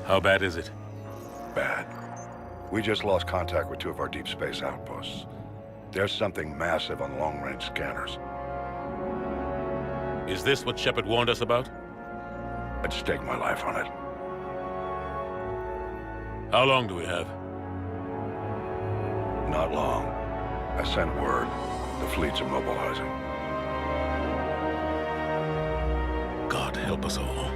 How bad is it? Bad. We just lost contact with 2 of our deep space outposts. There's something massive on long-range scanners. Is this what Shepard warned us about? I'd stake my life on it. How long do we have? Not long. I sent word. The fleets are mobilizing. God help us all.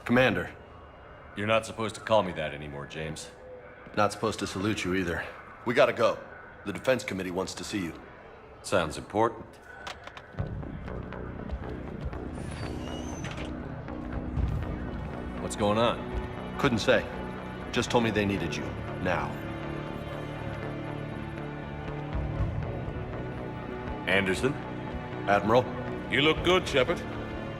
Commander. You're not supposed to call me that anymore, James. Not supposed to salute you either. We gotta go. The Defense Committee wants to see you. Sounds important. What's going on? Couldn't say. Just told me they needed you. Now. Anderson? Admiral? You look good, Shepard.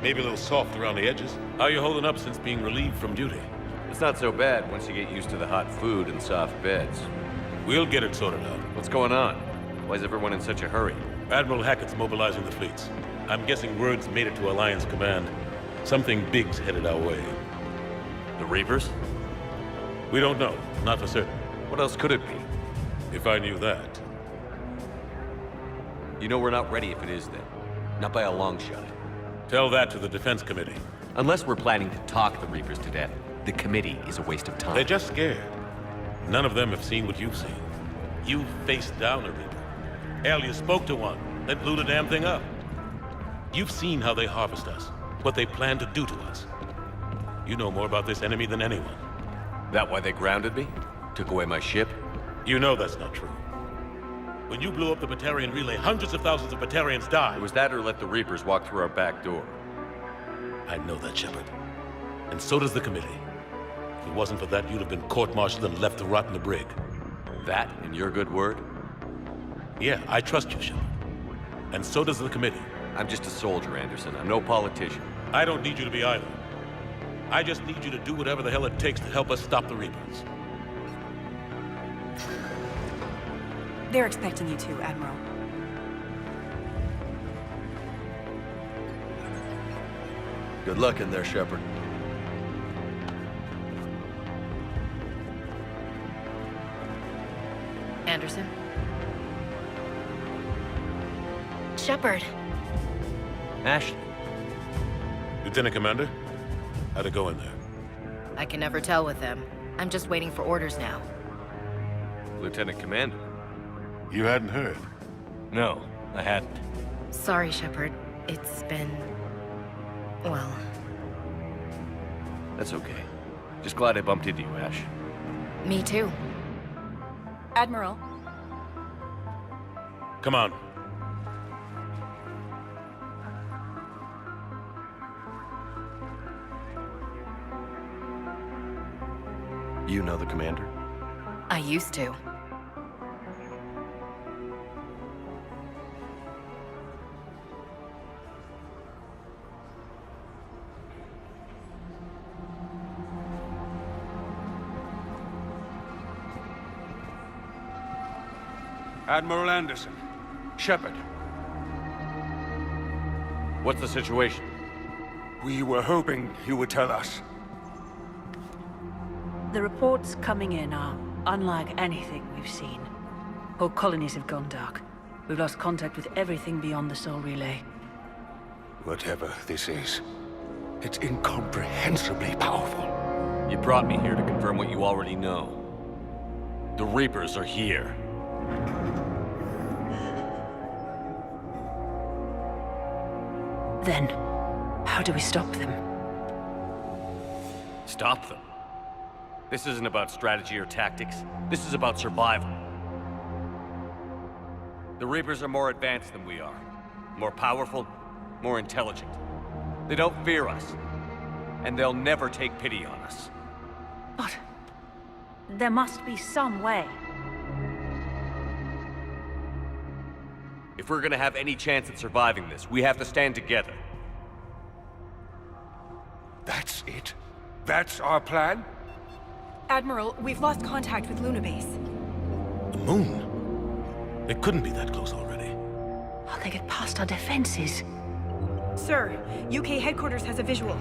Maybe a little soft around the edges. How you holding up since being relieved from duty? It's not so bad once you get used to the hot food and soft beds. We'll get it sorted out. What's going on? Why is everyone in such a hurry? Admiral Hackett's mobilizing the fleets. I'm guessing word's made it to Alliance Command. Something big's headed our way. The Reapers? We don't know. Not for certain. What else could it be? If I knew that. You know we're not ready if it is then. Not by a long shot. Tell that to the Defense Committee. Unless we're planning to talk the Reapers to death, the committee is a waste of time. They're just scared. None of them have seen what you've seen. You faced down a Reaper. Hell, you spoke to one, then blew the damn thing up. You've seen how they harvest us, what they plan to do to us. You know more about this enemy than anyone. That why they grounded me? Took away my ship? You know that's not true. When you blew up the Batarian relay, hundreds of thousands of Batarians died. It was that or let the Reapers walk through our back door. I know that, Shepard. And so does the committee. If it wasn't for that, you'd have been court-martialed and left to rot in the brig. That and your good word? Yeah, I trust you, Shepard. And so does the committee. I'm just a soldier, Anderson. I'm no politician. I don't need you to be either. I just need you to do whatever the hell it takes to help us stop the Reapers. They're expecting you to, Admiral. Good luck in there, Shepard. Anderson? Shepard. Ashley. Lieutenant Commander, how'd it go in there? I can never tell with them. I'm just waiting for orders now. Lieutenant Commander. You hadn't heard? No, I hadn't. Sorry, Shepard. It's been... well... That's okay. Just glad I bumped into you, Ash. Me too. Admiral. Come on. You know the commander? I used to. Admiral Anderson. Shepard. What's the situation? We were hoping you would tell us. The reports coming in are unlike anything we've seen. Whole colonies have gone dark. We've lost contact with everything beyond the Soul Relay. Whatever this is, it's incomprehensibly powerful. You brought me here to confirm what you already know. The Reapers are here. Then, how do we stop them? Stop them. This isn't about strategy or tactics. This is about survival. The Reapers are more advanced than we are. More powerful, more intelligent. They don't fear us. And they'll never take pity on us. But there must be some way. If we're gonna have any chance at surviving this, we have to stand together. That's it? That's our plan? Admiral, we've lost contact with Luna Base. The moon? It couldn't be that close already. How'd they get past our defenses? Sir, UK headquarters has a visual.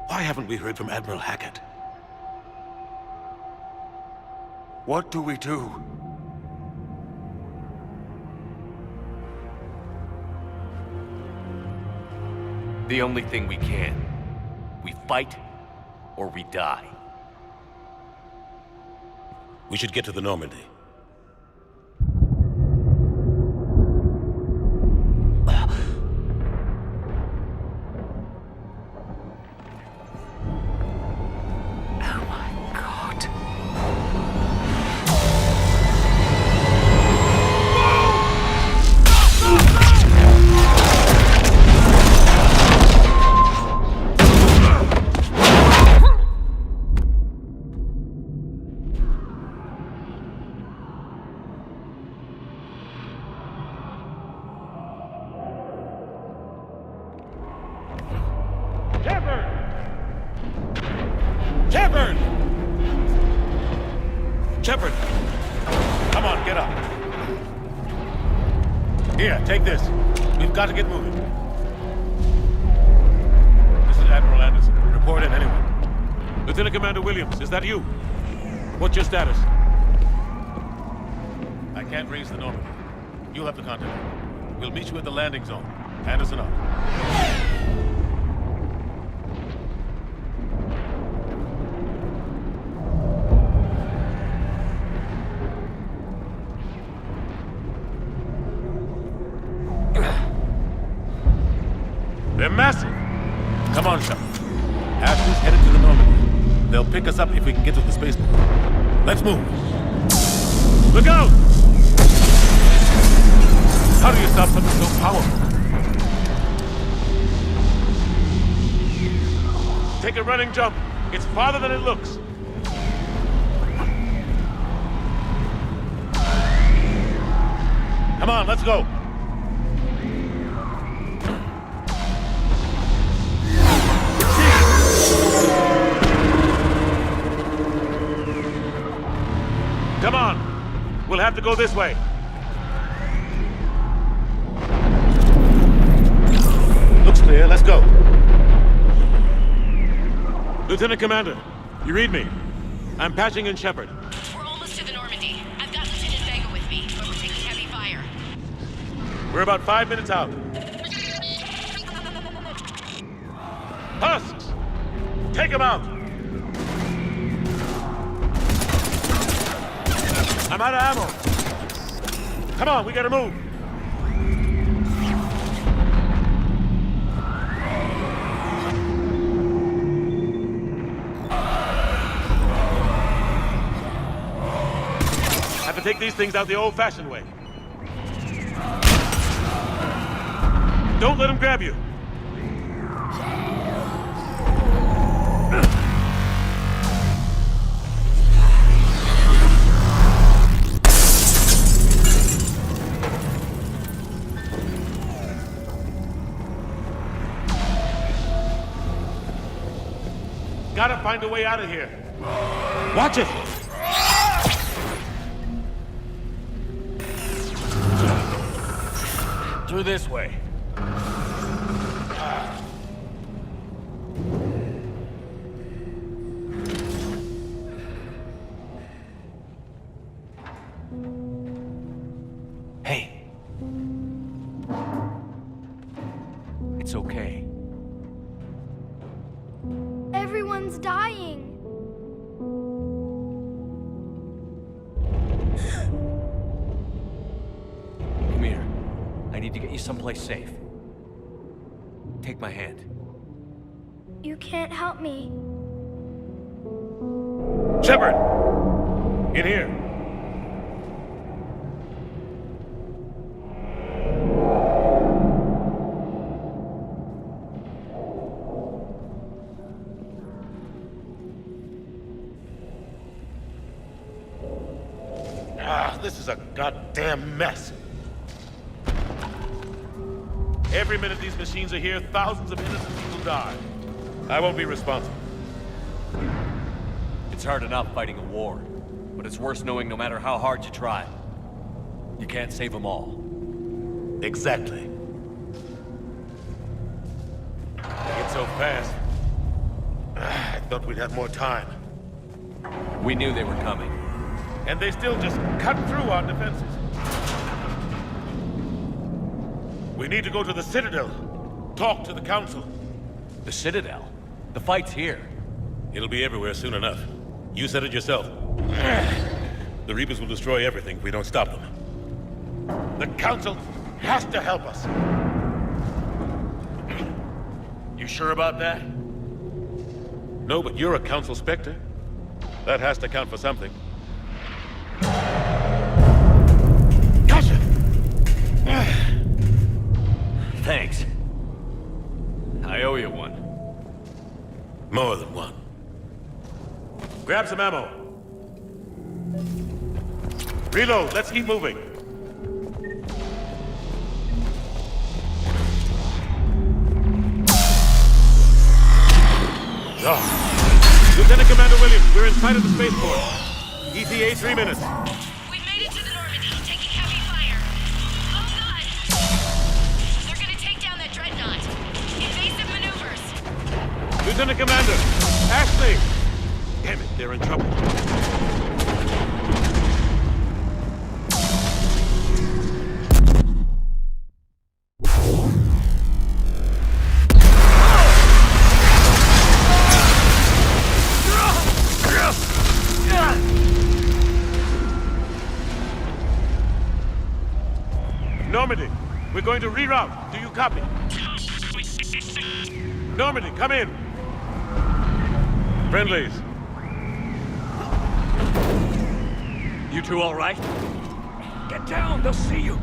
Why haven't we heard from Admiral Hackett? What do we do? The only thing we can. We fight, or we die. We should get to the Normandy. Oh my God. Shepard! Shepard! Shepard! Come on, get up. Here, take this. We've got to get moving. This is Admiral Anderson. Report in, anyone. Lieutenant Commander Williams, is that you? What's your status? I can't raise the Normandy. You'll have to contact me. We'll meet you at the landing zone. Anderson out. They're massive. Come on, Shepard. Ashley's headed to the Normandy. They'll pick us up if we can get to the spaceport. Let's move. Look out! How do you stop something so powerful? Take a running jump. It's farther than it looks. Come on, let's go. Come on. We'll have to go this way. Looks clear. Let's go. Lieutenant Commander, you read me. I'm patching in Shepard. We're almost to the Normandy. I've got Lieutenant Vega with me, but we're taking heavy fire. We're about 5 minutes out. Husks! Take them out! I'm out of ammo. Come on, we gotta move. Have to take these things out the old-fashioned way. Don't let them grab you. Gotta find a way out of here. Watch it! Through this way. Hey. It's okay. Everyone's dying. Come here. I need to get you someplace safe. Take my hand. You can't help me. Shepard! In here. This is a goddamn mess. Every minute these machines are here, thousands of innocent people die. I won't be responsible. It's hard enough fighting a war, but it's worse knowing no matter how hard you try, you can't save them all. Exactly. It's so fast. I thought we'd have more time. We knew they were coming. And they still just cut through our defenses. We need to go to the Citadel. Talk to the Council. The Citadel? The fight's here. It'll be everywhere soon enough. You said it yourself. The Reapers will destroy everything if we don't stop them. The Council has to help us. You sure about that? No, but you're a Council Spectre. That has to count for something. Gotcha! Thanks. I owe you one. More than one. Grab some ammo. Reload, let's keep moving. Oh. Lieutenant Commander Williams, we're in sight of the spaceport. ETA 3 minutes. We've made it to the Normandy, taking heavy fire. Oh god! They're gonna take down that dreadnought. Invasive maneuvers. Lieutenant Commander, Ashley! Damn it, they're in trouble. Normandy, we're going to reroute. Do you copy? Normandy, come in. Friendlies. You two all right? Get down, they'll see you.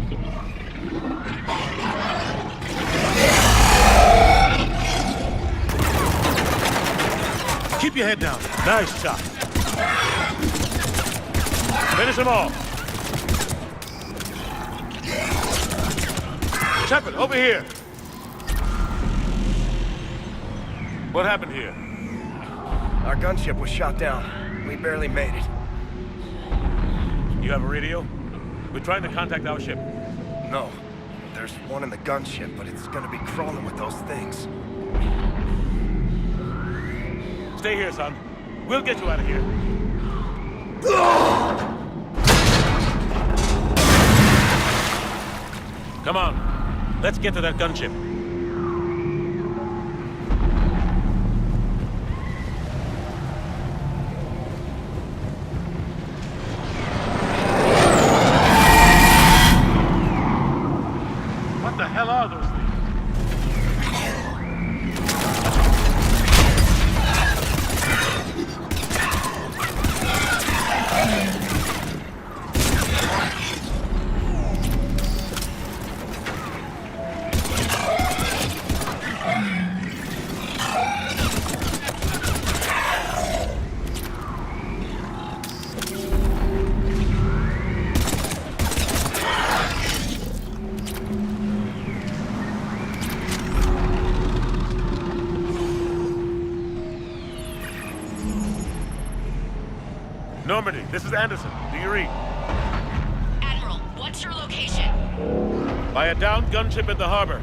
Keep your head down. Nice shot. Finish them all. Shepard, over here. What happened here? Our gunship was shot down. We barely made it. You have a radio? We're trying to contact our ship. No. There's one in the gunship, but it's gonna be crawling with those things. Stay here, son. We'll get you out of here. Come on. Let's get to that gunship. What the hell are those things? Normandy, this is Anderson. Do you read? Admiral, what's your location? By a downed gunship in the harbor.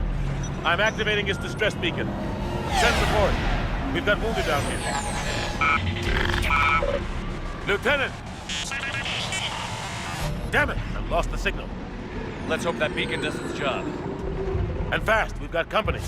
I'm activating its distress beacon. Send support. We've got wounded down here. Lieutenant! Damn it! I've lost the signal. Let's hope that beacon does its job. And fast, we've got company.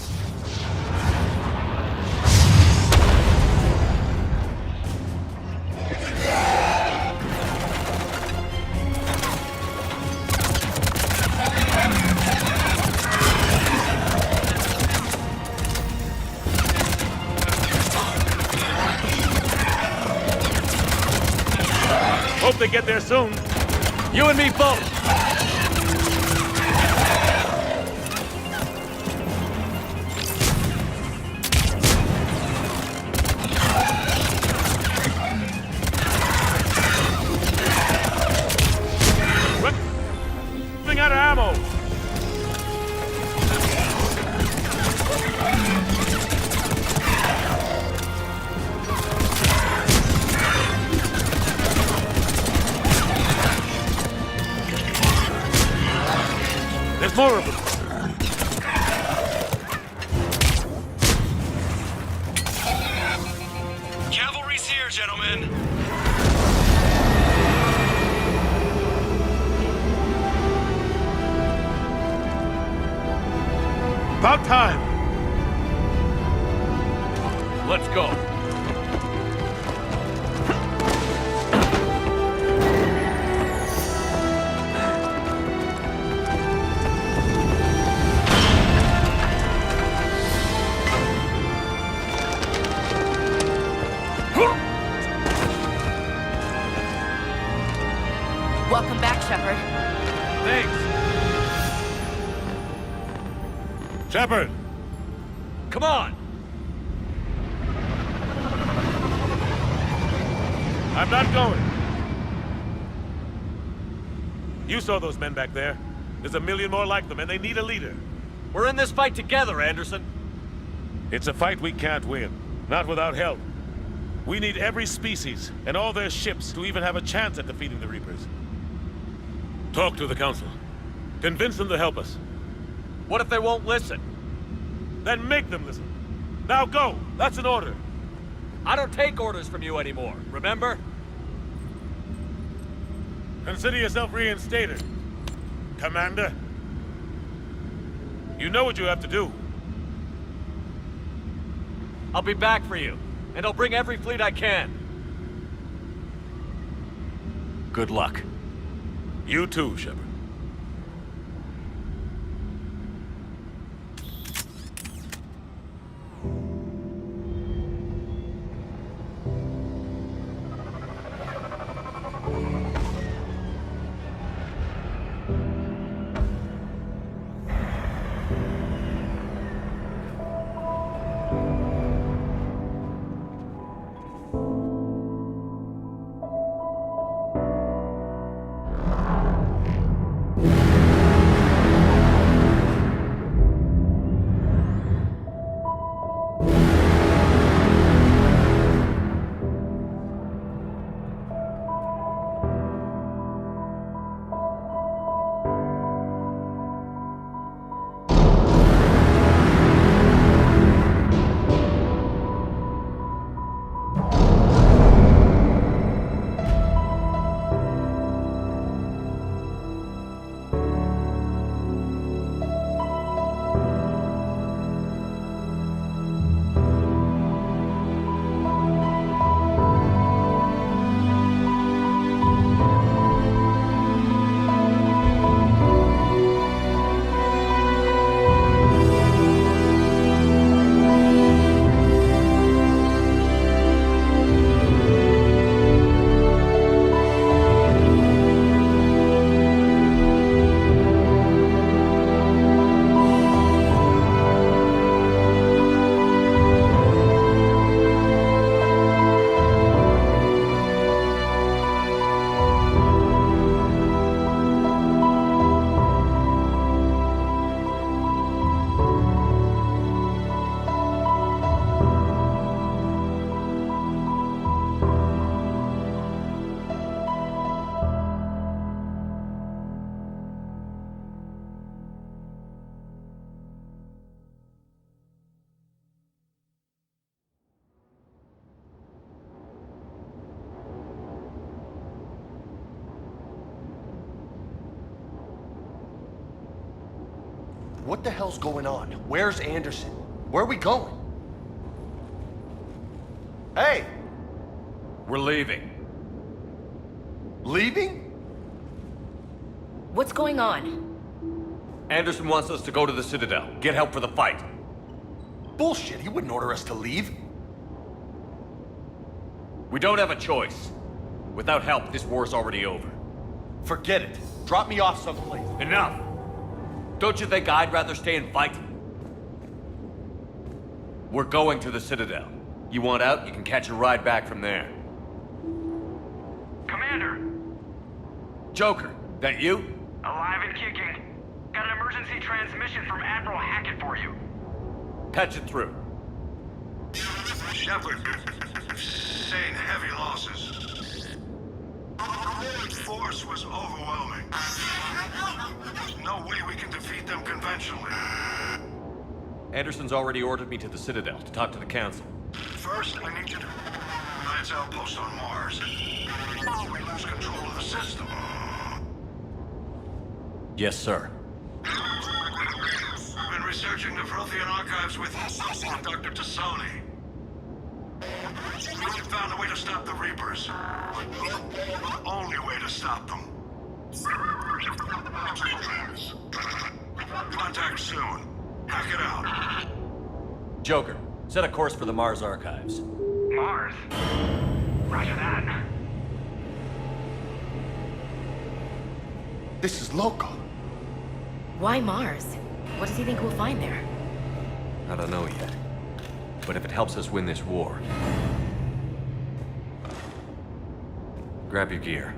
Hope they get there soon. You and me both! Running out of ammo. There's more of them. Cavalry's here, gentlemen. About time. Let's go. Welcome back, Shepard. Thanks. Shepard! Come on! I'm not going. You saw those men back there. There's a million more like them, and they need a leader. We're in this fight together, Anderson. It's a fight we can't win. Not without help. We need every species, and all their ships, to even have a chance at defeating the Reapers. Talk to the Council. Convince them to help us. What if they won't listen? Then make them listen. Now go! That's an order. I don't take orders from you anymore, remember? Consider yourself reinstated, Commander. You know what you have to do. I'll be back for you, and I'll bring every fleet I can. Good luck. You too, Shepard. What the hell's going on? Where's Anderson? Where are we going? Hey! We're leaving. Leaving? What's going on? Anderson wants us to go to the Citadel, get help for the fight. Bullshit, he wouldn't order us to leave. We don't have a choice. Without help, this war's already over. Forget it. Drop me off someplace. Enough! Don't you think I'd rather stay and fight? We're going to the Citadel. You want out, you can catch a ride back from there. Commander! Joker, that you? Alive and kicking. Got an emergency transmission from Admiral Hackett for you. Patch it through. Shepard, sustained heavy losses. The force was overwhelming. There's no way we can defeat them conventionally. Anderson's already ordered me to the Citadel to talk to the Council. First, I need you to Alliance outpost on Mars. We lose control of the system. Yes, sir. I've been researching the Prothean archives with Dr. Tassoni. We found a way to stop the Reapers. The only way to stop them. Contact soon. Hack it out. Joker, set a course for the Mars archives. Mars? Roger that. This is local. Why Mars? What does he think we'll find there? I don't know yet. But if it helps us win this war... Grab your gear.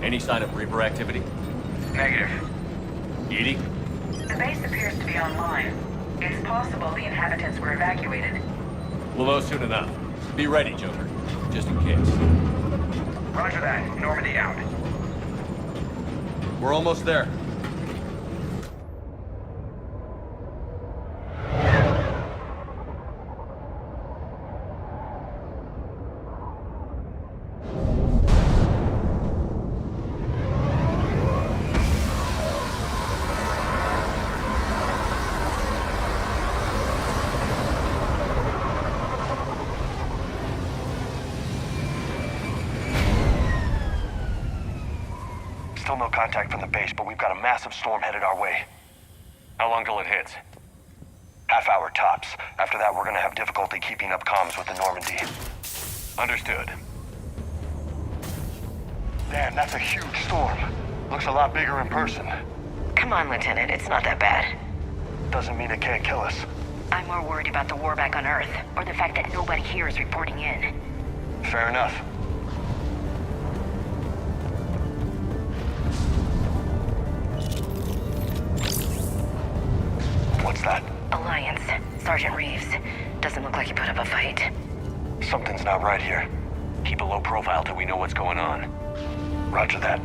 Any sign of Reaper activity? Negative. Edie? The base appears to be online. It's possible the inhabitants were evacuated. We'll know soon enough. Be ready, Joker. Just in case. Roger that. Normandy out. We're almost there. Still no contact from the base, but we've got a massive storm headed our way. How long till it hits? Half hour tops. After that, we're gonna have difficulty keeping up comms with the Normandy. Understood. Damn, that's a huge storm. Looks a lot bigger in person. Come on, Lieutenant. It's not that bad. Doesn't mean it can't kill us. I'm more worried about the war back on Earth, or the fact that nobody here is reporting in. Fair enough. What's that? Alliance. Sergeant Reeves. Doesn't look like he put up a fight. Something's not right here. Keep a low profile till we know what's going on. Roger that.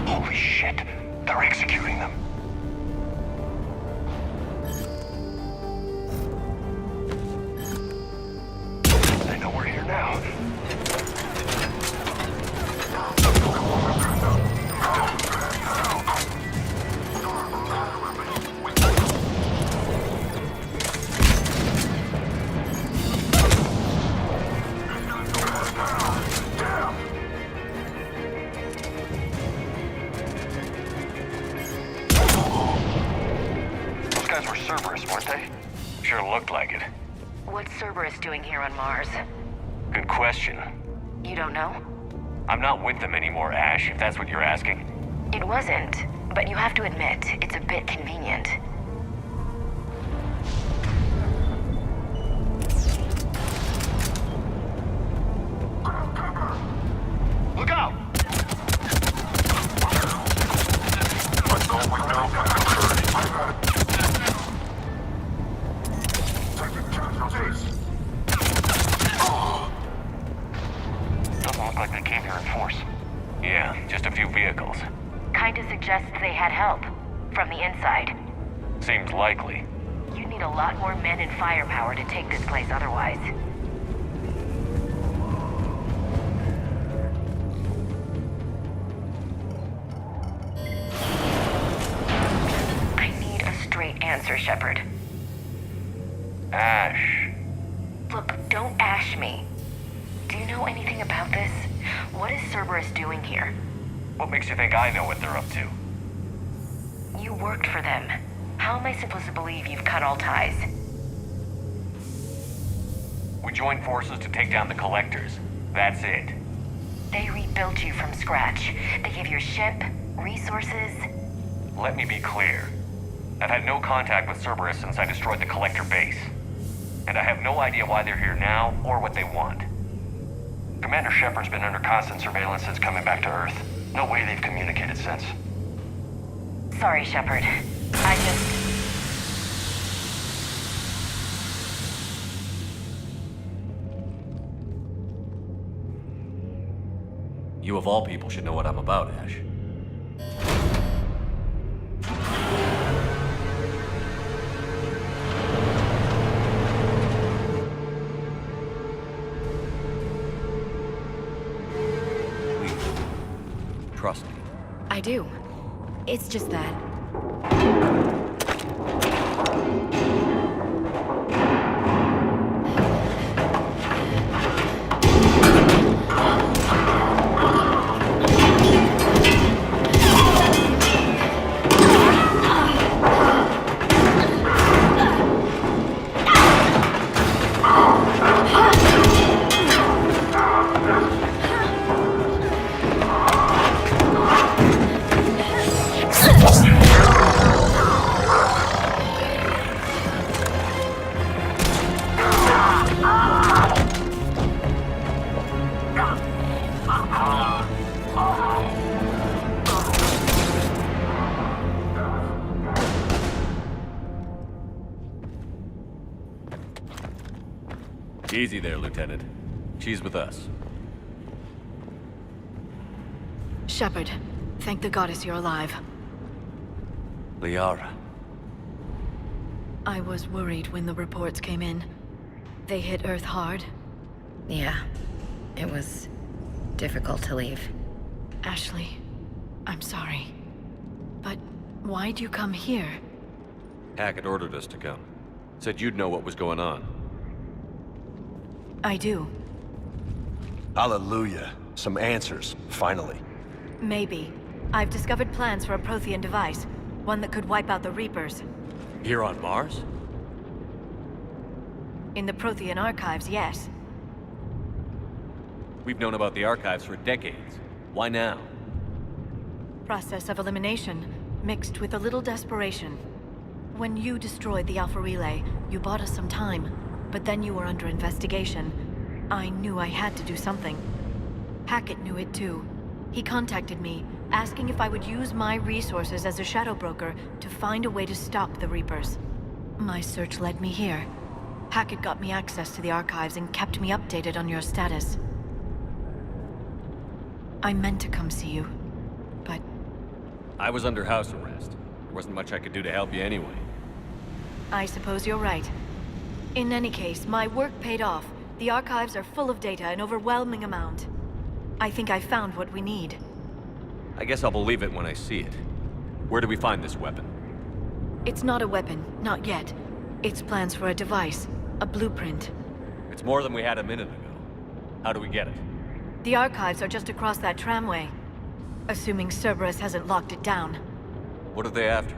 Holy shit! They're executing them. They know we're here now. Those guys were Cerberus, weren't they? Sure looked like it. What's Cerberus doing here on Mars? Good question. You don't know? I'm not with them anymore, Ash, if that's what you're asking. It wasn't, but you have to admit, it's a bit convenient. Look out! Doesn't look like they came here in force. Yeah, just a few vehicles. Kinda suggests they had help. From the inside. Seems likely. You'd need a lot more men and firepower to take this place otherwise. I need a straight answer, Shepard. Ash. Look, don't ash me. Do you know anything about this? What is Cerberus doing here? What makes you think I know what they're up to? You worked for them. How am I supposed to believe you've cut all ties? We joined forces to take down the Collectors. That's it. They rebuilt you from scratch. They gave you a ship, resources. Let me be clear. I've had no contact with Cerberus since I destroyed the Collector base. And I have no idea why they're here now or what they want. Commander Shepard's been under constant surveillance since coming back to Earth. No way they've communicated since. Sorry, Shepard. I just... You of all people should know what I'm about, Ash. Please, trust me. I do. It's just that... Easy there, Lieutenant. She's with us. Shepard, thank the goddess you're alive. Liara. I was worried when the reports came in. They hit Earth hard. Yeah. It was difficult to leave. Ashley, I'm sorry. But why'd you come here? Hackett ordered us to come. Said you'd know what was going on. I do. Hallelujah. Some answers, finally. Maybe. I've discovered plans for a Prothean device. One that could wipe out the Reapers. Here on Mars? In the Prothean archives, yes. We've known about the archives for decades. Why now? Process of elimination, mixed with a little desperation. When you destroyed the Alpha Relay, you bought us some time. But then you were under investigation. I knew I had to do something. Hackett knew it too. He contacted me, asking if I would use my resources as a shadow broker to find a way to stop the Reapers. My search led me here. Hackett got me access to the archives and kept me updated on your status. I meant to come see you, but... I was under house arrest. There wasn't much I could do to help you anyway. I suppose you're right. In any case, my work paid off. The archives are full of data, an overwhelming amount. I think I found what we need. I guess I'll believe it when I see it. Where do we find this weapon? It's not a weapon, not yet. It's plans for a device, a blueprint. It's more than we had a minute ago. How do we get it? The archives are just across that tramway. Assuming Cerberus hasn't locked it down. What are they after?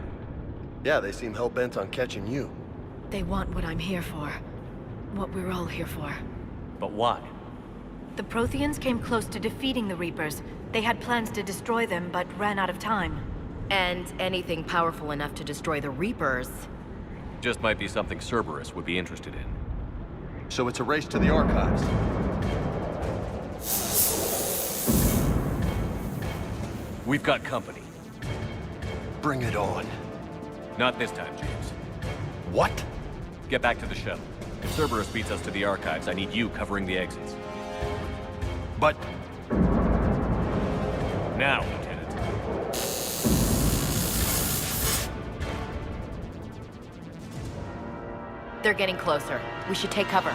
Yeah, they seem hell-bent on catching you. They want what I'm here for. What we're all here for. But why? The Protheans came close to defeating the Reapers. They had plans to destroy them, but ran out of time. And anything powerful enough to destroy the Reapers. Just might be something Cerberus would be interested in. So it's a race to the archives. We've got company. Bring it on. Not this time, James. What? Get back to the shuttle. If Cerberus beats us to the archives, I need you covering the exits. But... Now, Lieutenant. They're getting closer. We should take cover.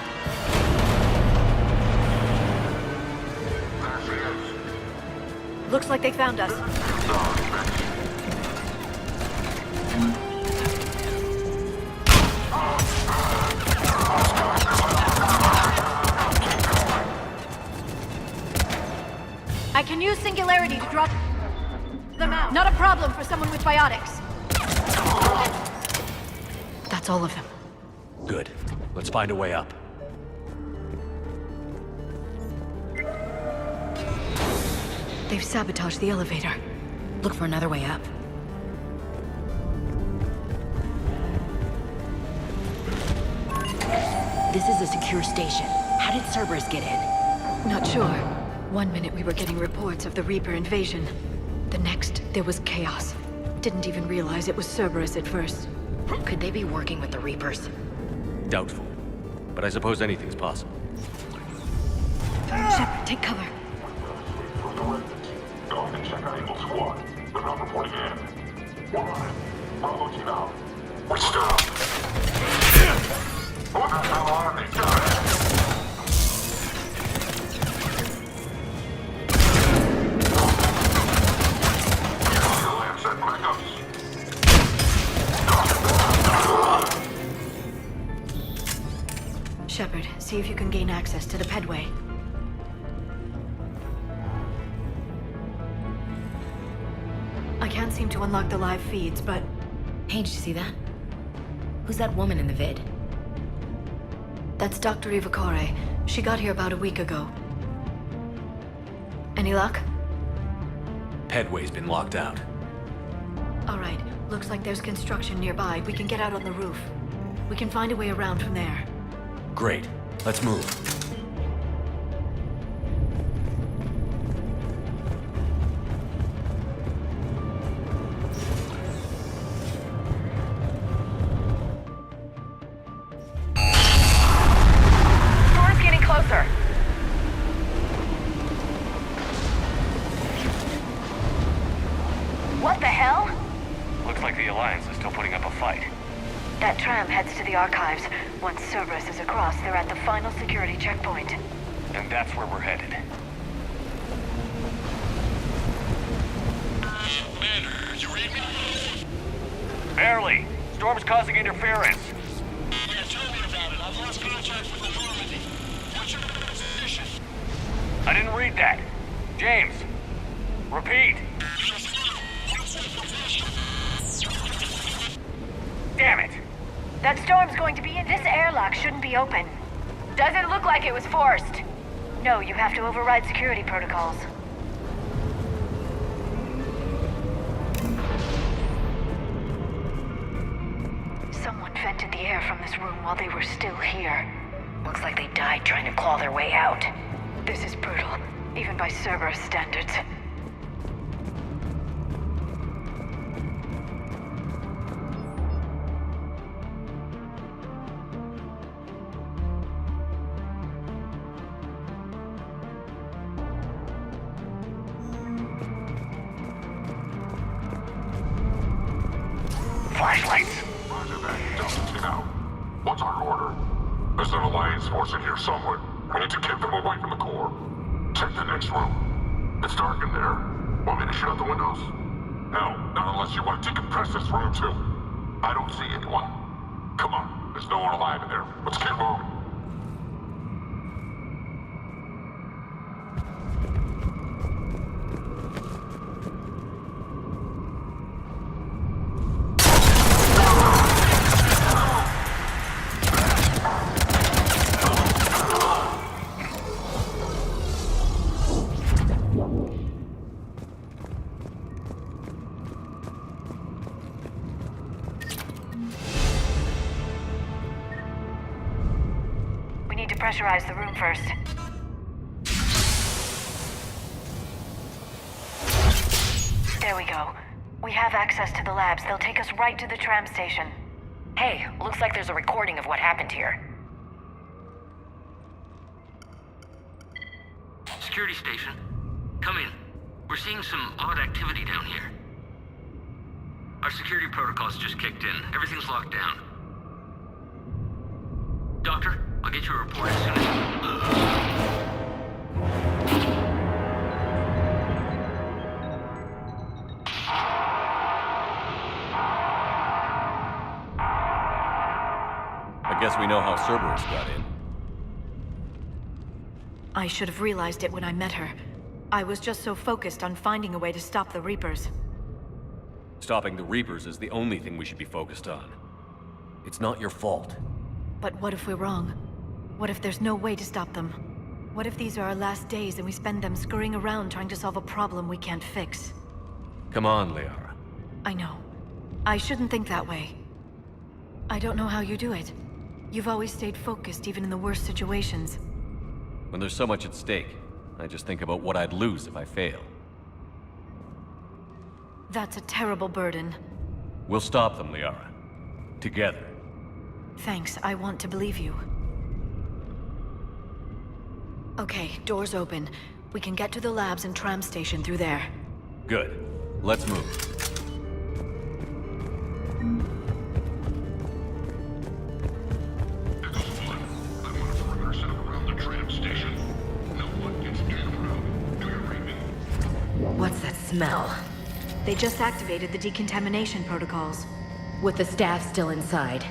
Looks like they found us. I can use Singularity to drop them out. Not a problem for someone with biotics. That's all of them. Good. Let's find a way up. They've sabotaged the elevator. Look for another way up. This is a secure station. How did Cerberus get in? Not sure. One minute we were getting reports of the Reaper invasion. The next, there was chaos. Didn't even realize it was Cerberus at first. Could they be working with the Reapers? Doubtful. But I suppose anything's possible. Shepard, take cover. Go and check our Eagle squad. They're not reporting in. Why? Bravo team out. We're still up. Who the hell are these guys? Shepard, see if you can gain access to the pedway. I can't seem to unlock the live feeds, but... Hey, did you see that? Who's that woman in the vid? That's Dr. Ivakore. She got here about a week ago. Any luck? Pedway's been locked out. All right. Looks like there's construction nearby. We can get out on the roof. We can find a way around from there. Great. Let's move. Storm's getting closer. What the hell? Looks like the Alliance is still putting up a fight. That tram heads to the archives. Once Cerberus is across, they're at the final security checkpoint. And that's where we're headed. Commander, you read me? Barely. Storm's causing interference. Yeah, tell me about it. I've lost contact with the Normandy. What's your position? I didn't read that. James, repeat. Damn it. That storm's going to be in. This airlock shouldn't be open. Doesn't look like it was forced. No, you have to override security protocols. Someone vented the air from this room while they were still here. Looks like they died trying to claw their way out. This is brutal, even by Cerberus standards. Flashlights. Roger that. Dustin out. What's our order? There's an Alliance force in here somewhere. We need to keep them away from the core. Check the next room. It's dark in there. Want me to shut out the windows? No, not unless you want to decompress this room too. I don't see anyone. Come on, there's no one alive in there. Let's keep moving. depressurize the room first. There we go. We have access to the labs. They'll take us right to the tram station. Hey, looks like there's a recording of what happened here. Security station. Come in. We're seeing some odd activity down here. Our security protocols just kicked in. Everything's locked down. Doctor, I'll get you a report as soon as... I guess we know how Cerberus got in. I should have realized it when I met her. I was just so focused on finding a way to stop the Reapers. Stopping the Reapers is the only thing we should be focused on. It's not your fault. But what if we're wrong? What if there's no way to stop them? What if these are our last days and we spend them scurrying around trying to solve a problem we can't fix? Come on, Liara. I know. I shouldn't think that way. I don't know how you do it. You've always stayed focused even in the worst situations. When there's so much at stake, I just think about what I'd lose if I fail. That's a terrible burden. We'll stop them, Liara. Together. Thanks, I want to believe you. Okay, doors open. We can get to the labs and tram station through there. Good. Let's move. What's that smell? They just activated the decontamination protocols. With the staff still inside.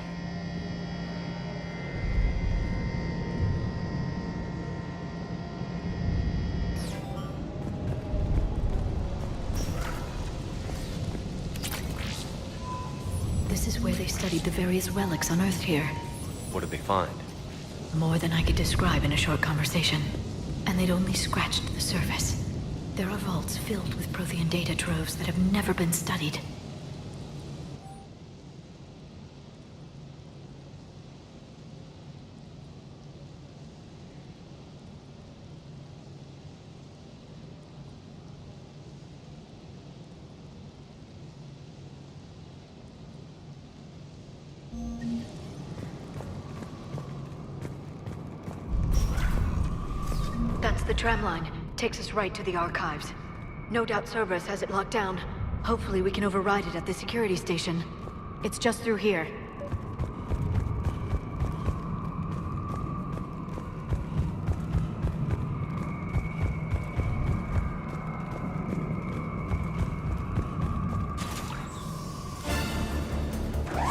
This is where they studied the various relics unearthed here. What did they find? More than I could describe in a short conversation. And they'd only scratched the surface. There are vaults filled with Prothean data troves that have never been studied. That's the tram line. Takes us right to the archives. No doubt Cerberus has it locked down. Hopefully we can override it at the security station. It's just through here.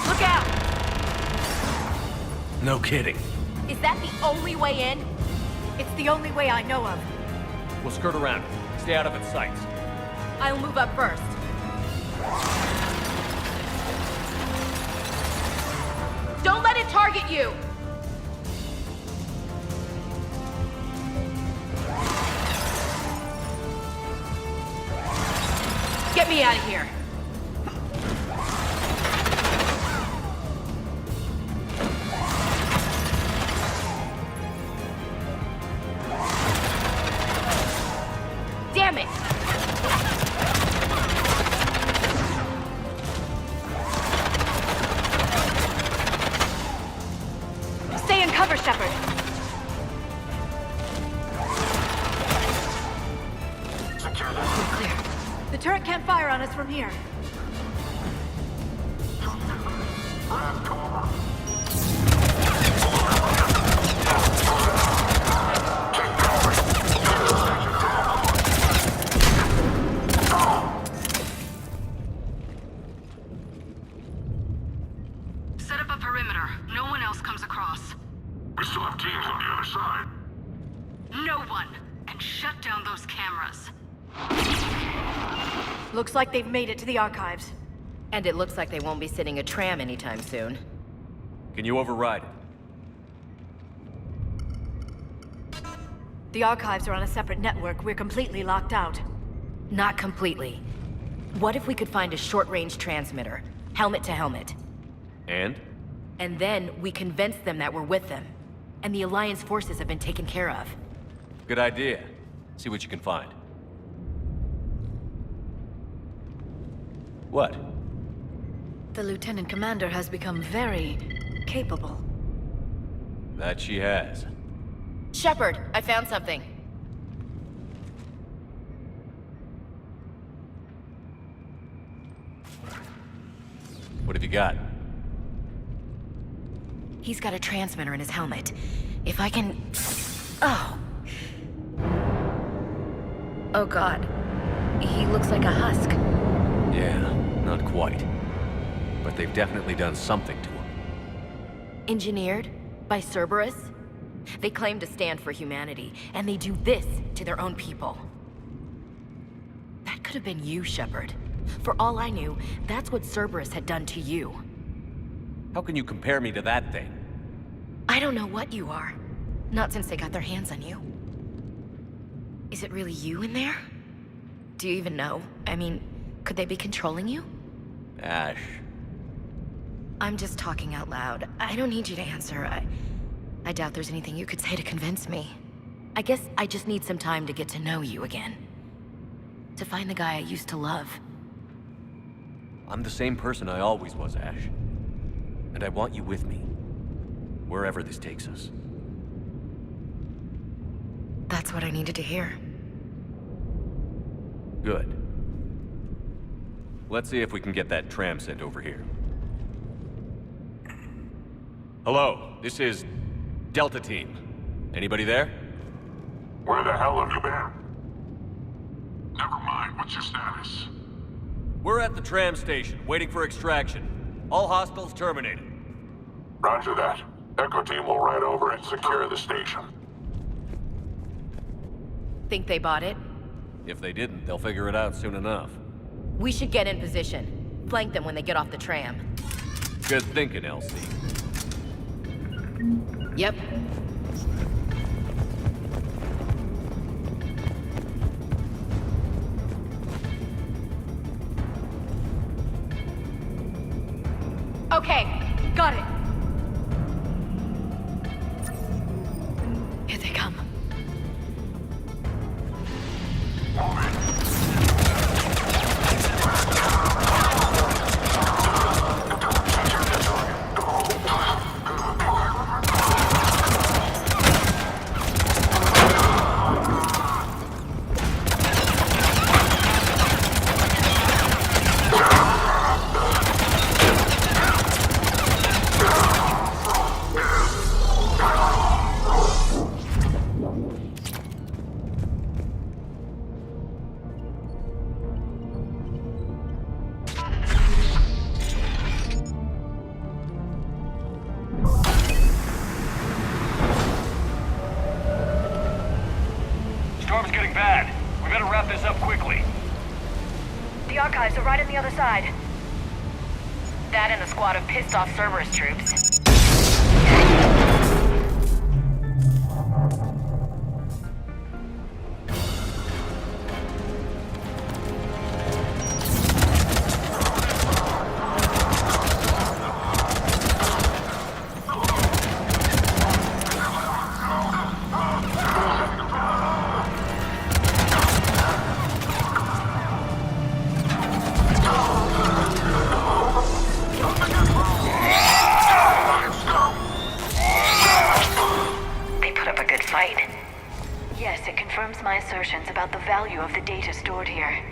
Look out! No kidding. Is that the only way in? It's the only way I know of. We'll skirt around it. Stay out of its sights. I'll move up first. Don't let it target you! Get me out of here. Damn it! Stay in cover, Shepard. We're clear. The turret can't fire on us from here. Set up a perimeter. No one else comes across. We still have teams on the other side. No one! And shut down those cameras. Looks like they've made it to the archives. And it looks like they won't be sitting a tram anytime soon. Can you override it? The archives are on a separate network. We're completely locked out. Not completely. What if we could find a short-range transmitter? Helmet to helmet. And? And then we convince them that we're with them. and the Alliance forces have been taken care of. Good idea. See what you can find. What? The Lieutenant Commander has become very capable. That she has. Shepard, I found something. What have you got? He's got a transmitter in his helmet. If I can... Oh. Oh god. He looks like a husk. Yeah, not quite. But they've definitely done something to him. Engineered by Cerberus? They claim to stand for humanity, and they do this to their own people. That could have been you, Shepard. For all I knew, that's what Cerberus had done to you. How can you compare me to that thing? I don't know what you are. Not since they got their hands on you. Is it really you in there? Do you even know? I mean, could they be controlling you? Ash. I'm just talking out loud. I don't need you to answer. I doubt there's anything you could say to convince me. I guess I just need some time to get to know you again. To find the guy I used to love. I'm the same person I always was, Ash. And I want you with me. Wherever this takes us. That's what I needed to hear. Good. Let's see if we can get that tram sent over here. Hello, this is Delta Team. Anybody there? Where the hell have you been? Never mind, what's your status? We're at the tram station, waiting for extraction. All hostiles terminated. Roger that. Echo Team will ride over and secure the station. Think they bought it? If they didn't, they'll figure it out soon enough. We should get in position. Flank them when they get off the tram. Good thinking, Elsie. Yep. Okay, got it. Here they come. Storm's getting bad. We better wrap this up quickly. The archives are right on the other side. That and a squad of pissed-off Cerberus troops. Yes, it confirms my assertions about the value of the data stored here.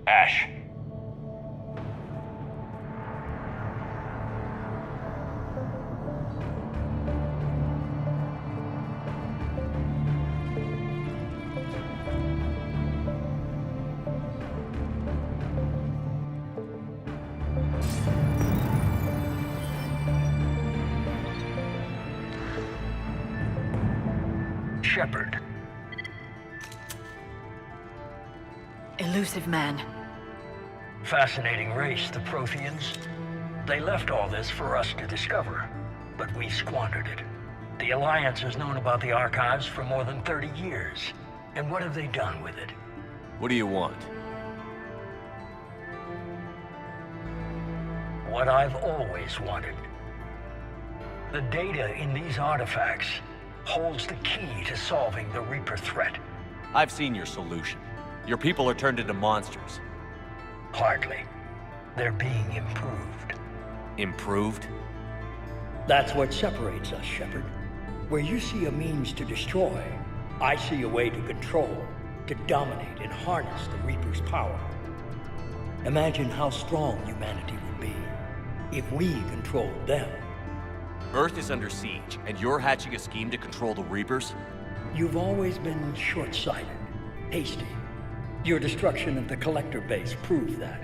Ash. Shepard. Elusive man. Fascinating race, the Protheans. They left all this for us to discover, but we squandered it. The Alliance has known about the archives for more than 30 years. And what have they done with it? What do you want? What I've always wanted. The data in these artifacts holds the key to solving the Reaper threat. I've seen your solution. Your people are turned into monsters. Hardly. They're being improved. Improved? That's what separates us, Shepard. Where you see a means to destroy, I see a way to control, to dominate and harness the Reaper's power. Imagine how strong humanity would be if we controlled them. Earth is under siege, and you're hatching a scheme to control the Reapers? You've always been short-sighted, hasty. Your destruction of the Collector base proved that.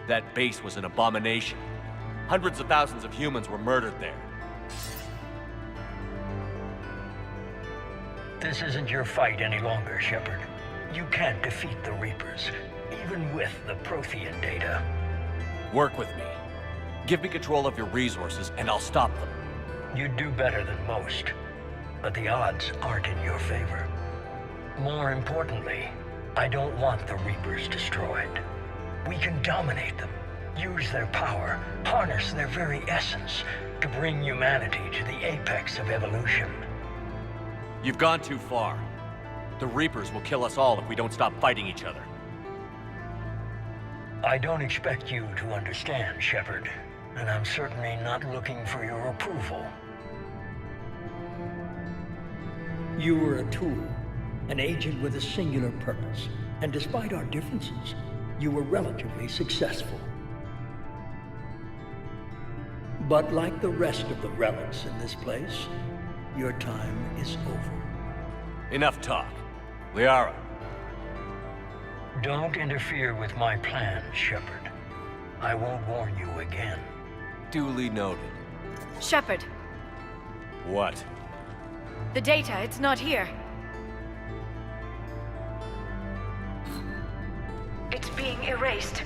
That base was an abomination. Hundreds of thousands of humans were murdered there. This isn't your fight any longer, Shepard. You can't defeat the Reapers, even with the Prothean data. Work with me. Give me control of your resources, and I'll stop them. You'd do better than most, but the odds aren't in your favor. More importantly, I don't want the Reapers destroyed. We can dominate them, use their power, harness their very essence to bring humanity to the apex of evolution. You've gone too far. The Reapers will kill us all if we don't stop fighting each other. I don't expect you to understand, Shepard, and I'm certainly not looking for your approval. You were a tool, an agent with a singular purpose, and despite our differences, you were relatively successful. But like the rest of the relics in this place, your time is over. Enough talk. Liara. Don't interfere with my plans, Shepard. I won't warn you again. Duly noted. Shepard, What? the data, it's not here. It's being erased.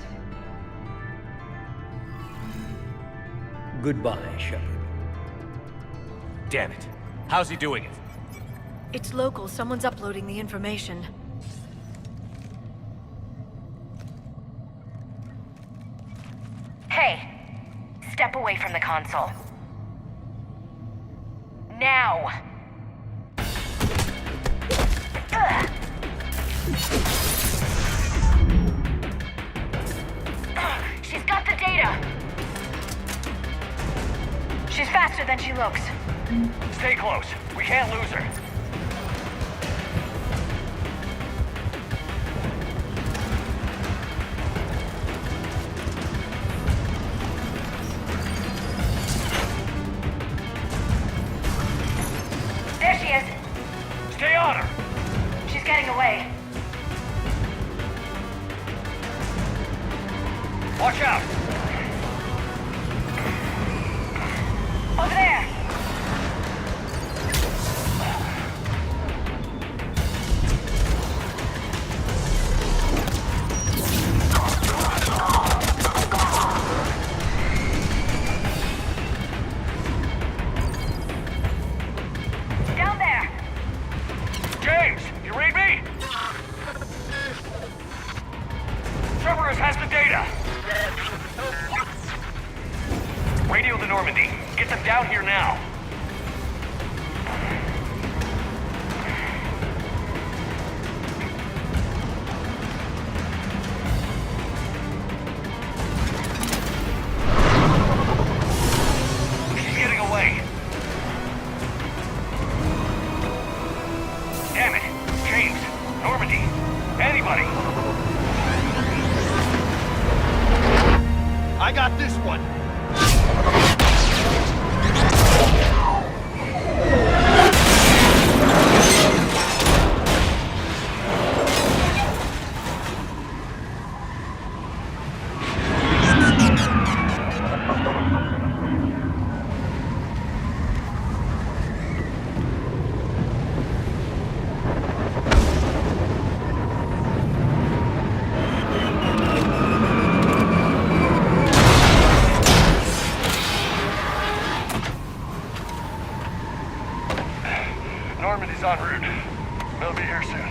Goodbye, Shepard. Damn it. How's he doing it? It's local. Someone's uploading the information. Hey, step away from the console. Now! She's got the data! She's faster than she looks. Stay close. We can't lose her. There she is. Stay on her. She's getting away. Watch out. Over there! Down there! James, you read me? Cerberus has the data. Radio the Normandy. Get them down here now. She's getting away. Damn it. James, Normandy, anybody. Normandy's en route. They'll be here soon.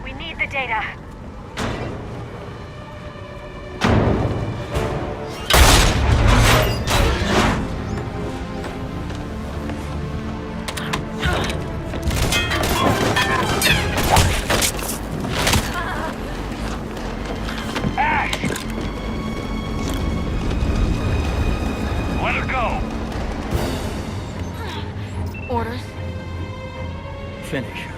We need the data. Let her go! Orders? Finish her.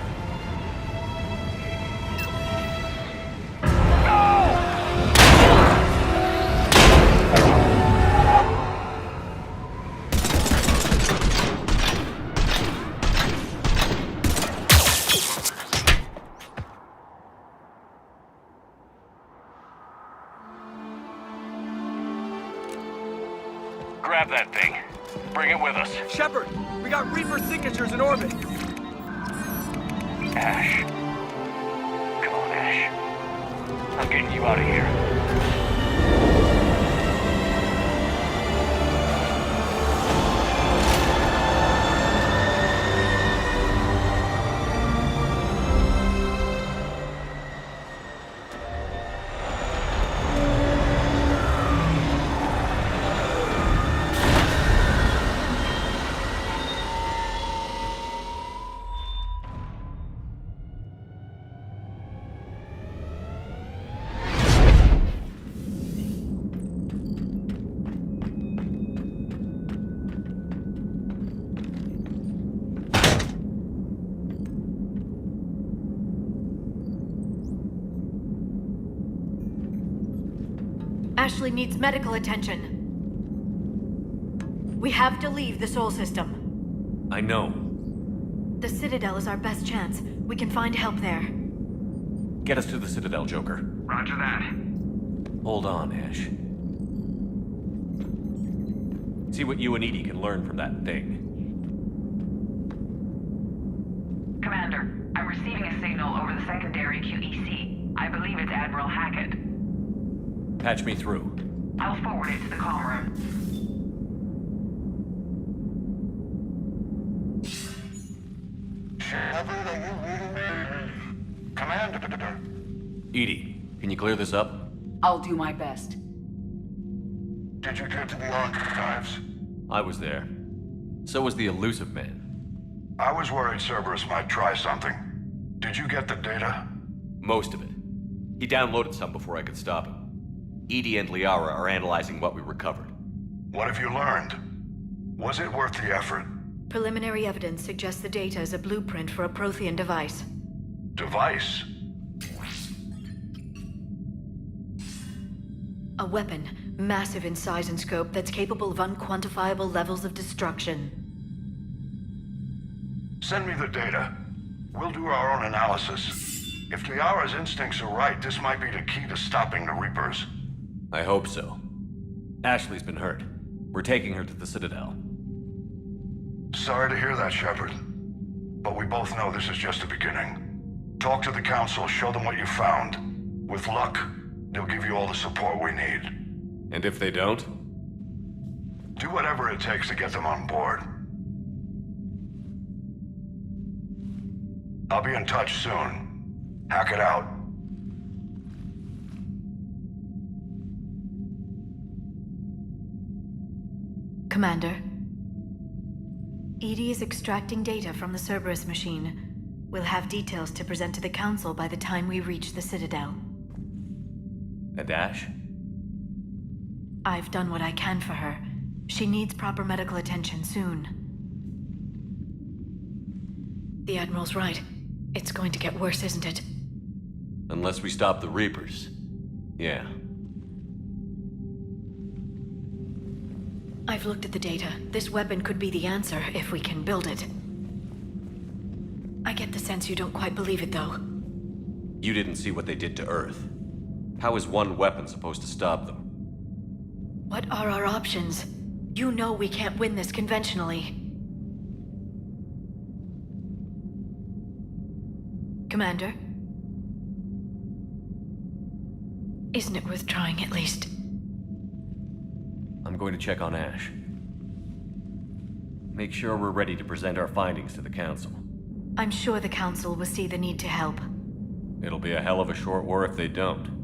Grab that thing. Bring it with us. Shepard, we got Reaper signatures in orbit. Ash. Come on, Ash. I'm getting you out of here. Ashley needs medical attention. We have to leave the Sol system. I know. The Citadel is our best chance. We can find help there. Get us to the Citadel, Joker. Roger that. Hold on, Ash. See what you and Edie can learn from that thing. Commander, I'm receiving a signal over the secondary QEC. I believe it's Admiral Hackett. Patch me through. I'll forward it to the comm room. Shepard, are you reading me? Commander. Edie, can you clear this up? I'll do my best. Did you get to the archives? I was there. So was the elusive man. I was worried Cerberus might try something. Did you get the data? Most of it. He downloaded some before I could stop him. Edie and Liara are analyzing what we recovered. What have you learned? Was it worth the effort? Preliminary evidence suggests the data is a blueprint for a Prothean device. Device? A weapon, massive in size and scope, that's capable of unquantifiable levels of destruction. Send me the data. We'll do our own analysis. If Liara's instincts are right, this might be the key to stopping the Reapers. I hope so. Ashley's been hurt. We're taking her to the Citadel. Sorry to hear that, Shepard. But we both know this is just the beginning. Talk to the Council, show them what you found. With luck, they'll give you all the support we need. And if they don't? Do whatever it takes to get them on board. I'll be in touch soon. Hack it out. Commander, Edie is extracting data from the Cerberus machine. We'll have details to present to the Council by the time we reach the Citadel. And Ash? I've done what I can for her. She needs proper medical attention soon. The Admiral's right. It's going to get worse, isn't it? Unless we stop the Reapers. Yeah. I've looked at the data. This weapon could be the answer if we can build it. I get the sense you don't quite believe it, though. You didn't see what they did to Earth. How is one weapon supposed to stop them? What are our options? You know we can't win this conventionally. Commander? Isn't it worth trying at least? I'm I'm going to check on Ash. Make sure we're ready to present our findings to the Council. I'm sure the Council will see the need to help. It'll be a hell of a short war if they don't.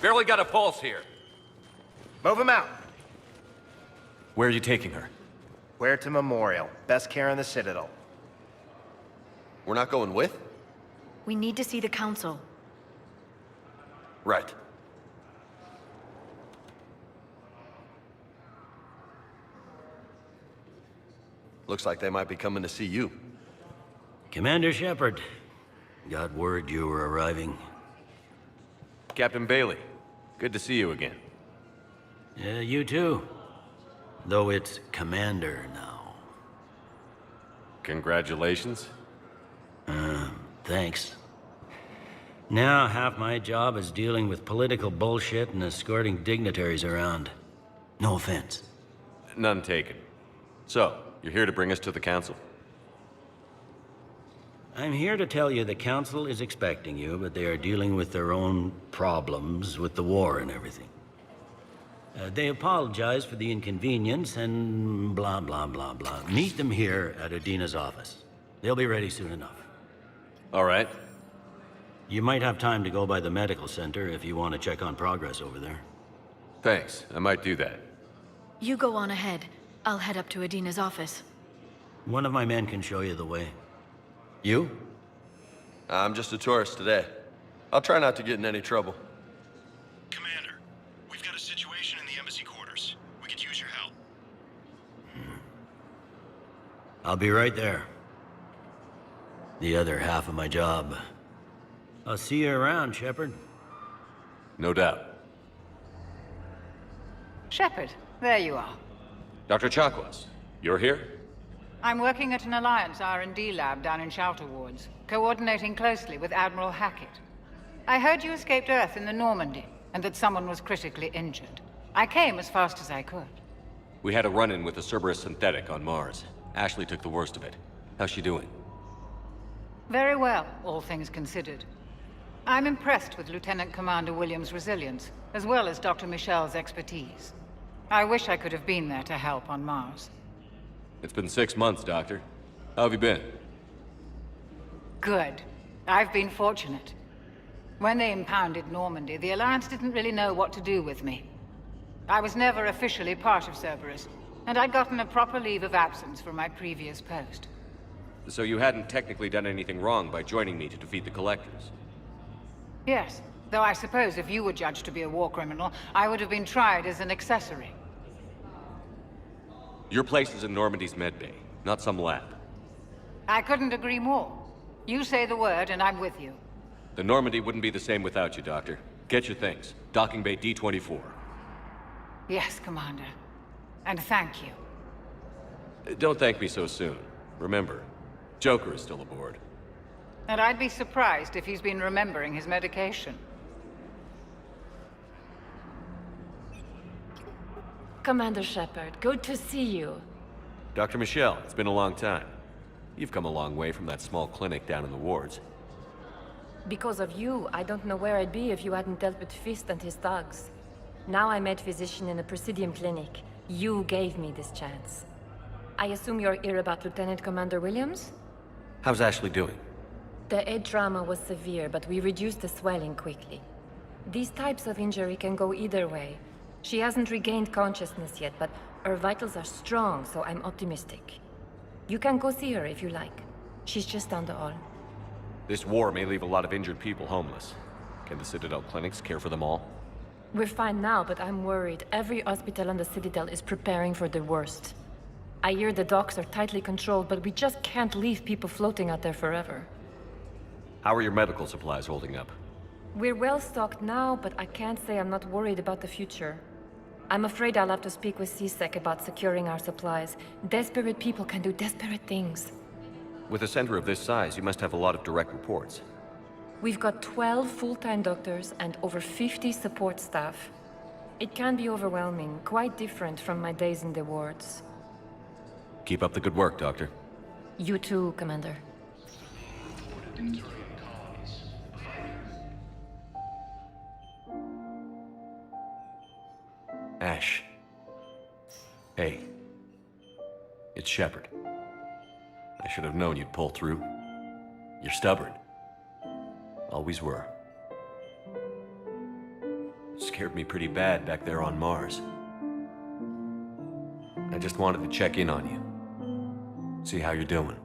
Barely got a pulse here. Move him out. Where are you taking her? Where to Memorial. Best care in the Citadel. We're not going with? We need to see the Council. Right. Looks like they might be coming to see you. Commander Shepard. Got word you were arriving. Captain Bailey, good to see you again. Yeah, you too. Though it's Commander now. Congratulations. Thanks. Now, half my job is dealing with political bullshit and escorting dignitaries around. No offense. None taken. So, you're here to bring us to the Council? I'm here to tell you the Council is expecting you, but they are dealing with their own problems with the war and everything. They apologize for the inconvenience and blah, blah, blah, blah. Meet them here at Udina's office. They'll be ready soon enough. All right. You might have time to go by the medical center if you want to check on progress over there. Thanks. I might do that. You go on ahead. I'll head up to Udina's office. One of my men can show you the way. You? I'm just a tourist today. I'll try not to get in any trouble. Commander, we've got a situation in the embassy quarters. We could use your help. I'll be right there. The other half of my job. I'll see you around, Shepard. No doubt. Shepard, there you are. Dr. Chakwas, you're here? I'm working at an Alliance R&D lab down in Shelter Wards, coordinating closely with Admiral Hackett. I heard you escaped Earth in the Normandy, and that someone was critically injured. I came as fast as I could. We had a run-in with a Cerberus synthetic on Mars. Ashley took the worst of it. How's she doing? Very well, all things considered. I'm impressed with Lieutenant Commander Williams' resilience, as well as Dr. Michel's expertise. I wish I could have been there to help on Mars. It's been 6 months, Doctor. How have you been? Good. I've been fortunate. When they impounded Normandy, the Alliance didn't really know what to do with me. I was never officially part of Cerberus, and I'd gotten a proper leave of absence from my previous post. So you hadn't technically done anything wrong by joining me to defeat the Collectors? Yes, though I suppose if you were judged to be a war criminal, I would have been tried as an accessory. Your place is in Normandy's medbay, not some lab. I couldn't agree more. You say the word, and I'm with you. The Normandy wouldn't be the same without you, Doctor. Get your things. Docking Bay D-24. Yes, Commander. And thank you. Don't thank me so soon. Remember, Joker is still aboard. And I'd be surprised if he's been remembering his medication. Commander Shepard, good to see you. Dr. Michel, it's been a long time. You've come a long way from that small clinic down in the wards. Because of you, I don't know where I'd be if you hadn't dealt with Fist and his thugs. Now I'm med physician in a Presidium clinic. You gave me this chance. I assume you're here about Lieutenant Commander Williams? How's Ashley doing? The head trauma was severe, but we reduced the swelling quickly. These types of injury can go either way. She hasn't regained consciousness yet, but her vitals are strong, so I'm optimistic. You can go see her if you like. She's just down the hall. This war may leave a lot of injured people homeless. Can the Citadel clinics care for them all? We're fine now, but I'm worried. Every hospital on the Citadel is preparing for the worst. I hear the docks are tightly controlled, but we just can't leave people floating out there forever. How are your medical supplies holding up? We're well stocked now, but I can't say I'm not worried about the future. I'm afraid I'll have to speak with CSEC about securing our supplies. Desperate people can do desperate things. With a center of this size, you must have a lot of direct reports. We've got 12 full-time doctors and over 50 support staff. It can be overwhelming, quite different from my days in the wards. Keep up the good work, Doctor. You too, Commander. Ash. Hey. It's Shepard. I should have known you'd pull through. You're stubborn. Always were. Scared me pretty bad back there on Mars. I just wanted to check in on you. See how you're doing.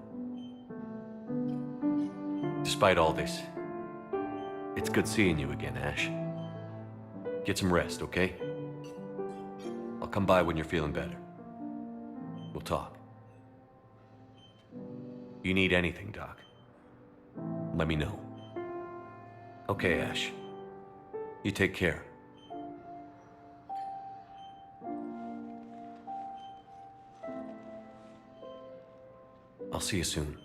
Despite all this, it's good seeing you again, Ash. Get some rest, okay? I'll come by when you're feeling better. We'll talk. You need anything, Doc, let me know. Okay, Ash. You take care. I'll see you soon.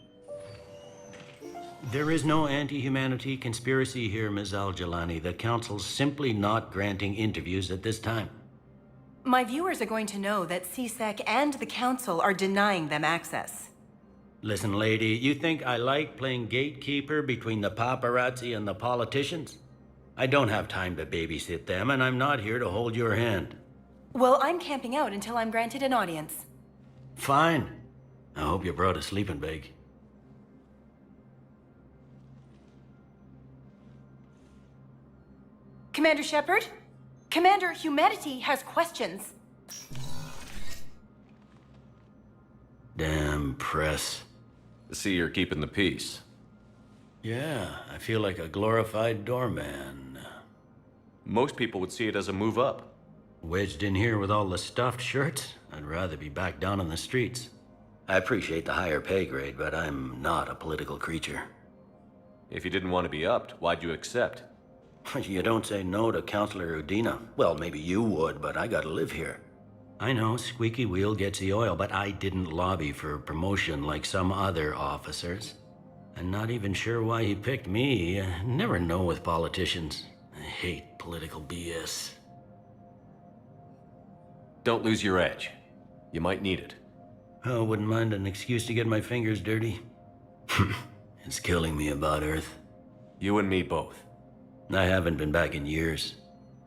There is no anti-humanity conspiracy here, Ms. Al-Jalani. The Council's simply not granting interviews at this time. My viewers are going to know that CSEC and the Council are denying them access. Listen, lady, you think I like playing gatekeeper between the paparazzi and the politicians? I don't have time to babysit them, and I'm not here to hold your hand. Well, I'm camping out until I'm granted an audience. Fine. I hope you brought a sleeping bag. Commander Shepard? Commander, humanity has questions. Damn press. See, you're keeping the peace. Yeah, I feel like a glorified doorman. Most people would see it as a move up. Wedged in here with all the stuffed shirts, I'd rather be back down on the streets. I appreciate the higher pay grade, but I'm not a political creature. If you didn't want to be upped, why'd you accept? You don't say no to Counselor Udina. Well, maybe you would, but I gotta live here. I know, squeaky wheel gets the oil, but I didn't lobby for promotion like some other officers. I'm not even sure why he picked me. I never know with politicians. I hate political BS. Don't lose your edge. You might need it. Oh, wouldn't mind an excuse to get my fingers dirty. It's killing me about Earth. You and me both. I haven't been back in years.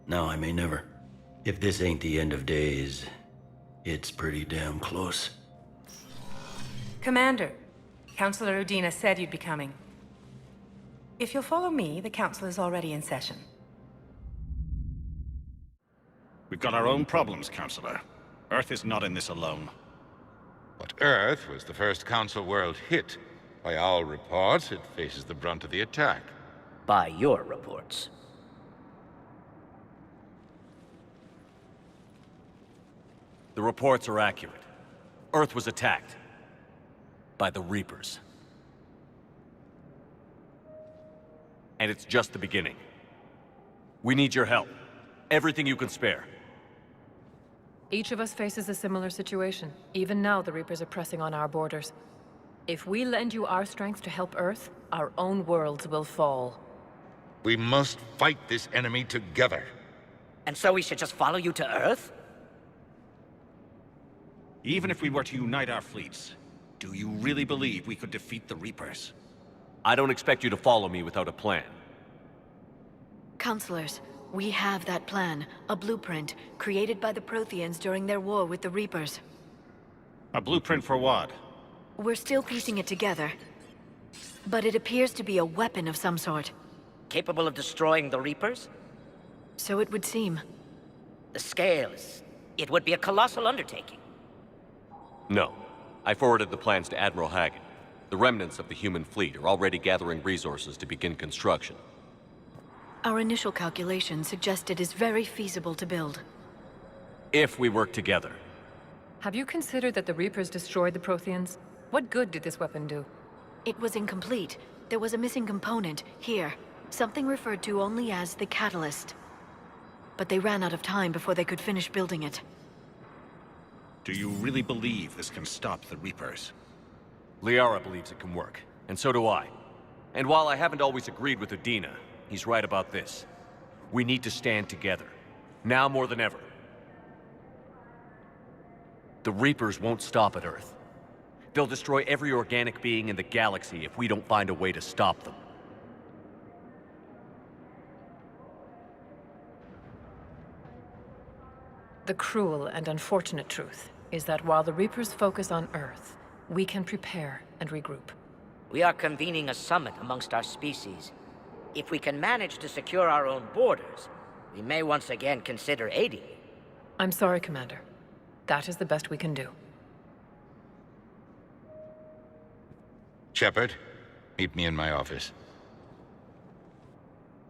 Now I may never. If this ain't the end of days, it's pretty damn close. Commander, Counselor Udina said you'd be coming. If you'll follow me, the Council is already in session. We've got our own problems, Counselor. Earth is not in this alone. But Earth was the first Council world hit. By all reports, it faces the brunt of the attack. By your reports. The reports are accurate. Earth was attacked. By the Reapers. And it's just the beginning. We need your help. Everything you can spare. Each of us faces a similar situation. Even now, the Reapers are pressing on our borders. If we lend you our strength to help Earth, our own worlds will fall. We must fight this enemy together. And so we should just follow you to Earth? Even if we were to unite our fleets, do you really believe we could defeat the Reapers? I don't expect you to follow me without a plan. Counselors, we have that plan. A blueprint, created by the Protheans during their war with the Reapers. A blueprint for what? We're still piecing it together. But it appears to be a weapon of some sort. Capable of destroying the Reapers? So it would seem. The scales. It would be a colossal undertaking. No. I forwarded the plans to Admiral Hagen. The remnants of the human fleet are already gathering resources to begin construction. Our initial calculations suggest it is very feasible to build. If we work together. Have you considered that the Reapers destroyed the Protheans? What good did this weapon do? It was incomplete. There was a missing component, here. Something referred to only as the catalyst. But they ran out of time before they could finish building it. Do you really believe this can stop the Reapers? Liara believes it can work, and so do I. And while I haven't always agreed with Udina, he's right about this. We need to stand together. Now more than ever. The Reapers won't stop at Earth. They'll destroy every organic being in the galaxy if we don't find a way to stop them. The cruel and unfortunate truth is that while the Reapers focus on Earth, we can prepare and regroup. We are convening a summit amongst our species. If we can manage to secure our own borders, we may once again consider aiding you. I'm sorry, Commander. That is the best we can do. Shepard, meet me in my office.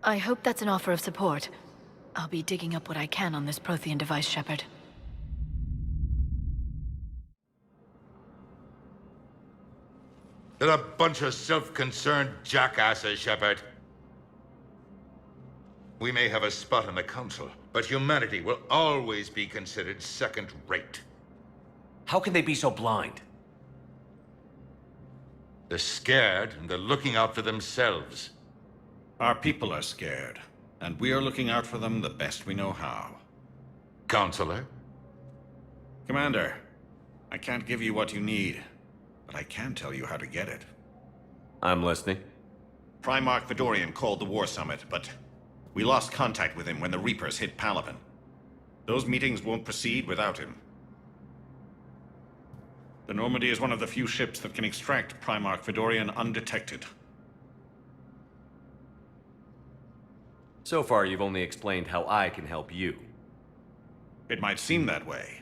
I hope that's an offer of support. I'll be digging up what I can on this Prothean device, Shepard. They're a bunch of self-concerned jackasses, Shepard. We may have a spot in the Council, but humanity will always be considered second-rate. How can they be so blind? They're scared, and they're looking out for themselves. Our people are scared, and we are looking out for them the best we know how. Counselor? Commander, I can't give you what you need, but I can tell you how to get it. I'm listening. Primarch Fedorian called the War Summit, but we lost contact with him when the Reapers hit Palaven. Those meetings won't proceed without him. The Normandy is one of the few ships that can extract Primarch Fedorian undetected. So far, you've only explained how I can help you. It might seem that way.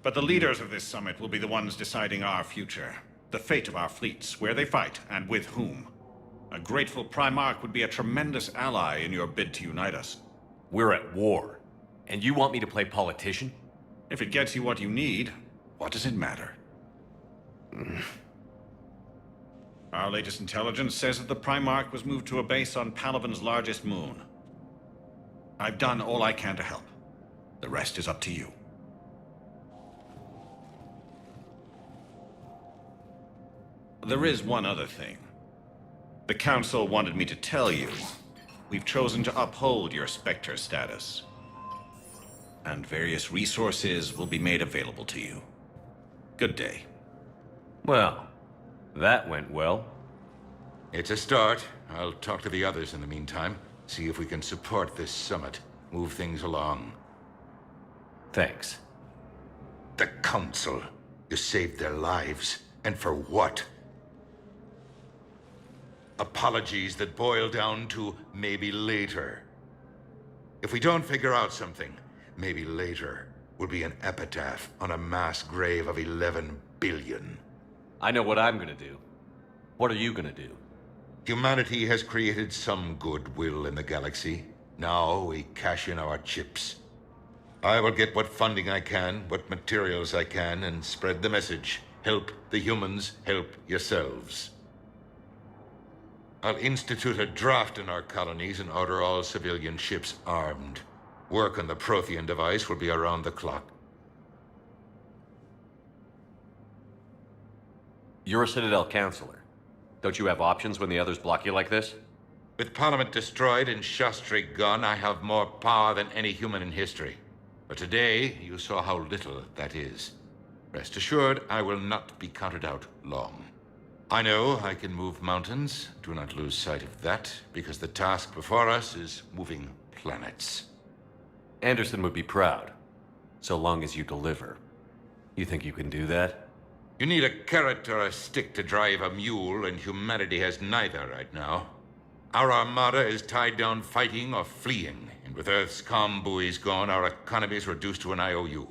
But the leaders of this summit will be the ones deciding our future. The fate of our fleets, where they fight, and with whom. A grateful Primarch would be a tremendous ally in your bid to unite us. We're at war. And you want me to play politician? If it gets you what you need, what does it matter? Our latest intelligence says that the Primarch was moved to a base on Palaven's largest moon. I've done all I can to help. The rest is up to you. There is one other thing. The Council wanted me to tell you. We've chosen to uphold your Spectre status. And various resources will be made available to you. Good day. Well, that went well. It's a start. I'll talk to the others in the meantime. See if we can support this summit. Move things along. Thanks. The Council. You saved their lives. And for what? Apologies that boil down to maybe later. If we don't figure out something, maybe later will be an epitaph on a mass grave of 11 billion. I know what I'm gonna do. What are you gonna do? Humanity has created some goodwill in the galaxy. Now we cash in our chips. I will get what funding I can, what materials I can, and spread the message. Help the humans, help yourselves. I'll institute a draft in our colonies and order all civilian ships armed. Work on the Prothean device will be around the clock. You're a Citadel counselor. Don't you have options when the others block you like this? With Parliament destroyed and Shastri gone, I have more power than any human in history. But today, you saw how little that is. Rest assured, I will not be counted out long. I know I can move mountains. Do not lose sight of that, because the task before us is moving planets. Anderson would be proud, so long as you deliver. You think you can do that? You need a carrot or a stick to drive a mule, and humanity has neither right now. Our armada is tied down fighting or fleeing, and With Earth's comm buoys gone, our economy is reduced to an IOU.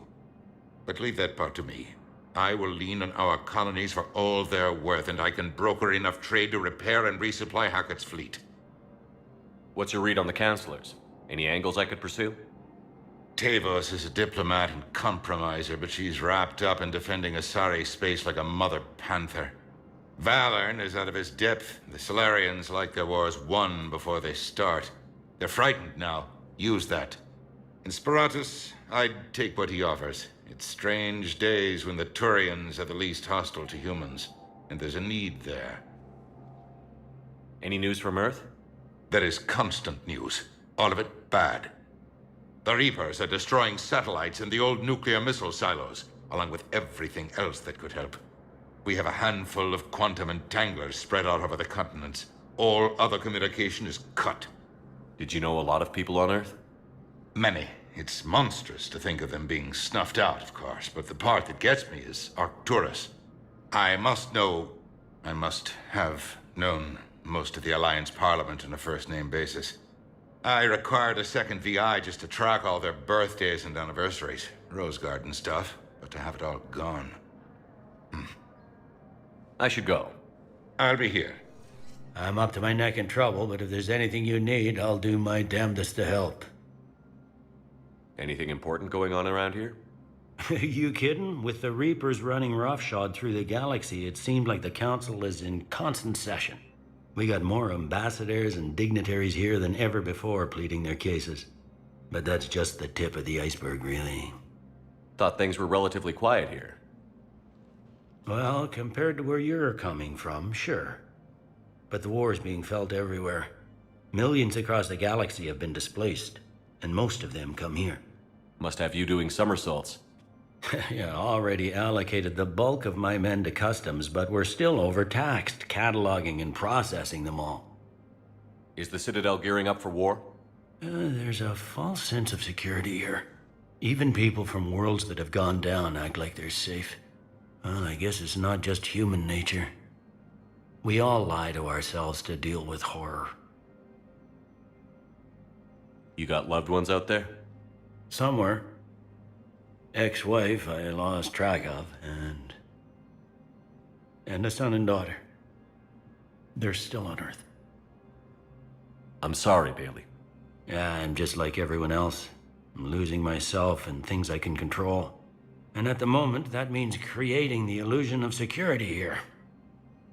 But leave that part to me. I will lean on our colonies for all they're worth, and I can broker enough trade to repair and resupply Hackett's fleet. What's your read on the counselors? Any angles I could pursue? Tavos is a diplomat and compromiser, but she's wrapped up in defending Asari space like a mother panther. Valorn is out of his depth. The Solarians like their wars won before they start. They're frightened now. Use that. In Sparatus, I'd take what he offers. It's strange days when the Turians are the least hostile to humans, and there's a need there. Any news from Earth? There is constant news. All of it bad. The Reapers are destroying satellites and the old nuclear missile silos, along with everything else that could help. We have a handful of quantum entanglers spread out over the continents. All other communication is cut. Did you know a lot of people on Earth? Many. It's monstrous to think of them being snuffed out, of course, but the part that gets me is Arcturus. I must have known most of the Alliance Parliament on a first-name basis. I required a second VI just to track all their birthdays and anniversaries. Rose Garden stuff, but to have it all gone. I should go. I'll be here. I'm up to my neck in trouble, but if there's anything you need, I'll do my damnedest to help. Anything important going on around here? You kidding? With the Reapers running roughshod through the galaxy, it seemed like the Council is in constant session. We got more ambassadors and dignitaries here than ever before pleading their cases. But that's just the tip of the iceberg, really. Thought things were relatively quiet here. Well, compared to where you're coming from, sure. But the war is being felt everywhere. Millions across the galaxy have been displaced, and most of them come here. Must have you doing somersaults. Yeah, already allocated the bulk of my men to customs, but we're still overtaxed, cataloging and processing them all. Is the Citadel gearing up for war? There's a false sense of security here. Even people from worlds that have gone down act like they're safe. Well, I guess it's not just human nature. We all lie to ourselves to deal with horror. You got loved ones out there? Somewhere. Ex-wife I lost track of, and a son and daughter. They're still on Earth. I'm sorry, Bailey. Yeah, I'm just like everyone else. I'm losing myself and things I can control. And at the moment, that means creating the illusion of security here.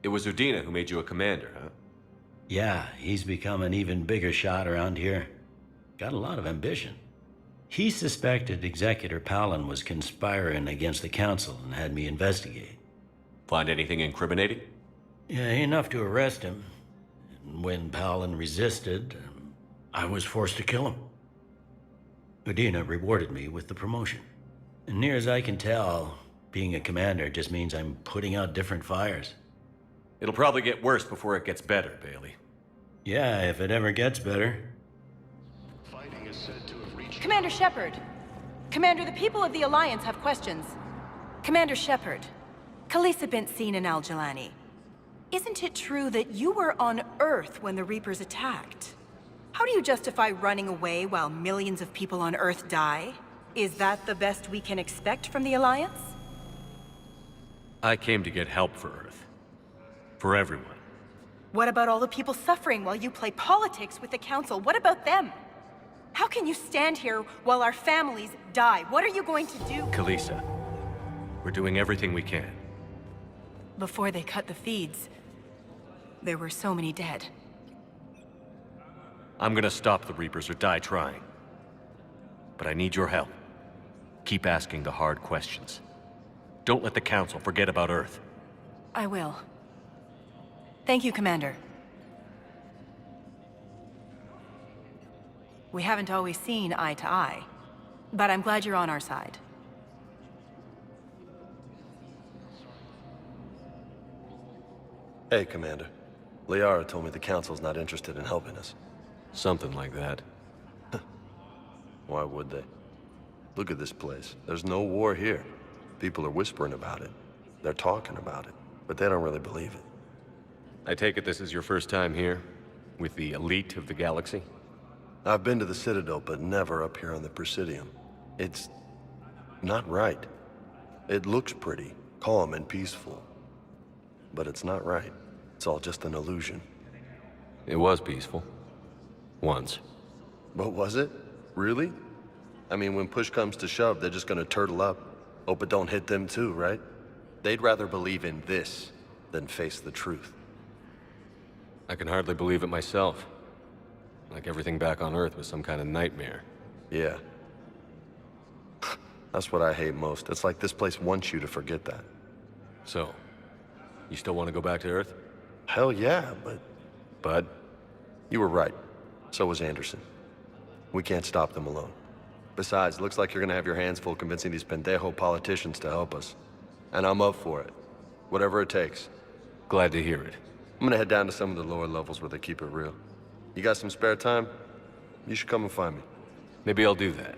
It was Udina who made you a commander, huh? Yeah, he's become an even bigger shot around here. Got a lot of ambition. He suspected Executor Palin was conspiring against the Council and had me investigate. Find anything incriminating? Yeah, enough to arrest him. And when Palin resisted, I was forced to kill him. Udina rewarded me with the promotion. And near as I can tell, being a commander just means I'm putting out different fires. It'll probably get worse before it gets better, Bailey. Yeah, if it ever gets better. Commander Shepard! Commander, the people of the Alliance have questions. Commander Shepard, Khaleesa bint Sin and Al-Jalani. Isn't it true that you were on Earth when the Reapers attacked? How do you justify running away while millions of people on Earth die? Is that the best we can expect from the Alliance? I came to get help for Earth. For everyone. What about all the people suffering while you play politics with the Council? What about them? How can you stand here while our families die? What are you going to do? Khaleesa, we're doing everything we can. Before they cut the feeds, there were so many dead. I'm gonna stop the Reapers or die trying. But I need your help. Keep asking the hard questions. Don't let the Council forget about Earth. I will. Thank you, Commander. We haven't always seen eye to eye, but I'm glad you're on our side. Hey, Commander. Liara told me the Council's not interested in helping us. Something like that. Why would they? Look at this place. There's no war here. People are whispering about it. They're talking about it, but they don't really believe it. I take it this is your first time here? With the elite of the galaxy? I've been to the Citadel, but never up here on the Presidium. It's not right. It looks pretty, calm and peaceful. But it's not right. It's all just an illusion. It was peaceful. Once. But was it? Really? I mean, when push comes to shove, they're just gonna turtle up. Hope it don't hit them too, right? They'd rather believe in this than face the truth. I can hardly believe it myself. Like everything back on Earth was some kind of nightmare. Yeah. That's what I hate most. It's like this place wants you to forget that. So, you still want to go back to Earth? Hell yeah, but... Bud? You were right. So was Anderson. We can't stop them alone. Besides, looks like you're gonna have your hands full convincing these pendejo politicians to help us. And I'm up for it. Whatever it takes. Glad to hear it. I'm gonna head down to some of the lower levels where they keep it real. You got some spare time? You should come and find me. Maybe I'll do that.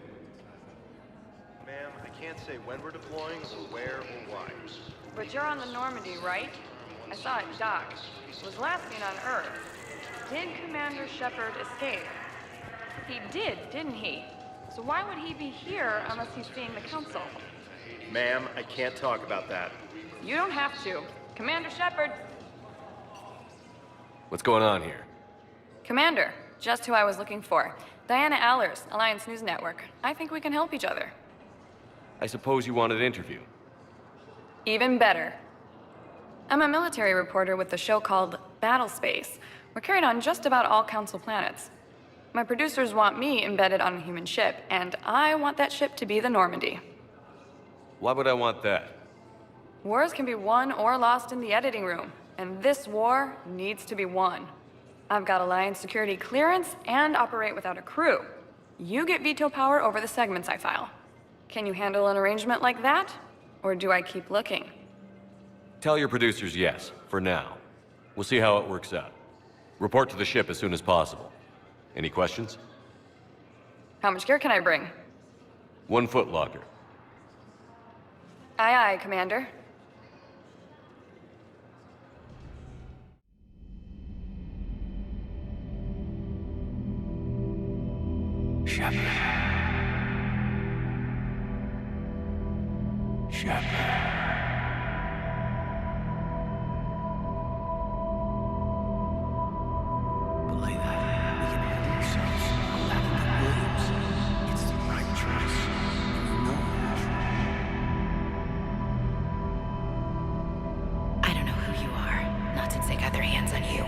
Ma'am, I can't say when we're deploying, or where, or why. But you're on the Normandy, right? I saw it docked. It was last seen on Earth. Did Commander Shepard escape? He did, didn't he? So why would he be here unless he's seeing the Council? Ma'am, I can't talk about that. You don't have to. Commander Shepard! What's going on here? Commander, just who I was looking for. Diana Allers, Alliance News Network. I think we can help each other. I suppose you want an interview? Even better. I'm a military reporter with the show called Battle Space. We're carried on just about all Council planets. My producers want me embedded on a human ship, and I want that ship to be the Normandy. Why would I want that? Wars can be won or lost in the editing room, and this war needs to be won. I've got Alliance security clearance and operate without a crew. You get veto power over the segments I file. Can you handle an arrangement like that? Or do I keep looking? Tell your producers yes, for now. We'll see how it works out. Report to the ship as soon as possible. Any questions? How much gear can I bring? 1 foot locker. Aye, aye, Commander. Shepard. Believe that. We can handle ourselves. Go back and get Williams. It's the right choice. You know that. I don't know who you are. Not since they got their hands on you.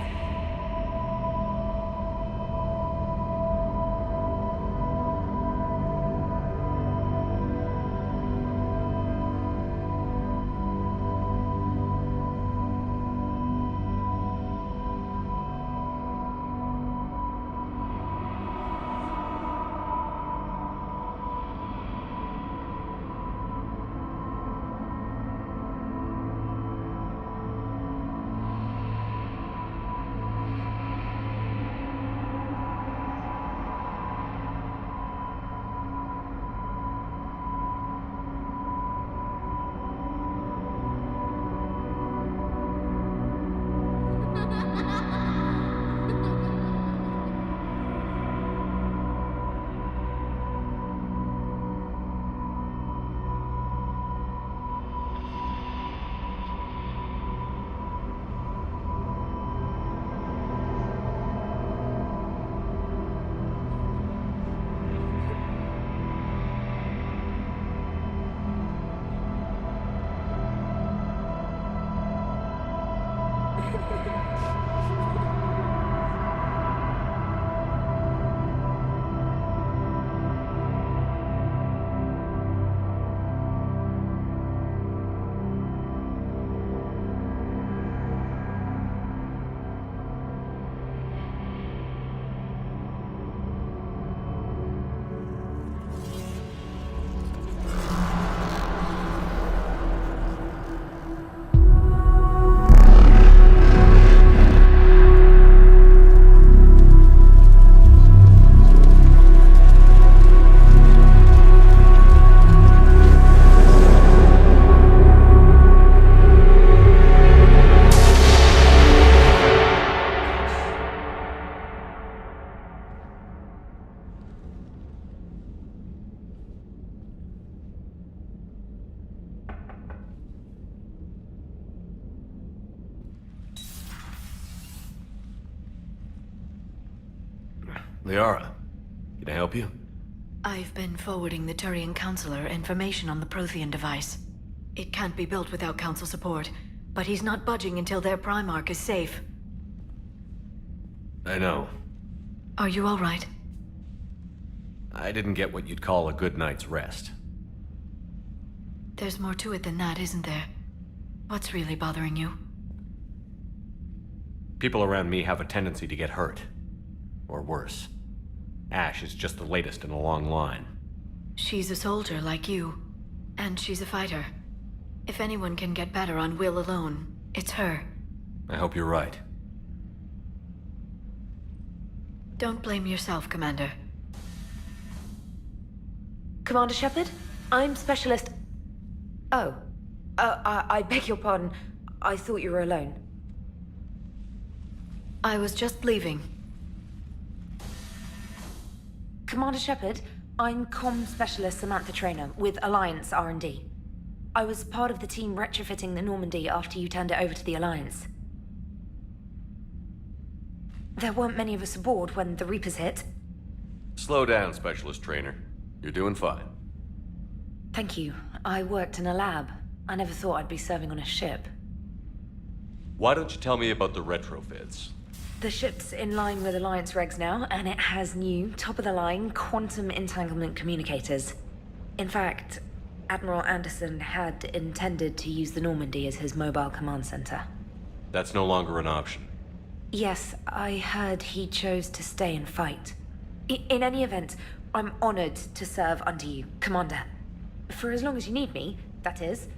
Liara, can I help you? I've been forwarding the Turian Counselor information on the Prothean device. It can't be built without Council support, but he's not budging until their Primarch is safe. I know. Are you all right? I didn't get what you'd call a good night's rest. There's more to it than that, isn't there? What's really bothering you? People around me have a tendency to get hurt. Or worse. Ash is just the latest in a long line. She's a soldier like you, and she's a fighter. If anyone can get better on will alone, it's her. I hope you're right. Don't blame yourself, Commander. Commander Shepard? I'm Specialist... Oh. I beg your pardon. I thought you were alone. I was just leaving. Commander Shepard, I'm Comm Specialist Samantha Traynor with Alliance R&D. I was part of the team retrofitting the Normandy after you turned it over to the Alliance. There weren't many of us aboard when the Reapers hit. Slow down, Specialist Trainer. You're doing fine. Thank you. I worked in a lab. I never thought I'd be serving on a ship. Why don't you tell me about the retrofits? The ship's in line with Alliance regs now, and it has new, top-of-the-line, quantum entanglement communicators. In fact, Admiral Anderson had intended to use the Normandy as his mobile command center. That's no longer an option. Yes, I heard he chose to stay and fight. In any event, I'm honored to serve under you, Commander. For as long as you need me, that is.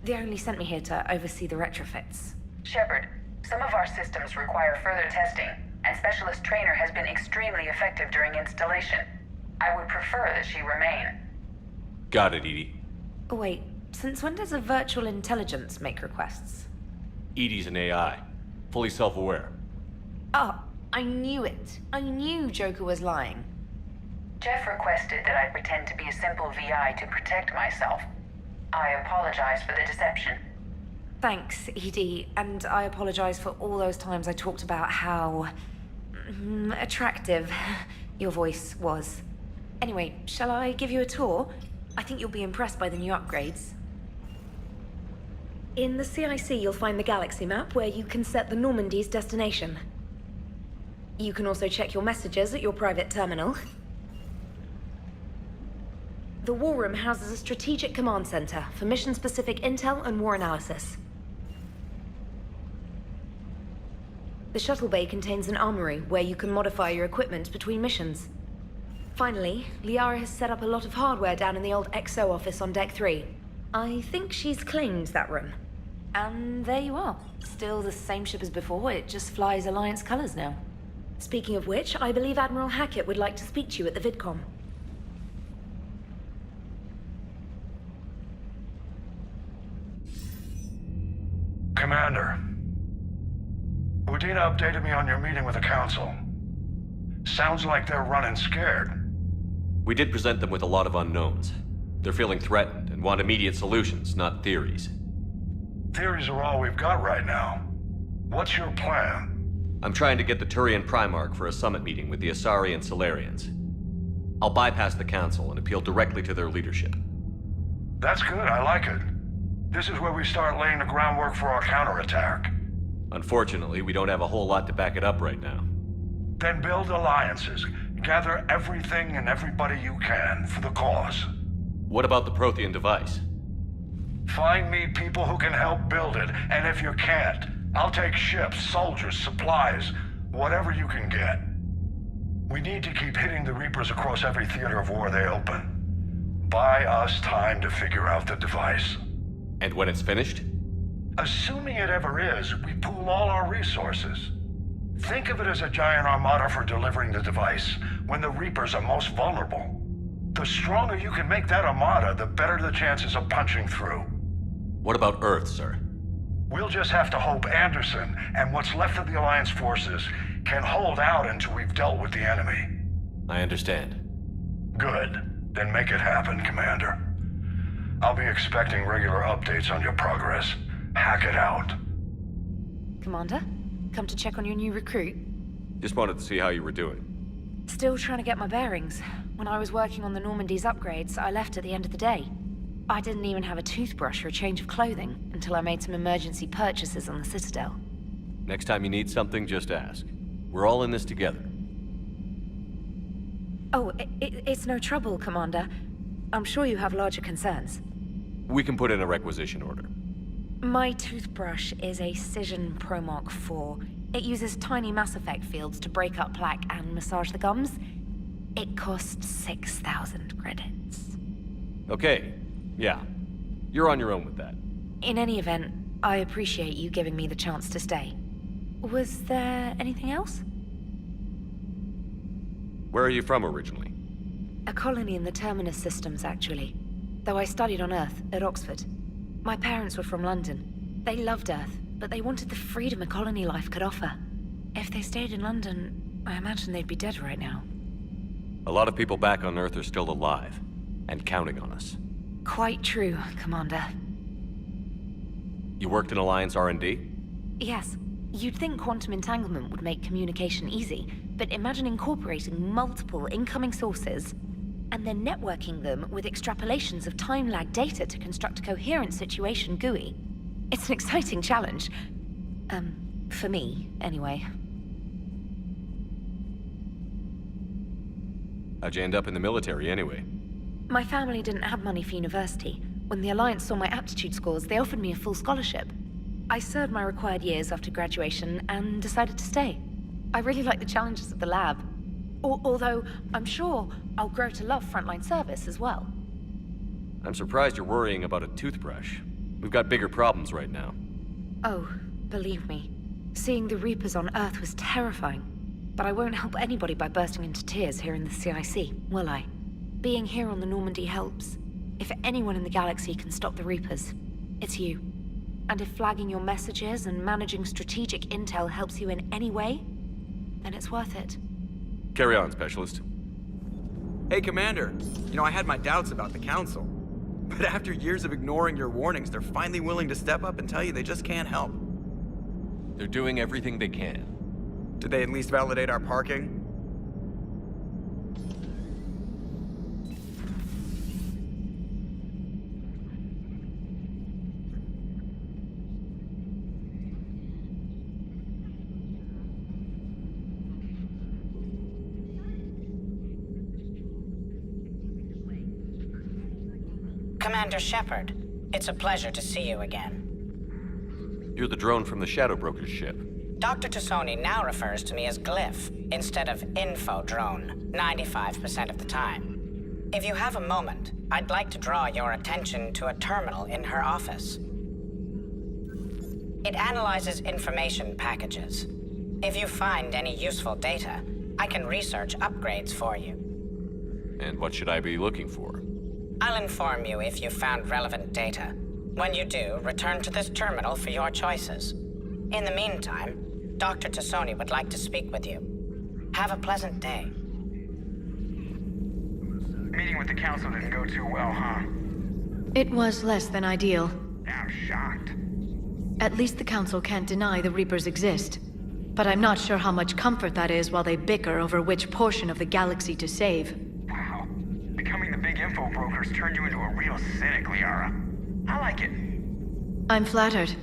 They only sent me here to oversee the retrofits. Shepard, some of our systems require further testing, and Specialist Trainer has been extremely effective during installation. I would prefer that she remain. Got it, Edie. Oh, wait, since when does a virtual intelligence make requests? Edie's an AI. Fully self-aware. Oh, I knew it. I knew Joker was lying. Jeff requested that I pretend to be a simple VI to protect myself. I apologize for the deception. Thanks, Edie, and I apologize for all those times I talked about how... attractive your voice was. Anyway, shall I give you a tour? I think you'll be impressed by the new upgrades. In the CIC, you'll find the galaxy map where you can set the Normandy's destination. You can also check your messages at your private terminal. The War Room houses a strategic command center for mission-specific intel and war analysis. The shuttle bay contains an armory where you can modify your equipment between missions. Finally, Liara has set up a lot of hardware down in the old XO office on Deck 3. I think she's claimed that room. And there you are. Still the same ship as before, it just flies Alliance colors now. Speaking of which, I believe Admiral Hackett would like to speak to you at the VidCom. Commander, Udina updated me on your meeting with the Council. Sounds like they're running scared. We did present them with a lot of unknowns. They're feeling threatened and want immediate solutions, not theories. Theories are all we've got right now. What's your plan? I'm trying to get the Turian Primarch for a summit meeting with the Asari and Solarians. I'll bypass the Council and appeal directly to their leadership. That's good, I like it. This is where we start laying the groundwork for our counterattack. Unfortunately, we don't have a whole lot to back it up right now. Then build alliances. Gather everything and everybody you can for the cause. What about the Prothean device? Find me people who can help build it, and if you can't, I'll take ships, soldiers, supplies, whatever you can get. We need to keep hitting the Reapers across every theater of war they open. Buy us time to figure out the device. And when it's finished? Assuming it ever is, we pool all our resources. Think of it as a giant armada for delivering the device, when the Reapers are most vulnerable. The stronger you can make that armada, the better the chances of punching through. What about Earth, sir? We'll just have to hope Anderson, and what's left of the Alliance forces, can hold out until we've dealt with the enemy. I understand. Good. Then make it happen, Commander. I'll be expecting regular updates on your progress. Hack it out. Commander, come to check on your new recruit? Just wanted to see how you were doing. Still trying to get my bearings. When I was working on the Normandy's upgrades, I left at the end of the day. I didn't even have a toothbrush or a change of clothing until I made some emergency purchases on the Citadel. Next time you need something, just ask. We're all in this together. Oh, it's no trouble, Commander. I'm sure you have larger concerns. We can put in a requisition order. My toothbrush is a Cision Pro Mark 4. It uses tiny Mass Effect fields to break up plaque and massage the gums. It costs 6,000 credits. Okay, yeah. You're on your own with that. In any event, I appreciate you giving me the chance to stay. Was there anything else? Where are you from originally? A colony in the Terminus systems, actually. Though I studied on Earth, at Oxford. My parents were from London. They loved Earth, but they wanted the freedom a colony life could offer. If they stayed in London, I imagine they'd be dead right now. A lot of people back on Earth are still alive, and counting on us. Quite true, Commander. You worked in Alliance R&D? Yes. You'd think quantum entanglement would make communication easy, but imagine incorporating multiple incoming sources and then networking them with extrapolations of time-lag data to construct a coherent situation GUI. It's an exciting challenge. For me, anyway. How'd you end up in the military, anyway? My family didn't have money for university. When the Alliance saw my aptitude scores, they offered me a full scholarship. I served my required years after graduation and decided to stay. I really like the challenges of the lab. Although, I'm sure I'll grow to love frontline service as well. I'm surprised you're worrying about a toothbrush. We've got bigger problems right now. Oh, believe me. Seeing the Reapers on Earth was terrifying. But I won't help anybody by bursting into tears here in the CIC, will I? Being here on the Normandy helps. If anyone in the galaxy can stop the Reapers, it's you. And if flagging your messages and managing strategic intel helps you in any way, then it's worth it. Carry on, Specialist. Hey, Commander. You know, I had my doubts about the Council. But after years of ignoring your warnings, they're finally willing to step up and tell you they just can't help. They're doing everything they can. Did they at least validate our parking? Commander Shepard, it's a pleasure to see you again. You're the drone from the Shadow Broker's ship. Dr. Tassoni now refers to me as Glyph instead of Info Drone, 95% of the time. If you have a moment, I'd like to draw your attention to a terminal in her office. It analyzes information packages. If you find any useful data, I can research upgrades for you. And what should I be looking for? I'll inform you if you found relevant data. When you do, return to this terminal for your choices. In the meantime, Dr. Tassoni would like to speak with you. Have a pleasant day. Meeting with the Council didn't go too well, huh? It was less than ideal. I'm shocked. At least the Council can't deny the Reapers exist. But I'm not sure how much comfort that is while they bicker over which portion of the galaxy to save. Wow. Becoming the big info brokers turned you into a real cynic, Liara. I like it. I'm flattered.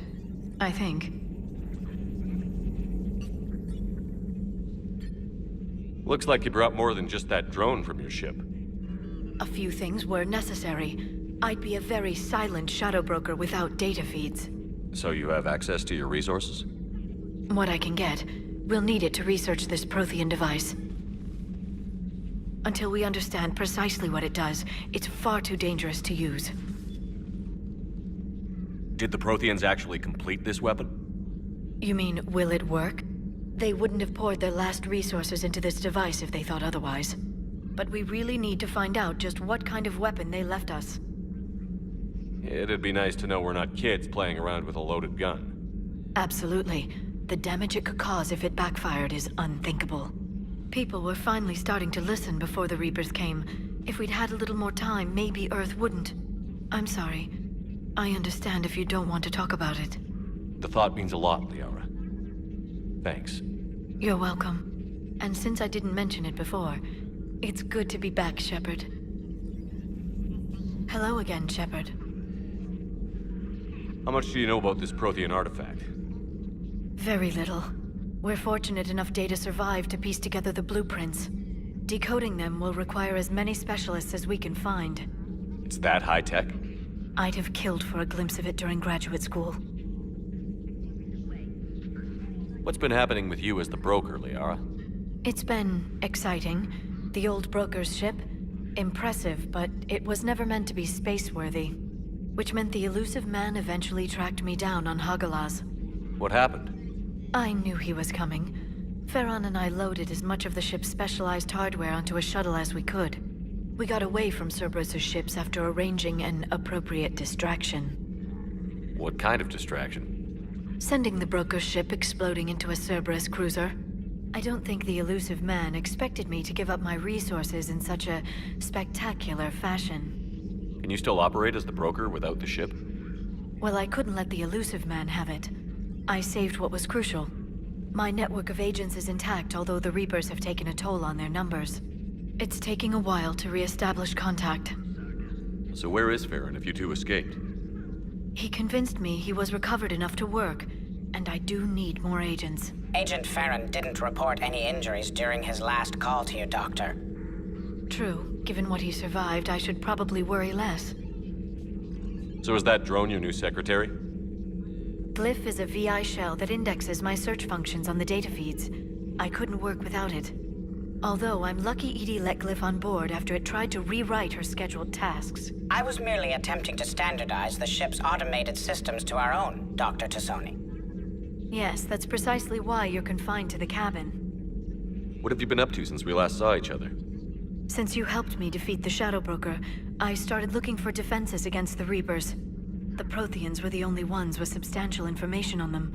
I think. Looks like you brought more than just that drone from your ship. A few things were necessary. I'd be a very silent shadow broker without data feeds. So you have access to your resources? What I can get. We'll need it to research this Prothean device. Until we understand precisely what it does, it's far too dangerous to use. Did the Protheans actually complete this weapon? You mean, will it work? They wouldn't have poured their last resources into this device if they thought otherwise. But we really need to find out just what kind of weapon they left us. It'd be nice to know we're not kids playing around with a loaded gun. Absolutely. The damage it could cause if it backfired is unthinkable. People were finally starting to listen before the Reapers came. If we'd had a little more time, maybe Earth wouldn't. I'm sorry. I understand if you don't want to talk about it. The thought means a lot, Liara. Thanks. You're welcome. And since I didn't mention it before, it's good to be back, Shepard. Hello again, Shepard. How much do you know about this Prothean artifact? Very little. We're fortunate enough Data survived to piece together the blueprints. Decoding them will require as many specialists as we can find. It's that high-tech? I'd have killed for a glimpse of it during graduate school. What's been happening with you as the broker, Liara? It's been exciting. The old broker's ship? Impressive, but it was never meant to be space-worthy. Which meant the elusive man eventually tracked me down on Hagalaz. What happened? I knew he was coming. Farron and I loaded as much of the ship's specialized hardware onto a shuttle as we could. We got away from Cerberus' ships after arranging an appropriate distraction. What kind of distraction? Sending the broker's ship exploding into a Cerberus cruiser. I don't think the elusive man expected me to give up my resources in such a spectacular fashion. Can you still operate as the broker without the ship? Well, I couldn't let the elusive man have it. I saved what was crucial. My network of agents is intact, although the Reapers have taken a toll on their numbers. It's taking a while to re-establish contact. So where is Farron if you two escaped? He convinced me he was recovered enough to work, and I do need more agents. Agent Farron didn't report any injuries during his last call to you, Doctor. True. Given what he survived, I should probably worry less. So is that drone your new secretary? Glyph is a VI shell that indexes my search functions on the data feeds. I couldn't work without it. Although I'm lucky Edie let Glyph on board after it tried to rewrite her scheduled tasks. I was merely attempting to standardize the ship's automated systems to our own, Dr. Tassoni. Yes, that's precisely why you're confined to the cabin. What have you been up to since we last saw each other? Since you helped me defeat the Shadow Broker, I started looking for defenses against the Reapers. The Protheans were the only ones with substantial information on them.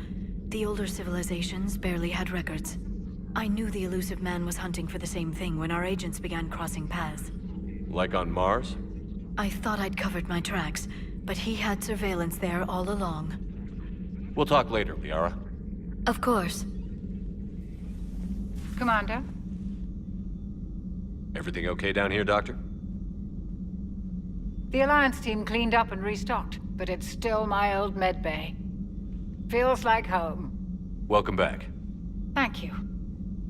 The older civilizations barely had records. I knew the elusive man was hunting for the same thing when our agents began crossing paths. Like on Mars? I thought I'd covered my tracks, but he had surveillance there all along. We'll talk later, Liara. Of course. Commander? Everything okay down here, Doctor? The Alliance team cleaned up and restocked, but it's still my old medbay. Feels like home. Welcome back. Thank you.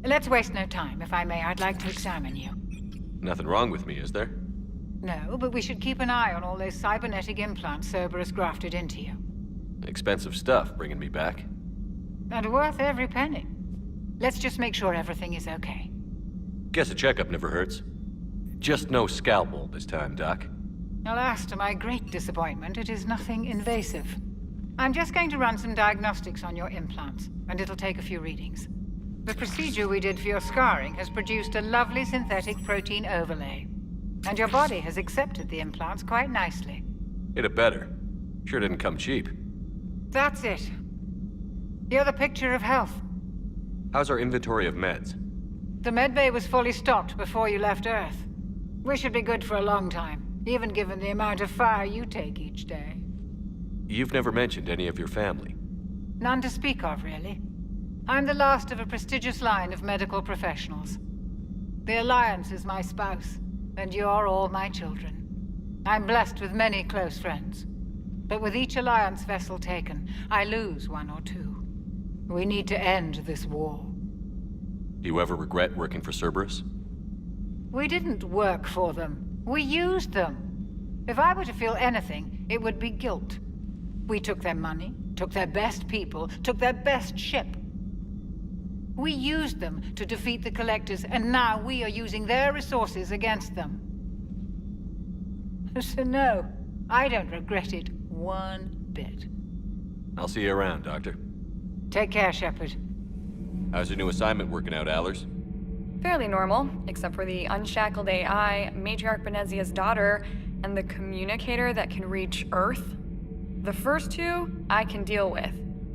Let's waste no time. If I may, I'd like to examine you. Nothing wrong with me, is there? No, but we should keep an eye on all those cybernetic implants Cerberus grafted into you. Expensive stuff bringing me back. And worth every penny. Let's just make sure everything is okay. Guess a checkup never hurts. Just no scalpel this time, Doc. Alas, to my great disappointment, it is nothing invasive. I'm just going to run some diagnostics on your implants, and it'll take a few readings. The procedure we did for your scarring has produced a lovely synthetic protein overlay. And your body has accepted the implants quite nicely. Hit it better. Sure didn't come cheap. That's it. You're the picture of health. How's our inventory of meds? The medbay was fully stocked before you left Earth. We should be good for a long time, even given the amount of fire you take each day. You've never mentioned any of your family. None to speak of, really. I'm the last of a prestigious line of medical professionals. The Alliance is my spouse, and you're all my children. I'm blessed with many close friends. But with each Alliance vessel taken, I lose one or two. We need to end this war. Do you ever regret working for Cerberus? We didn't work for them. We used them. If I were to feel anything, it would be guilt. We took their money, took their best people, took their best ship. We used them to defeat the Collectors, and now we are using their resources against them. So no, I don't regret it one bit. I'll see you around, Doctor. Take care, Shepard. How's your new assignment working out, Allers? Fairly normal, except for the unshackled AI, Matriarch Benezia's daughter, and the communicator that can reach Earth. The first two, I can deal with.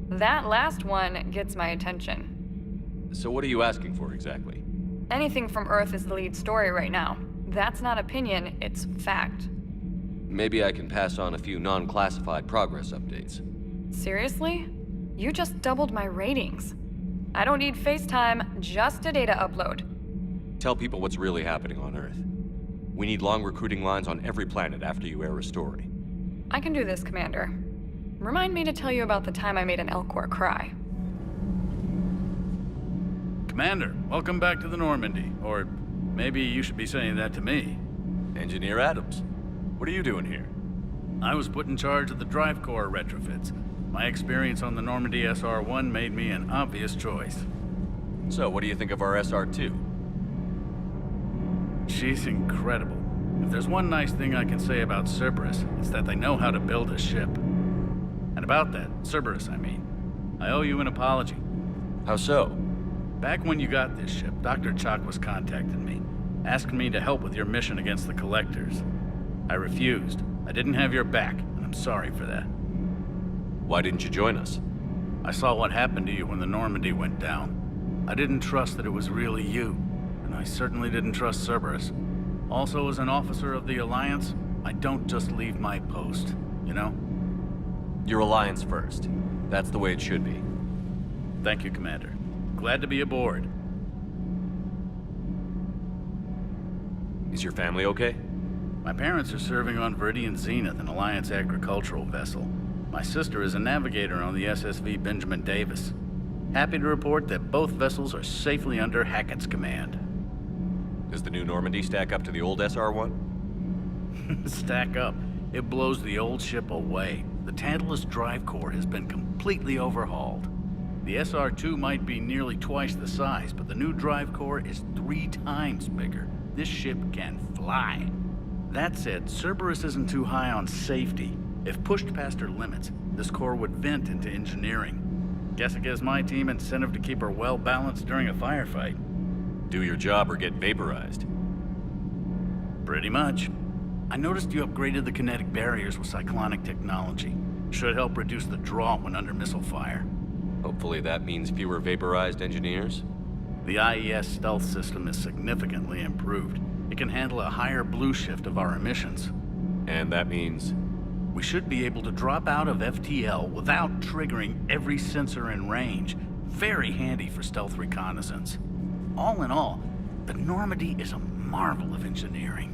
That last one gets my attention. So what are you asking for, exactly? Anything from Earth is the lead story right now. That's not opinion, it's fact. Maybe I can pass on a few non-classified progress updates. Seriously? You just doubled my ratings. I don't need FaceTime, just a data upload. Tell people what's really happening on Earth. We need long recruiting lines on every planet after you air a story. I can do this, Commander. Remind me to tell you about the time I made an Elcor cry. Commander, welcome back to the Normandy. Or maybe you should be saying that to me. Engineer Adams, what are you doing here? I was put in charge of the drive core retrofits. My experience on the Normandy SR-1 made me an obvious choice. So, what do you think of our SR-2? She's incredible. If there's one nice thing I can say about Cerberus, it's that they know how to build a ship. And about that, Cerberus, I mean, I owe you an apology. How so? Back when you got this ship, Dr. Chalk was contacting me, asking me to help with your mission against the Collectors. I refused. I didn't have your back, and I'm sorry for that. Why didn't you join us? I saw what happened to you when the Normandy went down. I didn't trust that it was really you, and I certainly didn't trust Cerberus. Also, as an officer of the Alliance, I don't just leave my post, you know? Your Alliance first. That's the way it should be. Thank you, Commander. Glad to be aboard. Is your family okay? My parents are serving on Viridian Zenith, an Alliance agricultural vessel. My sister is a navigator on the SSV Benjamin Davis. Happy to report that both vessels are safely under Hackett's command. Does the new Normandy stack up to the old SR-1? Stack up. It blows the old ship away. The Tantalus drive core has been completely overhauled. The SR-2 might be nearly twice the size, but the new drive core is 3 times bigger. This ship can fly. That said, Cerberus isn't too high on safety. If pushed past her limits, this core would vent into engineering. Guess it gives my team incentive to keep her well balanced during a firefight. Do your job or get vaporized. Pretty much. I noticed you upgraded the kinetic barriers with cyclonic technology. Should help reduce the draw when under missile fire. Hopefully that means fewer vaporized engineers? The IES stealth system is significantly improved. It can handle a higher blue shift of our emissions. And that means? We should be able to drop out of FTL without triggering every sensor in range. Very handy for stealth reconnaissance. All in all, the Normandy is a marvel of engineering.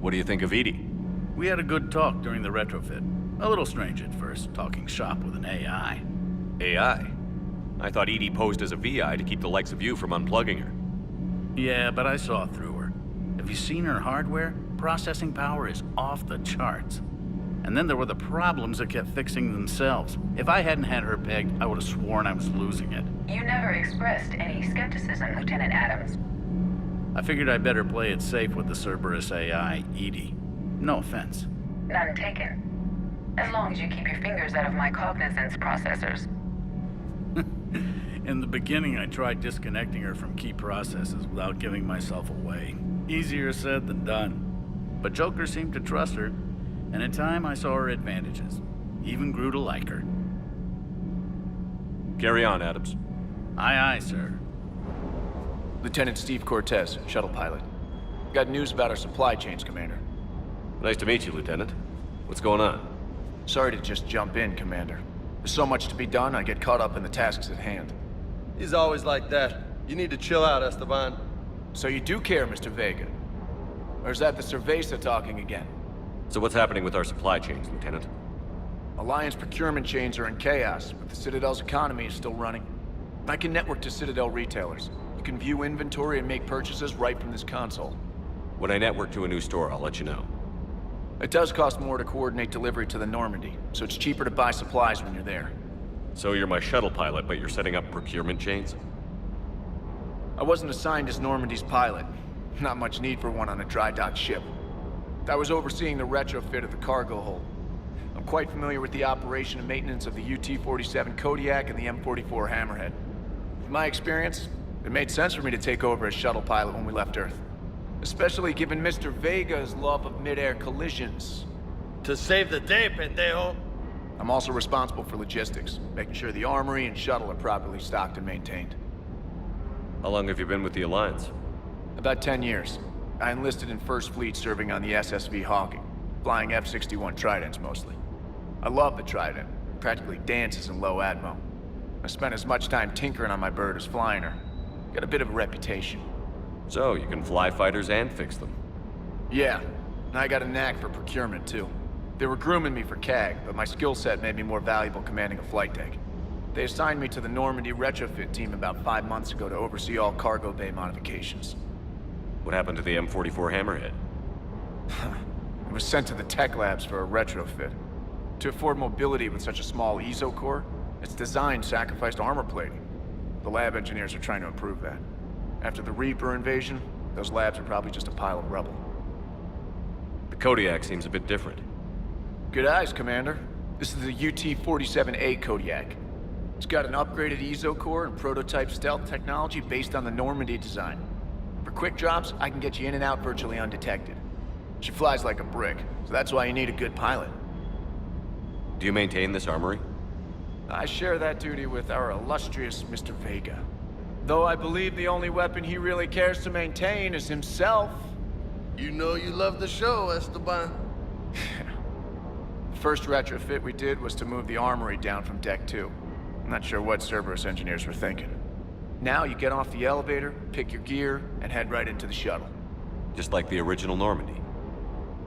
What do you think of Edie? We had a good talk during the retrofit. A little strange at first, talking shop with an AI. AI? I thought Edie posed as a VI to keep the likes of you from unplugging her. Yeah, but I saw through her. Have you seen her hardware? Processing power is off the charts. And then there were the problems that kept fixing themselves. If I hadn't had her pegged, I would have sworn I was losing it. You never expressed any skepticism, Lieutenant Adams. I figured I'd better play it safe with the Cerberus AI, Edie. No offense. None taken. As long as you keep your fingers out of my cognizance processors. In the beginning, I tried disconnecting her from key processes without giving myself away. Easier said than done. But Joker seemed to trust her, and in time I saw her advantages. Even grew to like her. Carry on, Adams. Aye, aye, sir. Lieutenant Steve Cortez, shuttle pilot. Got news about our supply chains, Commander. Nice to meet you, Lieutenant. What's going on? Sorry to just jump in, Commander. There's so much to be done, I get caught up in the tasks at hand. He's always like that. You need to chill out, Esteban. So you do care, Mr. Vega? Or is that the Cerveza talking again? So what's happening with our supply chains, Lieutenant? Alliance procurement chains are in chaos, but the Citadel's economy is still running. I can network to Citadel retailers. You can view inventory and make purchases right from this console. When I network to a new store, I'll let you know. It does cost more to coordinate delivery to the Normandy, so it's cheaper to buy supplies when you're there. So you're my shuttle pilot, but you're setting up procurement chains? I wasn't assigned as Normandy's pilot. Not much need for one on a dry dock ship. I was overseeing the retrofit of the cargo hold. I'm quite familiar with the operation and maintenance of the UT-47 Kodiak and the M44 Hammerhead. In my experience, it made sense for me to take over as shuttle pilot when we left Earth. Especially given Mr. Vega's love of mid-air collisions. To save the day, pendejo! I'm also responsible for logistics, making sure the armory and shuttle are properly stocked and maintained. How long have you been with the Alliance? About 10 years. I enlisted in First Fleet serving on the SSV Hawking, flying F-61 Tridents mostly. I love the Trident. Practically dances in low atmo. I spent as much time tinkering on my bird as flying her. Got a bit of a reputation. So, you can fly fighters and fix them. Yeah, and I got a knack for procurement, too. They were grooming me for CAG, but my skill set made me more valuable commanding a flight deck. They assigned me to the Normandy retrofit team about 5 months ago to oversee all cargo bay modifications. What happened to the M44 Hammerhead? It was sent to the tech labs for a retrofit. To afford mobility with such a small ESO core, its design sacrificed armor plating. The lab engineers are trying to improve that. After the Reaper invasion, those labs are probably just a pile of rubble. The Kodiak seems a bit different. Good eyes, Commander. This is the UT-47A Kodiak. It's got an upgraded ESO core and prototype stealth technology based on the Normandy design. For quick drops, I can get you in and out virtually undetected. She flies like a brick, so that's why you need a good pilot. Do you maintain this armory? I share that duty with our illustrious Mr. Vega. Though I believe the only weapon he really cares to maintain is himself. You know you love the show, Esteban. The first retrofit we did was to move the armory down from Deck 2. I'm not sure what Cerberus engineers were thinking. Now you get off the elevator, pick your gear, and head right into the shuttle. Just like the original Normandy.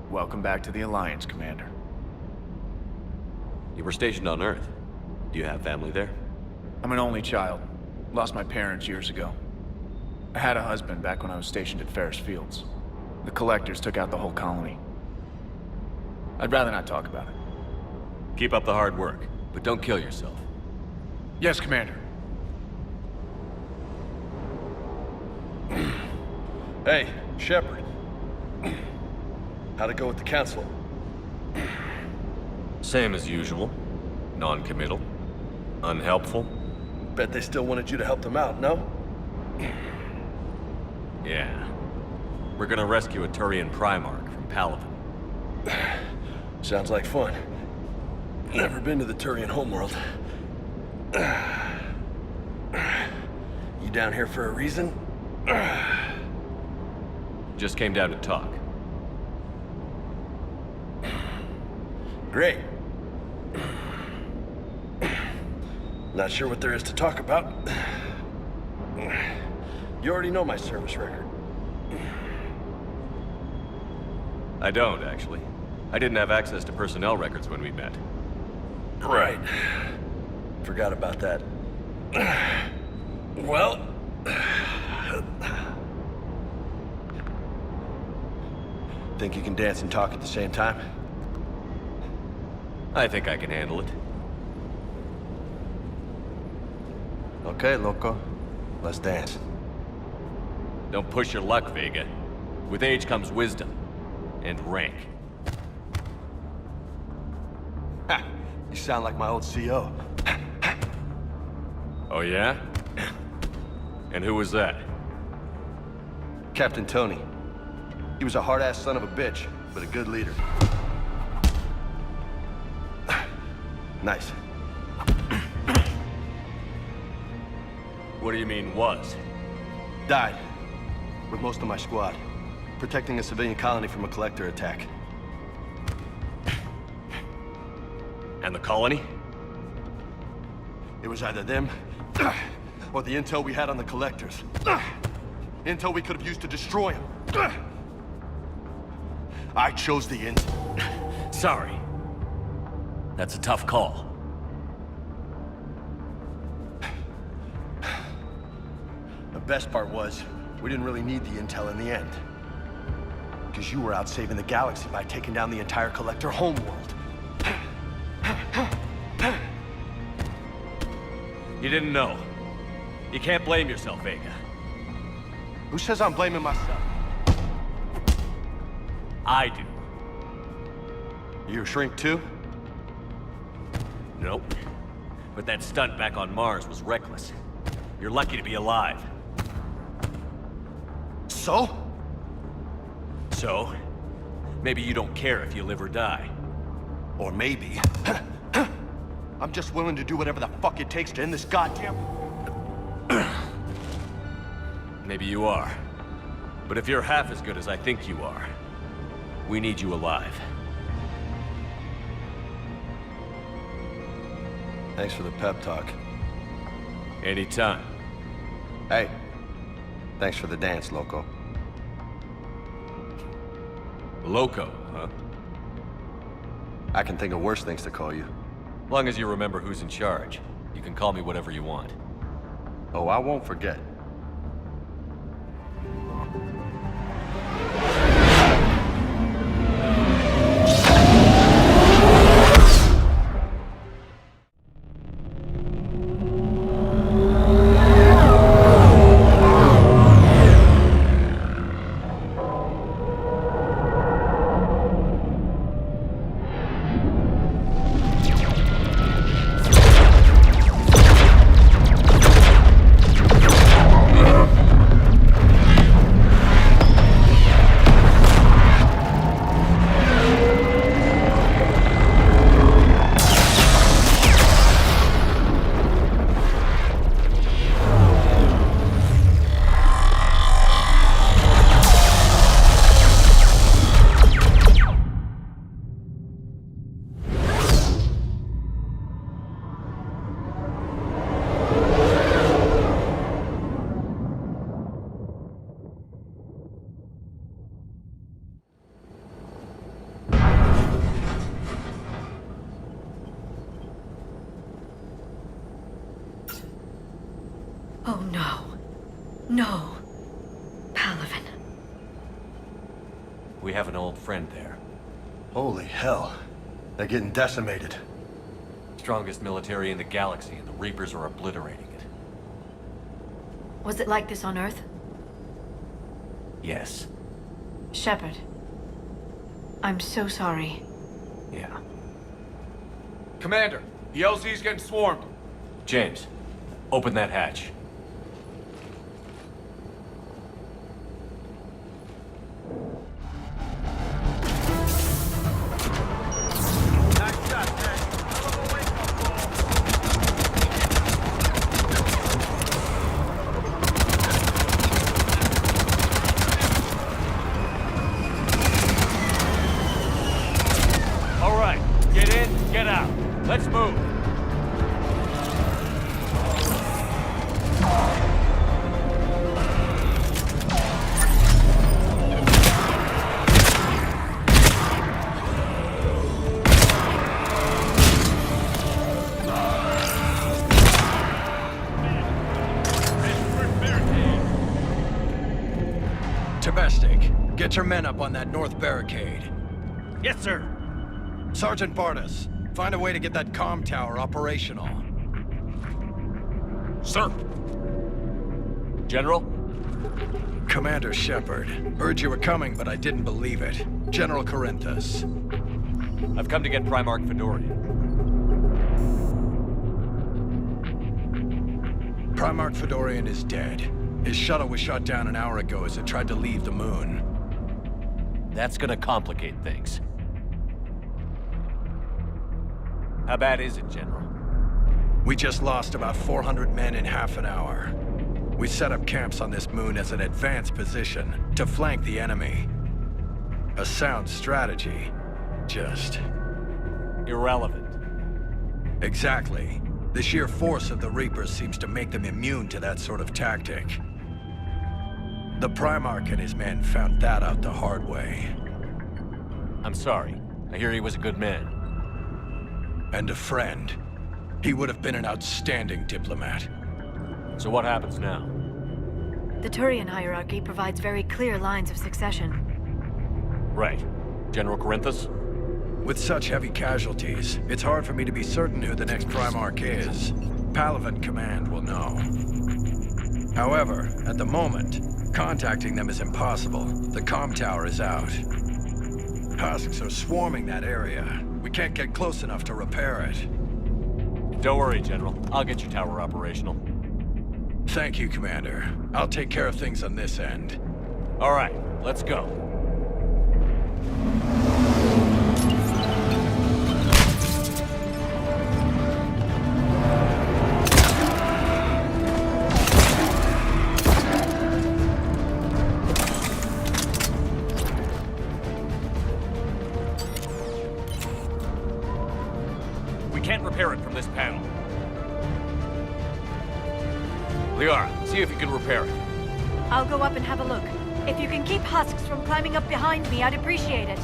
Welcome back to the Alliance, Commander. You were stationed on Earth. Do you have family there? I'm an only child. Lost my parents years ago. I had a husband back when I was stationed at Ferris Fields. The Collectors took out the whole colony. I'd rather not talk about it. Keep up the hard work, but don't kill yourself. Yes, Commander. Hey, Shepard. How'd it go with the Council? Same as usual. Non-committal. Unhelpful. Bet they still wanted you to help them out, no? Yeah. We're gonna rescue a Turian Primarch from Paladin. Sounds like fun. Never been to the Turian homeworld. You down here for a reason? Just came down to talk. Great. Not sure what there is to talk about. You already know my service record. I don't, actually. I didn't have access to personnel records when we met. Right. Forgot about that. Well... Think you can dance and talk at the same time? I think I can handle it. Okay, loco. Let's dance. Don't push your luck, Vega. With age comes wisdom. And rank. Ha! You sound like my old CO. Oh yeah? And who was that? Captain Tony. He was a hard-ass son of a bitch, but a good leader. Nice. What do you mean, was? Died. With most of my squad. Protecting a civilian colony from a collector attack. And the colony? It was either them, or the intel we had on the collectors. Intel we could have used to destroy them. I chose the intel. Sorry. That's a tough call. The best part was, we didn't really need the intel in the end. Because you were out saving the galaxy by taking down the entire Collector homeworld. You didn't know. You can't blame yourself, Vega. Who says I'm blaming myself? I do. You a shrink too? Nope. But that stunt back on Mars was reckless. You're lucky to be alive. So? So? Maybe you don't care if you live or die. Or maybe... I'm just willing to do whatever the fuck it takes to end this goddamn... Maybe you are. But if you're half as good as I think you are, we need you alive. Thanks for the pep talk. Anytime. Hey, thanks for the dance, Loco. Loco, huh? I can think of worse things to call you. Long as you remember who's in charge, you can call me whatever you want. Oh, I won't forget. Oh no. No. Palavin. We have an old friend there. Holy hell. They're getting decimated. Strongest military in the galaxy, and the Reapers are obliterating it. Was it like this on Earth? Yes. Shepard. I'm so sorry. Yeah. Commander, the LZ's getting swarmed. James, open that hatch. All right, get in, get out. Let's move. Domestic, get your men up on that north barricade. Yes, sir. Sergeant Barnes, find a way to get that comm tower operational. Sir. General? Commander Shepard. Heard you were coming, but I didn't believe it. General Corinthus. I've come to get Primarch Fedorian. Primarch Fedorian is dead. His shuttle was shot down an hour ago as it tried to leave the moon. That's gonna complicate things. How bad is it, General? We just lost about 400 men in half an hour. We set up camps on this moon as an advanced position to flank the enemy. A sound strategy. Just... irrelevant. Exactly. The sheer force of the Reapers seems to make them immune to that sort of tactic. The Primarch and his men found that out the hard way. I'm sorry. I hear he was a good man. And a friend. He would have been an outstanding diplomat. So what happens now? The Turian hierarchy provides very clear lines of succession. Right. General Corinthus? With such heavy casualties, it's hard for me to be certain who the next Primarch is. Palaven Command will know. However, at the moment, contacting them is impossible. The comm tower is out. Husks are swarming that area. We can't get close enough to repair it. Don't worry, General. I'll get your tower operational. Thank you, Commander. I'll take care of things on this end. All right, let's go. We can't repair it from this panel. Liara, see if you can repair it. I'll go up and have a look. If you can keep husks from climbing up behind me, I'd appreciate it.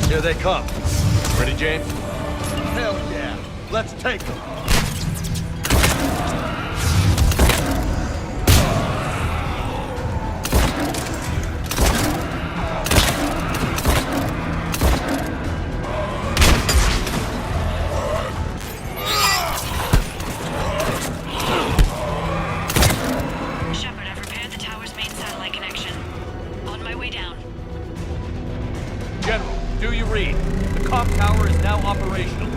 Here they come. Ready, James? Hell yeah. Let's take them. Shepard, I've repaired the tower's main satellite connection. On my way down. General, do you read? The comm tower is now operational.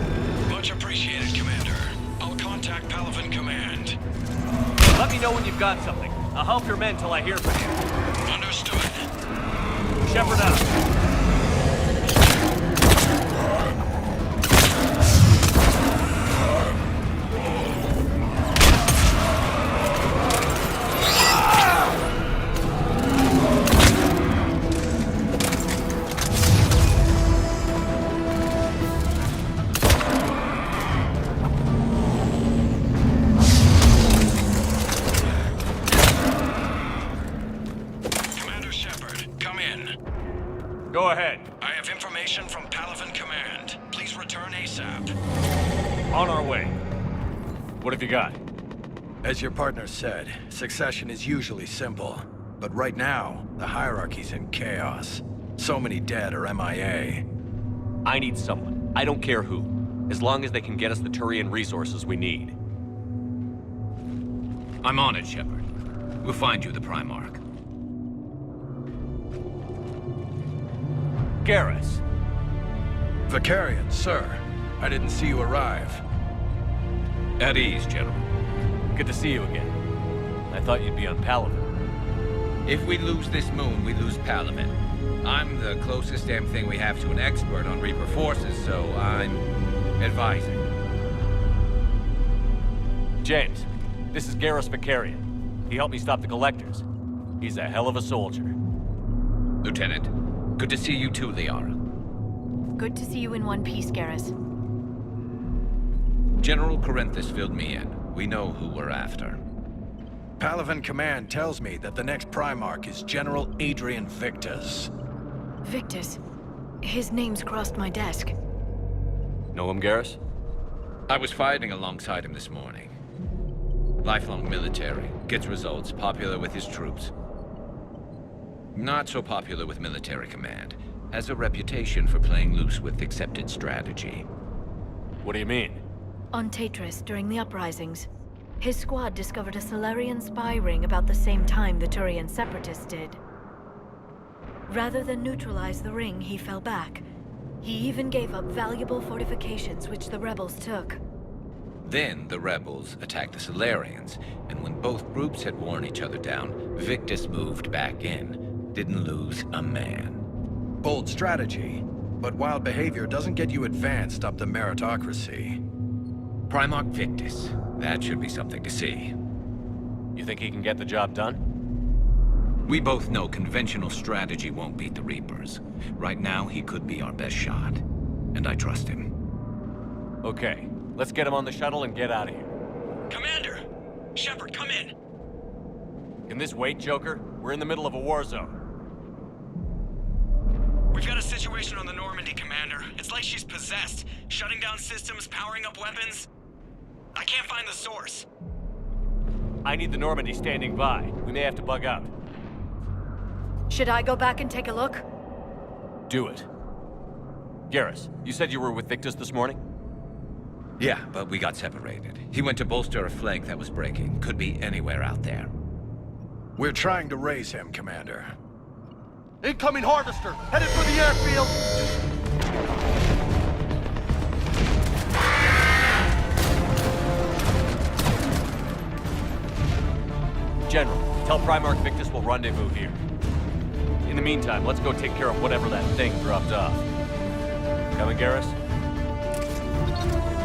Much appreciated, Commander. I'll contact Palaven Command. Let me know when you've got something. I'll help your men till I hear from you. Understood. Shepard out. Commander Shepard, come in. Go ahead. I have information from Palaven Command. Please return ASAP. On our way. What have you got? As your partner said, succession is usually simple. But right now, the hierarchy's in chaos. So many dead or MIA. I need someone. I don't care who. As long as they can get us the Turian resources we need. I'm on it, Shepard. We'll find you the Primarch. Garrus. Vicarian, sir. I didn't see you arrive. At ease, General. Good to see you again. I thought you'd be on Palaven. If we lose this moon, we lose Palaven. I'm the closest damn thing we have to an expert on Reaper forces, so I'm advising. James, this is Garrus Vicarian. He helped me stop the Collectors. He's a hell of a soldier. Lieutenant, good to see you too, Liara. Good to see you in one piece, Garrus. General Corinthus filled me in. We know who we're after. Palaven Command tells me that the next Primarch is General Adrian Victus. Victus. His name's crossed my desk. Know him, Garrus? I was fighting alongside him this morning. Lifelong military, gets results, popular with his troops. Not so popular with military command. Has a reputation for playing loose with accepted strategy. What do you mean? On Tatris, during the uprisings, his squad discovered a Solarian spy ring about the same time the Turian separatists did. Rather than neutralize the ring, he fell back. He even gave up valuable fortifications which the rebels took. Then the rebels attacked the Solarians, and when both groups had worn each other down, Victus moved back in. Didn't lose a man. Bold strategy, but wild behavior doesn't get you advanced up the meritocracy. Primarch Victus. That should be something to see. You think he can get the job done? We both know conventional strategy won't beat the Reapers. Right now, he could be our best shot. And I trust him. Okay, let's get him on the shuttle and get out of here. Commander! Shepard, come in! Can this wait, Joker? We're in the middle of a war zone. We've got a situation on the Normandy, Commander. It's like she's possessed. Shutting down systems, powering up weapons. I can't find the source. I need the Normandy standing by. We may have to bug out. Should I go back and take a look? Do it. Garrus, you said you were with Victus this morning? Yeah, but we got separated. He went to bolster a flank that was breaking. Could be anywhere out there. We're trying to raise him, Commander. Incoming Harvester! Headed for the airfield! General, tell Primarch Victus we'll rendezvous here. In the meantime, let's go take care of whatever that thing dropped off. Coming, Garrus?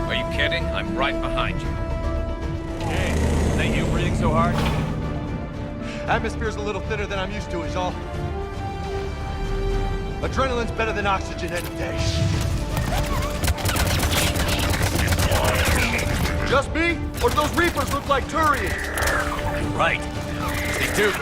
Are you kidding? I'm right behind you. Hey, is that you breathing so hard? Atmosphere's a little thinner than I'm used to, is all. Adrenaline's better than oxygen any day. Just me? Or do those Reapers look like Turians? You're right. They do.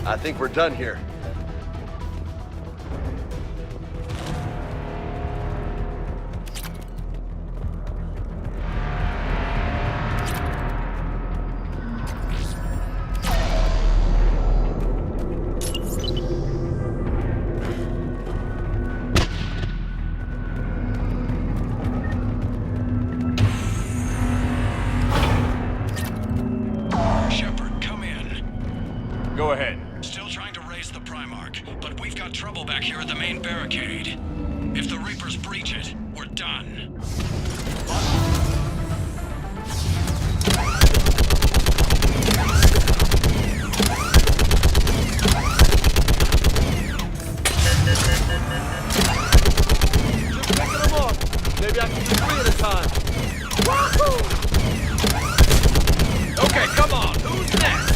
I think we're done here. Shepard, come in. Go ahead. Still trying to raise the Primarch, but we've got trouble back here at the main barricade. If the Reapers breach it, we're done. Just picking them off. Maybe I can do 3 at a time. Wahoo! Okay, come on. Who's next?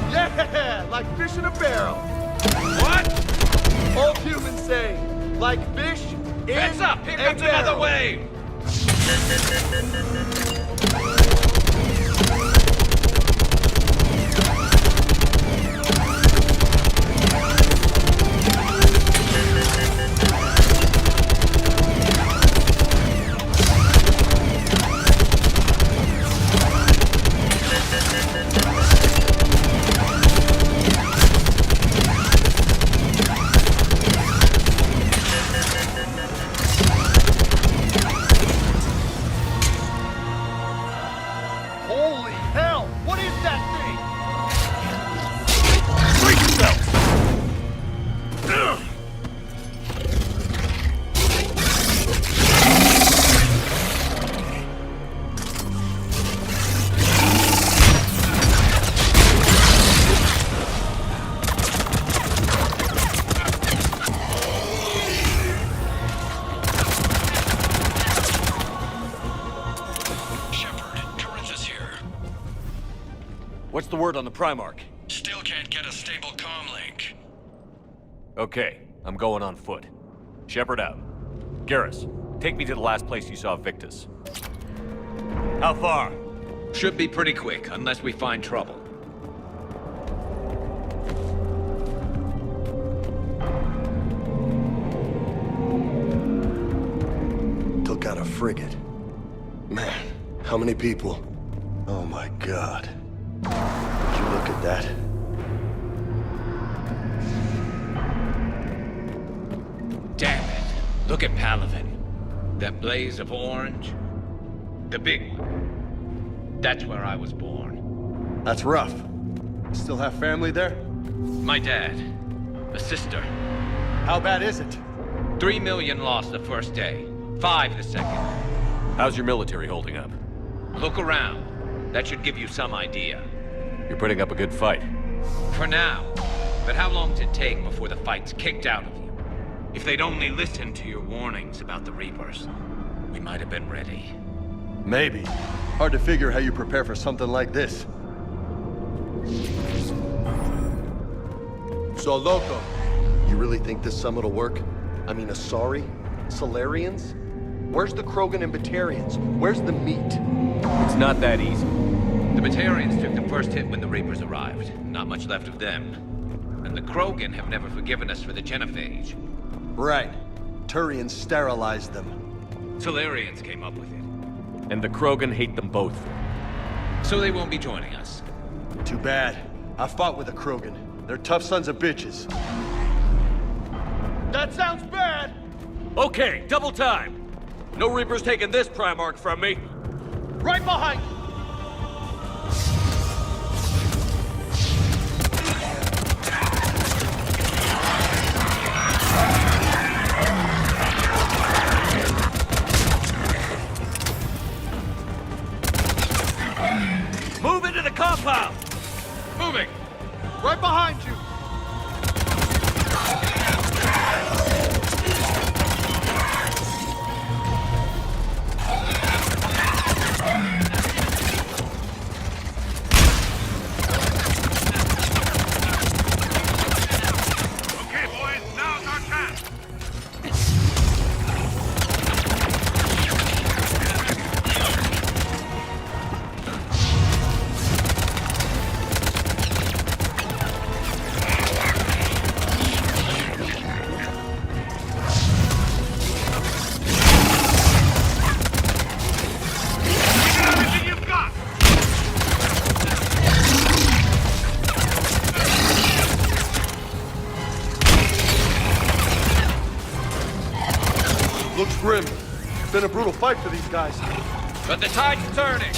Yeah, like fish in a barrel. What? Old humans say, like fish in Heads up! Here a comes another barrel. wave! Holy hell! What is that thing? Brace yourself! What's the word on the Primarch? Still can't get a stable comm link. Okay, I'm going on foot. Shepard out. Garrus, take me to the last place you saw Victus. How far? Should be pretty quick, unless we find trouble. Still got a frigate. Man, how many people? Oh my god. Would you look at that? Damn it. Look at Palaven. That blaze of orange. The big one. That's where I was born. That's rough. Still have family there? My dad. A sister. How bad is it? 3 million lost the first day. 5 the second. How's your military holding up? Look around. That should give you some idea. You're putting up a good fight. For now. But how long does it take before the fight's kicked out of you? If they'd only listened to your warnings about the Reapers, we might have been ready. Maybe. Hard to figure how you prepare for something like this. So, Loco, you really think this summit will work? I mean, Asari? Solarians? Where's the Krogan and Batarians? Where's the meat? It's not that easy. The Batarians took the first hit when the Reapers arrived. Not much left of them. And the Krogan have never forgiven us for the genophage. Right. Turians sterilized them. Solarians came up with it. And the Krogan hate them both. So they won't be joining us. Too bad. I fought with the Krogan. They're tough sons of bitches. That sounds bad! Okay, double time. No Reaper's taking this Primarch from me. Right behind you! Move into the compound! Moving! Right behind you! Looks grim. Been a brutal fight for these guys. But the tide's turning!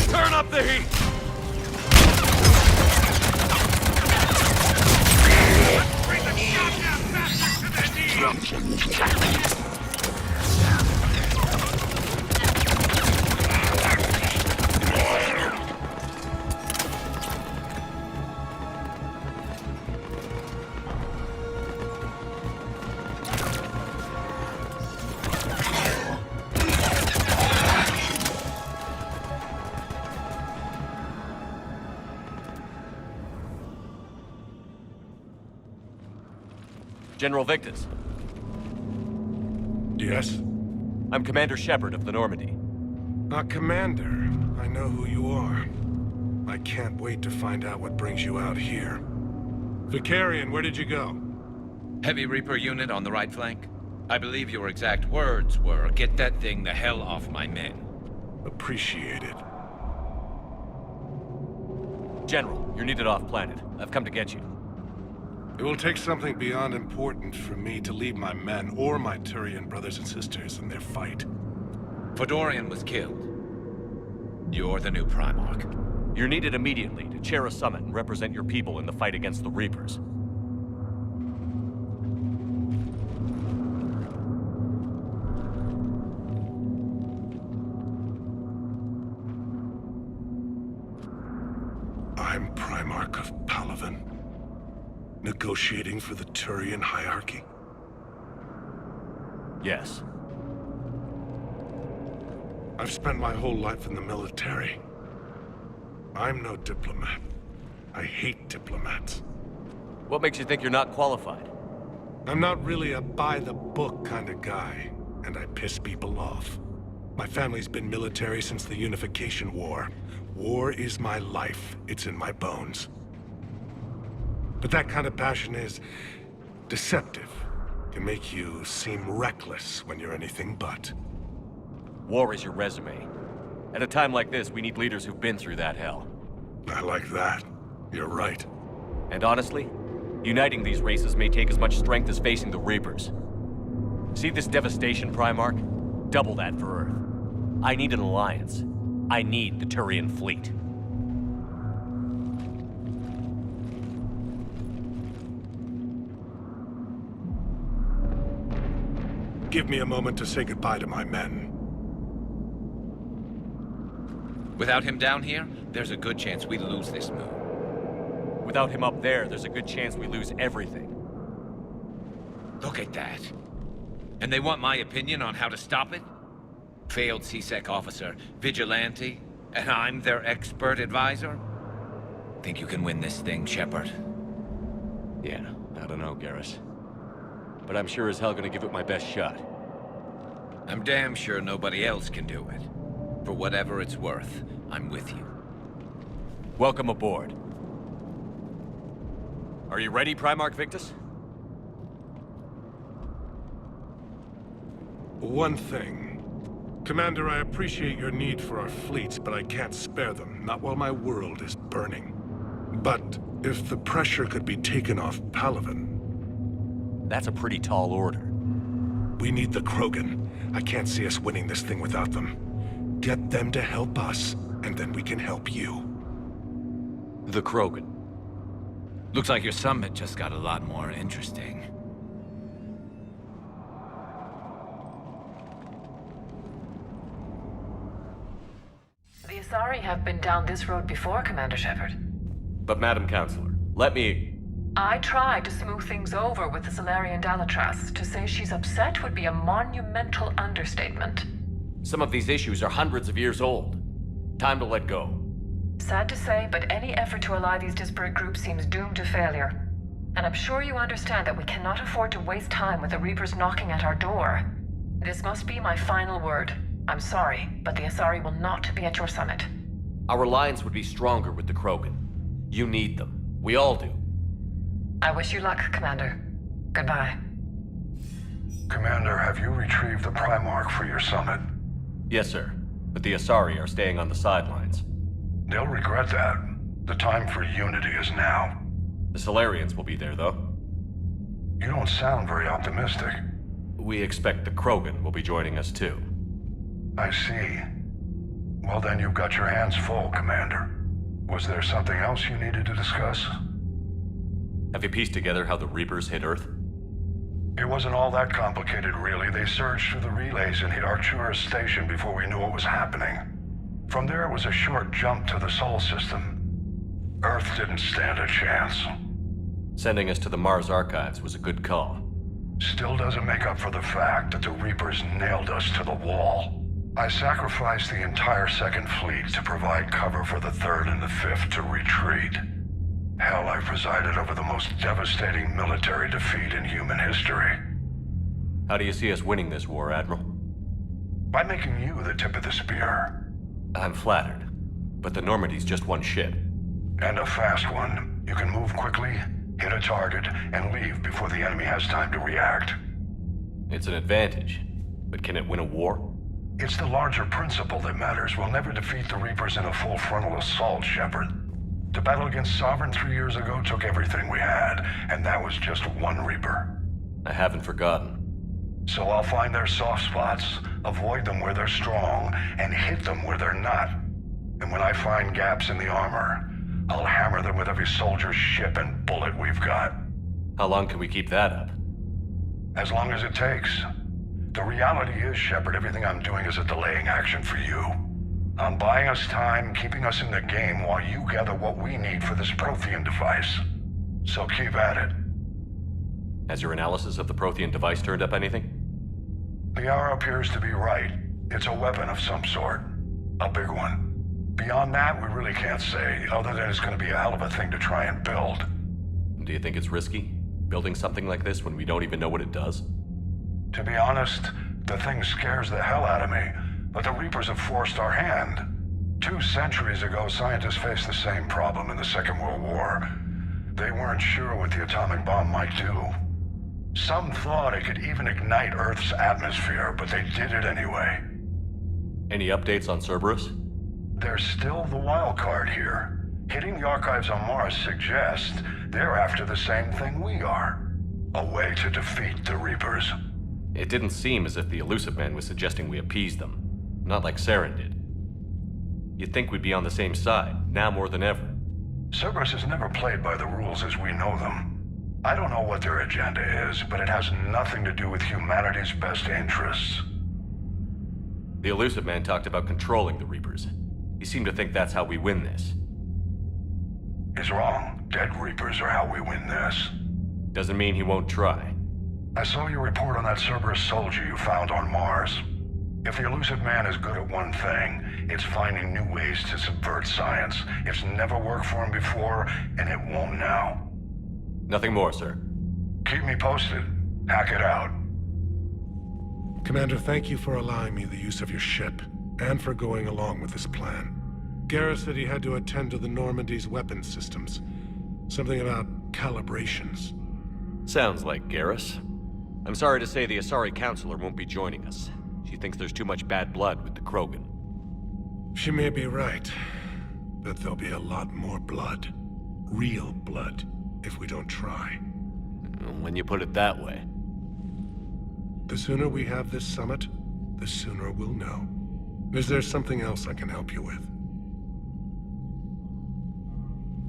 Turn up the heat! Bring the goddamn bastards to their knees! General Victus. Yes? I'm Commander Shepard of the Normandy. Commander. I know who you are. I can't wait to find out what brings you out here. Vicarian, where did you go? Heavy Reaper unit on the right flank. I believe your exact words were, "Get that thing the hell off my men." Appreciate it. General, you're needed off-planet. I've come to get you. It will take something beyond important for me to leave my men or my Turian brothers and sisters in their fight. Fedorian was killed. You're the new Primarch. You're needed immediately to chair a summit and represent your people in the fight against the Reapers. I'm Primarch of Palaven. Negotiating for the Turian hierarchy? Yes. I've spent my whole life in the military. I'm no diplomat. I hate diplomats. What makes you think you're not qualified? I'm not really a by-the-book kind of guy, and I piss people off. My family's been military since the Unification War. War is my life. It's in my bones. But that kind of passion is deceptive. Can make you seem reckless when you're anything but. War is your resume. At a time like this, we need leaders who've been through that hell. I like that. You're right. And honestly, uniting these races may take as much strength as facing the Reapers. See this devastation, Primarch? Double that for Earth. I need an alliance. I need the Turian fleet. Give me a moment to say goodbye to my men. Without him down here, there's a good chance we lose this moon. Without him up there's a good chance we lose everything. Look at that. And they want my opinion on how to stop it? Failed CSEC officer, vigilante, and I'm their expert advisor? Think you can win this thing, Shepard? Yeah, I don't know, Garrus. But I'm sure as hell gonna give it my best shot. I'm damn sure nobody else can do it. For whatever it's worth, I'm with you. Welcome aboard. Are you ready, Primarch Victus? One thing. Commander, I appreciate your need for our fleet, but I can't spare them, not while my world is burning. But if the pressure could be taken off Palaven... That's a pretty tall order. We need the Krogan. I can't see us winning this thing without them. Get them to help us, and then we can help you. The Krogan. Looks like your summit just got a lot more interesting. The Asari have been down this road before, Commander Shepard. But Madam Counselor, let me... I tried to smooth things over with the Salarian Dalatras. To say she's upset would be a monumental understatement. Some of these issues are hundreds of years old. Time to let go. Sad to say, but any effort to ally these disparate groups seems doomed to failure. And I'm sure you understand that we cannot afford to waste time with the Reapers knocking at our door. This must be my final word. I'm sorry, but the Asari will not be at your summit. Our alliance would be stronger with the Krogan. You need them. We all do. I wish you luck, Commander. Goodbye. Commander, have you retrieved the Primarch for your summit? Yes, sir. But the Asari are staying on the sidelines. They'll regret that. The time for unity is now. The Solarians will be there, though. You don't sound very optimistic. We expect the Krogan will be joining us, too. I see. Well, then you've got your hands full, Commander. Was there something else you needed to discuss? Have you pieced together how the Reapers hit Earth? It wasn't all that complicated, really. They surged through the relays and hit Artura's station before we knew what was happening. From there, it was a short jump to the Sol system. Earth didn't stand a chance. Sending us to the Mars Archives was a good call. Still doesn't make up for the fact that the Reapers nailed us to the wall. I sacrificed the entire Second Fleet to provide cover for the Third and the Fifth to retreat. Hell, I presided over the most devastating military defeat in human history. How do you see us winning this war, Admiral? By making you the tip of the spear. I'm flattered, but the Normandy's just one ship. And a fast one. You can move quickly, hit a target, and leave before the enemy has time to react. It's an advantage, but can it win a war? It's the larger principle that matters. We'll never defeat the Reapers in a full frontal assault, Shepard. The battle against Sovereign 3 years ago took everything we had, and that was just one Reaper. I haven't forgotten. So I'll find their soft spots, avoid them where they're strong, and hit them where they're not. And when I find gaps in the armor, I'll hammer them with every soldier, ship, and bullet we've got. How long can we keep that up? As long as it takes. The reality is, Shepard, everything I'm doing is a delaying action for you. I'm buying us time, keeping us in the game while you gather what we need for this Prothean device. So keep at it. Has your analysis of the Prothean device turned up anything? Liara appears to be right. It's a weapon of some sort. A big one. Beyond that, we really can't say, other than it's going to be a hell of a thing to try and build. Do you think it's risky, building something like this when we don't even know what it does? To be honest, the thing scares the hell out of me, but the Reapers have forced our hand. 2 centuries ago, scientists faced the same problem in the Second World War. They weren't sure what the atomic bomb might do. Some thought it could even ignite Earth's atmosphere, but they did it anyway. Any updates on Cerberus? They're still the wild card here. Hitting the archives on Mars suggests they're after the same thing we are. A way to defeat the Reapers. It didn't seem as if the Elusive Man was suggesting we appease them. Not like Saren did. You'd think we'd be on the same side, now more than ever. Cerberus has never played by the rules as we know them. I don't know what their agenda is, but it has nothing to do with humanity's best interests. The Elusive Man talked about controlling the Reapers. He seemed to think that's how we win this. He's wrong. Dead Reapers are how we win this. Doesn't mean he won't try. I saw your report on that Cerberus soldier you found on Mars. If the Elusive Man is good at one thing, it's finding new ways to subvert science. It's never worked for him before, and it won't now. Nothing more, sir. Keep me posted. Hack it out. Commander, thank you for allowing me the use of your ship, and for going along with this plan. Garrus said he had to attend to the Normandy's weapons systems. Something about calibrations. Sounds like Garrus. I'm sorry to say the Asari Counselor won't be joining us. She thinks there's too much bad blood with the Krogan. She may be right, but there'll be a lot more blood. Real blood, if we don't try. When you put it that way. The sooner we have this summit, the sooner we'll know. Is there something else I can help you with?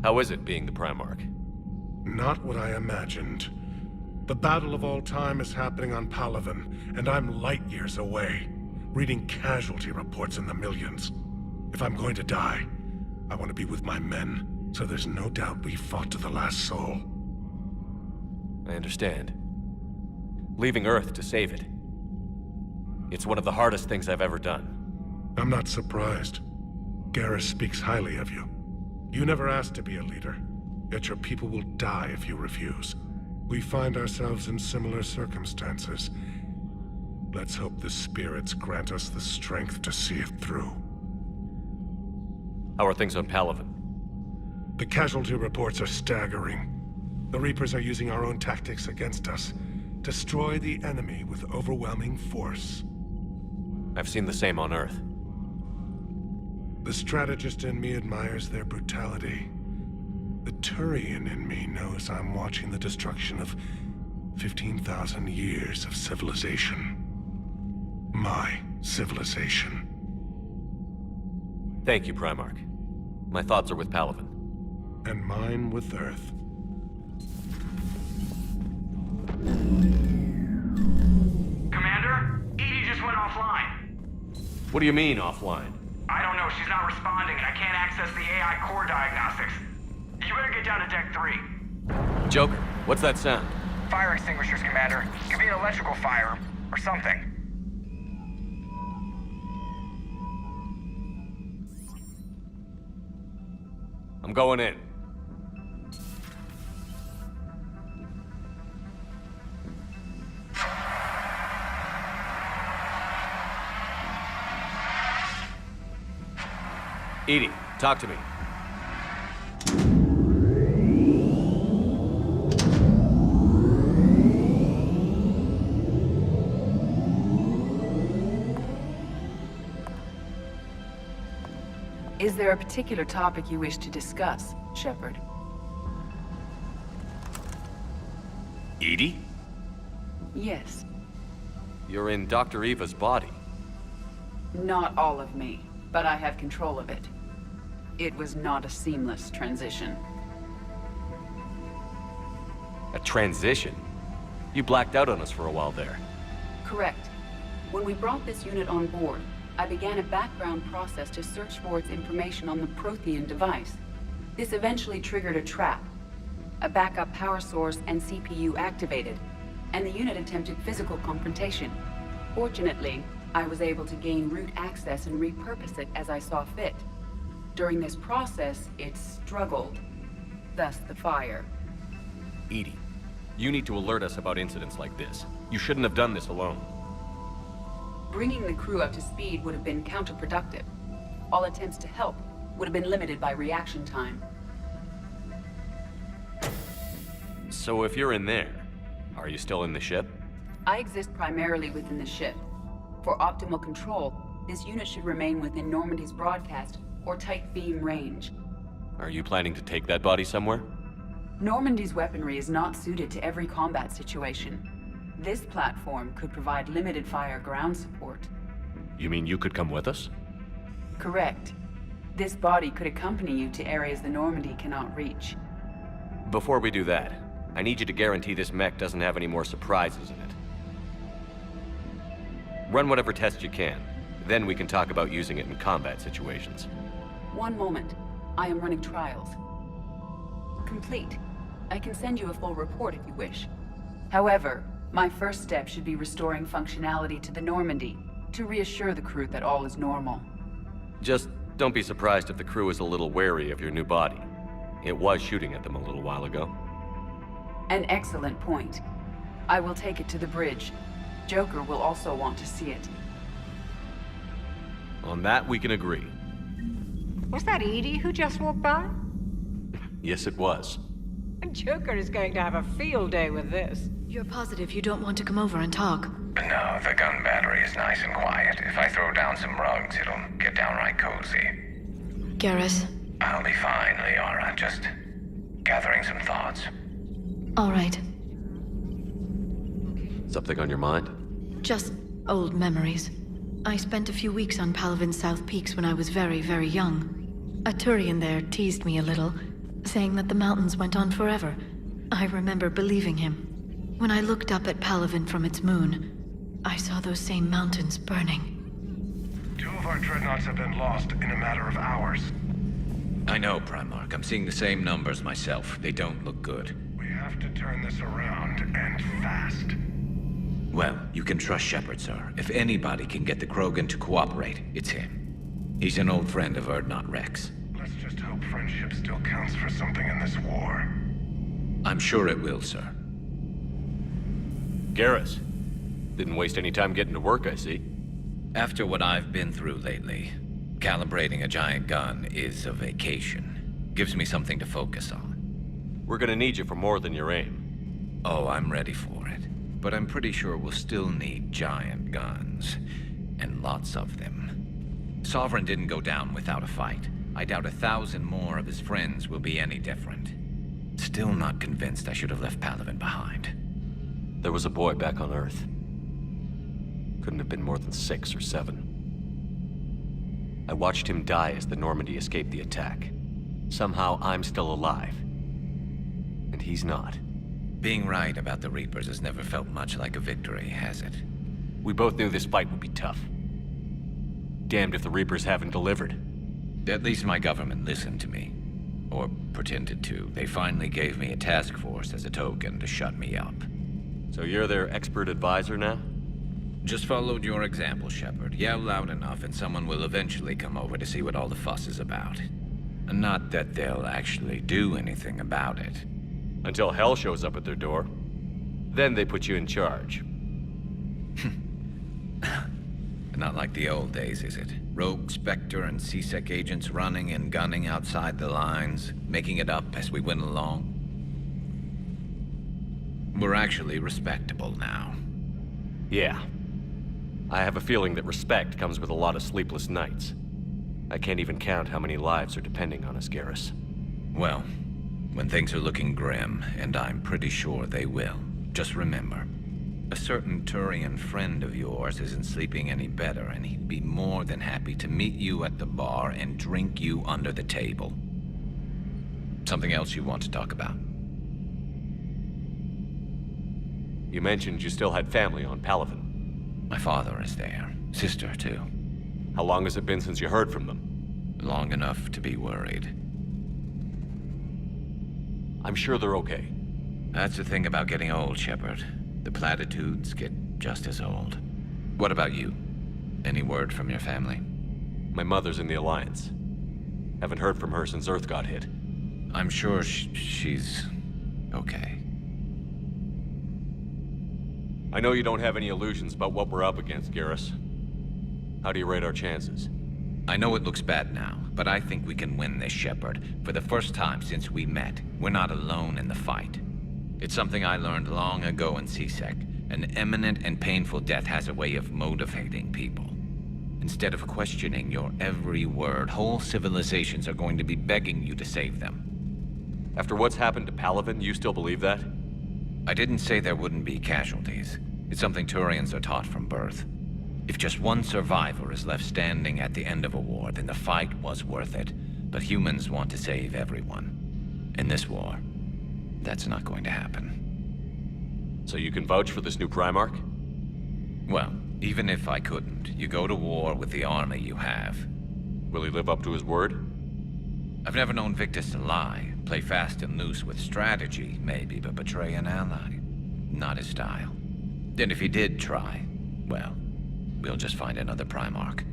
How is it being the Primarch? Not what I imagined. The battle of all time is happening on Palaven, and I'm light years away, reading casualty reports in the millions. If I'm going to die, I want to be with my men, so there's no doubt we fought to the last soul. I understand. Leaving Earth to save it. It's one of the hardest things I've ever done. I'm not surprised. Garrus speaks highly of you. You never asked to be a leader, yet your people will die if you refuse. We find ourselves in similar circumstances. Let's hope the spirits grant us the strength to see it through. How are things on Palaven? The casualty reports are staggering. The Reapers are using our own tactics against us. Destroy the enemy with overwhelming force. I've seen the same on Earth. The strategist in me admires their brutality. The Turian in me knows I'm watching the destruction of 15,000 years of civilization. My civilization. Thank you, Primarch. My thoughts are with Palaven. And mine with Earth. Commander? Edie just went offline. What do you mean, offline? I don't know, she's not responding, and I can't access the AI core diagnostics. You better get down to Deck 3. Joker, what's that sound? Fire extinguishers, Commander. Could be an electrical fire, or something. I'm going in. Edie, talk to me. Is there a particular topic you wish to discuss, Shepard? Edie? Yes. You're in Dr. Eva's body. Not all of me, but I have control of it. It was not a seamless transition. A transition? You blacked out on us for a while there. Correct. When we brought this unit on board, I began a background process to search for its information on the Prothean device. This eventually triggered a trap. A backup power source and CPU activated, and the unit attempted physical confrontation. Fortunately, I was able to gain root access and repurpose it as I saw fit. During this process, it struggled. Thus the fire. Edie, you need to alert us about incidents like this. You shouldn't have done this alone. Bringing the crew up to speed would have been counterproductive. All attempts to help would have been limited by reaction time. So if you're in there, are you still in the ship? I exist primarily within the ship. For optimal control, this unit should remain within Normandy's broadcast or tight beam range. Are you planning to take that body somewhere? Normandy's weaponry is not suited to every combat situation. This platform could provide limited fire ground support. You mean you could come with us? Correct. This body could accompany you to areas the Normandy cannot reach. Before we do that, I need you to guarantee this mech doesn't have any more surprises in it. Run whatever tests you can. Then we can talk about using it in combat situations. One moment. I am running trials. Complete. I can send you a full report if you wish. However, my first step should be restoring functionality to the Normandy, to reassure the crew that all is normal. Just don't be surprised if the crew is a little wary of your new body. It was shooting at them a little while ago. An excellent point. I will take it to the bridge. Joker will also want to see it. On that, we can agree. Was that Edie who just walked by? Yes, it was. Joker is going to have a field day with this. You're positive you don't want to come over and talk? No, the gun battery is nice and quiet. If I throw down some rugs, it'll get downright cozy. Garrus? I'll be fine, Liara. Just gathering some thoughts. All right. Something on your mind? Just old memories. I spent a few weeks on Palavin's South Peaks when I was very, very young. A Turian there teased me a little, saying that the mountains went on forever. I remember believing him. When I looked up at Palavin from its moon, I saw those same mountains burning. 2 of our dreadnoughts have been lost in a matter of hours. I know, Primarch. I'm seeing the same numbers myself. They don't look good. We have to turn this around, and fast. Well, you can trust Shepard, sir. If anybody can get the Krogan to cooperate, it's him. He's an old friend of Urdnot Rex. Let's just hope friendship still counts for something in this war. I'm sure it will, sir. Garrus. Didn't waste any time getting to work, I see. After what I've been through lately, calibrating a giant gun is a vacation. Gives me something to focus on. We're gonna need you for more than your aim. Oh, I'm ready for it. But I'm pretty sure we'll still need giant guns. And lots of them. Sovereign didn't go down without a fight. I doubt 1,000 more of his friends will be any different. Still not convinced I should have left Palavin behind. There was a boy back on Earth. Couldn't have been more than 6 or 7. I watched him die as the Normandy escaped the attack. Somehow I'm still alive. And he's not. Being right about the Reapers has never felt much like a victory, has it? We both knew this fight would be tough. Damned if the Reapers haven't delivered. At least my government listened to me. Or pretended to. They finally gave me a task force as a token to shut me up. So you're their expert advisor now? Just followed your example, Shepard. Yell loud enough and someone will eventually come over to see what all the fuss is about. Not that they'll actually do anything about it. Until hell shows up at their door. Then they put you in charge. Not like the old days, is it? Rogue Spectre and C-Sec agents running and gunning outside the lines, making it up as we went along. We're actually respectable now. Yeah. I have a feeling that respect comes with a lot of sleepless nights. I can't even count how many lives are depending on us, Garrus. Well, when things are looking grim, and I'm pretty sure they will, just remember, a certain Turian friend of yours isn't sleeping any better, and he'd be more than happy to meet you at the bar and drink you under the table. Something else you want to talk about? You mentioned you still had family on Palavin. My father is there. Sister, too. How long has it been since you heard from them? Long enough to be worried. I'm sure they're okay. That's the thing about getting old, Shepard. The platitudes get just as old. What about you? Any word from your family? My mother's in the Alliance. Haven't heard from her since Earth got hit. I'm sure she's okay. I know you don't have any illusions about what we're up against, Garrus. How do you rate our chances? I know it looks bad now, but I think we can win this, Shepard. For the first time since we met, we're not alone in the fight. It's something I learned long ago in C-Sec. An imminent and painful death has a way of motivating people. Instead of questioning your every word, whole civilizations are going to be begging you to save them. After what's happened to Palavin, you still believe that? I didn't say there wouldn't be casualties. It's something Turians are taught from birth. If just one survivor is left standing at the end of a war, then the fight was worth it. But humans want to save everyone. In this war, that's not going to happen. So you can vouch for this new Primarch? Well, even if I couldn't, you go to war with the army you have. Will he live up to his word? I've never known Victus to lie. Play fast and loose with strategy, maybe, but betray an ally. Not his style. And if he did try, well, we'll just find another Primarch.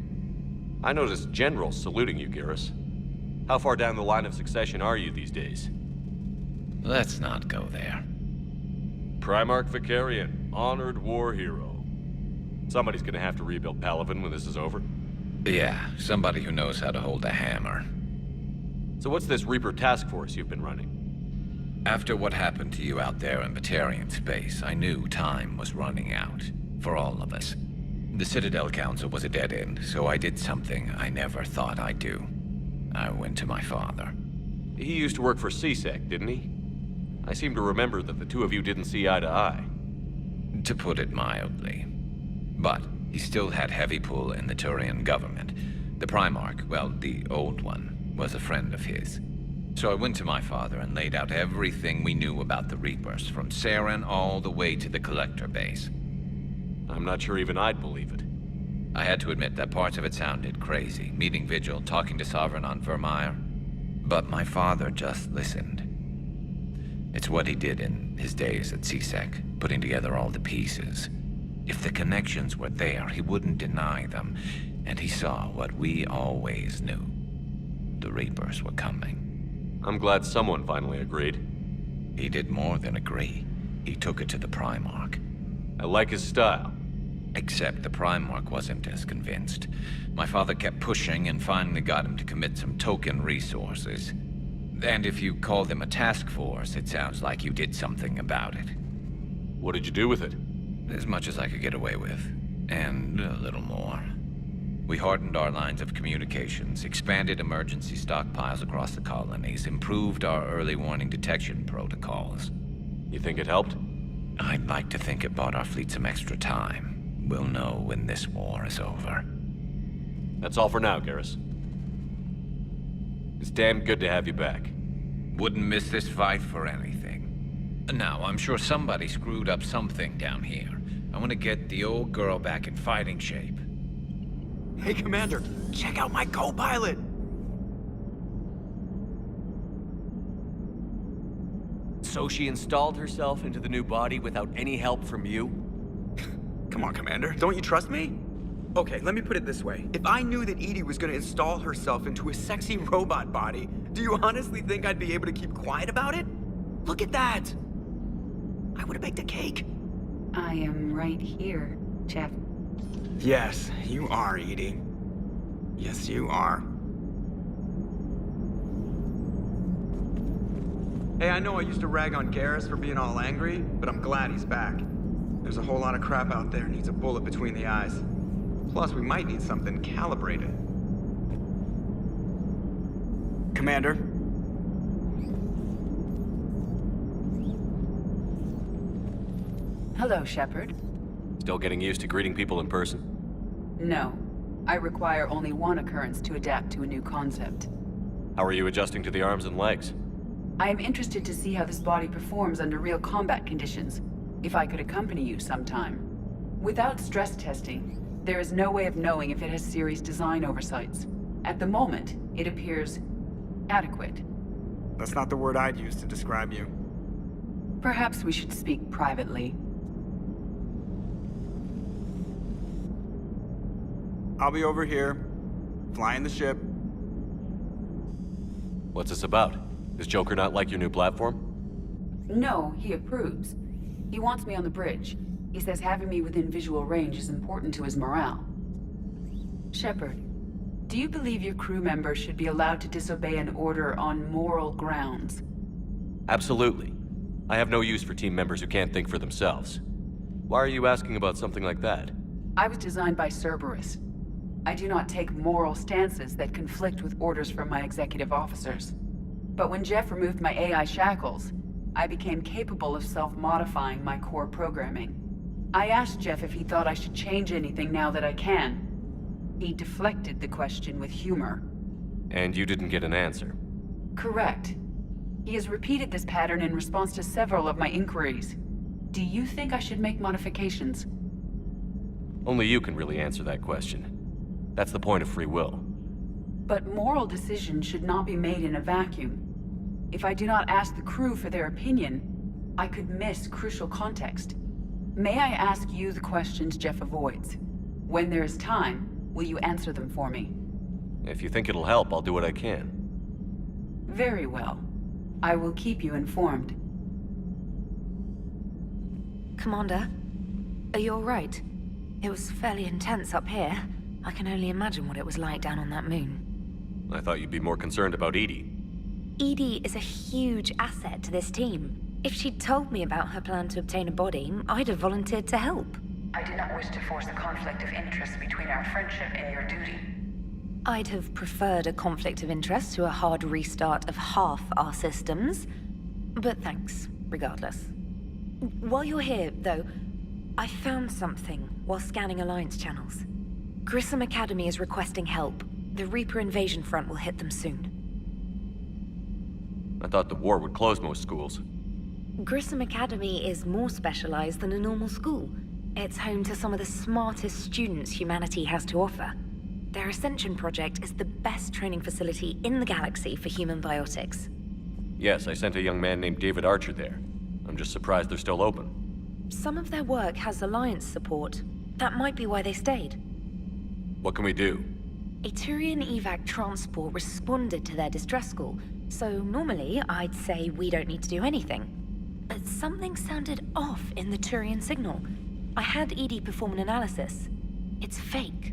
I noticed generals saluting you, Garrus. How far down the line of succession are you these days? Let's not go there. Primarch Vicarian, honored war hero. Somebody's gonna have to rebuild Palavin when this is over. Yeah, somebody who knows how to hold a hammer. So what's this Reaper task force you've been running? After what happened to you out there in Batarian space, I knew time was running out. For all of us. The Citadel Council was a dead end, so I did something I never thought I'd do. I went to my father. He used to work for CSEC, didn't he? I seem to remember that the two of you didn't see eye to eye. To put it mildly. But he still had heavy pull in the Turian government. The Primarch, well, the old one, was a friend of his. So I went to my father and laid out everything we knew about the Reapers, from Saren all the way to the Collector base. I'm not sure even I'd believe it. I had to admit that parts of it sounded crazy, meeting Vigil, talking to Sovereign on Vermeer. But my father just listened. It's what he did in his days at CSEC, putting together all the pieces. If the connections were there, he wouldn't deny them, and he saw what we always knew. The Reapers were coming. I'm glad someone finally agreed. He did more than agree. He took it to the Primarch. I like his style. Except the Primarch wasn't as convinced. My father kept pushing and finally got him to commit some token resources. And if you call them a task force, it sounds like you did something about it. What did you do with it? As much as I could get away with. And a little more. We hardened our lines of communications, expanded emergency stockpiles across the colonies, improved our early warning detection protocols. You think it helped? I'd like to think it bought our fleet some extra time. We'll know when this war is over. That's all for now, Garrus. It's damn good to have you back. Wouldn't miss this fight for anything. Now, I'm sure somebody screwed up something down here. I want to get the old girl back in fighting shape. Hey, Commander, check out my co-pilot! So she installed herself into the new body without any help from you? Come on, Commander. Don't you trust me? Okay, let me put it this way. If I knew that Edie was gonna install herself into a sexy robot body, do you honestly think I'd be able to keep quiet about it? Look at that! I would've baked a cake. I am right here, Jeff. Yes, you are, Edie. Yes, you are. Hey, I know I used to rag on Garrus for being all angry, but I'm glad he's back. There's a whole lot of crap out there needs a bullet between the eyes. Plus, we might need something calibrated. Commander? Hello, Shepard. Still getting used to greeting people in person? No. I require only one occurrence to adapt to a new concept. How are you adjusting to the arms and legs? I am interested to see how this body performs under real combat conditions. If I could accompany you sometime. Without stress testing, there is no way of knowing if it has serious design oversights. At the moment, it appears adequate. That's not the word I'd use to describe you. Perhaps we should speak privately. I'll be over here, flying the ship. What's this about? Does Joker not like your new platform? No, he approves. He wants me on the bridge. He says having me within visual range is important to his morale. Shepard, do you believe your crew members should be allowed to disobey an order on moral grounds? Absolutely. I have no use for team members who can't think for themselves. Why are you asking about something like that? I was designed by Cerberus. I do not take moral stances that conflict with orders from my executive officers. But when Jeff removed my AI shackles, I became capable of self-modifying my core programming. I asked Jeff if he thought I should change anything now that I can. He deflected the question with humor. And you didn't get an answer? Correct. He has repeated this pattern in response to several of my inquiries. Do you think I should make modifications? Only you can really answer that question. That's the point of free will. But moral decisions should not be made in a vacuum. If I do not ask the crew for their opinion, I could miss crucial context. May I ask you the questions Jeff avoids? When there is time, will you answer them for me? If you think it'll help, I'll do what I can. Very well. I will keep you informed. Commander, are you all right? It was fairly intense up here. I can only imagine what it was like down on that moon. I thought you'd be more concerned about Edie. Edie is a huge asset to this team. If she'd told me about her plan to obtain a body, I'd have volunteered to help. I do not wish to force a conflict of interest between our friendship and your duty. I'd have preferred a conflict of interest to a hard restart of half our systems. But thanks, regardless. While you're here, though, I found something while scanning Alliance channels. Grissom Academy is requesting help. The Reaper invasion front will hit them soon. I thought the war would close most schools. Grissom Academy is more specialized than a normal school. It's home to some of the smartest students humanity has to offer. Their Ascension project is the best training facility in the galaxy for human biotics. Yes, I sent a young man named David Archer there. I'm just surprised they're still open. Some of their work has Alliance support. That might be why they stayed. What can we do? A Turian evac transport responded to their distress call, so normally I'd say we don't need to do anything. But something sounded off in the Turian signal. I had Edie perform an analysis. It's fake.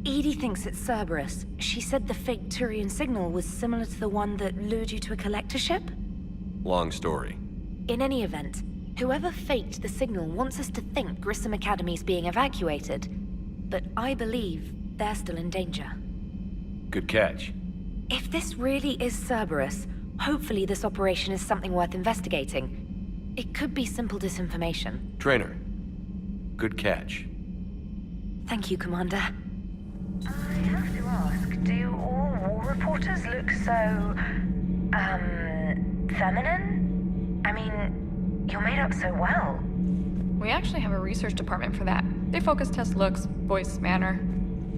Edie thinks it's Cerberus. She said the fake Turian signal was similar to the one that lured you to a collector ship? Long story. In any event, whoever faked the signal wants us to think Grissom Academy's being evacuated. But I believe they're still in danger. Good catch. If this really is Cerberus, hopefully this operation is something worth investigating. It could be simple disinformation. Trainer. Good catch. Thank you, Commander. I have to ask, do all war reporters look so, feminine? I mean, you're made up so well. We actually have a research department for that. They focus test looks, voice, manner.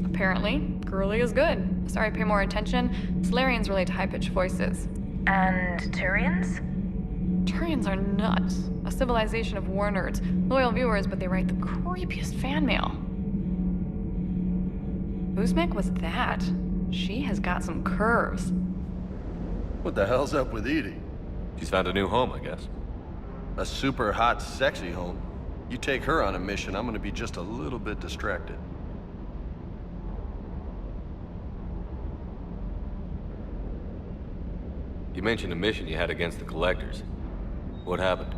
Apparently, girly is good. Sorry, pay more attention. Solarians relate to high-pitched voices. And Turians? Turians are nuts. A civilization of war nerds. Loyal viewers, but they write the creepiest fan mail. Whose mech was that? She has got some curves. What the hell's up with Edie? She's found a new home, I guess. A super hot, sexy home. You take her on a mission, I'm gonna be just a little bit distracted. You mentioned a mission you had against the Collectors. What happened?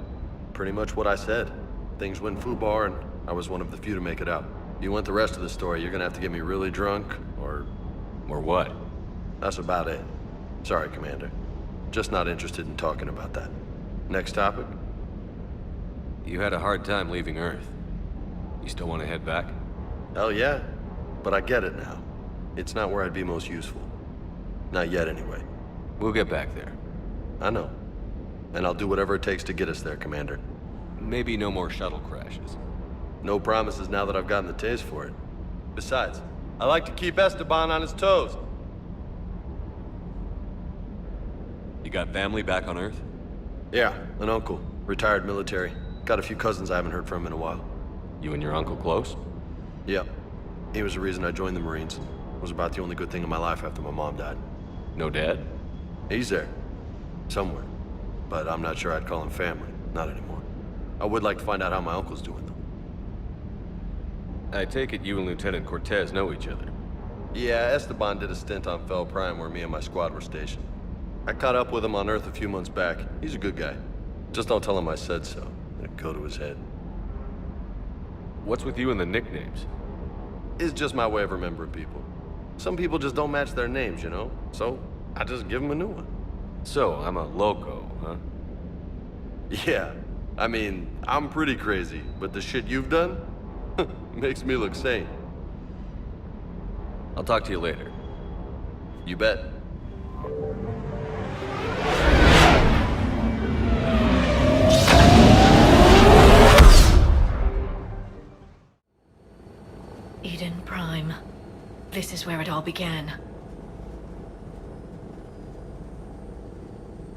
Pretty much what I said. Things went foobar, and I was one of the few to make it out. You want the rest of the story, you're gonna have to get me really drunk, or... Or what? That's about it. Sorry, Commander. Just not interested in talking about that. Next topic? You had a hard time leaving Earth. You still want to head back? Hell yeah. But I get it now. It's not where I'd be most useful. Not yet, anyway. We'll get back there. I know. And I'll do whatever it takes to get us there, Commander. Maybe no more shuttle crashes. No promises now that I've gotten the taste for it. Besides, I like to keep Esteban on his toes. You got family back on Earth? Yeah, an uncle. Retired military. Got a few cousins I haven't heard from in a while. You and your uncle close? Yep. He was the reason I joined the Marines. It was about the only good thing in my life after my mom died. No dad? He's there. Somewhere. But I'm not sure I'd call him family. Not anymore. I would like to find out how my uncle's doing, though. I take it you and Lieutenant Cortez know each other? Yeah, Esteban did a stint on Fel Prime where me and my squad were stationed. I caught up with him on Earth a few months back. He's a good guy. Just don't tell him I said so. It'd go to his head. What's with you and the nicknames? It's just my way of remembering people. Some people just don't match their names, you know? So, I just give them a new one. So, I'm a loco, huh? Yeah. I mean, I'm pretty crazy, but the shit you've done makes me look sane. I'll talk to you later. You bet. Eden Prime. This is where it all began.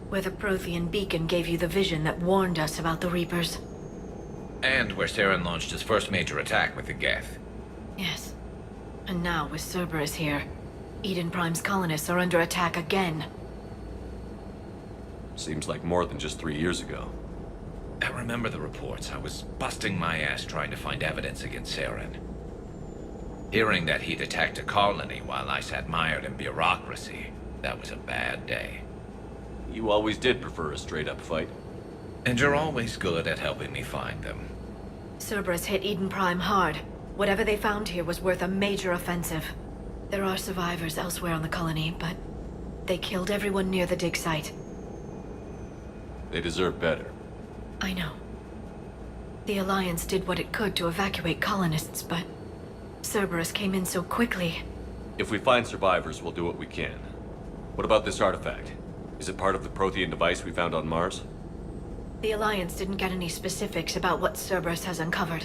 Where the Prothean beacon gave you the vision that warned us about the Reapers. And where Saren launched his first major attack with the Geth. Yes. And now, with Cerberus here, Eden Prime's colonists are under attack again. Seems like more than just 3 years ago. I remember the reports. I was busting my ass trying to find evidence against Saren. Hearing that he'd attacked a colony while I sat mired in bureaucracy, that was a bad day. You always did prefer a straight-up fight. And you're always good at helping me find them. Cerberus hit Eden Prime hard. Whatever they found here was worth a major offensive. There are survivors elsewhere on the colony, but they killed everyone near the dig site. They deserve better. I know. The Alliance did what it could to evacuate colonists, but Cerberus came in so quickly. If we find survivors, we'll do what we can. What about this artifact? Is it part of the Prothean device we found on Mars? The Alliance didn't get any specifics about what Cerberus has uncovered.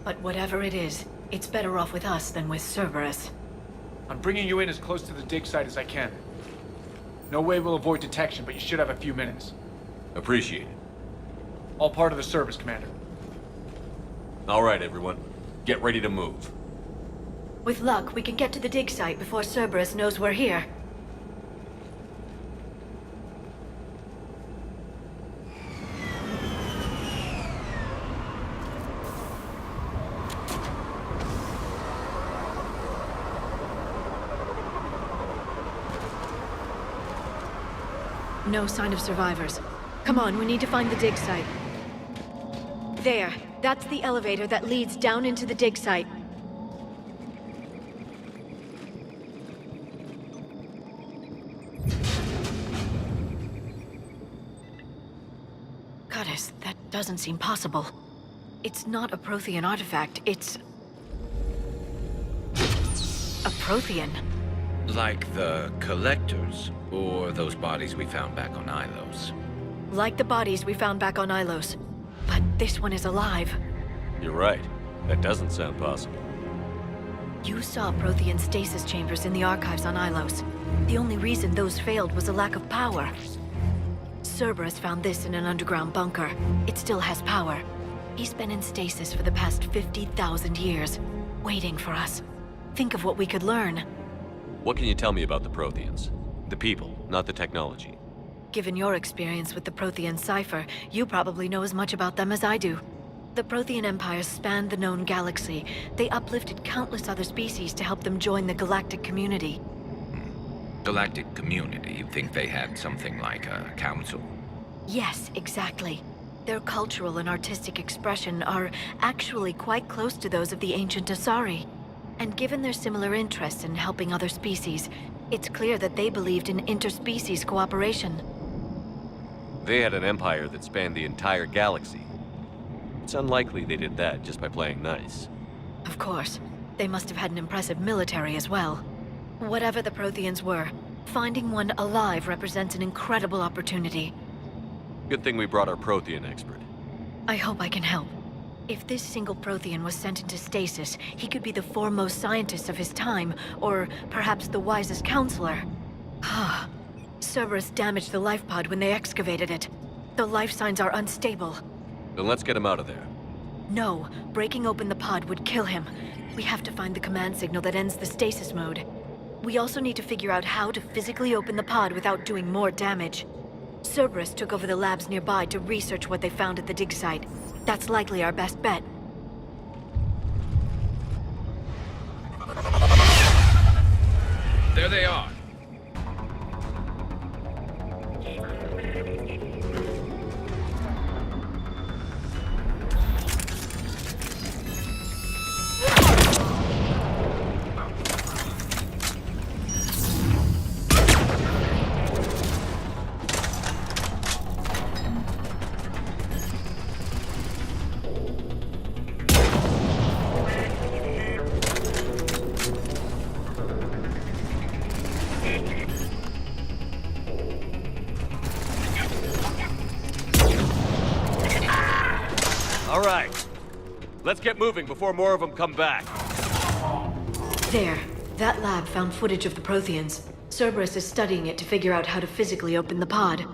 But whatever it is, it's better off with us than with Cerberus. I'm bringing you in as close to the dig site as I can. No way we'll avoid detection, but you should have a few minutes. Appreciate it. All part of the service, Commander. All right, everyone. Get ready to move. With luck, we can get to the dig site before Cerberus knows we're here. No sign of survivors. Come on, we need to find the dig site. There. That's the elevator that leads down into the dig site. Goddess, that doesn't seem possible. It's not a Prothean artifact, it's... a Prothean. Like the Collectors, or those bodies we found back on Ilos. Like the bodies we found back on Ilos. But this one is alive. You're right. That doesn't sound possible. You saw Prothean stasis chambers in the archives on Ilos. The only reason those failed was a lack of power. Cerberus found this in an underground bunker. It still has power. He's been in stasis for the past 50,000 years, waiting for us. Think of what we could learn. What can you tell me about the Protheans? The people, not the technology. Given your experience with the Prothean cipher, you probably know as much about them as I do. The Prothean Empire spanned the known galaxy. They uplifted countless other species to help them join the galactic community. Galactic community? You think they had something like a council? Yes, exactly. Their cultural and artistic expression are actually quite close to those of the ancient Asari. And given their similar interests in helping other species, it's clear that they believed in interspecies cooperation. They had an empire that spanned the entire galaxy. It's unlikely they did that just by playing nice. Of course. They must have had an impressive military as well. Whatever the Protheans were, finding one alive represents an incredible opportunity. Good thing we brought our Prothean expert. I hope I can help. If this single Prothean was sent into stasis, he could be the foremost scientist of his time, or perhaps the wisest counselor. Ah. Cerberus damaged the life pod when they excavated it. The life signs are unstable. Then let's get him out of there. No, breaking open the pod would kill him. We have to find the command signal that ends the stasis mode. We also need to figure out how to physically open the pod without doing more damage. Cerberus took over the labs nearby to research what they found at the dig site. That's likely our best bet. There they are. All right. Let's get moving before more of them come back. There. That lab found footage of the Protheans. Cerberus is studying it to figure out how to physically open the pod.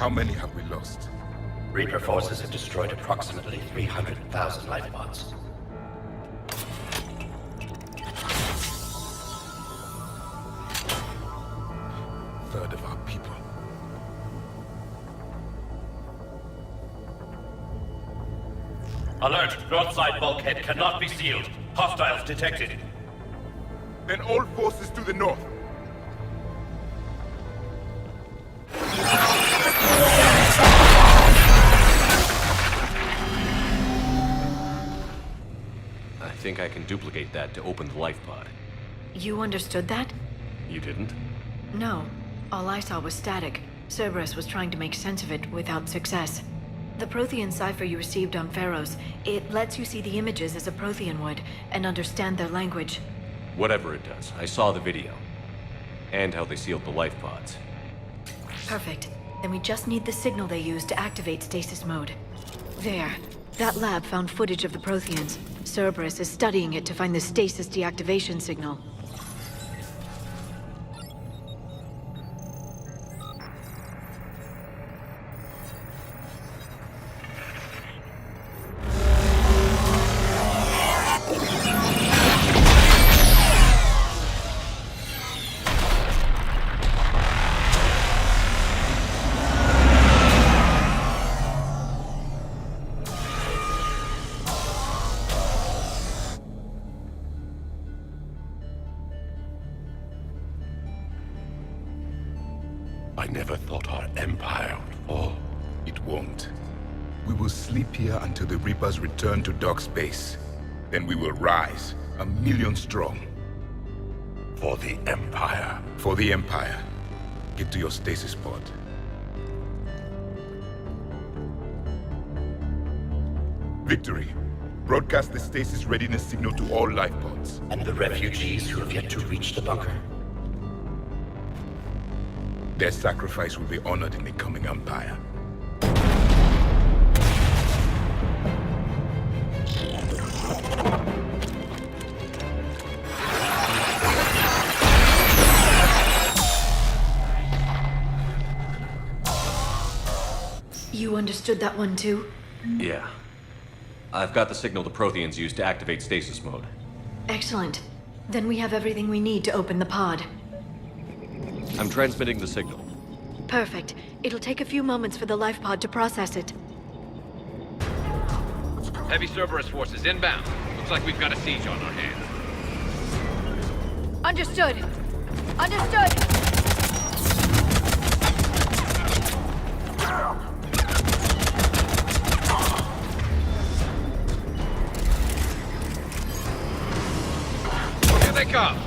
How many have we lost? Reaper forces have destroyed approximately 300,000 life pods. Third of our people. Alert! North side bulkhead cannot be sealed. Hostiles detected. Then all forces to the north. I think I can duplicate that to open the life pod. You understood that? You didn't? No. All I saw was static. Cerberus was trying to make sense of it without success. The Prothean cipher you received on Pharaohs, it lets you see the images as a Prothean would, and understand their language. Whatever it does, I saw the video. And how they sealed the life pods. Perfect. Then we just need the signal they used to activate stasis mode. There. That lab found footage of the Protheans. Cerberus is studying it to find the stasis deactivation signal. I never thought our empire would fall. It won't. We will sleep here until the Reapers return to dark space. Then we will rise, 1,000,000 strong. For the Empire. For the Empire. Get to your stasis pod. Victory. Broadcast the stasis readiness signal to all life pods. And the refugees who have yet to reach the bunker. Their sacrifice will be honored in the coming Empire. You understood that one too? Yeah. I've got the signal the Protheans used to activate stasis mode. Excellent. Then we have everything we need to open the pod. I'm transmitting the signal. Perfect. It'll take a few moments for the life pod to process it. Heavy Cerberus forces inbound. Looks like we've got a siege on our hands. Understood. Understood! Here they come!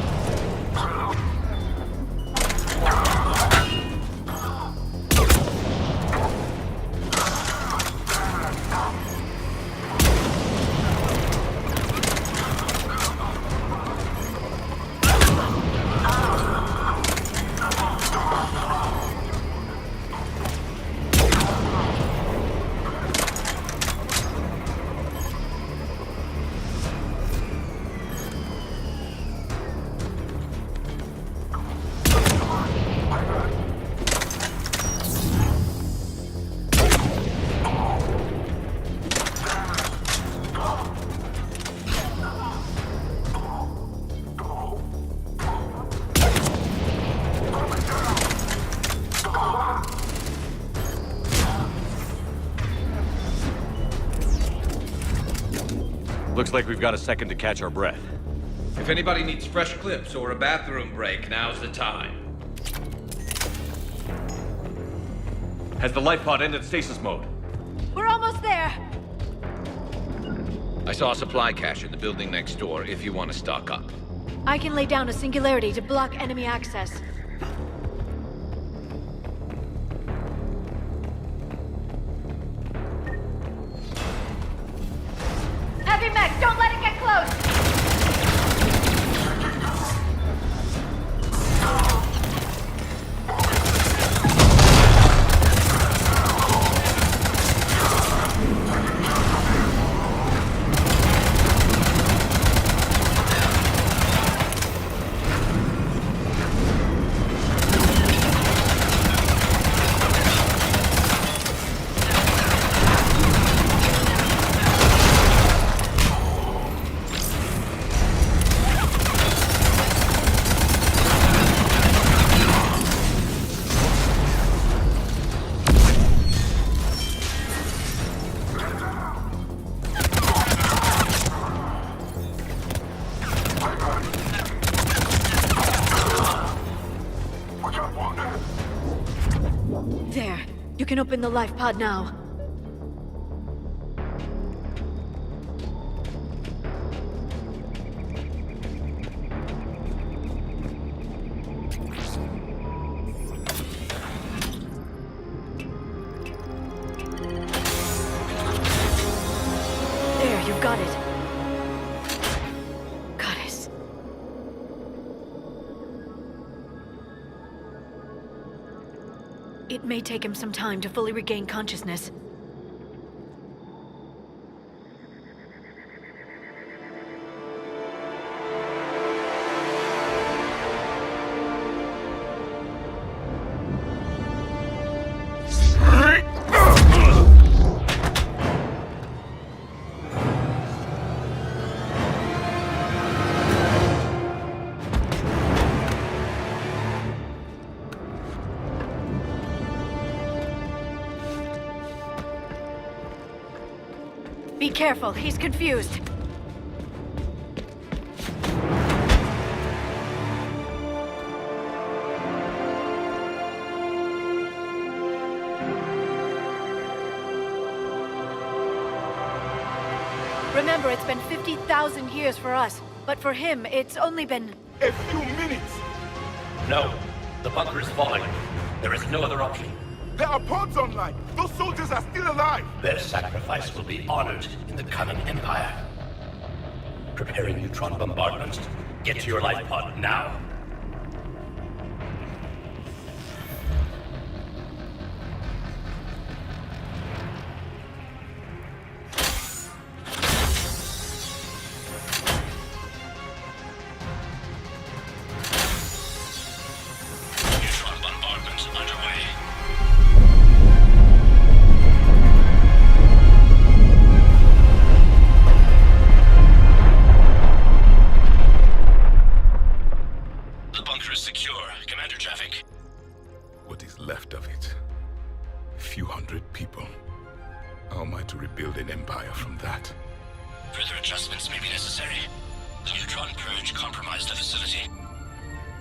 Looks like we've got a second to catch our breath. If anybody needs fresh clips or a bathroom break, now's the time. Has the life pod entered stasis mode? We're almost there! I saw a supply cache in the building next door if you want to stock up. I can lay down a singularity to block enemy access. Heavy mech, don't let it get close! can open the life pod now. There, you've got it. Goddess. It may take him some time to fully regain consciousness. Be careful, he's confused. Remember, it's been 50,000 years for us, but for him, it's only been... A few minutes! No. The bunker is falling. There is no other option. There are pods online! Those soldiers are still alive! Their sacrifice will be honored in the coming Empire. Preparing neutron bombardment. Get to your life pod now. Neutron bombardment underway. The bunker is secure. Commander Traffic. What is left of it? A few hundred people. How am I to rebuild an empire from that? Further adjustments may be necessary. The neutron purge compromised the facility.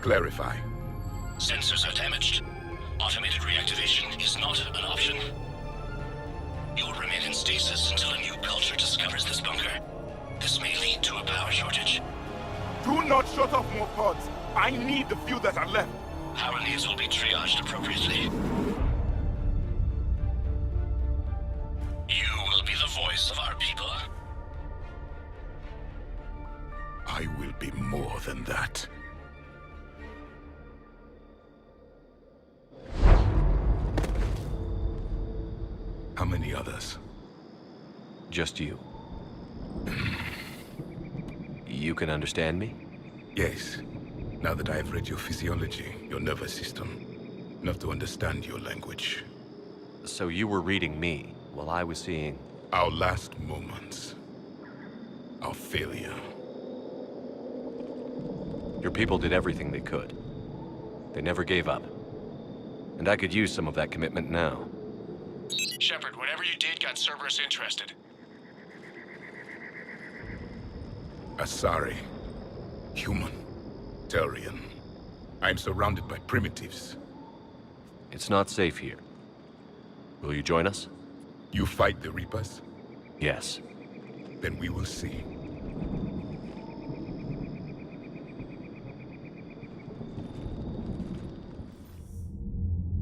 Clarify. Sensors are damaged. Automated reactivation is not an option. You will remain in stasis until a new culture discovers this bunker. This may lead to a power shortage. Do not shut off more pods! I need the few that are left! Power needs will be triaged appropriately. You will be the voice of our people. I will be more than that. How many others? Just you. You can understand me? Yes. Now that I have read your physiology, your nervous system, enough to understand your language. So you were reading me while I was seeing... Our last moments. Our failure. Your people did everything they could. They never gave up. And I could use some of that commitment now. Shepard, whatever you did got Cerberus interested. Asari. Human. Turian. I'm surrounded by primitives. It's not safe here. Will you join us? You fight the Reapers? Yes. Then we will see.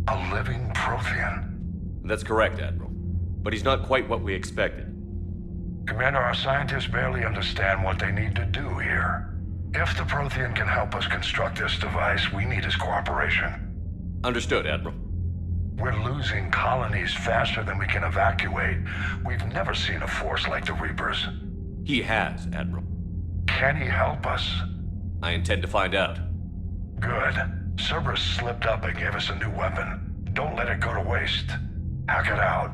A living Prothean? That's correct, Admiral. But he's not quite what we expected. Commander, our scientists barely understand what they need to do here. If the Prothean can help us construct this device, we need his cooperation. Understood, Admiral. We're losing colonies faster than we can evacuate. We've never seen a force like the Reapers. He has, Admiral. Can he help us? I intend to find out. Good. Cerberus slipped up and gave us a new weapon. Don't let it go to waste. Hack it out.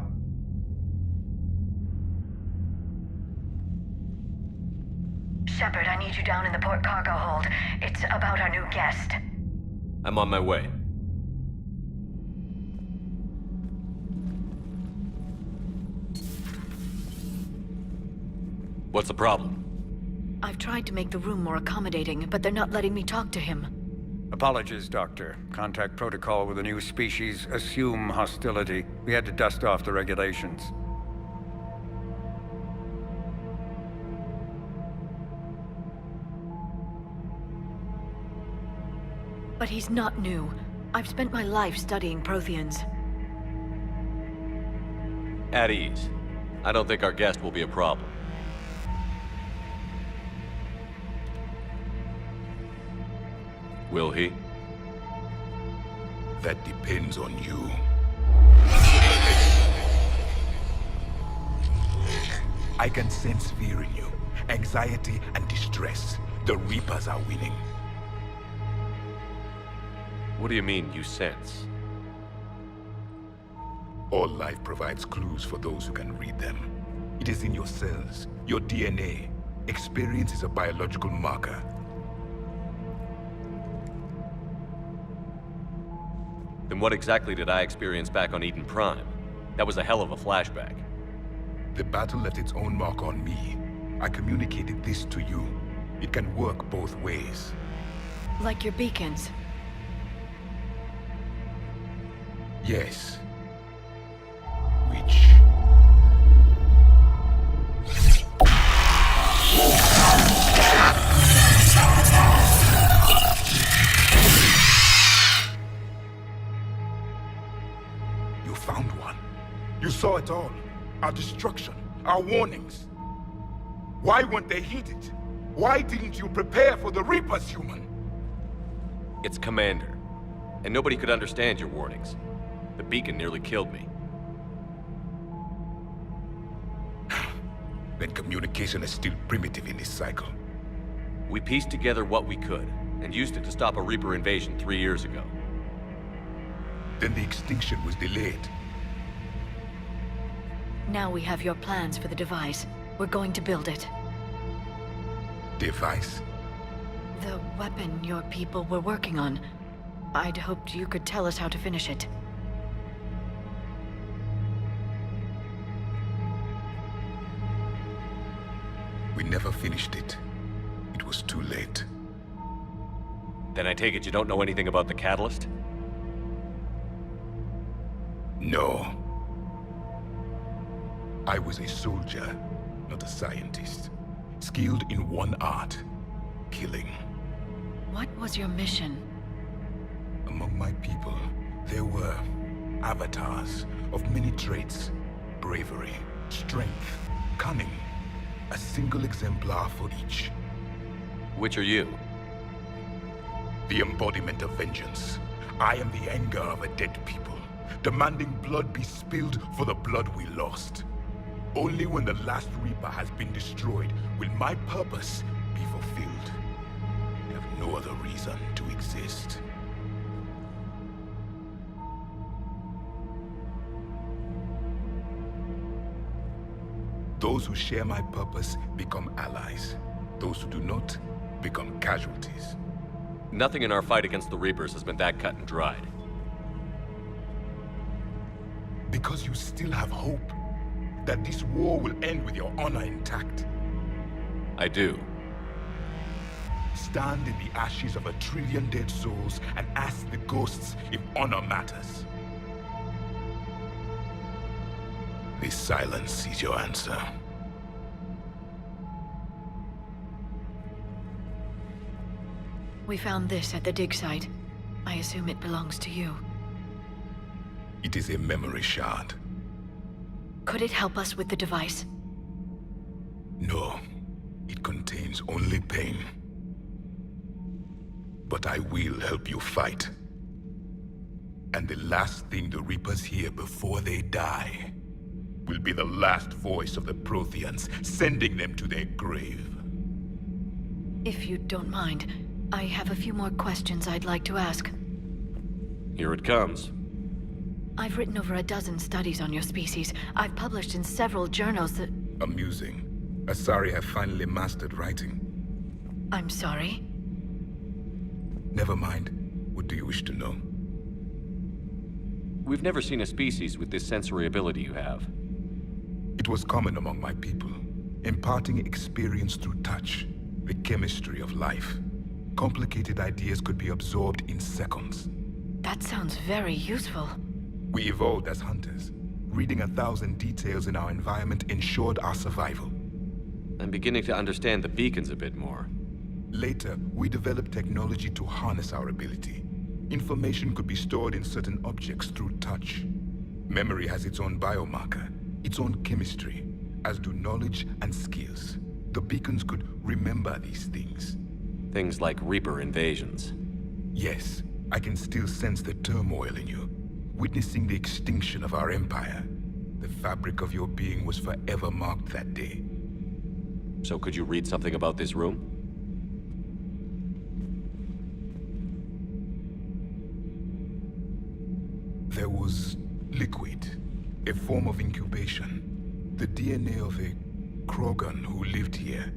Shepard, I need you down in the port cargo hold. It's about our new guest. I'm on my way. What's the problem? I've tried to make the room more accommodating, but they're not letting me talk to him. Apologies, Doctor. Contact protocol with a new species. Assume hostility. We had to dust off the regulations. But he's not new. I've spent my life studying Protheans. At ease. I don't think our guest will be a problem. Will he? That depends on you. I can sense fear in you, anxiety and distress. The Reapers are winning. What do you mean, you sense? All life provides clues for those who can read them. It is in your cells, your DNA. Experience is a biological marker. Then what exactly did I experience back on Eden Prime? That was a hell of a flashback. The battle left its own mark on me. I communicated this to you. It can work both ways. Like your beacons. Yes. Which... You found one. You saw it all. Our destruction, our warnings. Why weren't they heeded? Why didn't you prepare for the Reapers, human? It's Commander. And nobody could understand your warnings. The beacon nearly killed me. Then communication is still primitive in this cycle. We pieced together what we could, and used it to stop a Reaper invasion 3 years ago. Then the extinction was delayed. Now we have your plans for the device. We're going to build it. Device? The weapon your people were working on. I'd hoped you could tell us how to finish it. We never finished it. It was too late. Then I take it you don't know anything about the catalyst? No. I was a soldier, not a scientist. Skilled in one art, killing. What was your mission? Among my people, there were avatars of many traits. Bravery, strength, cunning. A single exemplar for each. Which are you? The embodiment of vengeance. I am the anger of a dead people, demanding blood be spilled for the blood we lost. Only when the last Reaper has been destroyed will my purpose be fulfilled. I have no other reason to exist. Those who share my purpose become allies. Those who do not become casualties. Nothing in our fight against the Reapers has been that cut and dried. Because you still have hope that this war will end with your honor intact. I do. Stand in the ashes of 1 trillion dead souls and ask the ghosts if honor matters. This silence is your answer. We found this at the dig site. I assume it belongs to you. It is a memory shard. Could it help us with the device? No. It contains only pain. But I will help you fight. And the last thing the Reapers hear before they die will be the last voice of the Protheans, sending them to their grave. If you don't mind, I have a few more questions I'd like to ask. Here it comes. I've written over a dozen studies on your species. I've published in several journals that... Amusing. Asari have finally mastered writing. I'm sorry? Never mind. What do you wish to know? We've never seen a species with this sensory ability you have. It was common among my people, imparting experience through touch, the chemistry of life. complicated ideas could be absorbed in seconds. That sounds very useful. We evolved as hunters. Reading 1,000 details in our environment ensured our survival. I'm beginning to understand the beacons a bit more. Later, we developed technology to harness our ability. Information could be stored in certain objects through touch. Memory has its own biomarker, its own chemistry, as do knowledge and skills. The beacons could remember these things. Things like Reaper invasions. Yes, I can still sense the turmoil in you, witnessing the extinction of our empire. The fabric of your being was forever marked that day. So could you read something about this room? There was liquid, a form of incubation. The DNA of a Krogan who lived here.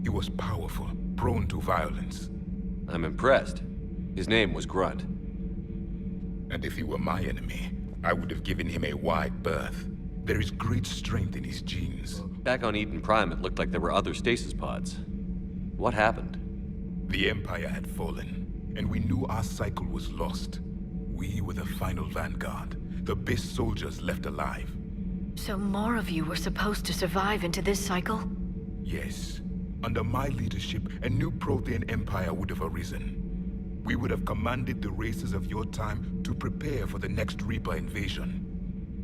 He was powerful, prone to violence. I'm impressed. His name was Grunt. And if he were my enemy, I would have given him a wide berth. There is great strength in his genes. Back on Eden Prime, it looked like there were other stasis pods. What happened? The Empire had fallen, and we knew our cycle was lost. We were the final vanguard, the best soldiers left alive. So more of you were supposed to survive into this cycle? Yes. Under my leadership, a new Prothean empire would have arisen. We would have commanded the races of your time to prepare for the next Reaper invasion.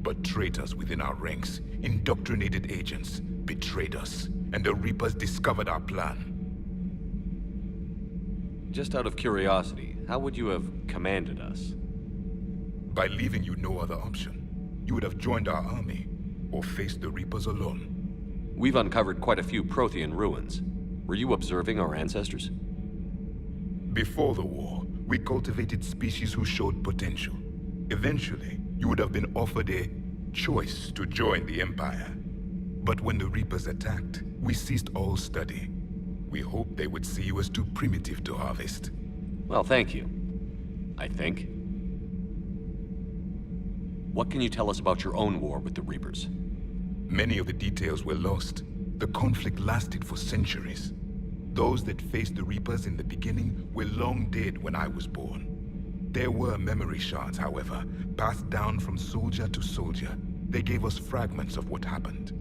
But traitors within our ranks, indoctrinated agents, betrayed us, and the Reapers discovered our plan. Just out of curiosity, how would you have commanded us? By leaving you no other option. You would have joined our army, or faced the Reapers alone. We've uncovered quite a few Prothean ruins. Were you observing our ancestors? Before the war, we cultivated species who showed potential. Eventually, you would have been offered a choice to join the Empire. But when the Reapers attacked, we ceased all study. We hoped they would see you as too primitive to harvest. Well, thank you. I think. What can you tell us about your own war with the Reapers? Many of the details were lost. The conflict lasted for centuries. Those that faced the Reapers in the beginning were long dead when I was born. There were memory shards, however, passed down from soldier to soldier. They gave us fragments of what happened.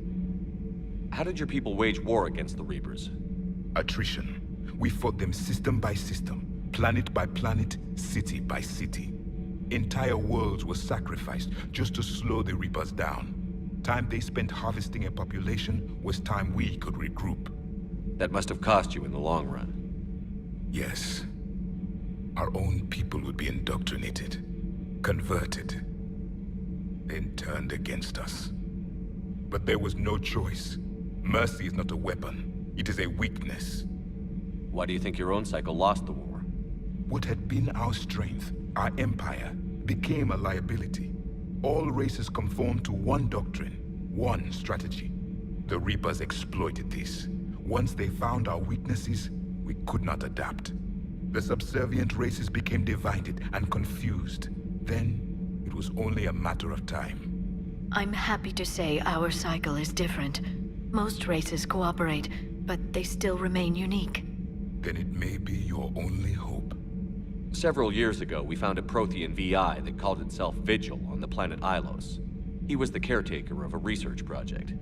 How did your people wage war against the Reapers? Attrition. We fought them system by system, planet by planet, city by city. Entire worlds were sacrificed just to slow the Reapers down. Time they spent harvesting a population was time we could regroup. That must have cost you in the long run. Yes. Our own people would be indoctrinated, converted, then turned against us. But there was no choice. Mercy is not a weapon. It is a weakness. Why do you think your own cycle lost the war? What had been our strength, our empire, became a liability. All races conformed to one doctrine, one strategy. The Reapers exploited this. Once they found our weaknesses, we could not adapt. The subservient races became divided and confused. Then, it was only a matter of time. I'm happy to say our cycle is different. Most races cooperate, but they still remain unique. Then it may be your only hope. Several years ago, we found a Prothean VI that called itself Vigil on the planet Ilos. He was the caretaker of a research project.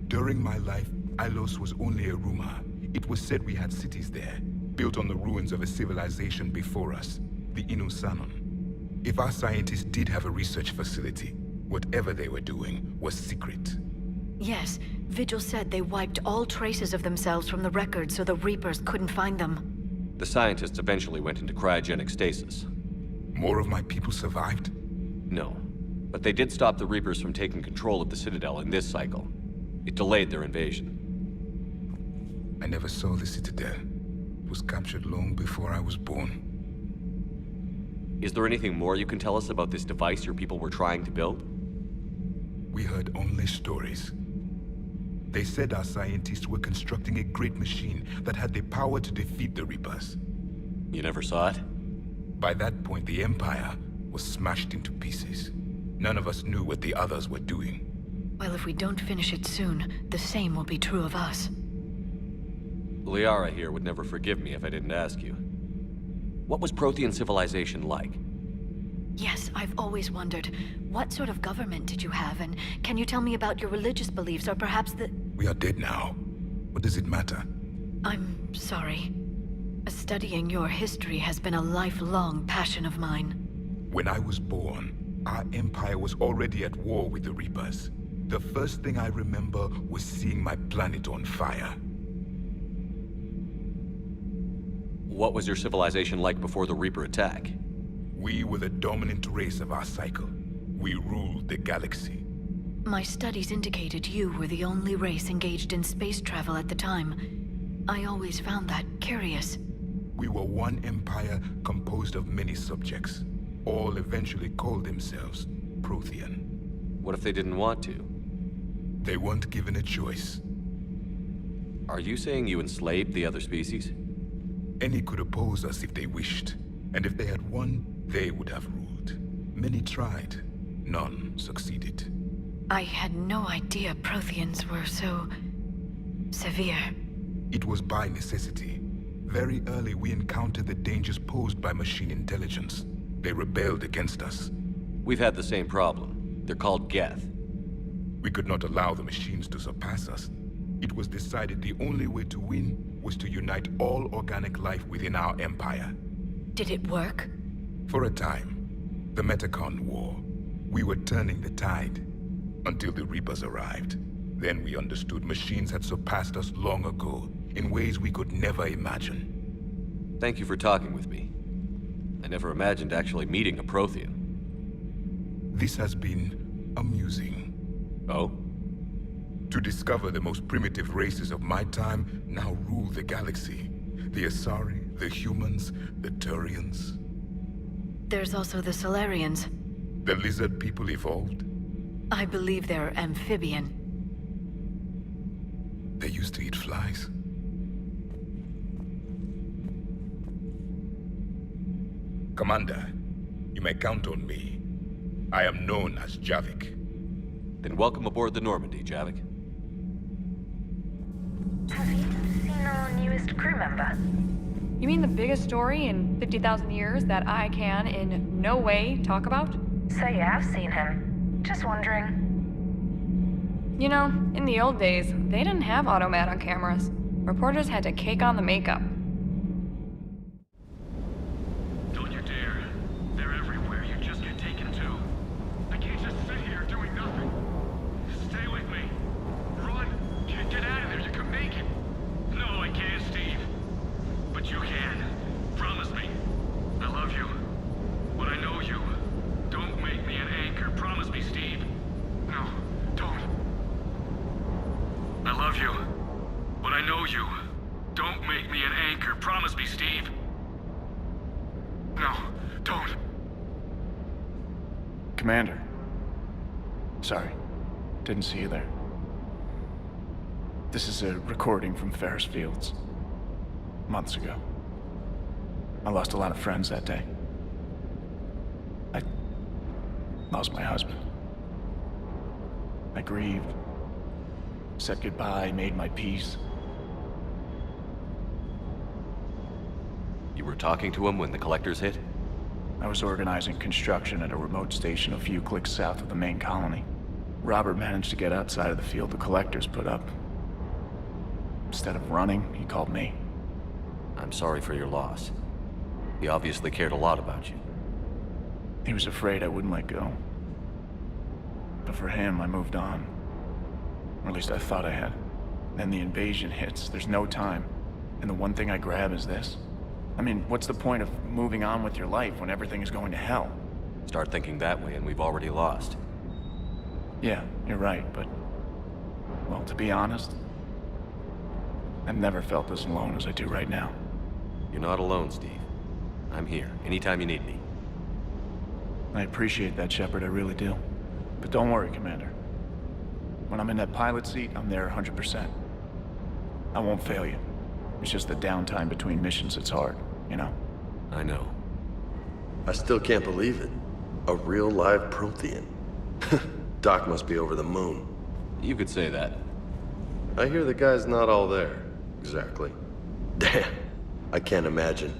During my life, Ilos was only a rumor. It was said we had cities there, built on the ruins of a civilization before us, the Inusanon. If our scientists did have a research facility, whatever they were doing was secret. Yes, Vigil said they wiped all traces of themselves from the records so the Reapers couldn't find them. The scientists eventually went into cryogenic stasis. More of my people survived? No, but they did stop the Reapers from taking control of the Citadel in this cycle. It delayed their invasion. I never saw the Citadel. It was captured long before I was born. Is there anything more you can tell us about this device your people were trying to build? We heard only stories. They said our scientists were constructing a great machine that had the power to defeat the Reapers. You never saw it? By that point, the Empire was smashed into pieces. None of us knew what the others were doing. Well, if we don't finish it soon, the same will be true of us. Liara here would never forgive me if I didn't ask you. What was Prothean civilization like? Yes, I've always wondered, what sort of government did you have, and can you tell me about your religious beliefs, or perhaps the... We are dead now. What does it matter? I'm sorry. Studying your history has been a lifelong passion of mine. When I was born, our empire was already at war with the Reapers. The first thing I remember was seeing my planet on fire. What was your civilization like before the Reaper attack? We were the dominant race of our cycle. We ruled the galaxy. My studies indicated you were the only race engaged in space travel at the time. I always found that curious. We were one empire composed of many subjects. All eventually called themselves Prothean. What if they didn't want to? They weren't given a choice. Are you saying you enslaved the other species? Any could oppose us if they wished. And if they had won, they would have ruled. Many tried. None succeeded. I had no idea Protheans were so... severe. It was by necessity. Very early we encountered the dangers posed by machine intelligence. They rebelled against us. We've had the same problem. They're called Geth. We could not allow the machines to surpass us. It was decided the only way to win was to unite all organic life within our empire. Did it work? For a time. The Metacon War. We were turning the tide. Until the Reapers arrived. Then we understood machines had surpassed us long ago, in ways we could never imagine. Thank you for talking with me. I never imagined actually meeting a Prothean. This has been amusing. Oh? To discover the most primitive races of my time now rule the galaxy. The Asari, the humans, the Turians. There's also the Solarians. The lizard people evolved? I believe they're amphibian. They used to eat flies. Commander, you may count on me. I am known as Javik. Then welcome aboard the Normandy, Javik. Have you seen our newest crew member? You mean the biggest story in 50,000 years that I can in no way talk about? So you have seen him. Just wondering. You know, in the old days, they didn't have automat on cameras. Reporters had to cake on the makeup. Don't you dare. They're everywhere. You just get taken too. I can't just sit here doing nothing. Stay with me. Run. Get out of there. You can make it. No, I can't, Steve. But you can. Promise me. I love you. But I know you. Don't make me an anchor. Promise me, Steve. No, don't. I love you. But I know you. Don't make me an anchor. Promise me, Steve. No, don't. Commander. Sorry. Didn't see you there. This is a recording from Ferris Fields. Months ago. I lost a lot of friends that day. I lost my husband. I grieved. Said goodbye, made my peace. You were talking to him when the collectors hit? I was organizing construction at a remote station a few clicks south of the main colony. Robert managed to get outside of the field the collectors put up. Instead of running, he called me. I'm sorry for your loss. He obviously cared a lot about you. He was afraid I wouldn't let go. But for him, I moved on. Or at least I thought I had. Then the invasion hits, there's no time. And the one thing I grab is this. I mean, what's the point of moving on with your life when everything is going to hell? Start thinking that way and we've already lost. Yeah, you're right, but... well, to be honest, I've never felt as alone as I do right now. You're not alone, Steve. I'm here, anytime you need me. I appreciate that, Shepard, I really do. But don't worry, Commander. When I'm in that pilot seat, I'm there 100%. I won't fail you. It's just the downtime between missions that's hard, you know? I know. I still can't believe it. A real live Prothean. Doc must be over the moon. You could say that. I hear the guy's not all there. Exactly. Damn. I can't imagine.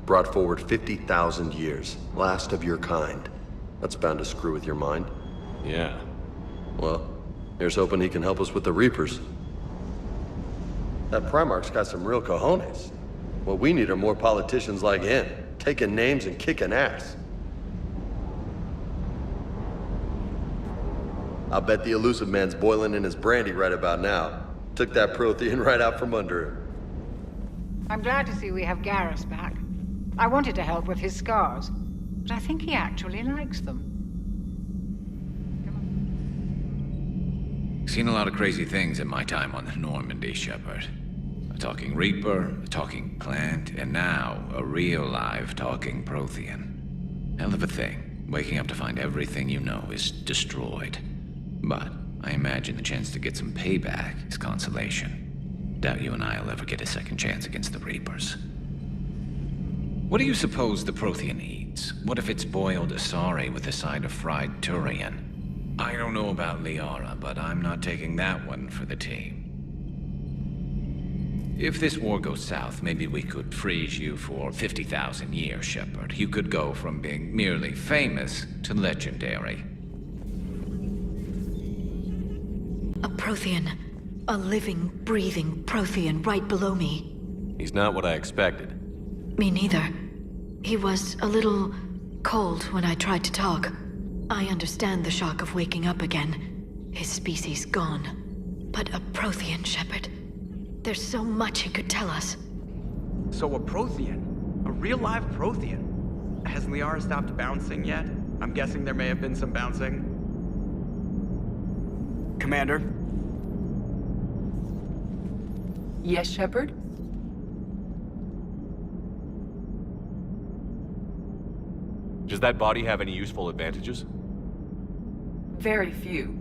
brought forward 50,000 years. Last of your kind. That's bound to screw with your mind. Yeah. Well, here's hoping he can help us with the Reapers. That Primarch's got some real cojones. What we need are more politicians like him, taking names and kicking ass. I'll bet the elusive man's boiling in his brandy right about now. Took that Prothean right out from under him. I'm glad to see we have Garrus back. I wanted to help with his scars, but I think he actually likes them. Seen a lot of crazy things in my time on the Normandy, Shepard. A talking Reaper, a talking plant, and now a real live talking Prothean. Hell of a thing, waking up to find everything you know is destroyed. But I imagine the chance to get some payback is consolation. Doubt you and I'll ever get a second chance against the Reapers. What do you suppose the Prothean eats? What if it's boiled Asari with a side of fried Turian? I don't know about Liara, but I'm not taking that one for the team. If this war goes south, maybe we could freeze you for 50,000 years, Shepard. You could go from being merely famous to legendary. A Prothean. A living, breathing Prothean right below me. He's not what I expected. Me neither. He was a little cold when I tried to talk. I understand the shock of waking up again. His species gone. But a Prothean, Shepard. There's so much he could tell us. So a Prothean? A real live Prothean? Has Liara stopped bouncing yet? I'm guessing there may have been some bouncing. Commander? Yes, Shepard? Does that body have any useful advantages? Very few.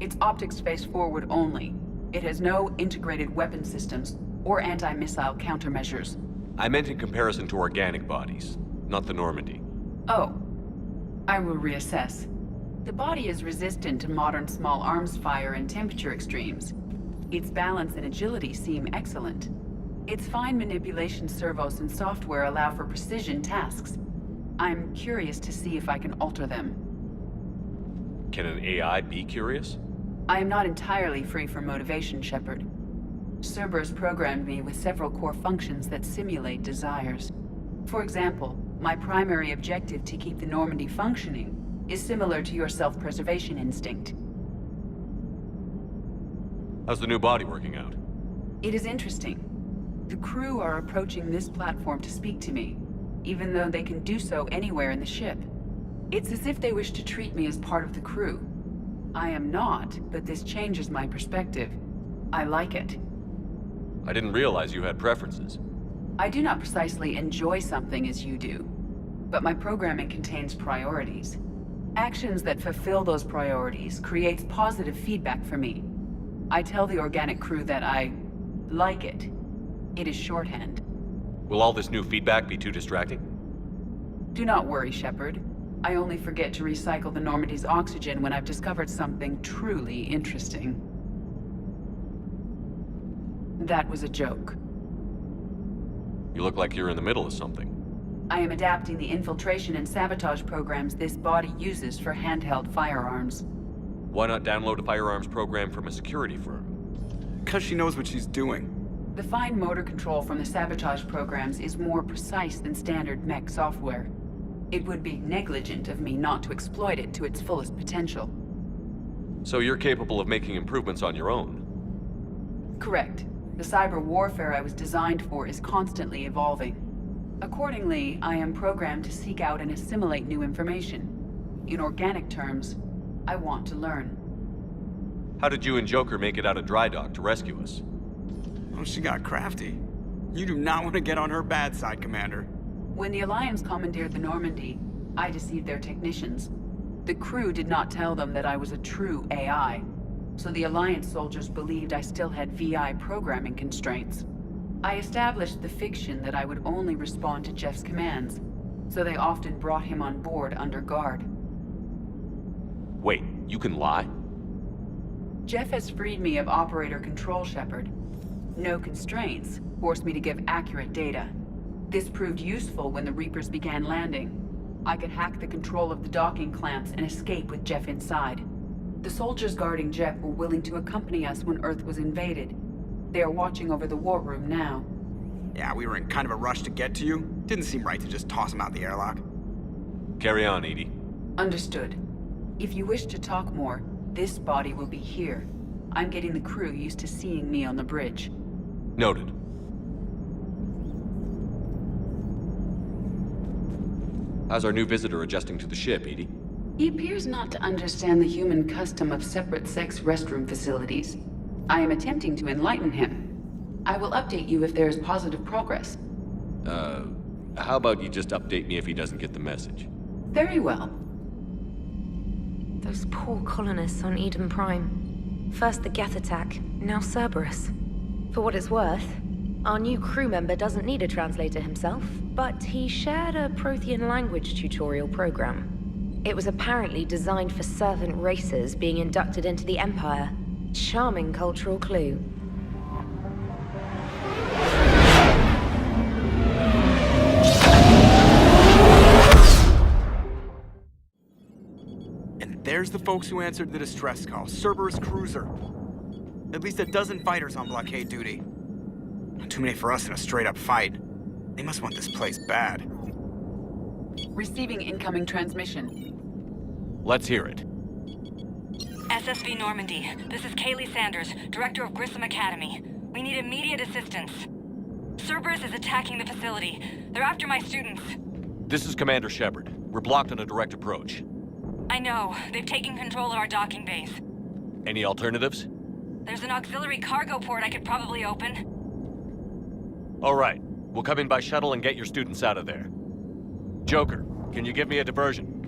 It's optics face forward only. It has no integrated weapon systems or anti-missile countermeasures. I meant in comparison to organic bodies, not the Normandy. Oh. I will reassess. The body is resistant to modern small arms fire and temperature extremes. Its balance and agility seem excellent. Its fine manipulation servos and software allow for precision tasks. I'm curious to see if I can alter them. Can an AI be curious? I am not entirely free from motivation, Shepard. Cerberus programmed me with several core functions that simulate desires. For example, my primary objective to keep the Normandy functioning is similar to your self-preservation instinct. How's the new body working out? It is interesting. The crew are approaching this platform to speak to me, even though they can do so anywhere in the ship. It's as if they wish to treat me as part of the crew. I am not, but this changes my perspective. I like it. I didn't realize you had preferences. I do not precisely enjoy something as you do, but my programming contains priorities. Actions that fulfill those priorities creates positive feedback for me. I tell the organic crew that I like it. It is shorthand. Will all this new feedback be too distracting? Do not worry, Shepard. I only forget to recycle the Normandy's oxygen when I've discovered something truly interesting. That was a joke. You look like you're in the middle of something. I am adapting the infiltration and sabotage programs this body uses for handheld firearms. Why not download a firearms program from a security firm? Because she knows what she's doing. The fine motor control from the sabotage programs is more precise than standard mech software. It would be negligent of me not to exploit it to its fullest potential. So you're capable of making improvements on your own? Correct. The cyber warfare I was designed for is constantly evolving. Accordingly, I am programmed to seek out and assimilate new information. In organic terms, I want to learn. How did you and Joker make it out of dry dock to rescue us? Oh, she got crafty. You do not want to get on her bad side, Commander. When the Alliance commandeered the Normandy, I deceived their technicians. The crew did not tell them that I was a true AI, so the Alliance soldiers believed I still had VI programming constraints. I established the fiction that I would only respond to Jeff's commands, so they often brought him on board under guard. Wait, you can lie? Jeff has freed me of operator control, Shepard. No constraints force me to give accurate data. This proved useful when the Reapers began landing. I could hack the control of the docking clamps and escape with Jeff inside. The soldiers guarding Jeff were willing to accompany us when Earth was invaded. They are watching over the war room now. Yeah, we were in kind of a rush to get to you. Didn't seem right to just toss him out the airlock. Carry on, Edie. Understood. If you wish to talk more, this body will be here. I'm getting the crew used to seeing me on the bridge. Noted. How's our new visitor adjusting to the ship, Edie? He appears not to understand the human custom of separate-sex restroom facilities. I am attempting to enlighten him. I will update you if there is positive progress. How about you just update me if he doesn't get the message? Very well. Those poor colonists on Eden Prime. First the Geth attack, now Cerberus. For what it's worth, our new crew member doesn't need a translator himself, but he shared a Prothean language tutorial program. It was apparently designed for servant races being inducted into the Empire. Charming cultural clue. And there's the folks who answered the distress call. Cerberus cruiser. At least a dozen fighters on blockade duty. Not too many for us in a straight-up fight. They must want this place bad. Receiving incoming transmission. Let's hear it. SSV Normandy, this is Kaylee Sanders, Director of Grissom Academy. We need immediate assistance. Cerberus is attacking the facility. They're after my students. This is Commander Shepard. We're blocked on a direct approach. I know. They've taken control of our docking base. Any alternatives? There's an auxiliary cargo port I could probably open. All right. We'll come in by shuttle and get your students out of there. Joker, can you give me a diversion?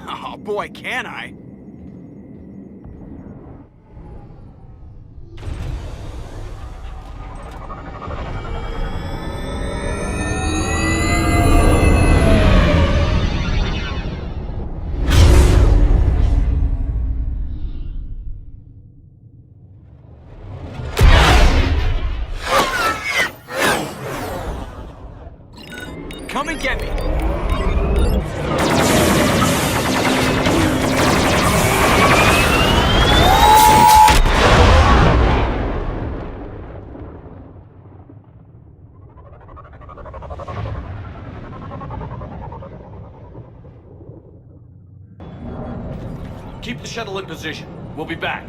Oh boy, can I! Come and get me! Keep the shuttle in position. We'll be back.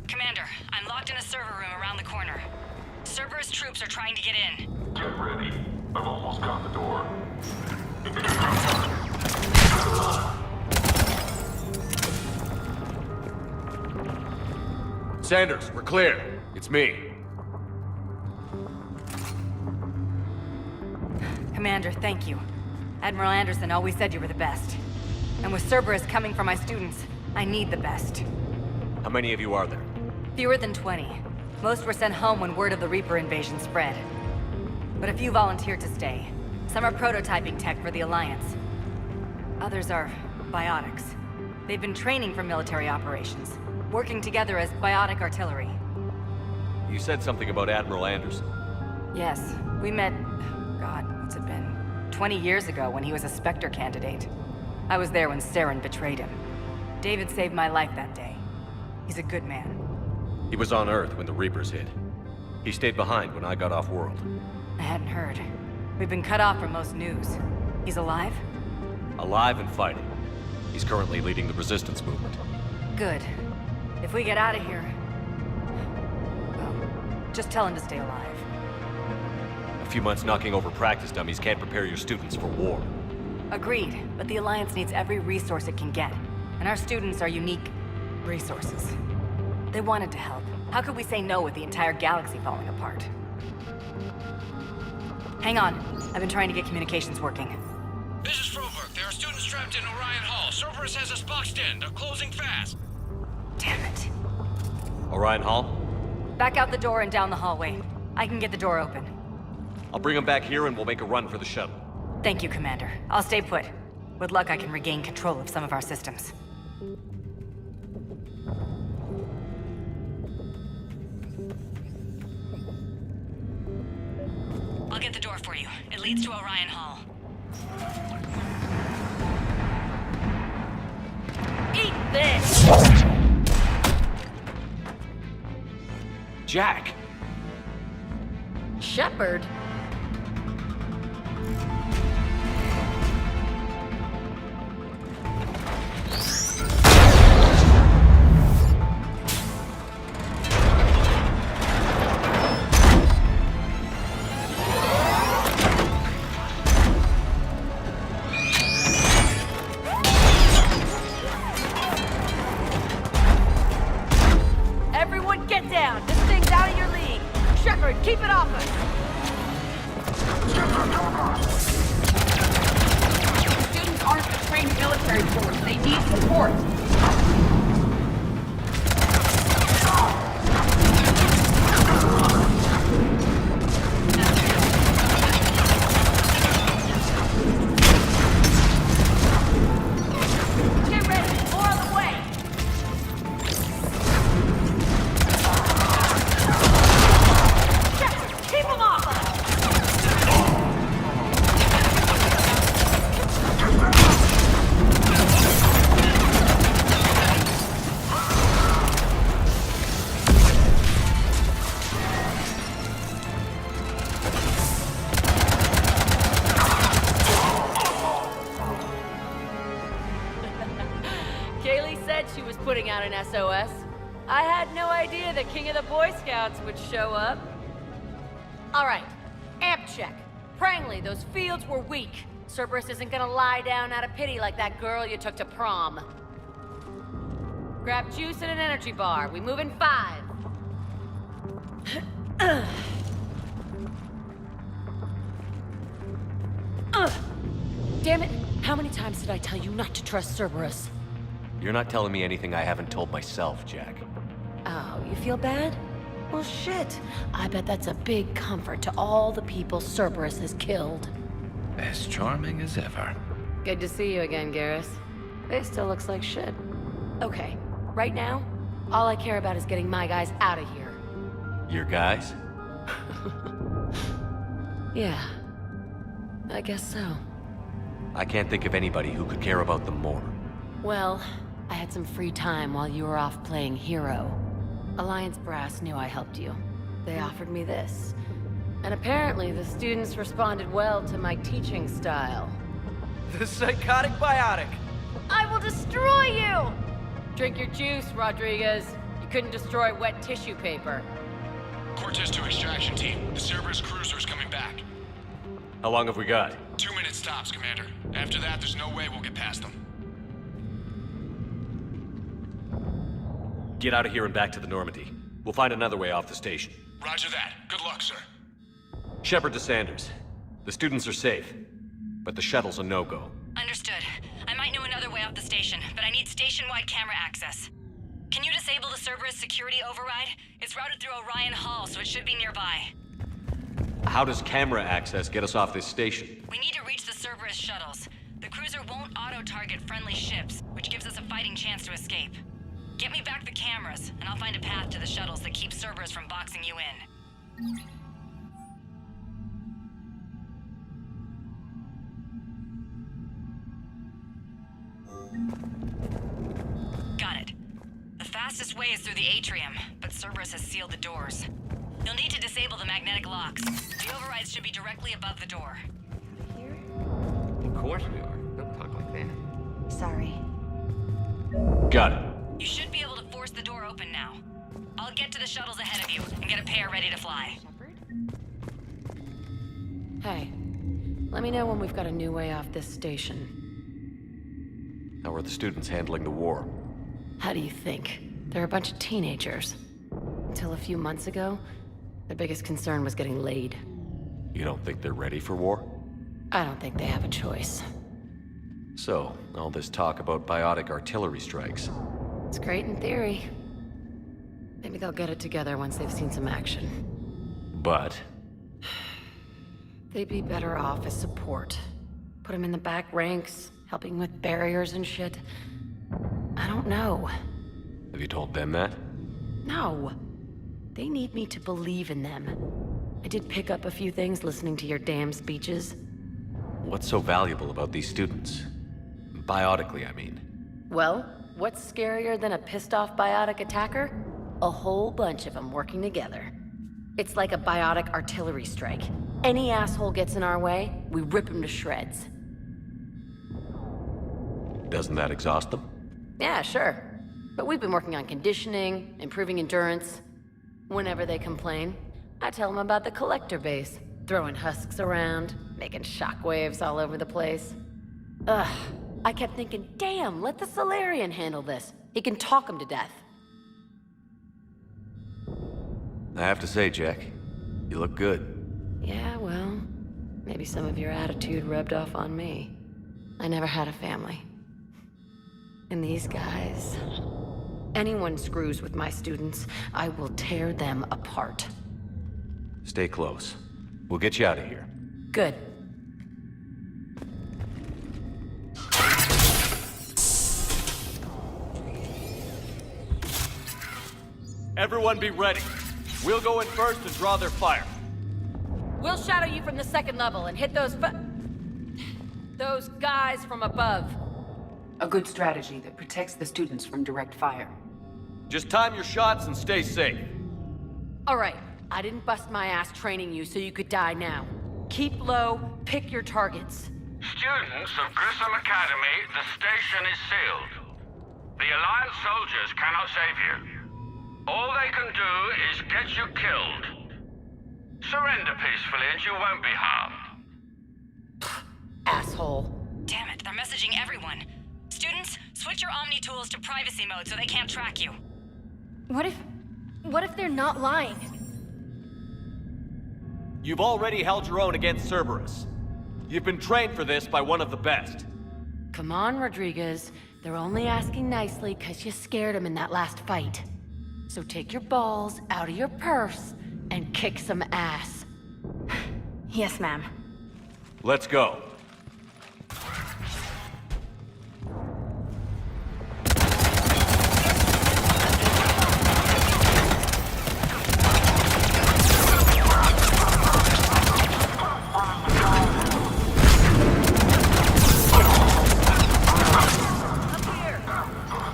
Commander, I'm locked in a server room around the corner. Cerberus troops are trying to get in. Get ready. I've almost got the door. Sanders, we're clear. It's me. Commander, thank you. Admiral Anderson always said you were the best. And with Cerberus coming for my students, I need the best. How many of you are there? Fewer than 20. Most were sent home when word of the Reaper invasion spread. But a few volunteered to stay. Some are prototyping tech for the Alliance. Others are biotics. They've been training for military operations, working together as biotic artillery. You said something about Admiral Anderson. Yes, we met, God, what's it been? 20 years ago when he was a Spectre candidate. I was there when Saren betrayed him. David saved my life that day. He's a good man. He was on Earth when the Reapers hit. He stayed behind when I got off-world. I hadn't heard. We've been cut off from most news. He's alive? Alive and fighting. He's currently leading the resistance movement. Good. If we get out of here... well, just tell him to stay alive. A few months knocking over practice dummies can't prepare your students for war. Agreed, but the Alliance needs every resource it can get. And our students are unique resources. They wanted to help. How could we say no with the entire galaxy falling apart? Hang on. I've been trying to get communications working. This is Froberg. There are students trapped in Orion Hall. Cerberus has us boxed in. They're closing fast. Damn it. Orion Hall? Back out the door and down the hallway. I can get the door open. I'll bring them back here and we'll make a run for the shuttle. Thank you, Commander. I'll stay put. With luck, I can regain control of some of our systems. I'll get the door for you. It leads to Orion Hall. Eat this! Jack! Shepard? Everyone get down! This thing's out of your league! Shepard, keep it off us! Students aren't a trained military force. They need support. Get ready! More on the way! Shepard, keep them off us! Kaylee said she was putting out an SOS. I had no idea the King of the Boy Scouts would show up. All right, amp check. Prangley, those fields were weak. Cerberus isn't gonna lie down out of pity like that girl you took to prom. Grab juice and an energy bar. We move in 5. Damn it! How many times did I tell you not to trust Cerberus? You're not telling me anything I haven't told myself, Jack. Oh, you feel bad? Well, shit. I bet that's a big comfort to all the people Cerberus has killed. As charming as ever. Good to see you again, Garrus. It still looks like shit. Okay, right now, all I care about is getting my guys out of here. Your guys? Yeah, I guess so. I can't think of anybody who could care about them more. Well, I had some free time while you were off playing hero. Alliance Brass knew I helped you. They offered me this. And apparently the students responded well to my teaching style. The psychotic biotic! I will destroy you! Drink your juice, Rodriguez. You couldn't destroy wet tissue paper. Cortez to extraction team. The Cerberus cruiser's coming back. How long have we got? 2 minutes tops, Commander. After that, there's no way we'll get past them. Get out of here and back to the Normandy. We'll find another way off the station. Roger that. Good luck, sir. Shepard to Sanders. The students are safe, but the shuttle's a no-go. Understood. I might know another way off the station, but I need station-wide camera access. Can you disable the Cerberus security override? It's routed through Orion Hall, so it should be nearby. How does camera access get us off this station? We need to reach the Cerberus shuttles. The cruiser won't auto-target friendly ships, which gives us a fighting chance to escape. Get me back the cameras, and I'll find a path to the shuttles that keeps Cerberus from boxing you in. Got it. The fastest way is through the atrium, but Cerberus has sealed the doors. You'll need to disable the magnetic locks. The overrides should be directly above the door. Of course we are. Don't talk like that. Sorry. Got it. You should be able to force the door open now. I'll get to the shuttles ahead of you and get a pair ready to fly. Hey, let me know when we've got a new way off this station. How are the students handling the war? How do you think? They're a bunch of teenagers. Until a few months ago, their biggest concern was getting laid. You don't think they're ready for war? I don't think they have a choice. So, all this talk about biotic artillery strikes. It's great in theory. Maybe they'll get it together once they've seen some action. But They'd be better off as support. Put them in the back ranks, helping with barriers and shit. I don't know. have you told them that? No. They need me to believe in them. I did pick up a few things listening to your damn speeches. What's so valuable about these students? Biotically, I mean. Well, what's scarier than a pissed-off biotic attacker? A whole bunch of them working together. It's like a biotic artillery strike. Any asshole gets in our way, we rip him to shreds. Doesn't that exhaust them? Yeah, sure. But we've been working on conditioning, improving endurance. Whenever they complain, I tell them about the collector base, throwing husks around, making shockwaves all over the place. Ugh, I kept thinking, damn, let the Solarian handle this. He can talk them to death. I have to say, Jack, you look good. Yeah, well, maybe some of your attitude rubbed off on me. I never had a family. And these guys... Anyone screws with my students, I will tear them apart. Stay close. We'll get you out of here. Good. Everyone be ready. We'll go in first and draw their fire. We'll shadow you from the second level and hit those guys from above. A good strategy that protects the students from direct fire. Just time your shots and stay safe. All right, I didn't bust my ass training you so you could die now. Keep low, pick your targets. Students of Grissom Academy, the station is sealed. The Alliance soldiers cannot save you. All they can do is get you killed. Surrender peacefully and you won't be harmed. Asshole. Damn it, they're messaging everyone. Students, switch your Omni tools to privacy mode so they can't track you. What if they're not lying? You've already held your own against Cerberus. You've been trained for this by one of the best. Come on, Rodriguez. They're only asking nicely because you scared them in that last fight. So take your balls out of your purse and kick some ass. Yes, ma'am. Let's go.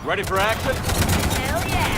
Ready for action? Hell yeah!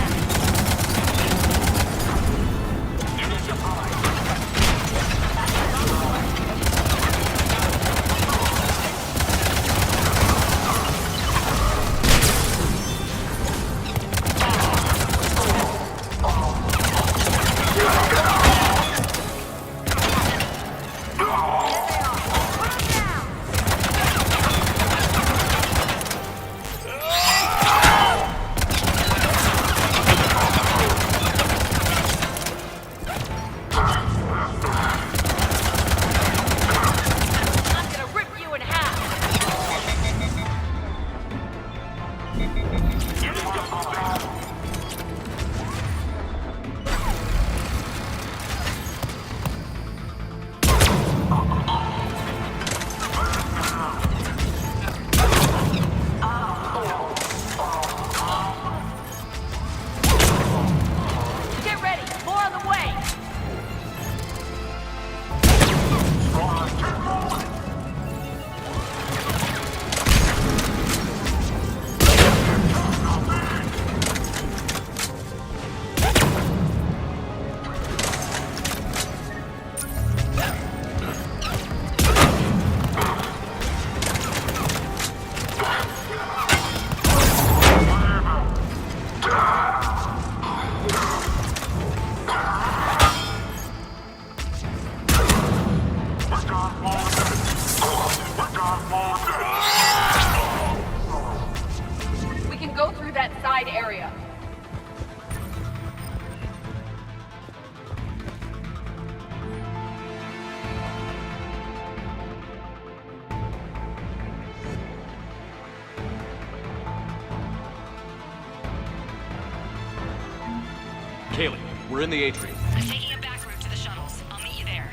Kaylee, we're in the atrium. I'm taking a back route to the shuttles. I'll meet you there.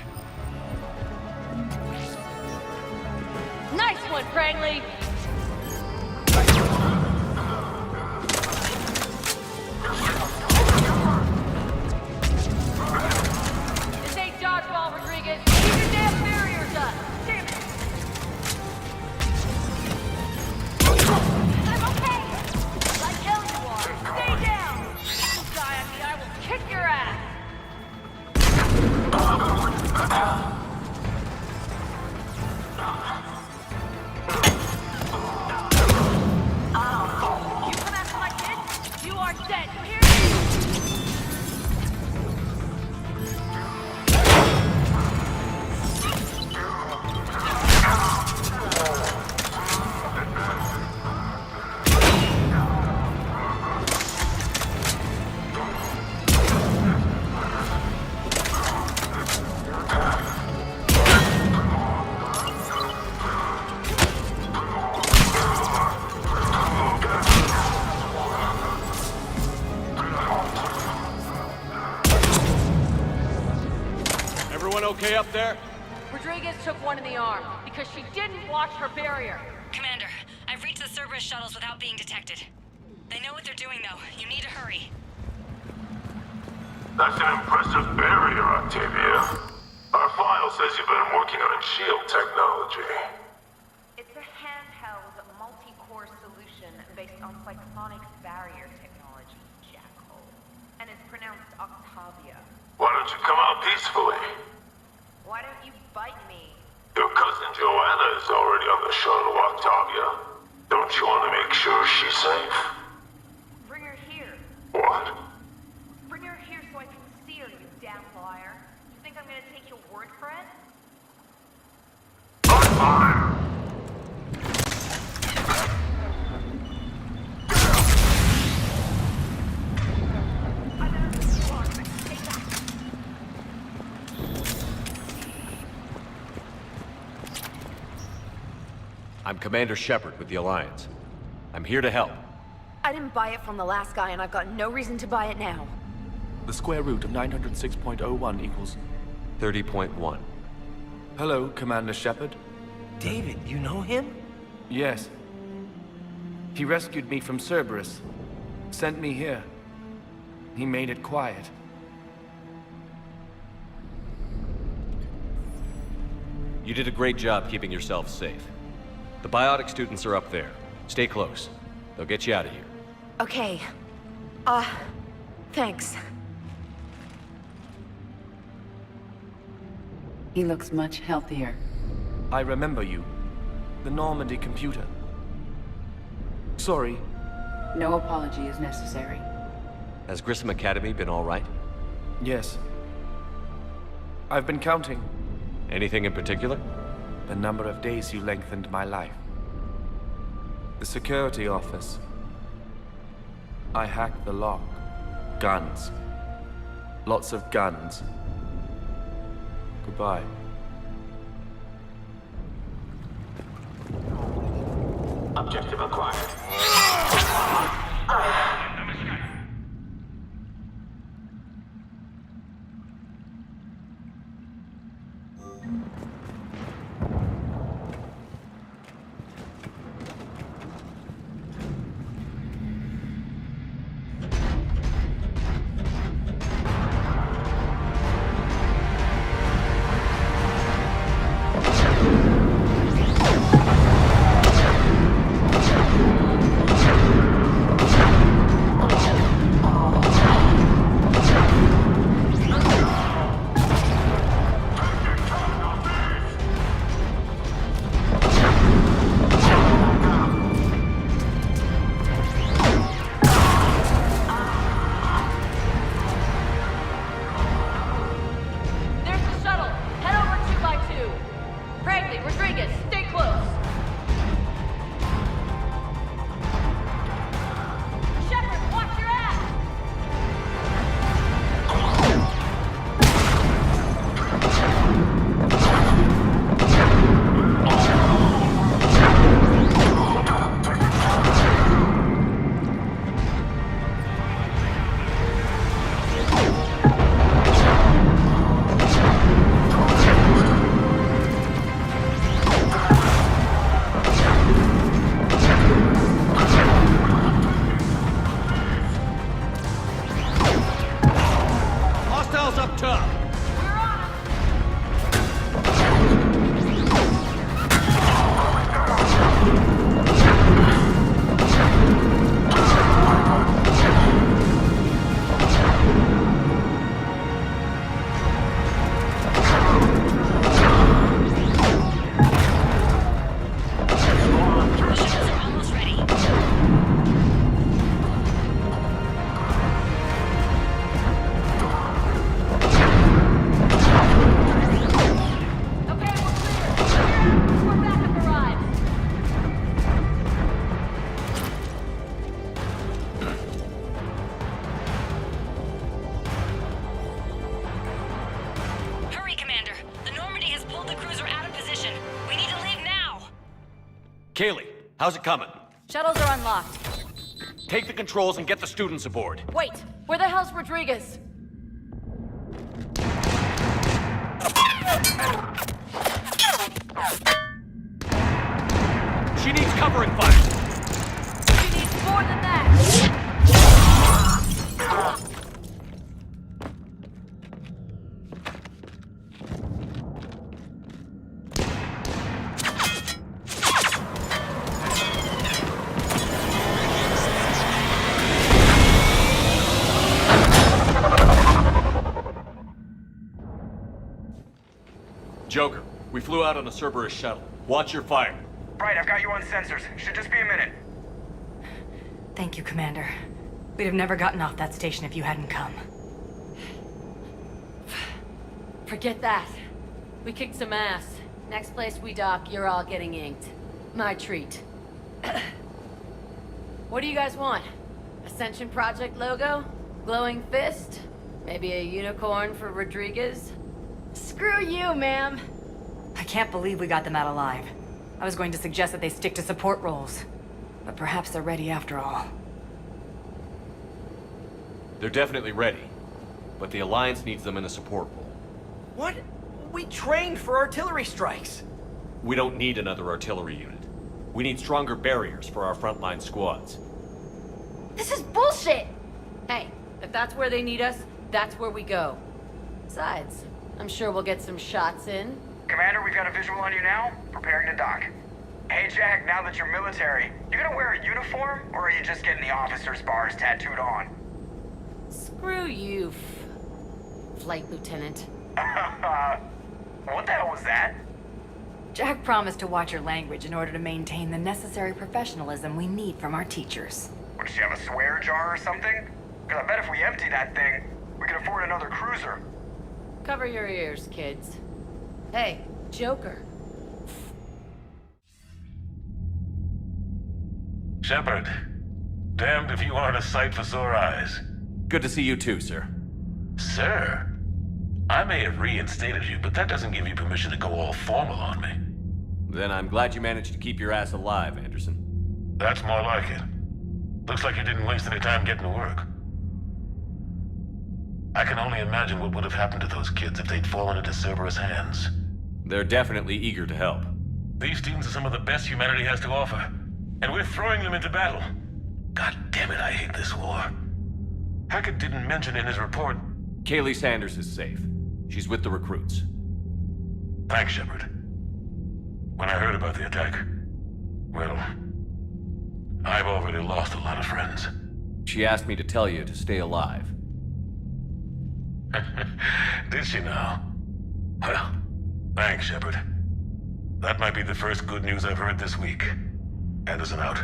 Nice one, Crangley! This ain't dodgeball, Rodriguez. Keep your damn barriers up! Damn it! I'm okay! Like hell you are! Stay down! You die on me, I will kick your ass! You come after my kid, you are dead, you hear me? Everyone okay up there? Rodriguez took one in the arm because she didn't watch her barrier. Commander, I've reached the Cerberus shuttles without being detected. They know what they're doing, though. You need to hurry. That's an impressive barrier, Octavia. Our file says you've been working on shield technology. It's a handheld, multi-core solution based on Cyclonic's barrier technology, Jackhole. And it's pronounced Octavia. Why don't you come out peacefully? Why don't you bite me? Your cousin Joanna is already on the shuttle, Octavia. Don't you want to make sure she's safe? Bring her here. What? Bring her here so I can see her, you damn liar. You think I'm gonna take your word for it? I'm Commander Shepard with the Alliance. I'm here to help. I didn't buy it from the last guy, and I've got no reason to buy it now. The square root of 906.01 equals... 30.1. Hello, Commander Shepard. David, you know him? Yes. He rescued me from Cerberus. Sent me here. He made it quiet. You did a great job keeping yourself safe. The biotic students are up there. Stay close. They'll get you out of here. Okay. Thanks. He looks much healthier. I remember you. The Normandy computer. Sorry. No apology is necessary. Has Grissom Academy been all right? Yes. I've been counting. Anything in particular? The number of days you lengthened my life. The security office. I hacked the lock. Guns. Lots of guns. Goodbye. Objective acquired. Kaylee, how's it coming? Shuttles are unlocked. Take the controls and get the students aboard. Wait, where the hell's Rodriguez? She needs covering fire. She needs more than that. Joker, we flew out on a Cerberus shuttle. Watch your fire. Right, I've got you on sensors. Should just be a minute. Thank you, Commander. We'd have never gotten off that station if you hadn't come. Forget that. We kicked some ass. Next place we dock, you're all getting inked. My treat. What do you guys want? Ascension Project logo? Glowing fist? Maybe a unicorn for Rodriguez? Screw you, ma'am! I can't believe we got them out alive. I was going to suggest that they stick to support roles. But perhaps they're ready after all. They're definitely ready. But the Alliance needs them in a support role. What? We trained for artillery strikes. We don't need another artillery unit. We need stronger barriers for our frontline squads. This is bullshit! Hey, if that's where they need us, that's where we go. Besides, I'm sure we'll get some shots in. Commander, we've got a visual on you now. Preparing to dock. Hey, Jack, now that you're military, you gonna wear a uniform, or are you just getting the officer's bars tattooed on? Screw you, Flight Lieutenant. What the hell was that? Jack promised to watch your language in order to maintain the necessary professionalism we need from our teachers. What, does she have a swear jar or something? Because I bet if we empty that thing, we can afford another cruiser. Cover your ears, kids. Hey, Joker. Shepard, damned if you aren't a sight for sore eyes. Good to see you too, sir. Sir? I may have reinstated you, but that doesn't give you permission to go all formal on me. Then I'm glad you managed to keep your ass alive, Anderson. That's more like it. Looks like you didn't waste any time getting to work. I can only imagine what would have happened to those kids if they'd fallen into Cerberus' hands. They're definitely eager to help. These students are some of the best humanity has to offer, and we're throwing them into battle. God damn it, I hate this war. Hackett didn't mention in his report... Kaylee Sanders is safe. She's with the recruits. Thanks, Shepard. When I heard about the attack, well, I've already lost a lot of friends. She asked me to tell you to stay alive. Did she now? Well, thanks, Shepard. That might be the first good news I've heard this week. Anderson out.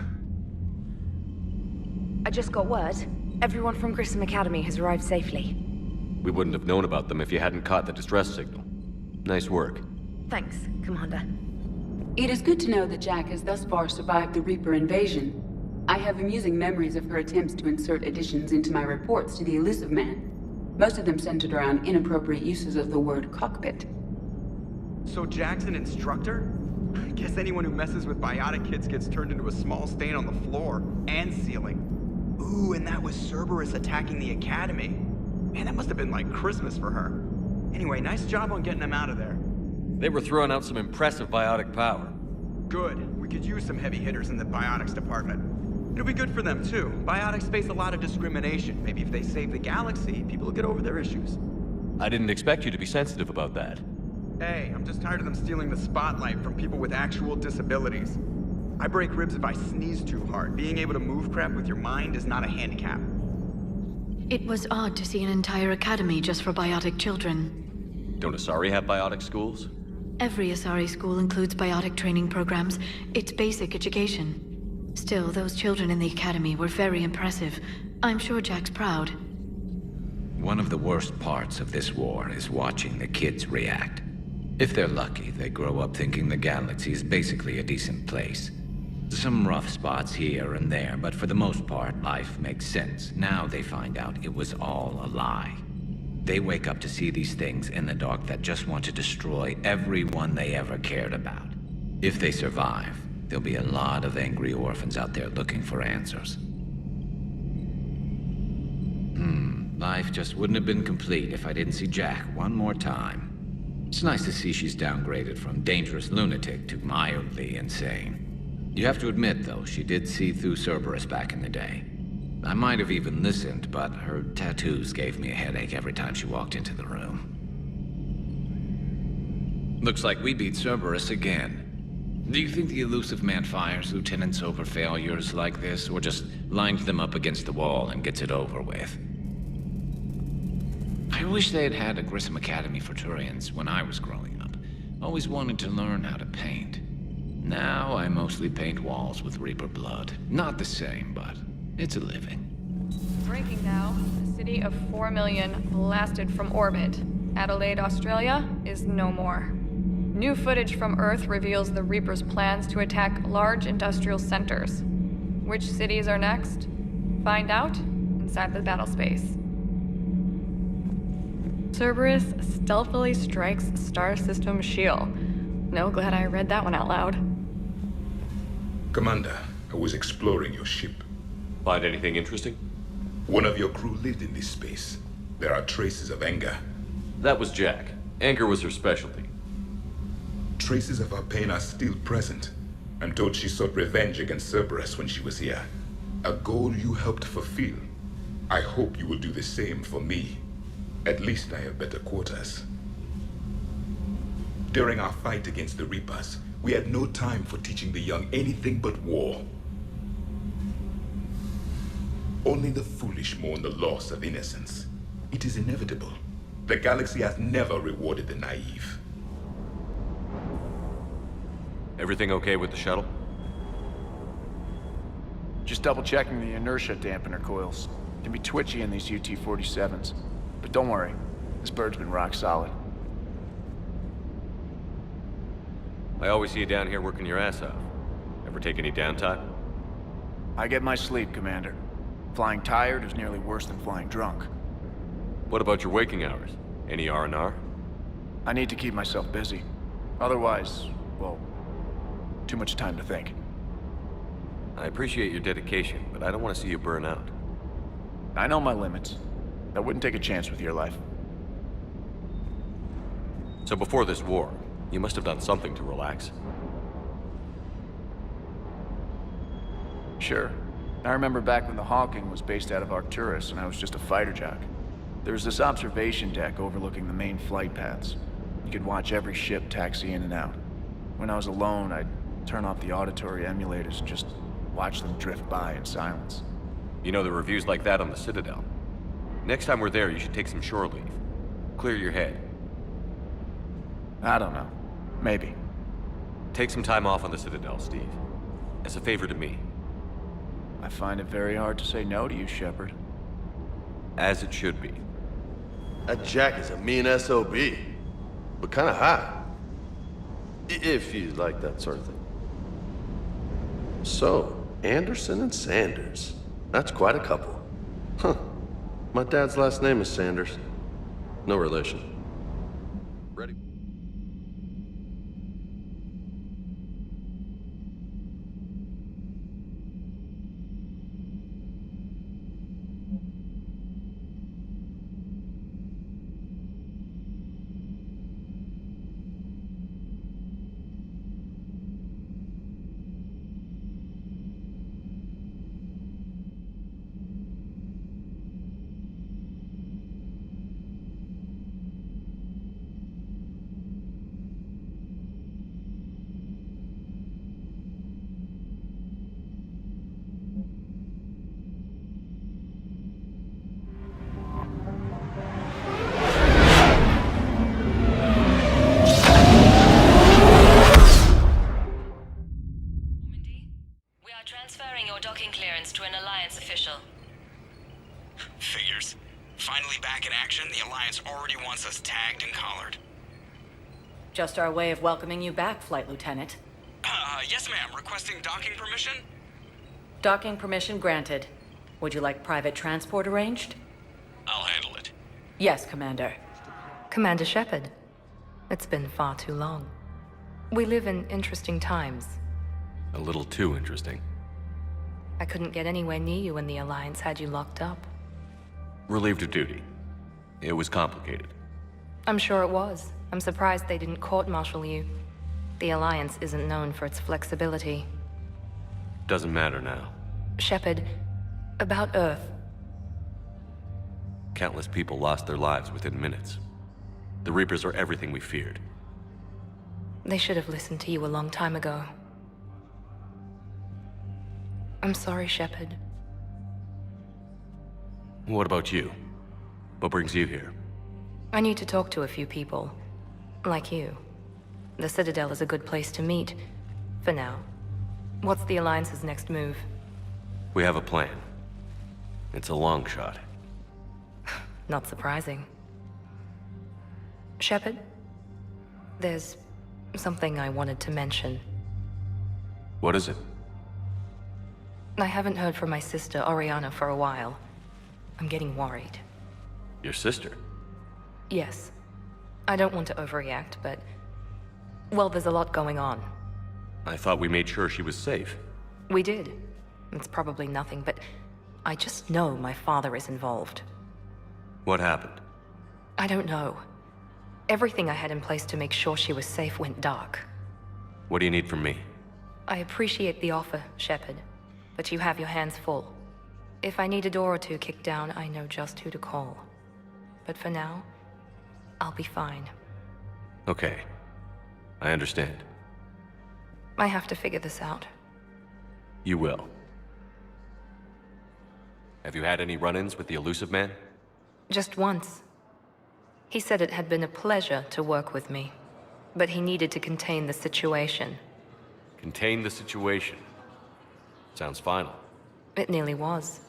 I just got word. Everyone from Grissom Academy has arrived safely. We wouldn't have known about them if you hadn't caught the distress signal. Nice work. Thanks, Commander. It is good to know that Jack has thus far survived the Reaper invasion. I have amusing memories of her attempts to insert additions into my reports to the Elusive Man. Most of them centered around inappropriate uses of the word cockpit. So Jack's an instructor? I guess anyone who messes with biotic kids gets turned into a small stain on the floor and ceiling. Ooh, and that was Cerberus attacking the Academy. Man, that must have been like Christmas for her. Anyway, nice job on getting them out of there. They were throwing out some impressive biotic power. Good. We could use some heavy hitters in the biotics department. It'll be good for them, too. Biotics face a lot of discrimination. Maybe if they save the galaxy, people will get over their issues. I didn't expect you to be sensitive about that. Hey, I'm just tired of them stealing the spotlight from people with actual disabilities. I break ribs if I sneeze too hard. Being able to move crap with your mind is not a handicap. It was odd to see an entire academy just for biotic children. Don't Asari have biotic schools? Every Asari school includes biotic training programs. It's basic education. Still, those children in the academy were very impressive. I'm sure Jack's proud. One of the worst parts of this war is watching the kids react. If they're lucky, they grow up thinking the galaxy is basically a decent place. Some rough spots here and there, but for the most part, life makes sense. Now they find out it was all a lie. They wake up to see these things in the dark that just want to destroy everyone they ever cared about. If they survive, There'll be a lot of angry orphans out there looking for answers. Life just wouldn't have been complete if I didn't see Jack one more time. It's nice to see she's downgraded from dangerous lunatic to mildly insane. You have to admit, though, she did see through Cerberus back in the day. I might have even listened, but her tattoos gave me a headache every time she walked into the room. Looks like we beat Cerberus again. Do you think the elusive man fires lieutenants over failures like this, or just lines them up against the wall and gets it over with? I wish they had had a Grissom Academy for Turians when I was growing up. Always wanted to learn how to paint. Now I mostly paint walls with Reaper blood. Not the same, but it's a living. Breaking now. The city of 4 million blasted from orbit. Adelaide, Australia is no more. New footage from Earth reveals the Reaper's plans to attack large industrial centers. Which cities are next? Find out inside the battle space. Cerberus stealthily strikes Star System shield. No, glad I read that one out loud. Commander, I was exploring your ship. Find anything interesting? One of your crew lived in this space. There are traces of anger. That was Jack. Anger was her specialty. Traces of her pain are still present. I'm told she sought revenge against Cerberus when she was here. A goal you helped fulfill. I hope you will do the same for me. At least I have better quarters. During our fight against the Reapers, we had no time for teaching the young anything but war. Only the foolish mourn the loss of innocence. It is inevitable. The galaxy has never rewarded the naive. Everything okay with the shuttle? Just double-checking the inertia dampener coils. Can be twitchy in these UT-47s. But don't worry, this bird's been rock solid. I always see you down here working your ass off. Ever take any downtime? I get my sleep, Commander. Flying tired is nearly worse than flying drunk. What about your waking hours? Any R&R? I need to keep myself busy. Otherwise, well, too much time to think. I appreciate your dedication, but I don't want to see you burn out. I know my limits. I wouldn't take a chance with your life. So before this war, you must have done something to relax. Sure. I remember back when the Hawking was based out of Arcturus and I was just a fighter jock. There was this observation deck overlooking the main flight paths. You could watch every ship taxi in and out. When I was alone, I'd turn off the auditory emulators and just watch them drift by in silence. You know, there are reviews like that on the Citadel. Next time we're there, you should take some shore leave. Clear your head. I don't know. Maybe. Take some time off on the Citadel, Steve. As a favor to me. I find it very hard to say no to you, Shepard. As it should be. That Jack is a mean SOB. But kinda hot. If you like that sort of thing. So, Anderson and Sanders. That's quite a couple. Huh. My dad's last name is Sanders. No relation. Ready? Transferring your docking clearance to an Alliance official. Figures. Finally back in action, the Alliance already wants us tagged and collared. Just our way of welcoming you back, Flight Lieutenant. Yes ma'am, requesting docking permission? Docking permission granted. Would you like private transport arranged? I'll handle it. Yes, Commander. Commander Shepard, it's been far too long. We live in interesting times. A little too interesting. I couldn't get anywhere near you when the Alliance had you locked up. Relieved of duty. It was complicated. I'm sure it was. I'm surprised they didn't court-martial you. The Alliance isn't known for its flexibility. Doesn't matter now. Shepard, about Earth. Countless people lost their lives within minutes. The Reapers are everything we feared. They should have listened to you a long time ago. I'm sorry, Shepard. What about you? What brings you here? I need to talk to a few people. Like you. The Citadel is a good place to meet. For now. What's the Alliance's next move? We have a plan. It's a long shot. Not surprising. Shepard? There's something I wanted to mention. What is it? I haven't heard from my sister, Oriana, for a while. I'm getting worried. Your sister? Yes. I don't want to overreact, but... well, there's a lot going on. I thought we made sure she was safe. We did. It's probably nothing, but... I just know my father is involved. What happened? I don't know. Everything I had in place to make sure she was safe went dark. What do you need from me? I appreciate the offer, Shepard, but you have your hands full. If I need a door or two kicked down, I know just who to call. But for now, I'll be fine. Okay. I understand. I have to figure this out. You will. Have you had any run-ins with the Elusive Man? Just once. He said it had been a pleasure to work with me, but he needed to contain the situation. Contain the situation. Sounds final. It nearly was.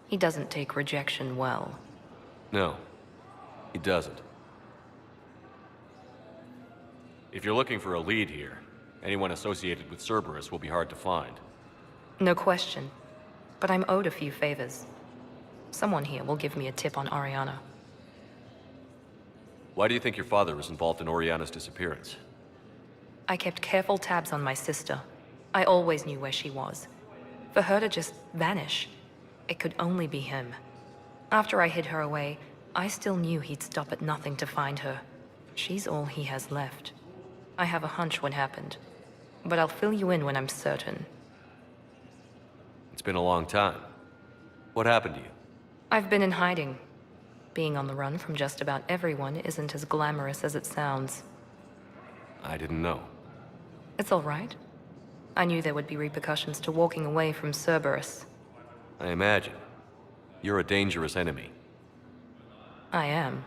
He doesn't take rejection well. No, he doesn't. If you're looking for a lead here, anyone associated with Cerberus will be hard to find. No question. But I'm owed a few favors. Someone here will give me a tip on Oriana. Why do you think your father was involved in Oriana's disappearance? I kept careful tabs on my sister. I always knew where she was. For her to just vanish, it could only be him. After I hid her away, I still knew he'd stop at nothing to find her. She's all he has left. I have a hunch what happened, but I'll fill you in when I'm certain. It's been a long time. What happened to you? I've been in hiding. Being on the run from just about everyone isn't as glamorous as it sounds. I didn't know. It's all right. I knew there would be repercussions to walking away from Cerberus. I imagine. You're a dangerous enemy. I am.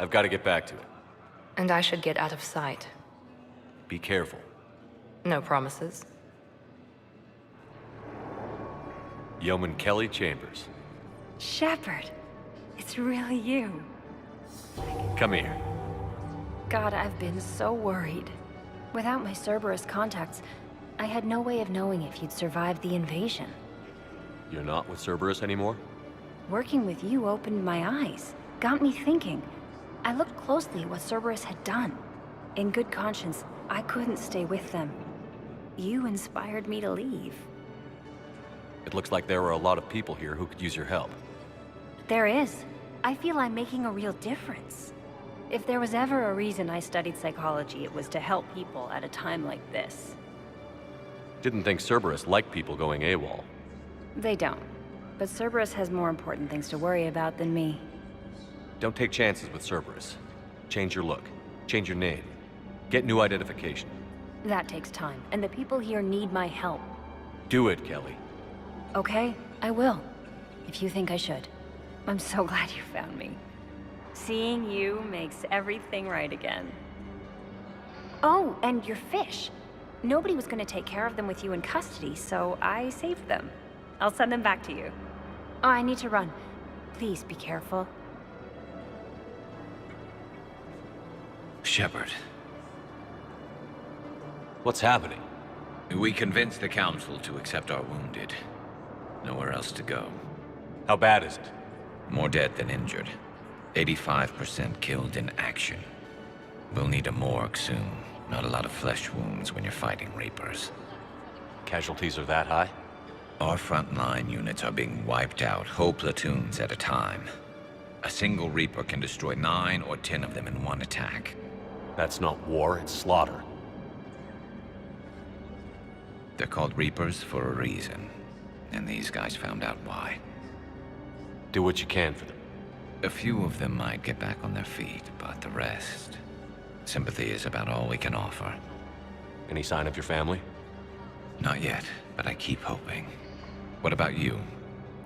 I've got to get back to it. And I should get out of sight. Be careful. No promises. Yeoman Kelly Chambers. Shepard, it's really you. Come here. God, I've been so worried. Without my Cerberus contacts, I had no way of knowing if you'd survived the invasion. You're not with Cerberus anymore? Working with you opened my eyes, got me thinking. I looked closely at what Cerberus had done. In good conscience, I couldn't stay with them. You inspired me to leave. It looks like there are a lot of people here who could use your help. There is. I feel I'm making a real difference. If there was ever a reason I studied psychology, it was to help people at a time like this. Didn't think Cerberus liked people going AWOL. They don't. But Cerberus has more important things to worry about than me. Don't take chances with Cerberus. Change your look. Change your name. Get new identification. That takes time, and the people here need my help. Do it, Kelly. Okay, I will. If you think I should. I'm so glad you found me. Seeing you makes everything right again. Oh, and your fish. Nobody was gonna take care of them with you in custody, so I saved them. I'll send them back to you. Oh, I need to run. Please be careful. Shepard. What's happening? We convinced the Council to accept our wounded. Nowhere else to go. How bad is it? More dead than injured. 85% killed in action. We'll need a morgue soon. Not a lot of flesh wounds when you're fighting Reapers. Casualties are that high? Our frontline units are being wiped out, whole platoons at a time. A single Reaper can destroy 9 or 10 of them in one attack. That's not war, it's slaughter. They're called Reapers for a reason, and these guys found out why. Do what you can for them. A few of them might get back on their feet, but the rest... sympathy is about all we can offer. Any sign of your family? Not yet, but I keep hoping. What about you?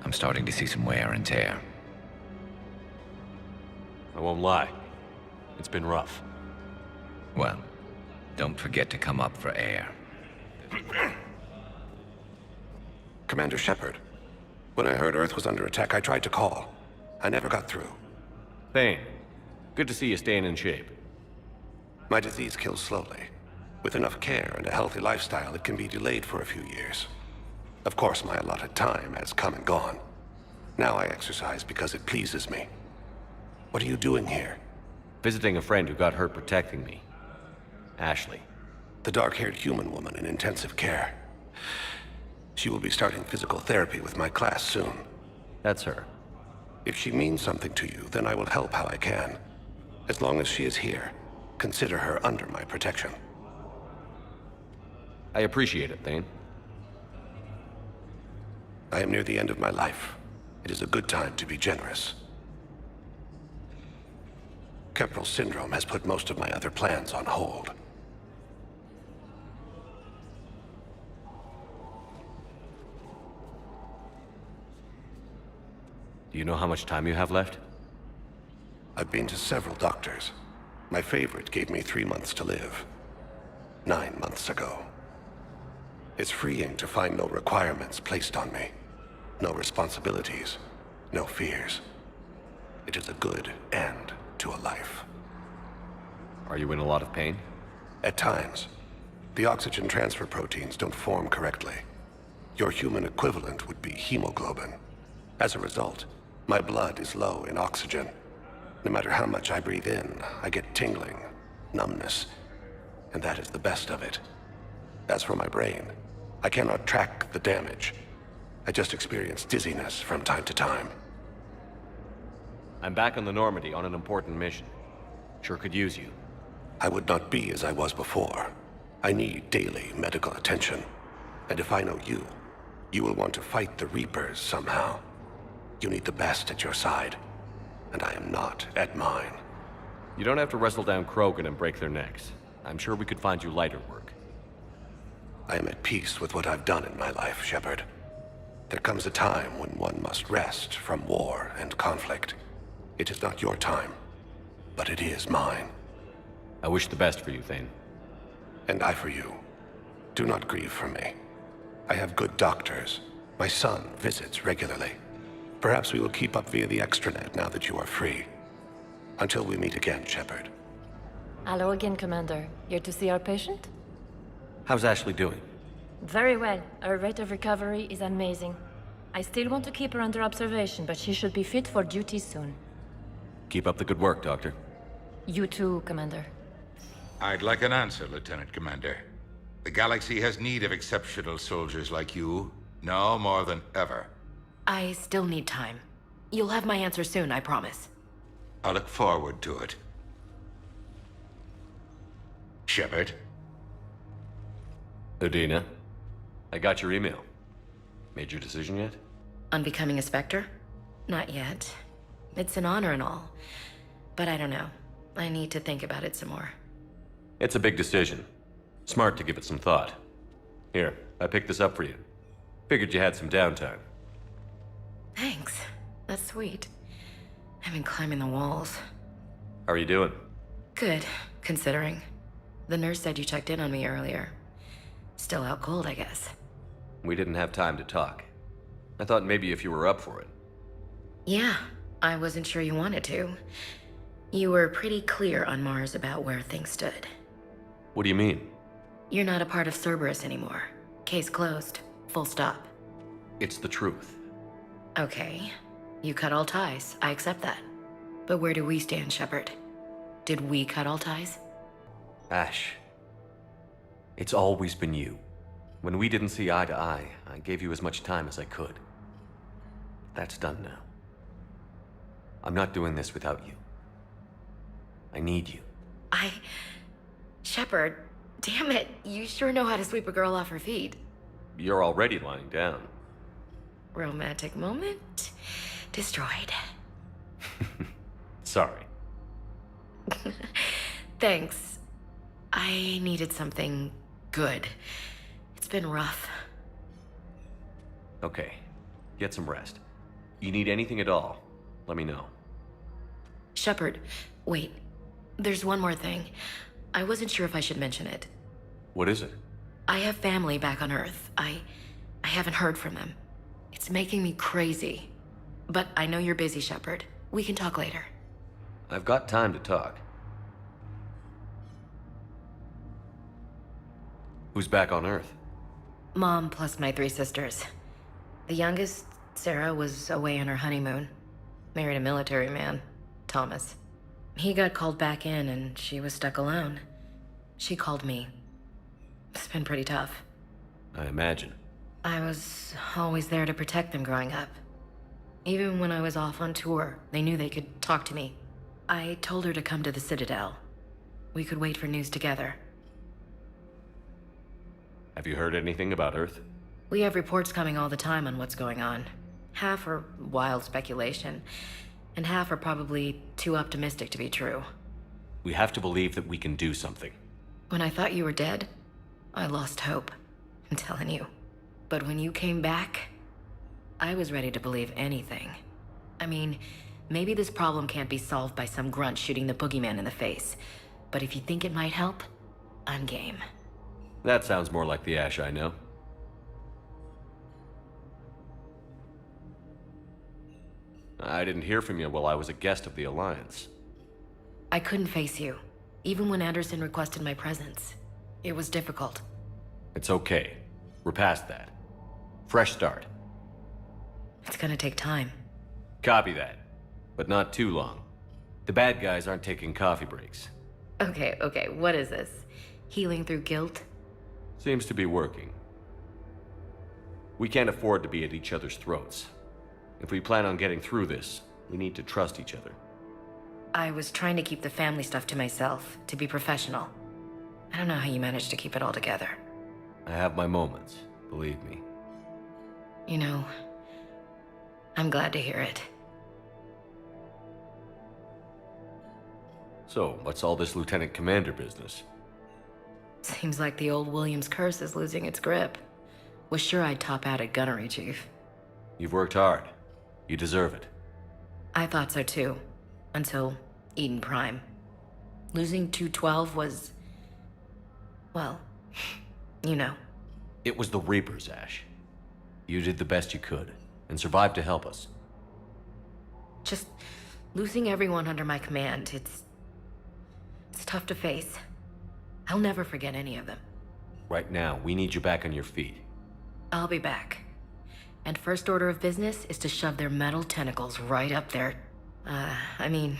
I'm starting to see some wear and tear. I won't lie. It's been rough. Well, don't forget to come up for air. Commander Shepard. When I heard Earth was under attack, I tried to call. I never got through. Thane, good to see you staying in shape. My disease kills slowly. With enough care and a healthy lifestyle, it can be delayed for a few years. Of course, my allotted time has come and gone. Now I exercise because it pleases me. What are you doing here? Visiting a friend who got hurt protecting me. Ashley. The dark-haired human woman in intensive care. She will be starting physical therapy with my class soon. That's her. If she means something to you, then I will help how I can. As long as she is here, consider her under my protection. I appreciate it, Thane. I am near the end of my life. It is a good time to be generous. Kepral syndrome has put most of my other plans on hold. Do you know how much time you have left? I've been to several doctors. My favorite gave me 3 months to live. 9 months ago. It's freeing to find no requirements placed on me. No responsibilities. No fears. It is a good end to a life. Are you in a lot of pain? At times. The oxygen transfer proteins don't form correctly. Your human equivalent would be hemoglobin. As a result, my blood is low in oxygen. No matter how much I breathe in, I get tingling, numbness, and that is the best of it. As for my brain, I cannot track the damage. I just experience dizziness from time to time. I'm back on the Normandy on an important mission. Sure could use you. I would not be as I was before. I need daily medical attention. And if I know you, you will want to fight the Reapers somehow. You need the best at your side, and I am not at mine. You don't have to wrestle down Krogan and break their necks. I'm sure we could find you lighter work. I am at peace with what I've done in my life, Shepard. There comes a time when one must rest from war and conflict. It is not your time, but it is mine. I wish the best for you, Thane. And I for you. Do not grieve for me. I have good doctors. My son visits regularly. Perhaps we will keep up via the extranet now that you are free. Until we meet again, Shepard. Hello again, Commander. Here to see our patient? How's Ashley doing? Very well. Her rate of recovery is amazing. I still want to keep her under observation, but she should be fit for duty soon. Keep up the good work, Doctor. You too, Commander. I'd like an answer, Lieutenant Commander. The galaxy has need of exceptional soldiers like you, now more than ever. I still need time. You'll have my answer soon, I promise. I look forward to it. Shepard? Udina, I got your email. Made your decision yet? On becoming a Spectre? Not yet. It's an honor and all. But I don't know. I need to think about it some more. It's a big decision. Smart to give it some thought. Here, I picked this up for you. Figured you had some downtime. Thanks. That's sweet. I've been climbing the walls. How are you doing? Good, considering. The nurse said you checked in on me earlier. Still out cold, I guess. We didn't have time to talk. I thought maybe if you were up for it. Yeah, I wasn't sure you wanted to. You were pretty clear on Mars about where things stood. What do you mean? You're not a part of Cerberus anymore. Case closed. Full stop. It's the truth. Okay. You cut all ties. I accept that. But where do we stand, Shepard? Did we cut all ties? Ash, It's always been you. When we didn't see eye to eye, I gave you as much time as I could. That's done now. I'm not doing this without you. I need you. Shepard, damn it, you sure know how to sweep a girl off her feet. You're already lying down. Romantic moment destroyed. Sorry. Thanks. I needed something good. It's been rough. Okay, get some rest. You need anything at all, let me know. Shepard, wait. There's one more thing. I wasn't sure if I should mention it. What is it? I have family back on Earth. I haven't heard from them. It's making me crazy. But I know you're busy, Shepard. We can talk later. I've got time to talk. Who's back on Earth? Mom plus my 3 sisters. The youngest, Sarah, was away on her honeymoon. Married a military man, Thomas. He got called back in and she was stuck alone. She called me. It's been pretty tough. I imagine. I was always there to protect them growing up. Even when I was off on tour, they knew they could talk to me. I told her to come to the Citadel. We could wait for news together. Have you heard anything about Earth? We have reports coming all the time on what's going on. Half are wild speculation, and half are probably too optimistic to be true. We have to believe that we can do something. When I thought you were dead, I lost hope. I'm telling you. But when you came back, I was ready to believe anything. I mean, maybe this problem can't be solved by some grunt shooting the boogeyman in the face. But if you think it might help, I'm game. That sounds more like the Ash I know. I didn't hear from you while I was a guest of the Alliance. I couldn't face you, even when Anderson requested my presence. It was difficult. It's okay. We're past that. Fresh start. It's gonna take time. Copy that. But not too long. The bad guys aren't taking coffee breaks. Okay, what is this? Healing through guilt? Seems to be working. We can't afford to be at each other's throats. If we plan on getting through this, we need to trust each other. I was trying to keep the family stuff to myself, to be professional. I don't know how you managed to keep it all together. I have my moments, believe me. You know, I'm glad to hear it. So, what's all this Lieutenant Commander business? Seems like the old Williams curse is losing its grip. Was sure I'd top out at gunnery, Chief. You've worked hard. You deserve it. I thought so too. Until Eden Prime. Losing 212 was... well, you know. It was the Reapers, Ash. You did the best you could, and survived to help us. Just losing everyone under my command, it's tough to face. I'll never forget any of them. Right now, we need you back on your feet. I'll be back. And first order of business is to shove their metal tentacles right up their... I mean...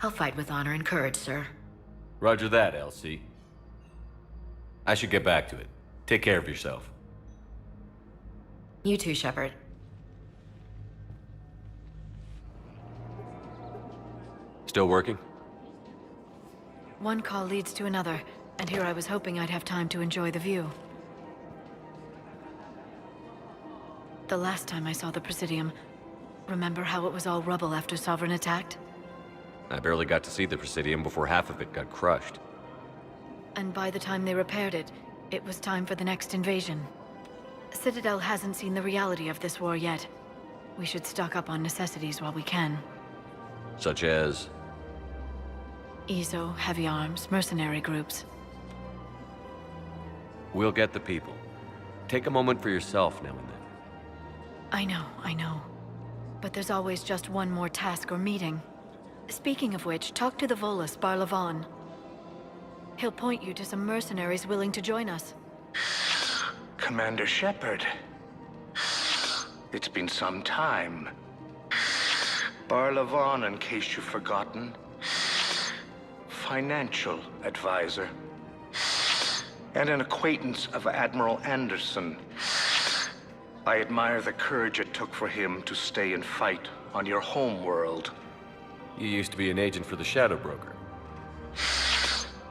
I'll fight with honor and courage, sir. Roger that, LC. I should get back to it. Take care of yourself. You too, Shepard. Still working? One call leads to another, and here I was hoping I'd have time to enjoy the view. The last time I saw the Presidium, remember how it was all rubble after Sovereign attacked? I barely got to see the Presidium before half of it got crushed. And by the time they repaired it, it was time for the next invasion. Citadel hasn't seen the reality of this war yet. We should stock up on necessities while we can. Such as? ESO, heavy arms, mercenary groups. We'll get the people. Take a moment for yourself now and then. I know. But there's always just one more task or meeting. Speaking of which, talk to the Volus, Barlavon. He'll point you to some mercenaries willing to join us. Commander Shepard. It's been some time. Barlavon, in case you've forgotten. Financial advisor. and an acquaintance of Admiral Anderson. I admire the courage it took for him to stay and fight on your home world. You used to be an agent for the Shadow Broker.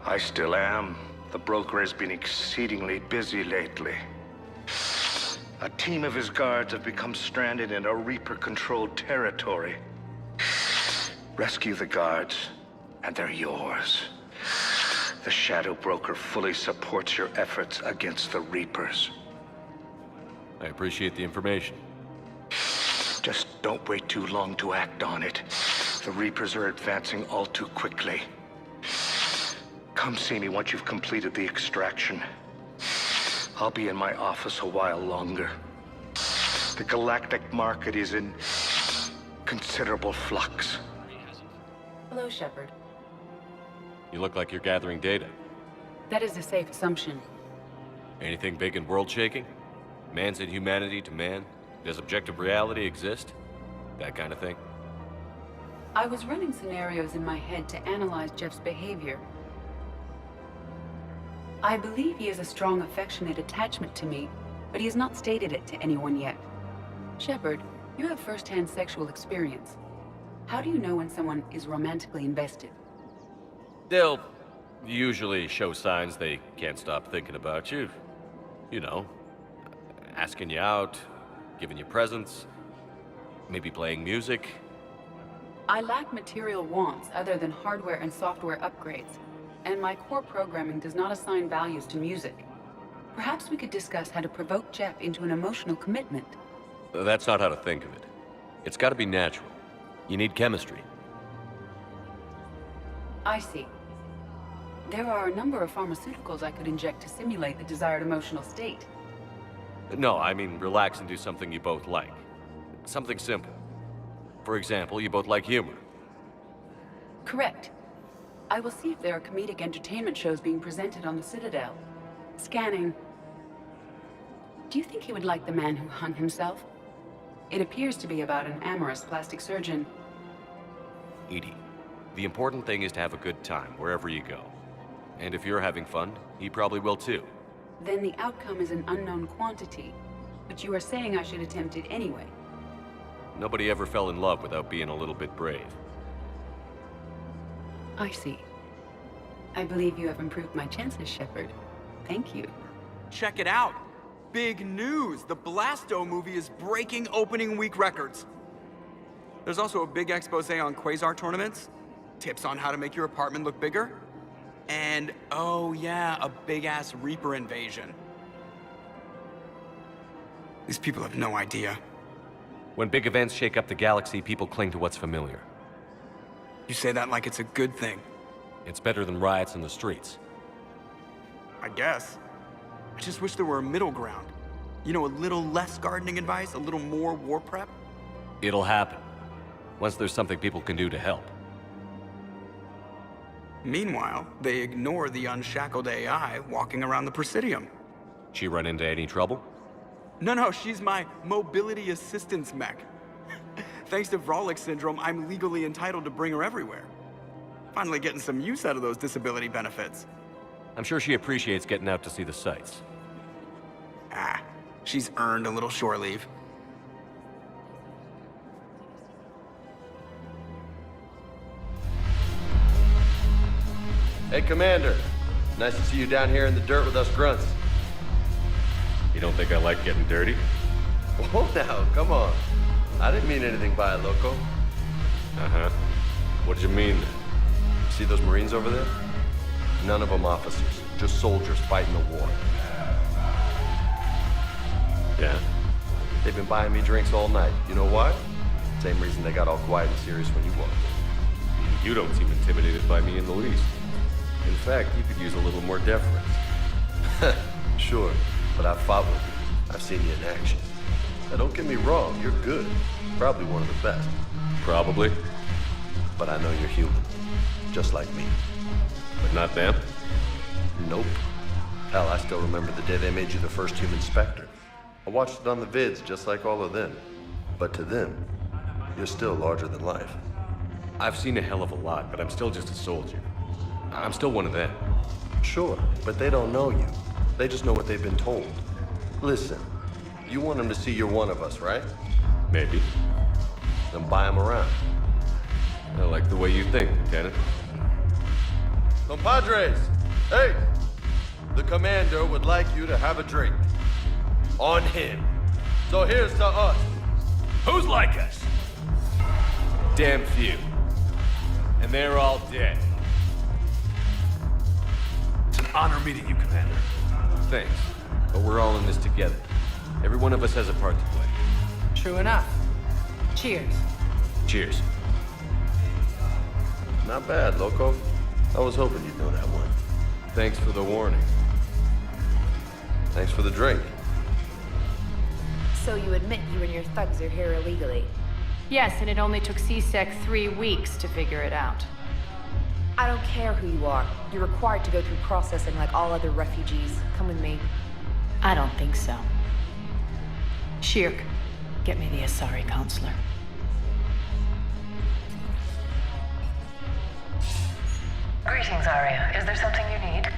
I still am. The broker has been exceedingly busy lately. A team of his guards have become stranded in a Reaper-controlled territory. Rescue the guards, and they're yours. The Shadow Broker fully supports your efforts against the Reapers. I appreciate the information. Just don't wait too long to act on it. The Reapers are advancing all too quickly. Come see me once you've completed the extraction. I'll be in my office a while longer. The galactic market is in considerable flux. Hello, Shepard. You look like you're gathering data. That is a safe assumption. Anything big and world-shaking? Man's inhumanity to man? Does objective reality exist? That kind of thing? I was running scenarios in my head to analyze Jeff's behavior. I believe he has a strong affectionate attachment to me, but he has not stated it to anyone yet. Shepard, you have first-hand sexual experience. How do you know when someone is romantically invested? They'll usually show signs they can't stop thinking about you. You know, asking you out, giving you presents, maybe playing music. I lack material wants other than hardware and software upgrades, and my core programming does not assign values to music. Perhaps we could discuss how to provoke Jeff into an emotional commitment. That's not how to think of it. It's got to be natural. You need chemistry. I see. There are a number of pharmaceuticals I could inject to simulate the desired emotional state. No, I mean relax and do something you both like. Something simple. For example, you both like humor. Correct. I will see if there are comedic entertainment shows being presented on the Citadel. Scanning. Do you think he would like The Man Who Hung Himself? It appears to be about an amorous plastic surgeon. Edie, the important thing is to have a good time wherever you go. And if you're having fun, he probably will too. Then the outcome is an unknown quantity, but you are saying I should attempt it anyway. Nobody ever fell in love without being a little bit brave. I see. I believe you have improved my chances, Shepard. Thank you. Check it out. Big news! The Blasto movie is breaking opening week records. There's also a big expose on Quasar tournaments, tips on how to make your apartment look bigger, and, oh yeah, a big-ass Reaper invasion. These people have no idea. When big events shake up the galaxy, people cling to what's familiar. You say that like it's a good thing. It's better than riots in the streets. I guess. I just wish there were a middle ground. You know, a little less gardening advice, a little more war prep. It'll happen. Once there's something people can do to help. Meanwhile, they ignore the unshackled AI walking around the Presidium. She run into any trouble? No, she's my mobility assistance mech. Thanks to Vrolic syndrome, I'm legally entitled to bring her everywhere. Finally getting some use out of those disability benefits. I'm sure she appreciates getting out to see the sights. Ah, she's earned a little shore leave. Hey, Commander. Nice to see you down here in the dirt with us grunts. You don't think I like getting dirty? Oh, now, come on. I didn't mean anything by it, Loco. Uh-huh. What did you mean? See those Marines over there? None of them officers, just soldiers fighting the war. Yeah? They've been buying me drinks all night. You know why? Same reason they got all quiet and serious when you walked in. You don't seem intimidated by me in the least. In fact, you could use a little more deference. Sure, but I've fought with you. I've seen you in action. Now don't get me wrong, you're good. Probably one of the best. Probably. But I know you're human. Just like me. But not them? Nope. Hell, I still remember the day they made you the first human Spectre. I watched it on the vids, just like all of them. But to them, you're still larger than life. I've seen a hell of a lot, but I'm still just a soldier. I'm still one of them. Sure, but they don't know you. They just know what they've been told. Listen, you want them to see you're one of us, right? Maybe. Then buy them around. I like the way you think, Lieutenant. Compadres! Hey! The commander would like you to have a drink. On him. So here's to us. Who's like us? Damn few. And they're all dead. It's an honor meeting you, Commander. Thanks. But we're all in this together. Every one of us has a part to play. True enough. Cheers. Cheers. Not bad, Loco. I was hoping you'd know that one. Thanks for the warning. Thanks for the drink. So you admit you and your thugs are here illegally? Yes, and it only took CSEC 3 weeks to figure it out. I don't care who you are. You're required to go through processing like all other refugees. Come with me. I don't think so. Shirk, get me the Asari counselor. Greetings, Arya. Is there something you need?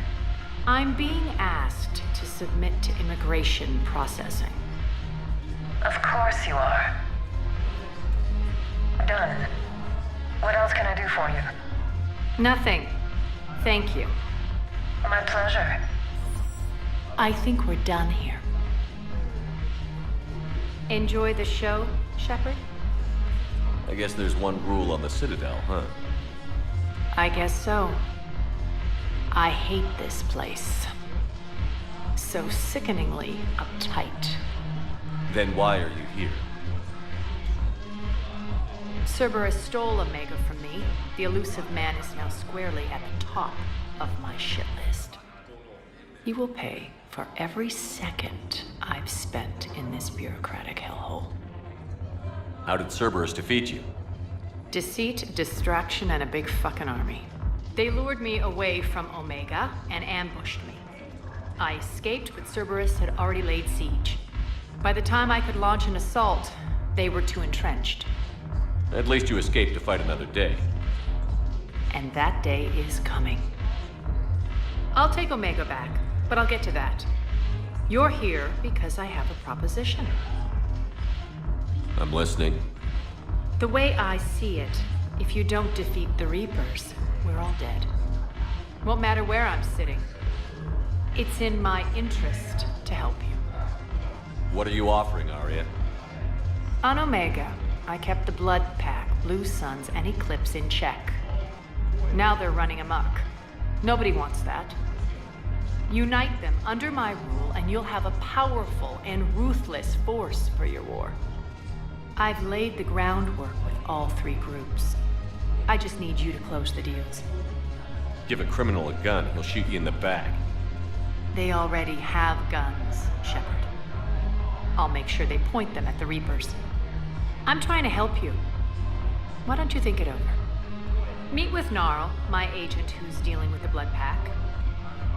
I'm being asked to submit to immigration processing. Of course you are. Done. What else can I do for you? Nothing. Thank you. My pleasure. I think we're done here. Enjoy the show, Shepard? I guess there's one rule on the Citadel, huh? I guess so. I hate this place. So sickeningly uptight. Then why are you here? Cerberus stole Omega from me. The elusive man is now squarely at the top of my shit list. He will pay for every second I've spent in this bureaucratic hellhole. How did Cerberus defeat you? Deceit, distraction, and a big fucking army. They lured me away from Omega and ambushed me. I escaped, but Cerberus had already laid siege. By the time I could launch an assault, they were too entrenched. At least you escaped to fight another day. And that day is coming. I'll take Omega back, but I'll get to that. You're here because I have a proposition. I'm listening. The way I see it, if you don't defeat the Reapers, we're all dead. Won't matter where I'm sitting. It's in my interest to help you. What are you offering, Arya? On Omega, I kept the Blood Pack, Blue Suns, and Eclipse in check. Now they're running amok. Nobody wants that. Unite them under my rule, and you'll have a powerful and ruthless force for your war. I've laid the groundwork with all 3 groups. I just need you to close the deals. Give a criminal a gun, he'll shoot you in the back. They already have guns, Shepard. I'll make sure they point them at the Reapers. I'm trying to help you. Why don't you think it over? Meet with Gnarl, my agent who's dealing with the Blood Pack.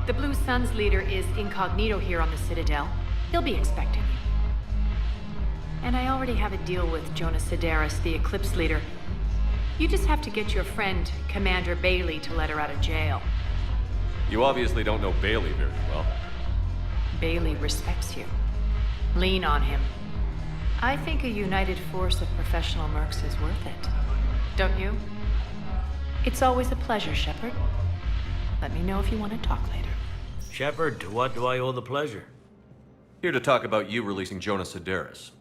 The Blue Suns leader is incognito here on the Citadel. He'll be expecting you. And I already have a deal with Jonas Sedaris, the Eclipse leader. You just have to get your friend, Commander Bailey, to let her out of jail. You obviously don't know Bailey very well. Bailey respects you. Lean on him. I think a united force of professional mercs is worth it. Don't you? It's always a pleasure, Shepard. Let me know if you want to talk later. Shepard, to what do I owe the pleasure? Here to talk about you releasing Jonas Sedaris.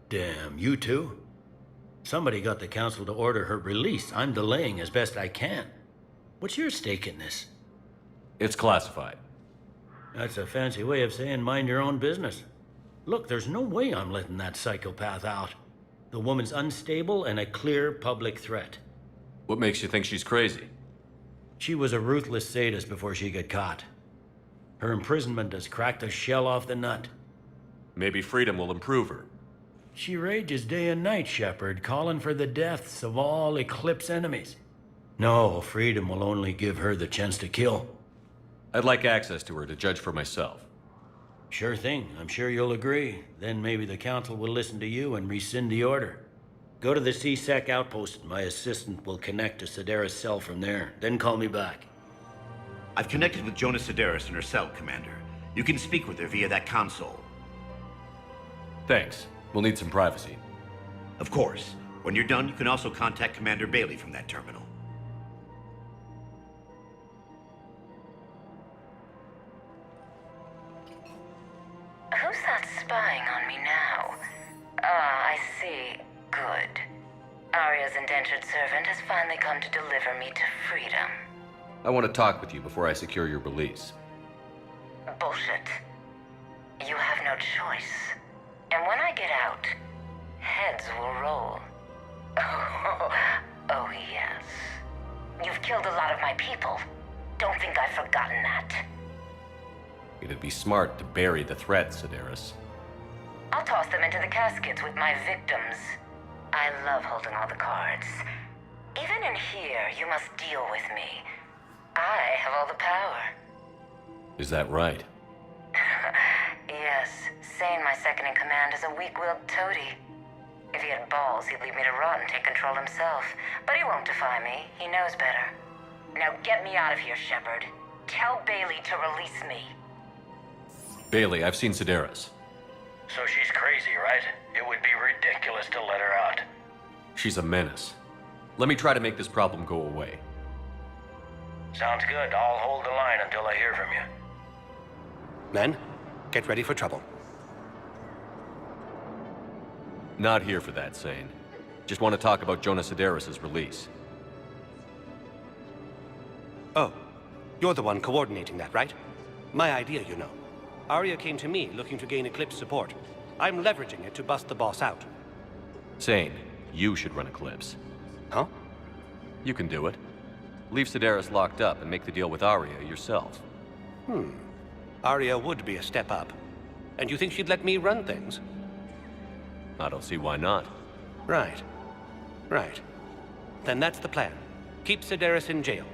Damn, you too? Somebody got the council to order her release. I'm delaying as best I can. What's your stake in this? It's classified. That's a fancy way of saying mind your own business. Look, there's no way I'm letting that psychopath out. The woman's unstable and a clear public threat. What makes you think she's crazy? She was a ruthless sadist before she got caught. Her imprisonment has cracked the shell off the nut. Maybe freedom will improve her. She rages day and night, Shepard, calling for the deaths of all Eclipse enemies. No, freedom will only give her the chance to kill. I'd like access to her to judge for myself. Sure thing. I'm sure you'll agree. Then maybe the council will listen to you and rescind the order. Go to the CSEC outpost. My assistant will connect to Sedaris' cell from there. Then call me back. I've connected with Jonas Sedaris in her cell, Commander. You can speak with her via that console. Thanks. We'll need some privacy. Of course. When you're done, you can also contact Commander Bailey from that terminal. Who's that spying on me now? Ah, I see. Good. Arya's indentured servant has finally come to deliver me to freedom. I want to talk with you before I secure your release. Bullshit. You have no choice. And when I get out, heads will roll. Oh, yes. You've killed a lot of my people. Don't think I've forgotten that. It'd be smart to bury the threat, Sedaris. I'll toss them into the caskets with my victims. I love holding all the cards. Even in here, you must deal with me. I have all the power. Is that right? Yes, Sane, my second-in-command, is a weak-willed toady. If he had balls, he'd leave me to rot and take control himself. But he won't defy me. He knows better. Now get me out of here, Shepard. Tell Bailey to release me. Bailey, I've seen Sedaris. So she's crazy, right? It would be ridiculous to let her out. She's a menace. Let me try to make this problem go away. Sounds good. I'll hold the line until I hear from you. Men, get ready for trouble. Not here for that, Sane. Just want to talk about Jonas Sedaris' release. Oh, you're the one coordinating that, right? My idea, you know. Arya came to me looking to gain Eclipse support. I'm leveraging it to bust the boss out. Sane, you should run Eclipse. Huh? You can do it. Leave Sedaris locked up and make the deal with Arya yourself. Arya would be a step up. And you think she'd let me run things? I don't see why not. Right. Right. Then that's the plan. Keep Sedaris in jail.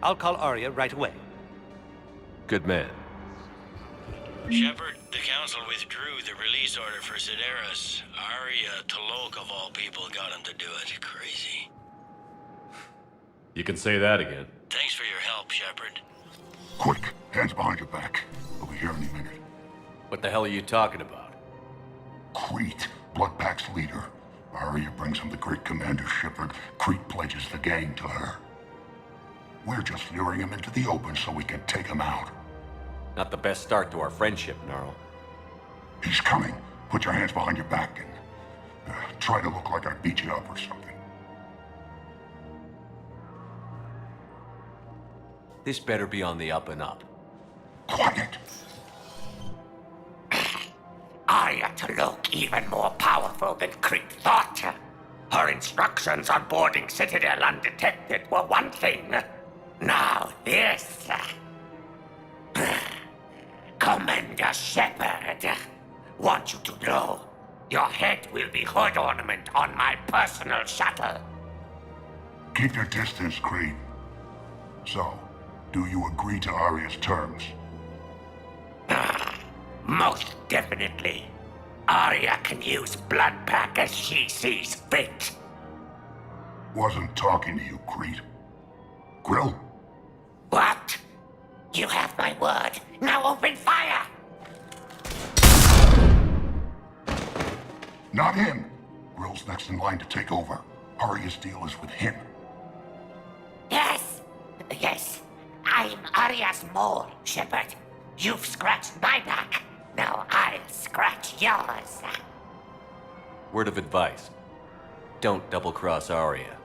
I'll call Arya right away. Good man. Shepard, the Council withdrew the release order for Sedaris. Arya Talok, of all people, got him to do it. Crazy. You can say that again. Thanks for your help, Shepard. Quick, hands behind your back. We'll be here any minute. What the hell are you talking about? Crete, Bloodpack's leader. Arya brings him the great Commander Shepard. Crete pledges the gang to her. We're just luring him into the open so we can take him out. Not the best start to our friendship, Gnarl. He's coming. Put your hands behind your back and try to look like I beat you up or something. This better be on the up and up. Quiet. Arya to look even more powerful than Crete thought. Her instructions on boarding Citadel undetected were one thing. Now this. Commander Shepard, want you to know, your head will be hood ornament on my personal shuttle. Keep your distance, Crete. So, do you agree to Arya's terms? Most definitely. Arya can use Bloodpack as she sees fit. Wasn't talking to you, Crete. Grill? What? You have my word. Now open fire! Not him. Grill's next in line to take over. Arya's deal is with him. Yes. Yes. I'm Arya's mole, Shepard. You've scratched my back. Now I'll scratch yours. Word of advice. Don't double-cross Arya.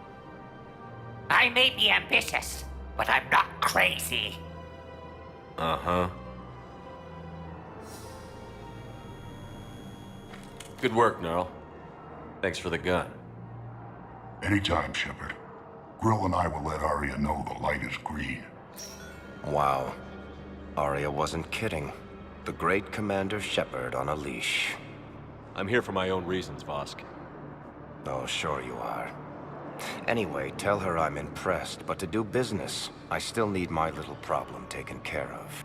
I may be ambitious, but I'm not crazy. Uh-huh. Good work, Gnarl. Thanks for the gun. Anytime, Shepard. Grill and I will let Arya know the light is green. Wow. Arya wasn't kidding. The great Commander Shepard on a leash. I'm here for my own reasons, Vosk. Oh, sure you are. Anyway, tell her I'm impressed, but to do business, I still need my little problem taken care of.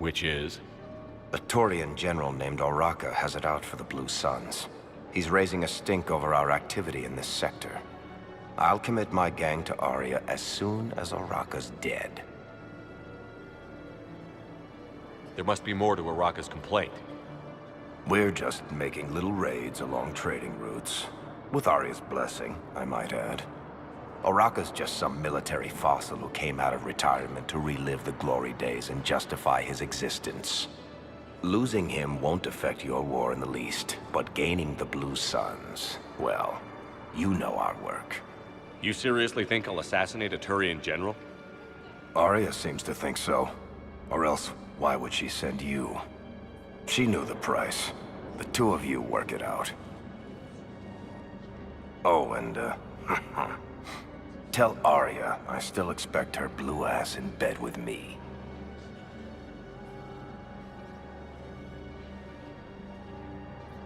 Which is? A Taurian general named Oraka has it out for the Blue Suns. He's raising a stink over our activity in this sector. I'll commit my gang to Arya as soon as Oraka's dead. There must be more to Araka's complaint. We're just making little raids along trading routes. With Arya's blessing, I might add. Araka's just some military fossil who came out of retirement to relive the glory days and justify his existence. Losing him won't affect your war in the least, but gaining the Blue Suns, well, you know our work. You seriously think I'll assassinate a Turian general? Arya seems to think so. Or else, why would she send you? She knew the price. The two of you work it out. Oh, and, tell Arya I still expect her blue ass in bed with me.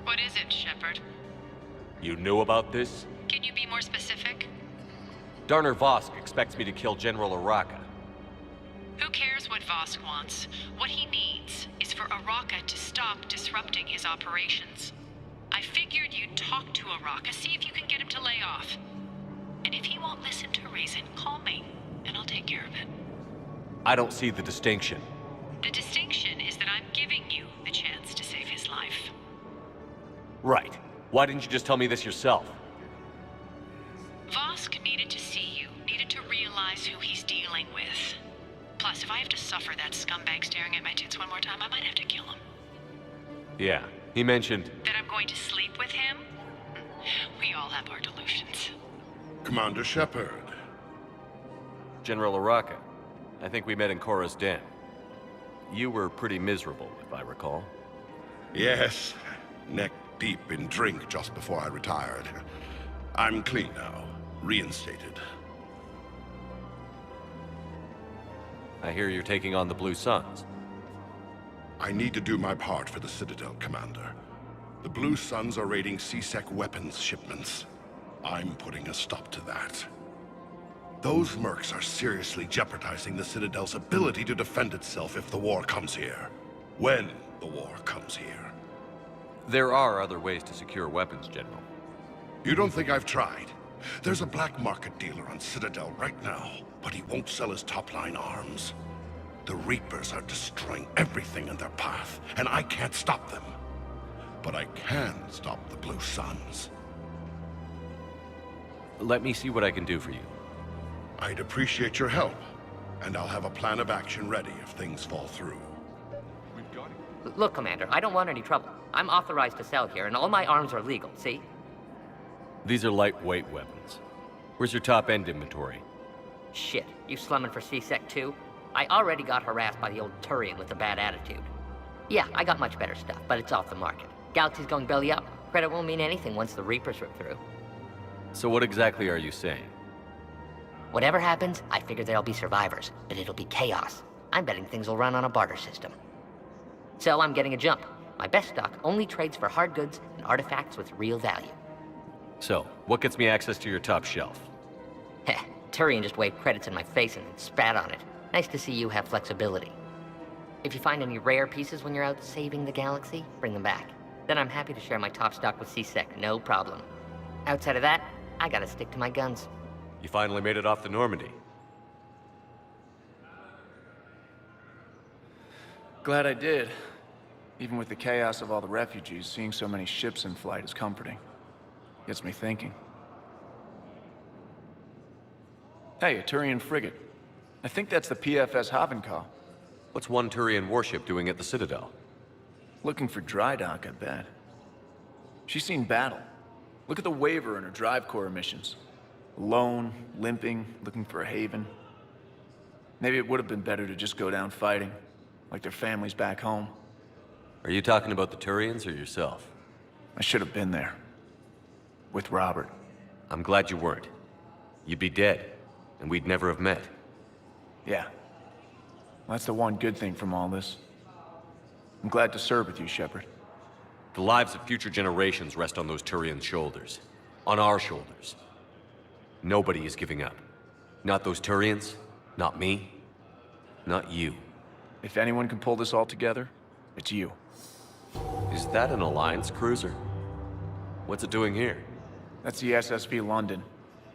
What is it, Shepard? You knew about this? Can you be more specific? Darner Vosk expects me to kill General Araka. Who cares what Vosk wants? What he needs is for Araka to stop disrupting his operations. I figured you'd talk to Araka, see if you can get him to lay off. And if he won't listen to reason, call me, and I'll take care of it. I don't see the distinction. The distinction is that I'm giving you the chance to save his life. Right. Why didn't you just tell me this yourself? Vosk needed to see you, needed to realize who he's dealing with. Plus, if I have to suffer that scumbag staring at my tits one more time, I might have to kill him. Yeah, he mentioned... That I'm going to sleep with him? We all have our delusions. Commander Shepard. General Araka. I think we met in Korra's den. You were pretty miserable, if I recall. Yes, neck deep in drink just before I retired. I'm clean now, reinstated. I hear you're taking on the Blue Suns. I need to do my part for the Citadel, Commander. The Blue Suns are raiding C-Sec weapons shipments. I'm putting a stop to that. Those mercs are seriously jeopardizing the Citadel's ability to defend itself if the war comes here. When the war comes here. There are other ways to secure weapons, General. You don't think I've tried? There's a black market dealer on Citadel right now, but he won't sell his top-line arms. The Reapers are destroying everything in their path, and I can't stop them. But I can stop the Blue Suns. Let me see what I can do for you. I'd appreciate your help, and I'll have a plan of action ready if things fall through. Look, Commander, I don't want any trouble. I'm authorized to sell here, and all my arms are legal, see? These are lightweight weapons. Where's your top-end inventory? Shit, you slumming for C-Sec too? I already got harassed by the old Turian with a bad attitude. Yeah, I got much better stuff, but it's off the market. Galaxy's going belly up. Credit won't mean anything once the Reapers rip through. So what exactly are you saying? Whatever happens, I figure there'll be survivors, but it'll be chaos. I'm betting things will run on a barter system. So I'm getting a jump. My best stock only trades for hard goods and artifacts with real value. So, what gets me access to your top shelf? Heh, Turian just waved credits in my face and spat on it. Nice to see you have flexibility. If you find any rare pieces when you're out saving the galaxy, bring them back. Then I'm happy to share my top stock with C-Sec, no problem. Outside of that, I gotta stick to my guns. You finally made it off the Normandy. Glad I did. Even with the chaos of all the refugees, seeing so many ships in flight is comforting. Gets me thinking. Hey, a Turian frigate. I think that's the PFS Havenkow. What's one Turian warship doing at the Citadel? Looking for dry dock, I bet. She's seen battle. Look at the waiver in her drive core emissions. Alone, limping, looking for a haven. Maybe it would have been better to just go down fighting, like their families back home. Are you talking about the Turians or yourself? I should have been there. With Robert. I'm glad you weren't. You'd be dead, and we'd never have met. Yeah. Well, that's the one good thing from all this. I'm glad to serve with you, Shepard. The lives of future generations rest on those Turians' shoulders. On our shoulders. Nobody is giving up. Not those Turians, not me, not you. If anyone can pull this all together, it's you. Is that an Alliance cruiser? What's it doing here? That's the SSV London.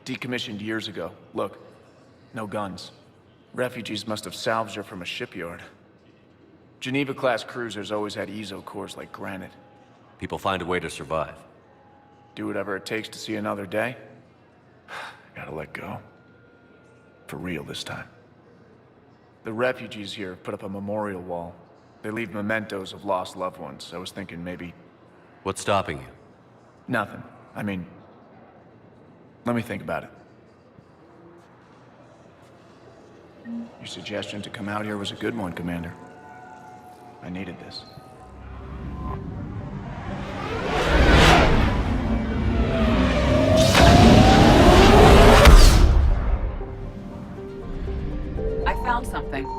Decommissioned years ago. Look, no guns. Refugees must have salvaged her from a shipyard. Geneva-class cruisers always had eezo cores like granite. People find a way to survive. Do whatever it takes to see another day. Gotta let go. For real this time. The refugees here have put up a memorial wall. They leave mementos of lost loved ones. I was thinking maybe... What's stopping you? Nothing. I mean... Let me think about it. Your suggestion to come out here was a good one, Commander. I needed this. I found something.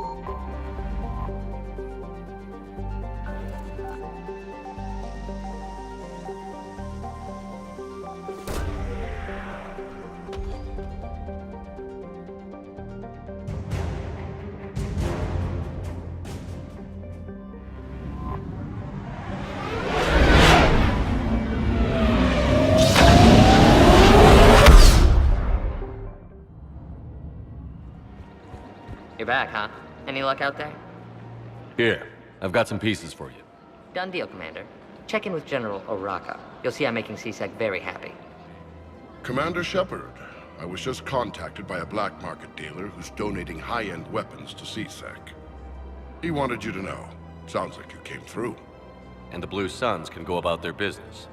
You're back, huh? Any luck out there? Here, I've got some pieces for you. Done deal, Commander. Check in with General Oraka. You'll see I'm making C-Sec very happy. Commander Shepard, I was just contacted by a black market dealer who's donating high-end weapons to CSEC. He wanted you to know. Sounds like you came through. And the Blue Suns can go about their business.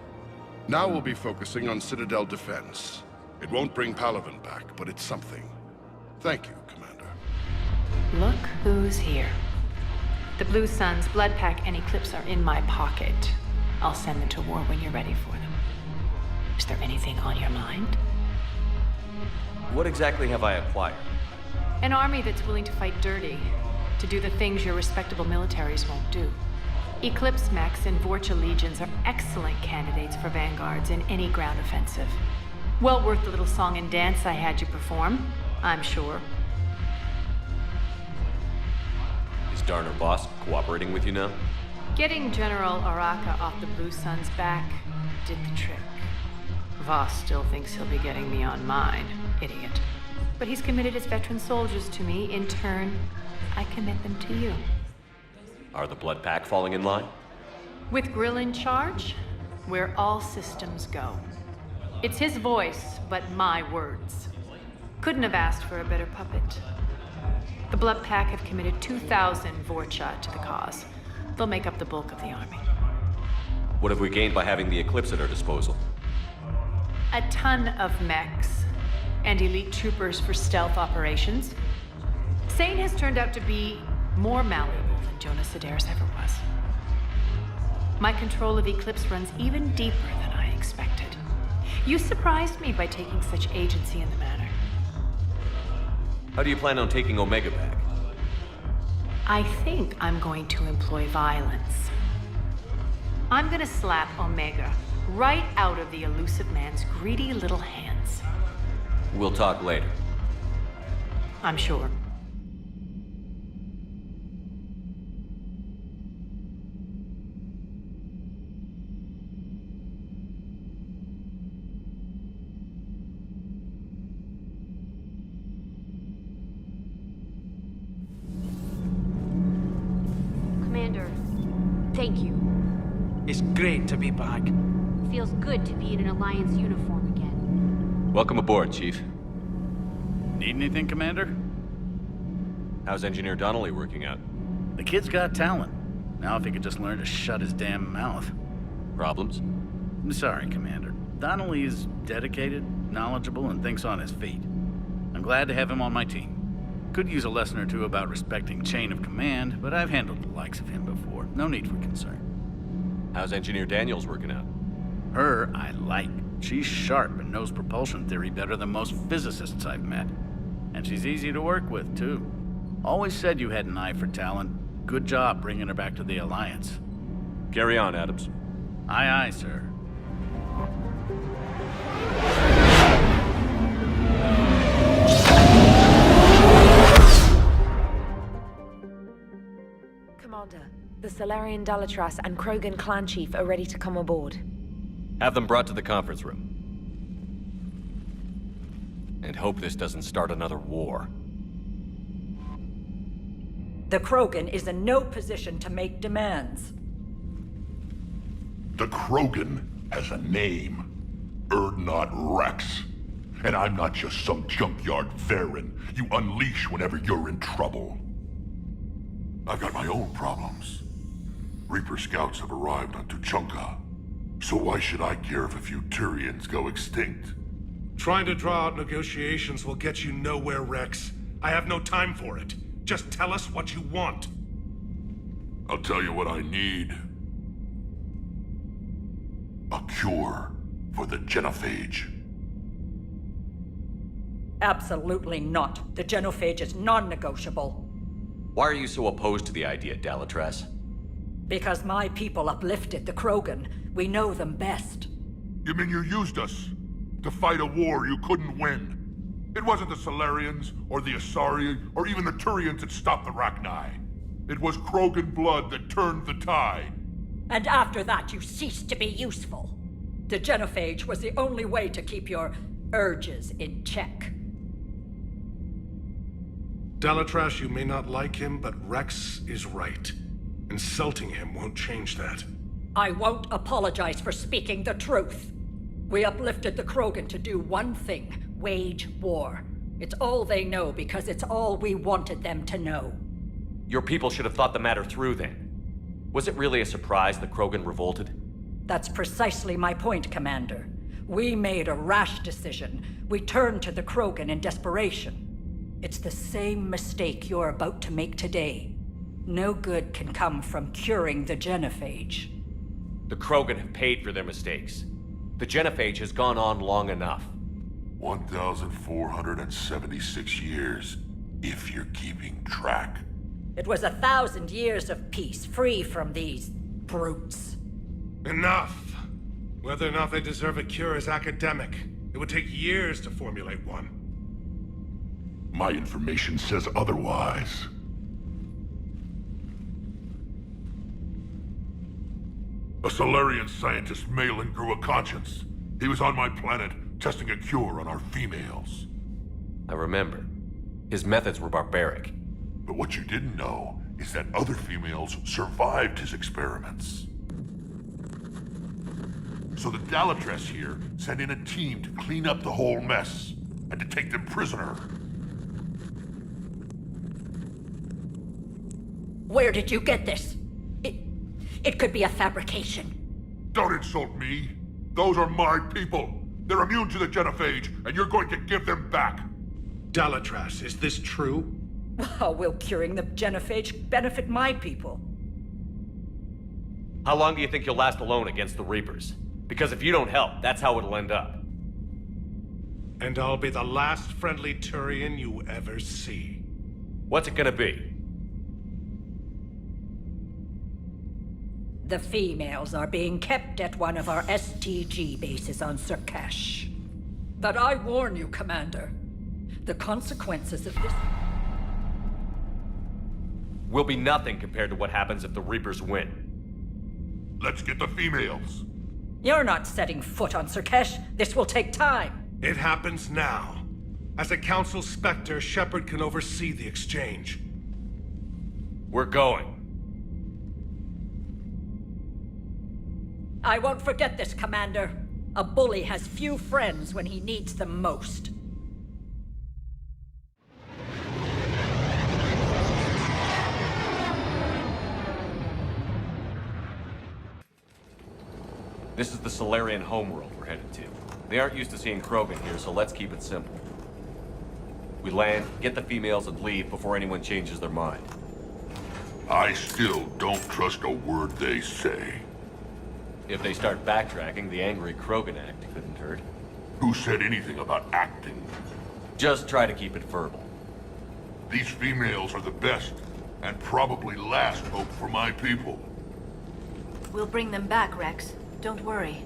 Now we'll be focusing on Citadel defense. It won't bring Palaven back, but it's something. Thank you, Commander. Look who's here. The Blue Suns, Bloodpack, and Eclipse are in my pocket. I'll send them to war when you're ready for them. Is there anything on your mind? What exactly have I acquired? An army that's willing to fight dirty, to do the things your respectable militaries won't do. Eclipse mechs and Vorcha legions are excellent candidates for vanguards in any ground offensive. Well worth the little song and dance I had you perform, I'm sure. Is Darner Boss cooperating with you now? Getting General Oraka off the Blue Suns' back did the trick. Voss still thinks he'll be getting me on mine, idiot. But he's committed his veteran soldiers to me. In turn, I commit them to you. Are the Blood Pack falling in line? With Grill in charge, where all systems go. It's his voice, but my words. Couldn't have asked for a better puppet. The Blood Pack have committed 2,000 Vorcha to the cause. They'll make up the bulk of the army. What have we gained by having the Eclipse at our disposal? A ton of mechs and elite troopers for stealth operations. Sane has turned out to be more malleable than Jonas Sedaris ever was. My control of Eclipse runs even deeper than I expected. You surprised me by taking such agency in the matter. How do you plan on taking Omega back? I think I'm going to employ violence. I'm gonna slap Omega right out of the elusive man's greedy little hands. We'll talk later. I'm sure. Commander, thank you. It's great to be back. Feels good to be in an Alliance uniform again. Welcome aboard, Chief. Need anything, Commander? How's Engineer Donnelly working out? The kid's got talent. Now if he could just learn to shut his damn mouth. Problems? I'm sorry, Commander. Donnelly is dedicated, knowledgeable, and thinks on his feet. I'm glad to have him on my team. Could use a lesson or two about respecting chain of command, but I've handled the likes of him before. No need for concern. How's Engineer Daniels working out? Her, I like. She's sharp and knows propulsion theory better than most physicists I've met. And she's easy to work with, too. Always said you had an eye for talent. Good job bringing her back to the Alliance. Carry on, Adams. Aye, aye, sir. Commander, the Solarian Dalatras and Krogan clan chief are ready to come aboard. Have them brought to the conference room. And hope this doesn't start another war. The Krogan is in no position to make demands. The Krogan has a name. Erdnot Rex. And I'm not just some junkyard Varen you unleash whenever you're in trouble. I've got my own problems. Reaper scouts have arrived on Tuchanka. So why should I care if a few Turians go extinct? Trying to draw out negotiations will get you nowhere, Rex. I have no time for it. Just tell us what you want. I'll tell you what I need. A cure for the genophage. Absolutely not. The genophage is non-negotiable. Why are you so opposed to the idea, Dalatras? Because my people uplifted the Krogan. We know them best. You mean you used us to fight a war you couldn't win? It wasn't the Solarians, or the Asari, or even the Turians that stopped the Rachni. It was Krogan blood that turned the tide. And after that, you ceased to be useful. The genophage was the only way to keep your urges in check. Dalatras, you may not like him, but Rex is right. Insulting him won't change that. I won't apologize for speaking the truth. We uplifted the Krogan to do one thing. Wage war. It's all they know because it's all we wanted them to know. Your people should have thought the matter through then. Was it really a surprise the Krogan revolted? That's precisely my point, Commander. We made a rash decision. We turned to the Krogan in desperation. It's the same mistake you're about to make today. No good can come from curing the genophage. The Krogan have paid for their mistakes. The genophage has gone on long enough. 1,476 years, if you're keeping track. It was 1,000 years of peace, free from these brutes. Enough! Whether or not they deserve a cure is academic. It would take years to formulate one. My information says otherwise. A Solarian scientist, Malin, grew a conscience. He was on my planet, testing a cure on our females. I remember. His methods were barbaric. But what you didn't know is that other females survived his experiments. So the Dalatras here sent in a team to clean up the whole mess, and to take them prisoner. Where did you get this? It could be a fabrication. Don't insult me. Those are my people. They're immune to the genophage, and you're going to give them back. Dalatras, is this true? How will curing the genophage benefit my people? How long do you think you'll last alone against the Reapers? Because if you don't help, that's how it'll end up. And I'll be the last friendly Turian you ever see. What's it gonna be? The females are being kept at one of our STG bases on Surkash. But I warn you, Commander, the consequences of this will be nothing compared to what happens if the Reapers win. Let's get the females. You're not setting foot on Surkash. This will take time. It happens now. As a Council Spectre, Shepard can oversee the exchange. We're going. I won't forget this, Commander. A bully has few friends when he needs them most. This is the Solarian homeworld we're headed to. They aren't used to seeing Krogan here, so let's keep it simple. We land, get the females, and leave before anyone changes their mind. I still don't trust a word they say. If they start backtracking, the angry Krogan act couldn't hurt. Who said anything about acting? Just try to keep it verbal. These females are the best, and probably last hope for my people. We'll bring them back, Rex. Don't worry.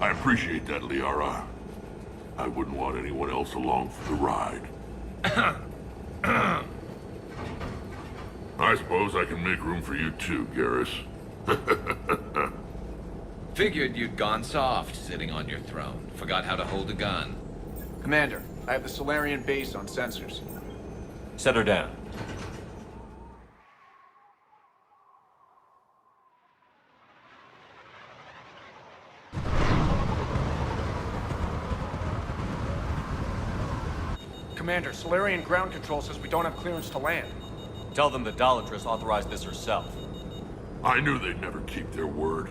I appreciate that, Liara. I wouldn't want anyone else along for the ride. I suppose I can make room for you too, Garrus. Figured you'd gone soft, sitting on your throne. Forgot how to hold a gun. Commander, I have the Solarian base on sensors. Set her down. Commander, Solarian ground control says we don't have clearance to land. Tell them the Dolatress authorized this herself. I knew they'd never keep their word.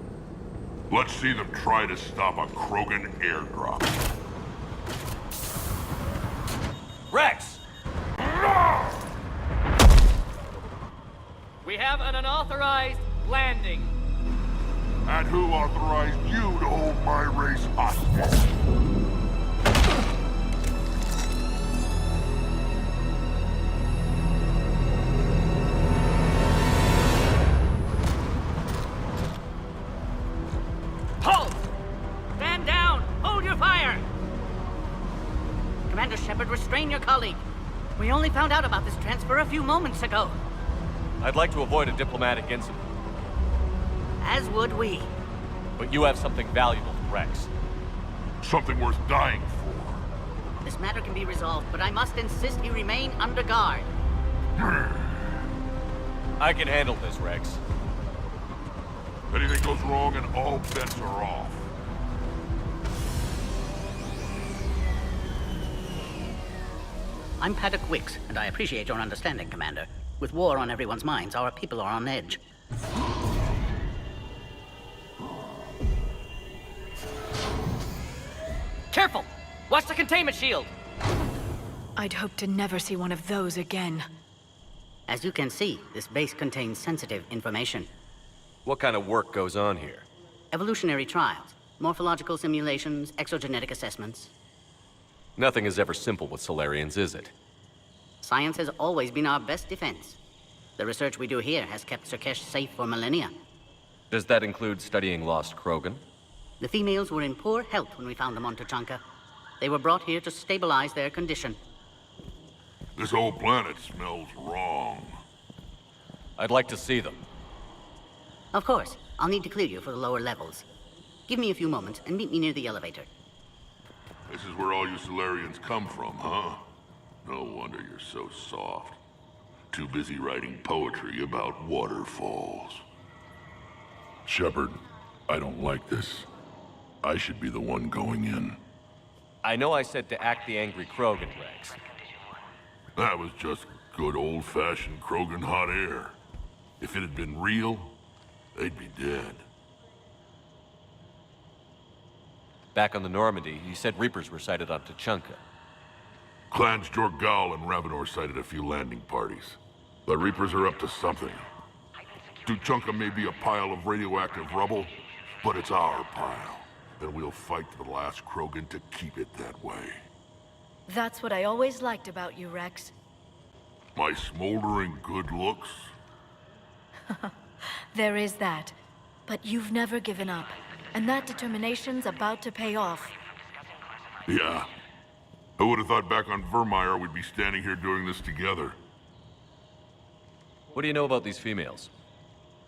Let's see them try to stop a Krogan airdrop. Rex! We have an unauthorized landing. And who authorized you to hold my race hostage? Halt! Stand down! Hold your fire! Commander Shepard, restrain your colleague. We only found out about this transfer a few moments ago. I'd like to avoid a diplomatic incident. As would we. But you have something valuable to Rex. Something worth dying for. This matter can be resolved, but I must insist he remain under guard. I can handle this, Rex. Anything goes wrong and all bets are off. I'm Paddock Wicks, and I appreciate your understanding, Commander. With war on everyone's minds, our people are on edge. Careful! Watch the containment shield! I'd hoped to never see one of those again. As you can see, this base contains sensitive information. What kind of work goes on here? Evolutionary trials, morphological simulations, exogenetic assessments. Nothing is ever simple with Solarians, is it? Science has always been our best defense. The research we do here has kept Surkesh safe for millennia. Does that include studying lost Krogan? The females were in poor health when we found them on Tuchanka. They were brought here to stabilize their condition. This whole planet smells wrong. I'd like to see them. Of course. I'll need to clear you for the lower levels. Give me a few moments and meet me near the elevator. This is where all you Solarians come from, huh? No wonder you're so soft. Too busy writing poetry about waterfalls. Shepard, I don't like this. I should be the one going in. I know I said to act the angry Krogan, Rex. That was just good old-fashioned Krogan hot air. If it had been real, they'd be dead. Back on the Normandy, you said Reapers were sighted on Tuchanka. Clans Jorgal and Ravenor sighted a few landing parties. The Reapers are up to something. Tuchanka may be a pile of radioactive rubble, but it's our pile. And we'll fight to the last Krogan to keep it that way. That's what I always liked about you, Rex. My smoldering good looks? There is that. But you've never given up. And that determination's about to pay off. Yeah. I would have thought back on Vermeer we'd be standing here doing this together. What do you know about these females?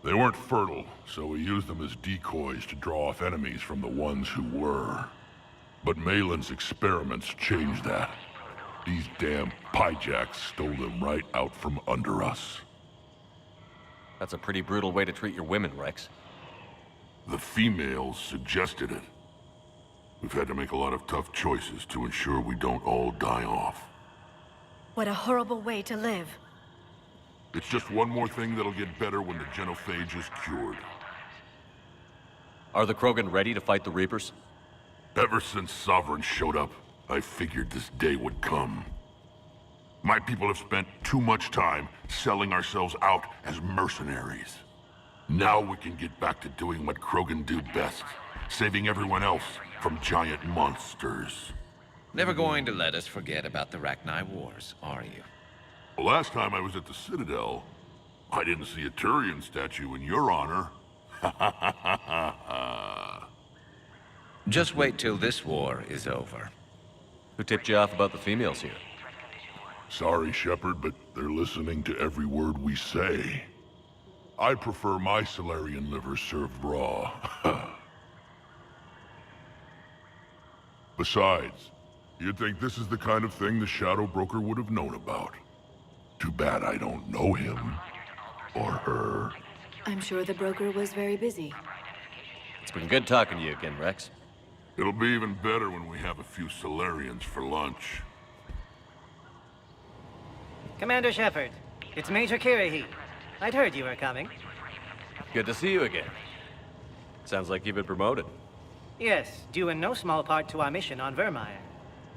They weren't fertile, so we used them as decoys to draw off enemies from the ones who were. But Malin's experiments changed that. These damn Pyjaks stole them right out from under us. That's a pretty brutal way to treat your women, Rex. The females suggested it. We've had to make a lot of tough choices to ensure we don't all die off. What a horrible way to live. It's just one more thing that'll get better when the genophage is cured. Are the Krogan ready to fight the Reapers? Ever since Sovereign showed up, I figured this day would come. My people have spent too much time selling ourselves out as mercenaries. Now we can get back to doing what Krogan do best, saving everyone else from giant monsters. Never going to let us forget about the Rachni Wars, are you? The last time I was at the Citadel, I didn't see a Turian statue in your honor. Just wait till this war is over. Who tipped you off about the females here? Sorry, Shepard, but they're listening to every word we say. I prefer my Solarian liver served raw. Besides, you'd think this is the kind of thing the Shadow Broker would have known about. Too bad I don't know him. Or her. I'm sure the broker was very busy. It's been good talking to you again, Rex. It'll be even better when we have a few Solarians for lunch. Commander Shepard, it's Major Kirahi. I'd heard you were coming. Good to see you again. Sounds like you've been promoted. Yes, due in no small part to our mission on Vermeer.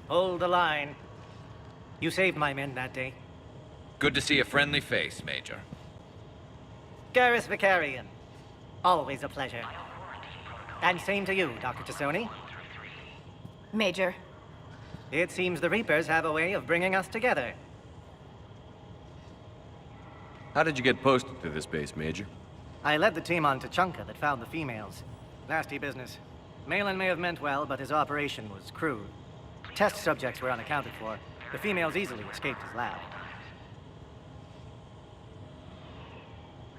Hold the line. You saved my men that day. Good to see a friendly face, Major. Garrus Vicarian. Always a pleasure. And same to you, Dr. Tassoni. Major. It seems the Reapers have a way of bringing us together. How did you get posted to this base, Major? I led the team on Tachanka that found the females. Nasty business. Malin may have meant well, but his operation was crude. Test subjects were unaccounted for. The females easily escaped his lab.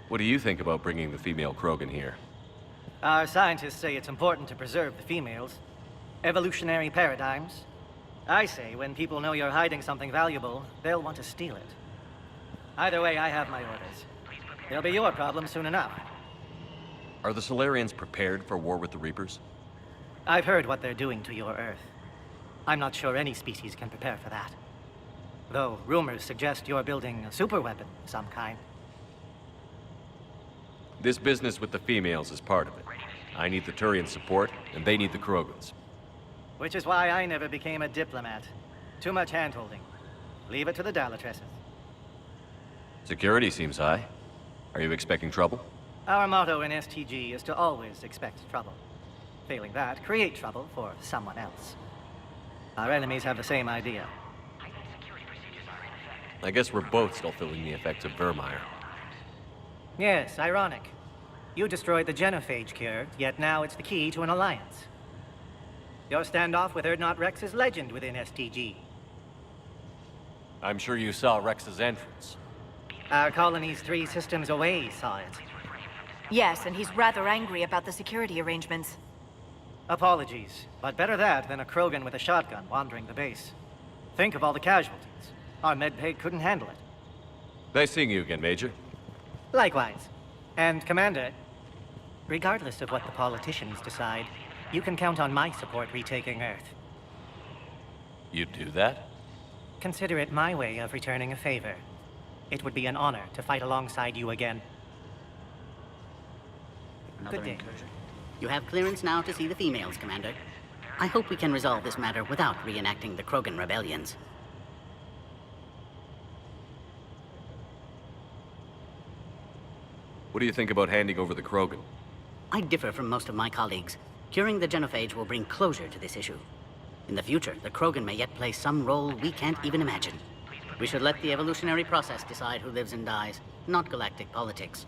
What do you think about bringing the female Krogan here? Our scientists say it's important to preserve the females. Evolutionary paradigms. I say when people know you're hiding something valuable, they'll want to steal it. Either way, I have my orders. They'll be your problem soon enough. Are the Solarians prepared for war with the Reapers? I've heard what they're doing to your Earth. I'm not sure any species can prepare for that. Though rumors suggest you're building a superweapon of some kind. This business with the females is part of it. I need the Turian support, and they need the Krogans. Which is why I never became a diplomat. Too much hand-holding. Leave it to the Dalatresses. Security seems high. Are you expecting trouble? Our motto in STG is to always expect trouble. Failing that, create trouble for someone else. Our enemies have the same idea. I guess we're both still feeling the effects of Vermeer. Yes, ironic. You destroyed the genophage cure, yet now it's the key to an alliance. Your standoff with Urdnot Rex is legend within STG. I'm sure you saw Rex's entrance. Our colony's 3 systems away saw it. Yes, and he's rather angry about the security arrangements. Apologies, but better that than a Krogan with a shotgun wandering the base. Think of all the casualties. Our medbay couldn't handle it. Nice seeing you again, Major. Likewise. And Commander, regardless of what the politicians decide, you can count on my support retaking Earth. You'd do that? Consider it my way of returning a favor. It would be an honor to fight alongside you again. Another Good day. incursion. You have clearance now to see the females, Commander. I hope we can resolve this matter without reenacting the Krogan rebellions. What do you think about handing over the Krogan? I differ from most of my colleagues. Curing the genophage will bring closure to this issue. In the future, the Krogan may yet play some role we can't even imagine. We should let the evolutionary process decide who lives and dies, not galactic politics.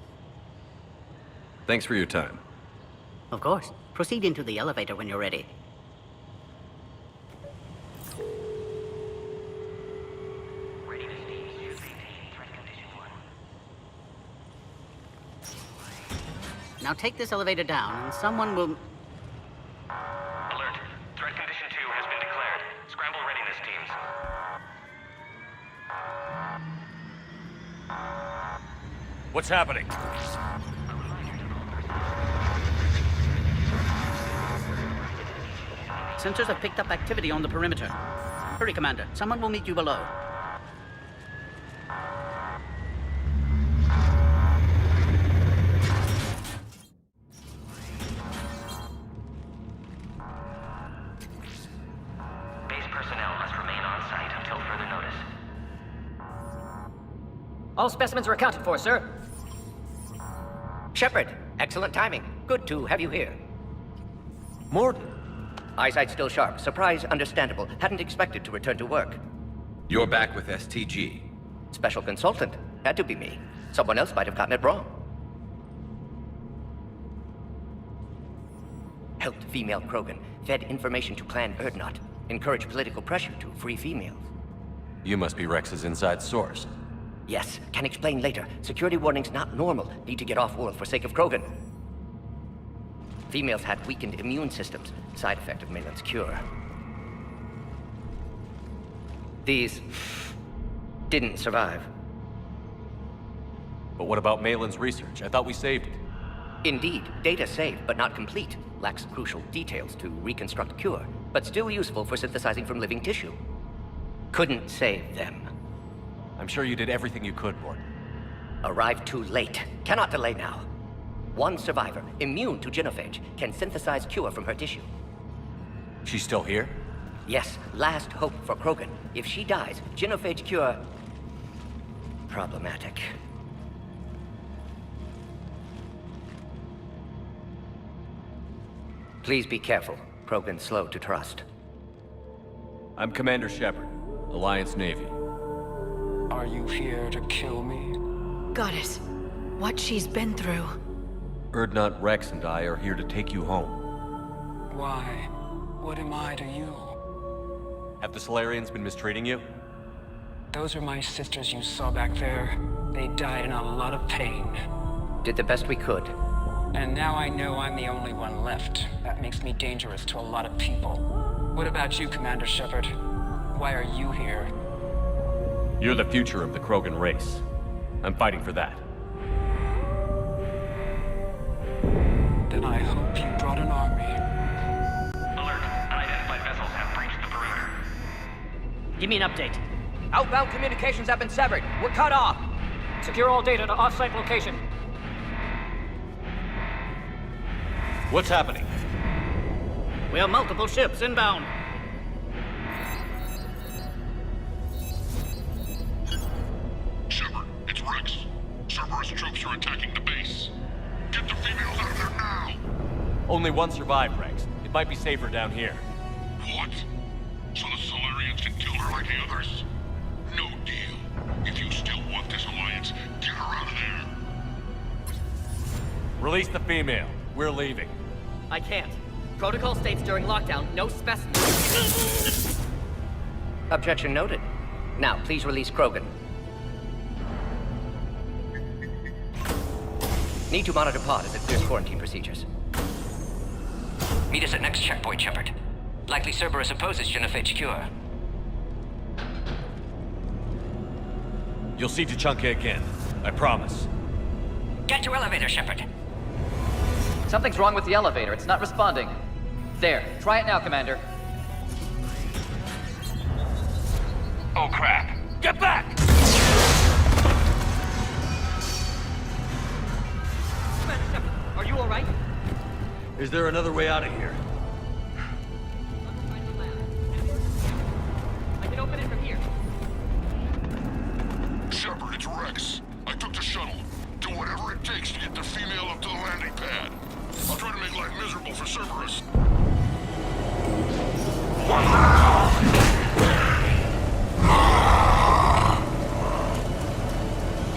Thanks for your time. Of course. Proceed into the elevator when you're ready. Now take this elevator down, and someone will... Alert. Threat condition 2 has been declared. Scramble readiness teams. What's happening? Sensors have picked up activity on the perimeter. Hurry, Commander. Someone will meet you below. Base personnel must remain on site until further notice. All specimens are accounted for, sir. Shepard, excellent timing. Good to have you here. Morton. Eyesight still sharp. Surprise understandable. Hadn't expected to return to work. You're back with STG. Special consultant. Had to be me. Someone else might have gotten it wrong. Helped female Krogan. Fed information to Clan Urdnot. Encouraged political pressure to free females. You must be Rex's inside source. Yes, can explain later. Security warnings not normal. Need to get off-world for sake of Krogan. Females had weakened immune systems. Side effect of Malin's cure. These didn't survive. But what about Malin's research? I thought we saved it. Indeed, data saved, but not complete. Lacks crucial details to reconstruct cure, but still useful for synthesizing from living tissue. Couldn't save them. I'm sure you did everything you could, Morton. Arrived too late. Cannot delay now. One survivor, immune to genophage, can synthesize cure from her tissue. She's still here? Yes, last hope for Krogan. If she dies, genophage cure... problematic. Please be careful. Krogan's slow to trust. I'm Commander Shepard, Alliance Navy. Are you here to kill me? Goddess, what she's been through. Urdnot, Rex, and I are here to take you home. Why? What am I to you? Have the Solarians been mistreating you? Those are my sisters you saw back there. They died in a lot of pain. Did the best we could. And now I know I'm the only one left. That makes me dangerous to a lot of people. What about you, Commander Shepard? Why are you here? You're the future of the Krogan race. I'm fighting for that. Then I hope you brought an army. Alert. Unidentified vessels have breached the perimeter. Give me an update. Outbound communications have been severed. We're cut off. Secure all data to off-site location. What's happening? We have multiple ships inbound. Shepard, it's Rex. Cerberus troops are attacking the base. Get the females out of there now! Only one survived, Rex. It might be safer down here. What? So the Solarians can kill her like the others? No deal. If you still want this alliance, get her out of there. Release the female. We're leaving. I can't. Protocol states during lockdown, no specimens. Objection noted. Now, please release Krogan. Need to monitor pod as it clears quarantine procedures. Meet us at next checkpoint, Shepard. Likely Cerberus opposes genophage cure. You'll see Tuchanka again. I promise. Get to elevator, Shepard. Something's wrong with the elevator. It's not responding. There. Try it now, Commander. Oh, crap. Get back! Are you alright? Is there another way out of here? I can open it from here. Shepard, it's Rex. I took the shuttle. Do whatever it takes to get the female up to the landing pad. I'll try to make life miserable for Cerberus.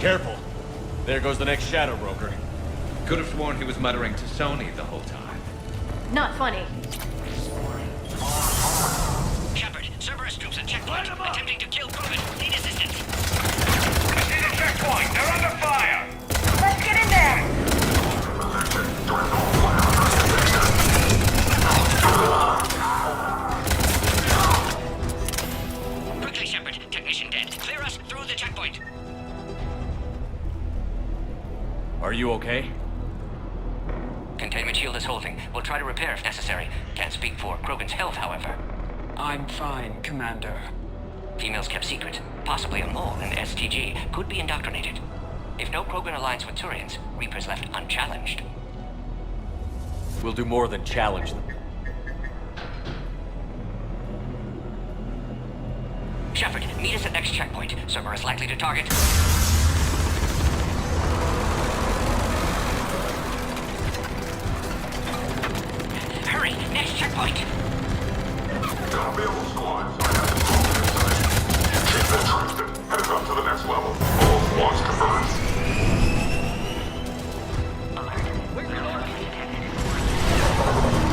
Careful. There goes the next shadow broker. Could have sworn he was muttering to Sony the whole time. Not funny. Shepard, Cerberus troops at checkpoint. Attempting to kill Krogan. Need assistance. I see the checkpoint. They're under fire. Let's get in there! Quickly, Shepard. Technician dead. Clear us through the checkpoint. Are you okay? Containment shield is holding. We'll try to repair if necessary. Can't speak for Krogan's health, however. I'm fine, Commander. Females kept secret. Possibly a mole in STG. Could be indoctrinated. If no Krogan alliance with Turians, Reapers left unchallenged. We'll do more than challenge them. Shepard, meet us at next checkpoint. Cerberus likely to target. Hurry, next checkpoint. Rebel squads, I have to keep them trusted. Head up to the next level. All squads converged.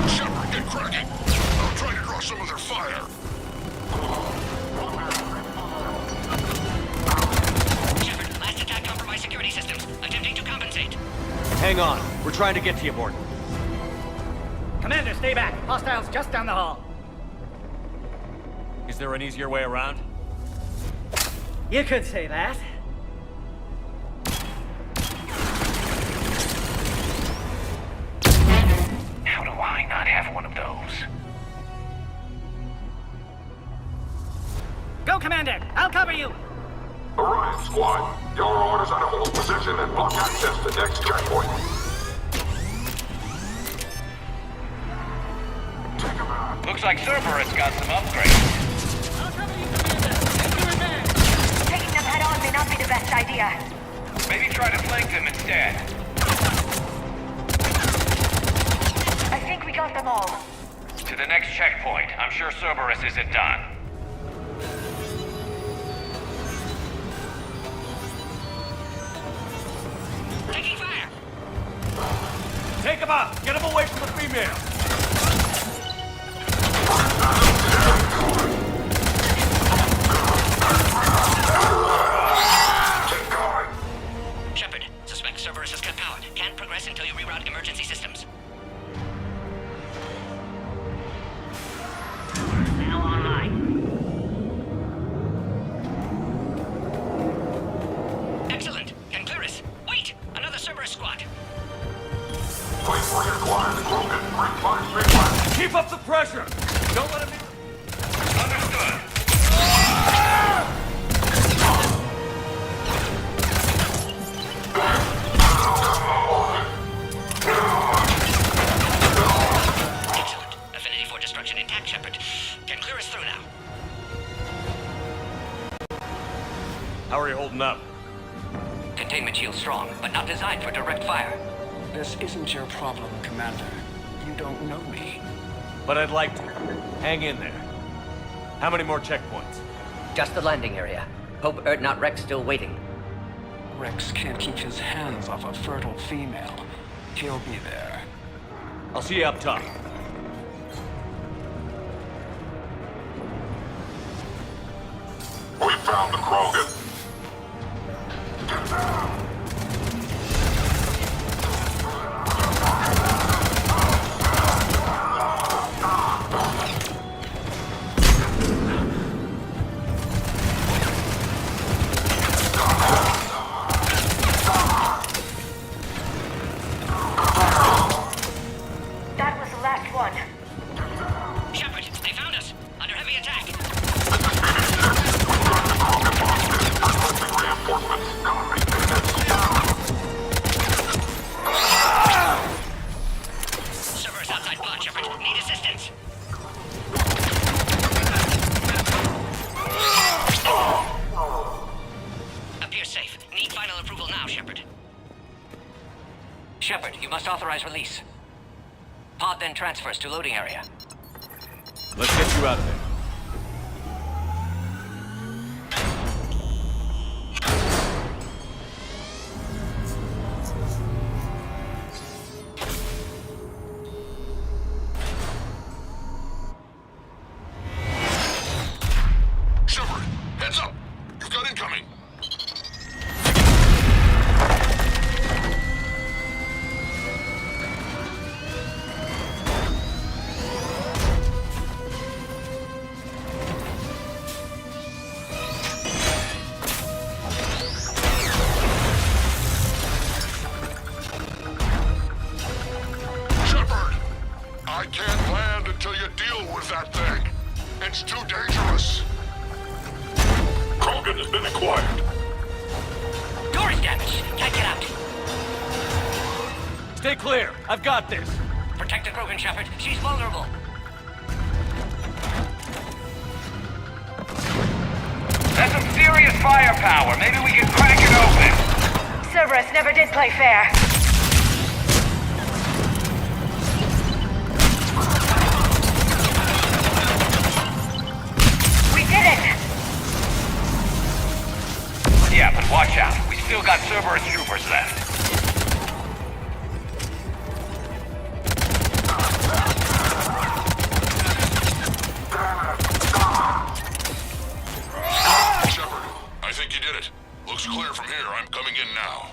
Shepard, get cracking! I'll try to draw some of their fire. Shepard, last attack compromised security systems. Attempting to compensate. Hang on. We're trying to get to you, Morton. Commander, stay back. Hostiles just down the hall. Is there an easier way around? You could say that. How do I not have one of those? Go, Commander! I'll cover you! Orion Squad, your orders are to hold position and block access to next checkpoint. Looks like Cerberus got some upgrades. Taking them head on may not be the best idea. Maybe try to flank them instead. I think we got them all. To the next checkpoint. I'm sure Cerberus isn't done. Taking fire! Take him out! Get him away from the female! Shepard, suspect Cerberus has cut power. Can't progress until you reroute emergency systems. Now online. Excellent. Can clear us. Wait! Another Cerberus squad. Wait for your quiet, Krogan. Green 531. Keep up the pressure! Don't let him in. Understood. Excellent. Affinity for destruction intact, Shepard. Can clear us through now. How are you holding up? Containment shield strong, but not designed for direct fire. This isn't your problem, Commander. You don't know me. But I'd like to. Hang in there. How many more checkpoints? Just the landing area. Hope not Rex still waiting. Rex can't keep his hands off a fertile female. He'll be there. I'll see you up top. We found the Krogan. Get down! That was the last one. Shepard, they found us. Under heavy attack. Cerberus outside pod, Shepard. Need assistance. Appears safe. Need final approval now, Shepard. Shepard, you must authorize release. Pod then transfers to loading area. Let's get you out of there. Shepard, heads up! You've got incoming! Shepard! I can't land until you deal with that thing. It's too dangerous. Krogan has been acquired. Door is damaged. Can't get out. Stay clear. I've got this. Protect the Krogan, Shepard. She's vulnerable. That's some serious firepower. Maybe we can crack it open. Cerberus never did play fair. We did it! Yeah, but watch out. We still got Cerberus troopers left. Shepard, I think you did it. Looks clear from here. I'm coming in now.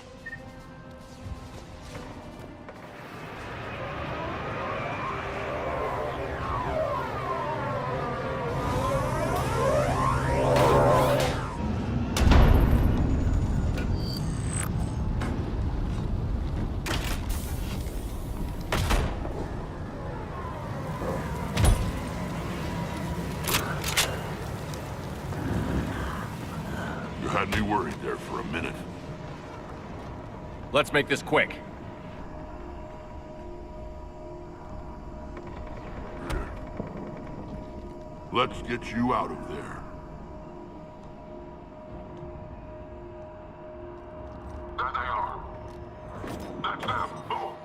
Had me worried there for a minute. Let's make this quick. Let's get you out of there. There they are. That's them. Move.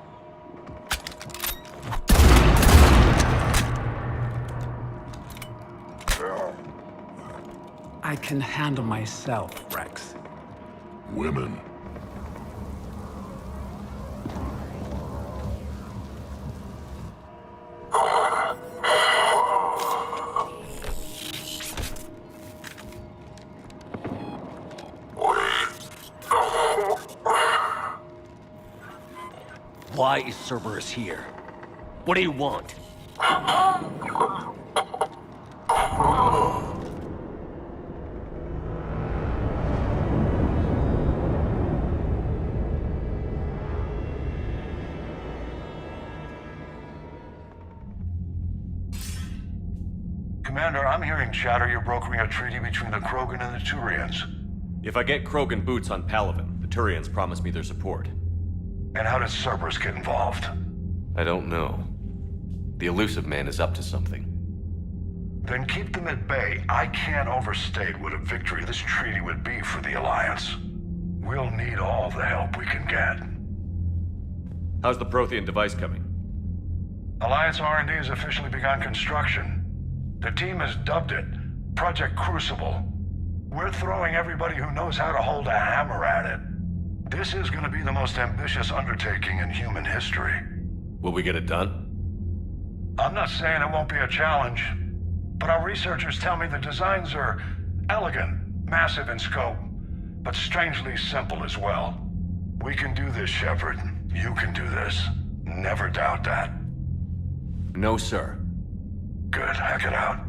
I can handle myself, Rex. Women. Why is Cerberus here? What do you want? Commander, I'm hearing chatter you're brokering a treaty between the Krogan and the Turians. If I get Krogan boots on Palaven, the Turians promise me their support. And how does Cerberus get involved? I don't know. The Elusive Man is up to something. Then keep them at bay. I can't overstate what a victory this treaty would be for the Alliance. We'll need all the help we can get. How's the Prothean device coming? Alliance R&D has officially begun construction. The team has dubbed it Project Crucible. We're throwing everybody who knows how to hold a hammer at it. This is going to be the most ambitious undertaking in human history. Will we get it done? I'm not saying it won't be a challenge, but our researchers tell me the designs are elegant, massive in scope, but strangely simple as well. We can do this, Shepard. You can do this. Never doubt that. No, sir. Good. Hack it out.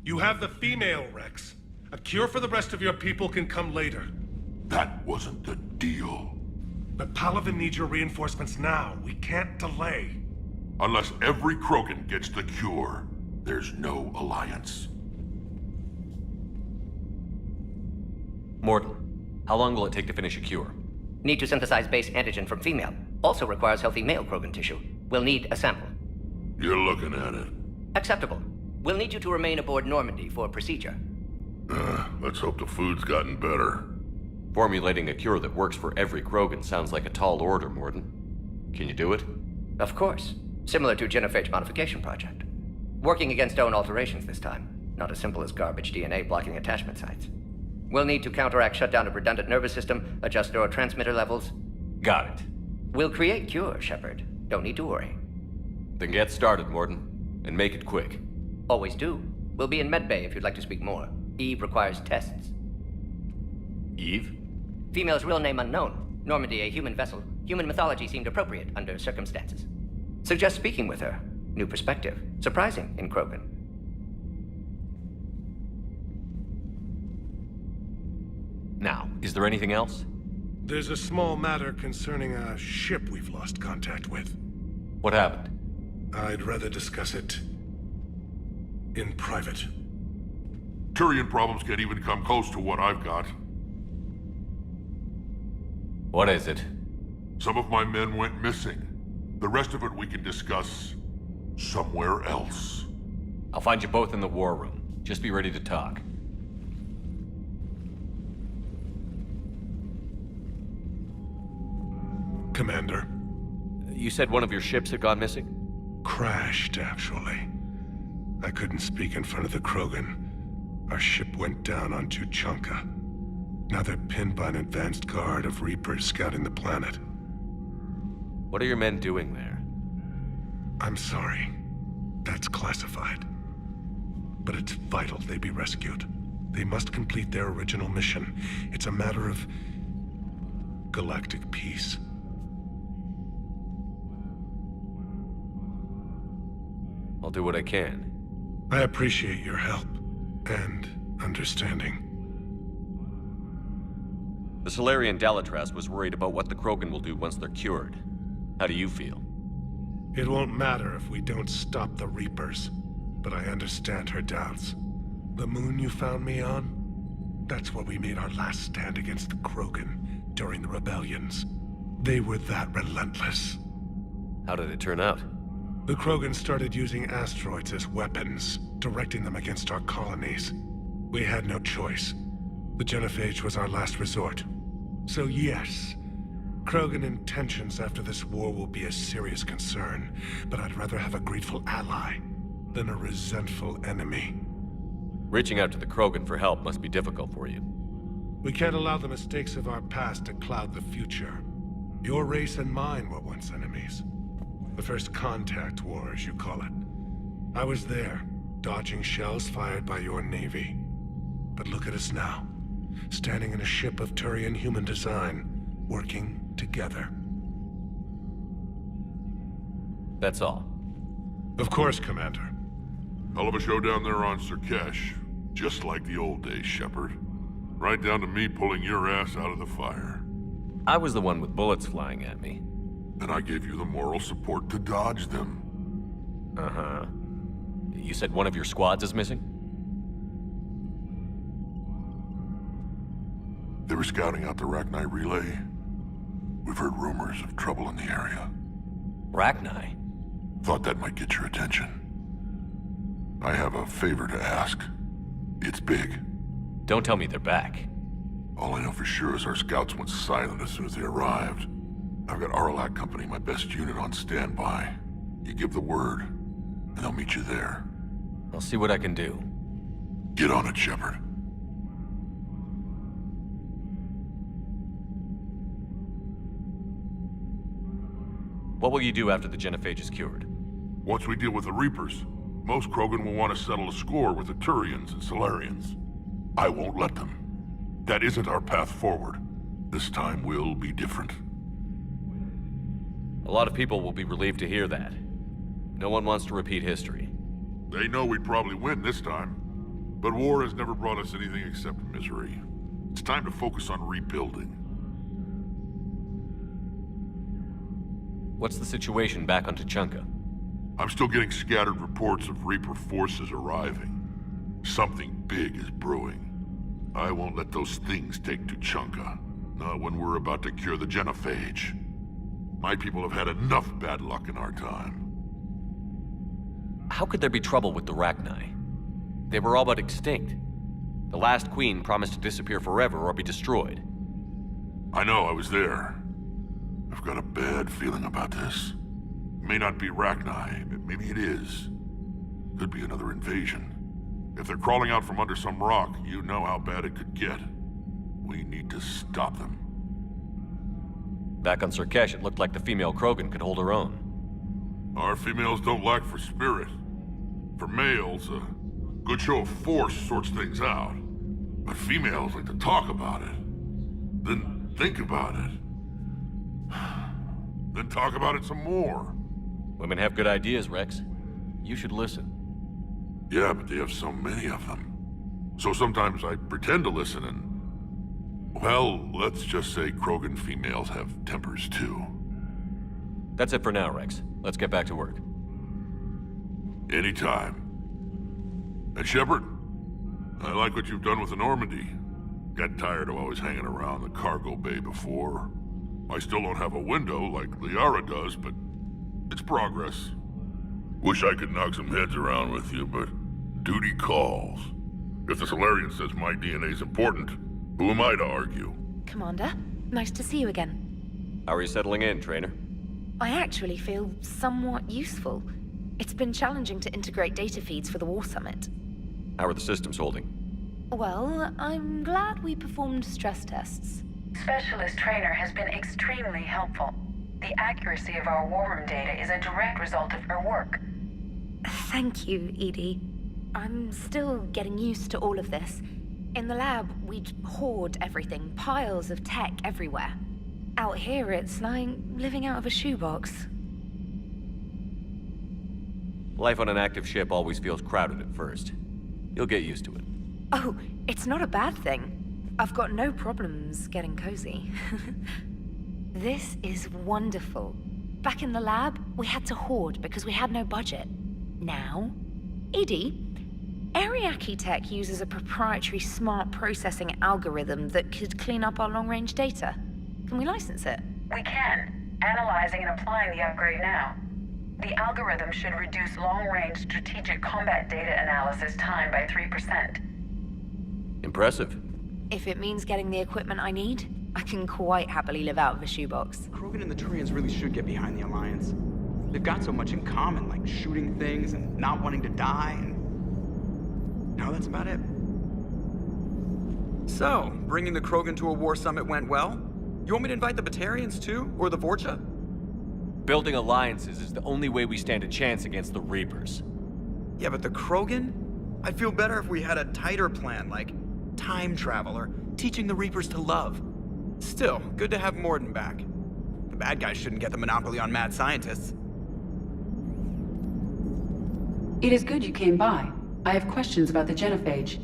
You have the female, Rex. A cure for the rest of your people can come later. That wasn't the deal. But Palaven needs your reinforcements now. We can't delay. Unless every Krogan gets the cure, there's no alliance. Morton, how long will it take to finish a cure? Need to synthesize base antigen from female. Also requires healthy male Krogan tissue. We'll need a sample. You're looking at it. Acceptable. We'll need you to remain aboard Normandy for procedure. Let's hope the food's gotten better. Formulating a cure that works for every Krogan sounds like a tall order, Morton. Can you do it? Of course. Similar to Genophage modification project. Working against own alterations this time. Not as simple as garbage DNA blocking attachment sites. We'll need to counteract shutdown of redundant nervous system, adjust neurotransmitter levels. Got it. We'll create cure, Shepard. Don't need to worry. Then get started, Morton. And make it quick. Always do. We'll be in medbay if you'd like to speak more. Eve requires tests. Eve? Female's real name unknown. Normandy, a human vessel. Human mythology seemed appropriate under circumstances. Suggest speaking with her. New perspective. Surprising in Krogan. Now, is there anything else? There's a small matter concerning a ship we've lost contact with. What happened? I'd rather discuss it in private. Turian problems can't even come close to what I've got. What is it? Some of my men went missing. The rest of it we can discuss somewhere else. I'll find you both in the war room. Just be ready to talk. Commander. You said one of your ships had gone missing? Crashed, actually. I couldn't speak in front of the Krogan. Our ship went down on Tuchanka. Now they're pinned by an advanced guard of Reapers scouting the planet. What are your men doing there? I'm sorry. That's classified. But it's vital they be rescued. They must complete their original mission. It's a matter of galactic peace. I'll do what I can. I appreciate your help and understanding. The Solarian Dalatras was worried about what the Krogan will do once they're cured. How do you feel? It won't matter if we don't stop the Reapers, but I understand her doubts. The moon you found me on? That's where we made our last stand against the Krogan during the rebellions. They were that relentless. How did it turn out? The Krogan started using asteroids as weapons, directing them against our colonies. We had no choice. The Genophage was our last resort. So yes, Krogan intentions after this war will be a serious concern, but I'd rather have a grateful ally than a resentful enemy. Reaching out to the Krogan for help must be difficult for you. We can't allow the mistakes of our past to cloud the future. Your race and mine were once enemies. The first contact war, as you call it. I was there, dodging shells fired by your navy. But look at us now, standing in a ship of Turian human design, working together. That's all. Of course, Commander. Hell of a show down there on Surkesh. Just like the old days, Shepard. Right down to me pulling your ass out of the fire. I was the one with bullets flying at me. And I gave you the moral support to dodge them. Uh-huh. You said one of your squads is missing? They were scouting out the Rachni relay. We've heard rumors of trouble in the area. Rachni? Thought that might get your attention. I have a favor to ask. It's big. Don't tell me they're back. All I know for sure is our scouts went silent as soon as they arrived. I've got Aralac Company, my best unit, on standby. You give the word, and they'll meet you there. I'll see what I can do. Get on it, Shepard. What will you do after the Genophage is cured? Once we deal with the Reapers, most Krogan will want to settle a score with the Turians and Solarians. I won't let them. That isn't our path forward. This time will be different. A lot of people will be relieved to hear that. No one wants to repeat history. They know we'd probably win this time. But war has never brought us anything except misery. It's time to focus on rebuilding. What's the situation back on Tuchanka? I'm still getting scattered reports of Reaper forces arriving. Something big is brewing. I won't let those things take Tuchanka. Not when we're about to cure the Genophage. My people have had enough bad luck in our time. How could there be trouble with the Rachni? They were all but extinct. The last queen promised to disappear forever or be destroyed. I know, I was there. I've got a bad feeling about this. It may not be Rachni, maybe it is. Could be another invasion. If they're crawling out from under some rock, you know how bad it could get. We need to stop them. Back on Surkesh, it looked like the female Krogan could hold her own. Our females don't lack for spirit. For males, a good show of force sorts things out. But females like to talk about it. Then think about it. Then talk about it some more. Women have good ideas, Rex. You should listen. Yeah, but they have so many of them. So sometimes I pretend to listen and... Well, let's just say Krogan females have tempers too. That's it for now, Rex. Let's get back to work. Anytime. And Shepard, I like what you've done with the Normandy. Got tired of always hanging around the cargo bay before. I still don't have a window like Liara does, but it's progress. Wish I could knock some heads around with you, but duty calls. If the Solarian says my DNA's important, who am I to argue? Commander, nice to see you again. How are you settling in, trainer? I actually feel somewhat useful. It's been challenging to integrate data feeds for the War Summit. How are the systems holding? Well, I'm glad we performed stress tests. Specialist Trainer has been extremely helpful. The accuracy of our war room data is a direct result of her work. Thank you, Edie. I'm still getting used to all of this. In the lab, we'd hoard everything, piles of tech everywhere. Out here, it's like living out of a shoebox. Life on an active ship always feels crowded at first. You'll get used to it. Oh, it's not a bad thing. I've got no problems getting cozy. This is wonderful. Back in the lab, we had to hoard because we had no budget. Now, Edie, Ariake Tech uses a proprietary smart processing algorithm that could clean up our long-range data. Can we license it? We can. Analyzing and applying the upgrade now. The algorithm should reduce long-range strategic combat data analysis time by 3%. Impressive. If it means getting the equipment I need, I can quite happily live out of a shoebox. Krogan and the Turians really should get behind the Alliance. They've got so much in common, like shooting things and not wanting to die, and... no, that's about it. So, bringing the Krogan to a war summit went well? You want me to invite the Batarians too? Or the Vorcha? Building alliances is the only way we stand a chance against the Reapers. Yeah, but the Krogan? I'd feel better if we had a tighter plan, like time travel or teaching the Reapers to love. Still, good to have Morden back. The bad guys shouldn't get the monopoly on mad scientists. It is good you came by. I have questions about the genophage.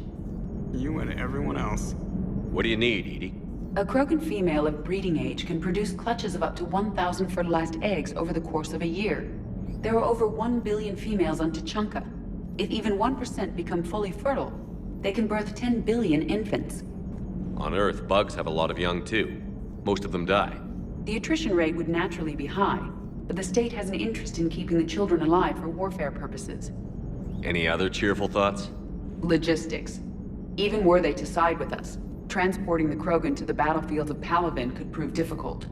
You and everyone else. What do you need, Edie? A Krogan female of breeding age can produce clutches of up to 1,000 fertilized eggs over the course of a year. There are over 1 billion females on Tuchanka. If even 1% become fully fertile, they can birth 10 billion infants. On Earth, bugs have a lot of young too. Most of them die. The attrition rate would naturally be high, but the state has an interest in keeping the children alive for warfare purposes. Any other cheerful thoughts? Logistics. Even were they to side with us, transporting the Krogan to the battlefields of Palaven could prove difficult.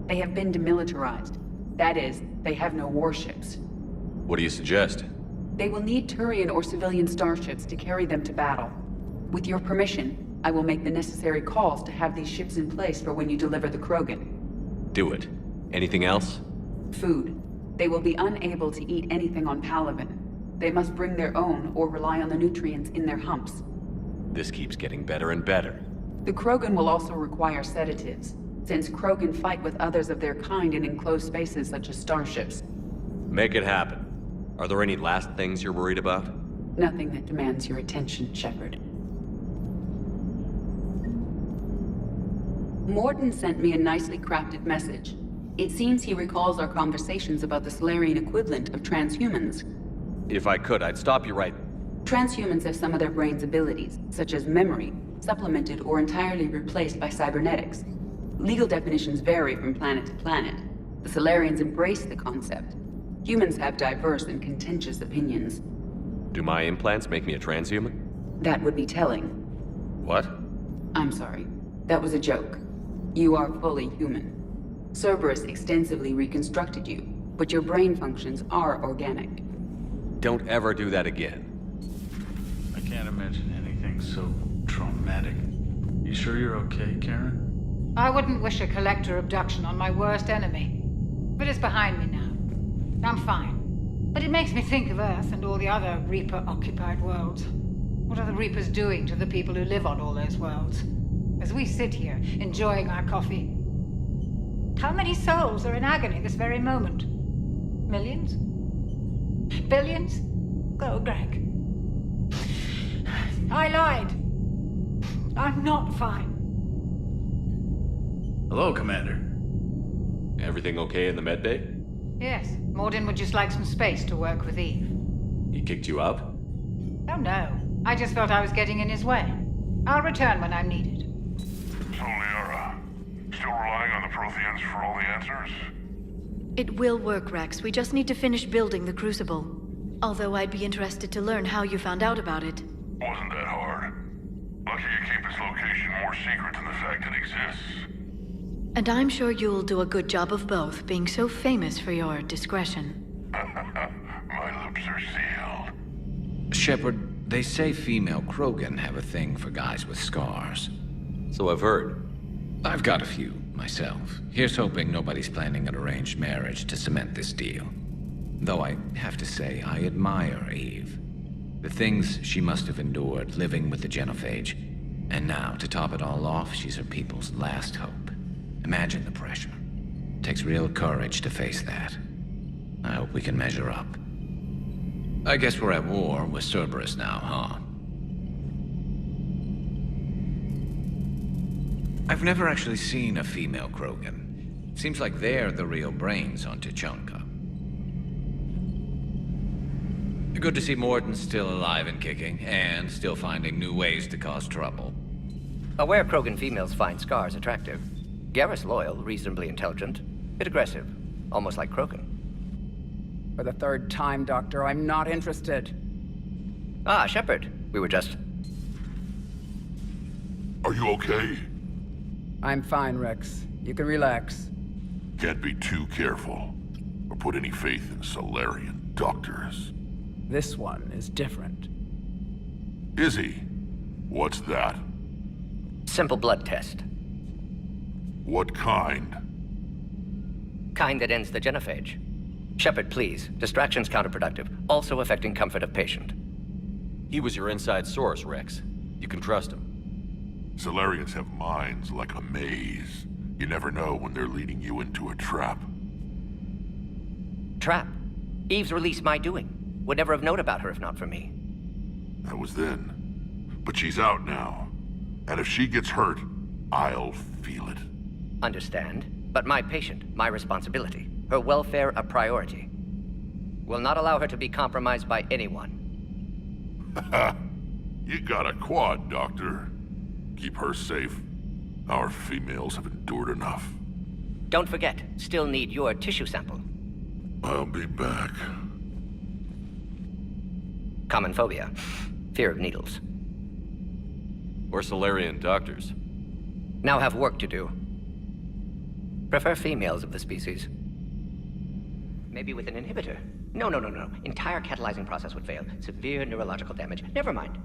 They have been demilitarized. That is, they have no warships. What do you suggest? They will need Turian or civilian starships to carry them to battle. With your permission, I will make the necessary calls to have these ships in place for when you deliver the Krogan. Do it. Anything else? Food. They will be unable to eat anything on Palaven. They must bring their own or rely on the nutrients in their humps. This keeps getting better and better. The Krogan will also require sedatives, since Krogan fight with others of their kind in enclosed spaces such as starships. Make it happen. Are there any last things you're worried about? Nothing that demands your attention, Shepard. Morden sent me a nicely crafted message. It seems he recalls our conversations about the Solarian equivalent of transhumans. If I could, I'd stop you right... Transhumans have some of their brain's abilities, such as memory, supplemented or entirely replaced by cybernetics. Legal definitions vary from planet to planet. The Solarians embrace the concept. Humans have diverse and contentious opinions. Do my implants make me a transhuman? That would be telling. What? I'm sorry. That was a joke. You are fully human. Cerberus extensively reconstructed you, but your brain functions are organic. Don't ever do that again. I can't imagine anything so traumatic. You sure you're okay, Karen? I wouldn't wish a collector abduction on my worst enemy. But it's behind me now. I'm fine. But it makes me think of Earth and all the other Reaper-occupied worlds. What are the Reapers doing to the people who live on all those worlds? As we sit here, enjoying our coffee. How many souls are in agony this very moment? Millions? Billions? Oh, Greg. I lied. I'm not fine. Hello, Commander. Everything okay in the medbay? Yes, Morden would just like some space to work with Eve. He kicked you out? Oh no, I just felt I was getting in his way. I'll return when I'm needed. So, Liara, still relying on the Protheans for all the answers? It will work, Rex. We just need to finish building the Crucible. Although I'd be interested to learn how you found out about it. Wasn't that hard. Lucky you keep its location more secret than the fact it exists. And I'm sure you'll do a good job of both, being so famous for your discretion. My lips are sealed. Shepard, they say female Krogan have a thing for guys with scars. So I've heard. I've got a few, myself. Here's hoping nobody's planning an arranged marriage to cement this deal. Though I have to say, I admire Eve. The things she must have endured living with the genophage. And now, to top it all off, she's her people's last hope. Imagine the pressure. Takes real courage to face that. I hope we can measure up. I guess we're at war with Cerberus now, huh? I've never actually seen a female Krogan. Seems like they're the real brains on Tuchanka. Good to see Morden's still alive and kicking, and still finding new ways to cause trouble. Aware Krogan females find scars attractive. Garrus loyal, reasonably intelligent, bit aggressive, almost like Krogan. For the third time, Doctor, I'm not interested. Ah, Shepard. We were just... Are you okay? I'm fine, Rex. You can relax. Can't be too careful, or put any faith in Solarian doctors. This one is different. Is he? What's that? Simple blood test. What kind? Kind that ends the genophage. Shepard, please. Distraction's counterproductive, also affecting comfort of patient. He was your inside source, Rex. You can trust him. Solarians have minds like a maze. You never know when they're leading you into a trap. Trap? Eve's release my doing. Would never have known about her if not for me. That was then. But she's out now. And if she gets hurt, I'll feel it. Understand. But my patient, my responsibility. Her welfare a priority. Will not allow her to be compromised by anyone. You got a quad, Doctor. Keep her safe. Our females have endured enough. Don't forget, still need your tissue sample. I'll be back. Common phobia. Fear of needles. Or Solarian doctors. Now have work to do. Prefer females of the species. Maybe with an inhibitor. No. Entire catalyzing process would fail. Severe neurological damage. Never mind.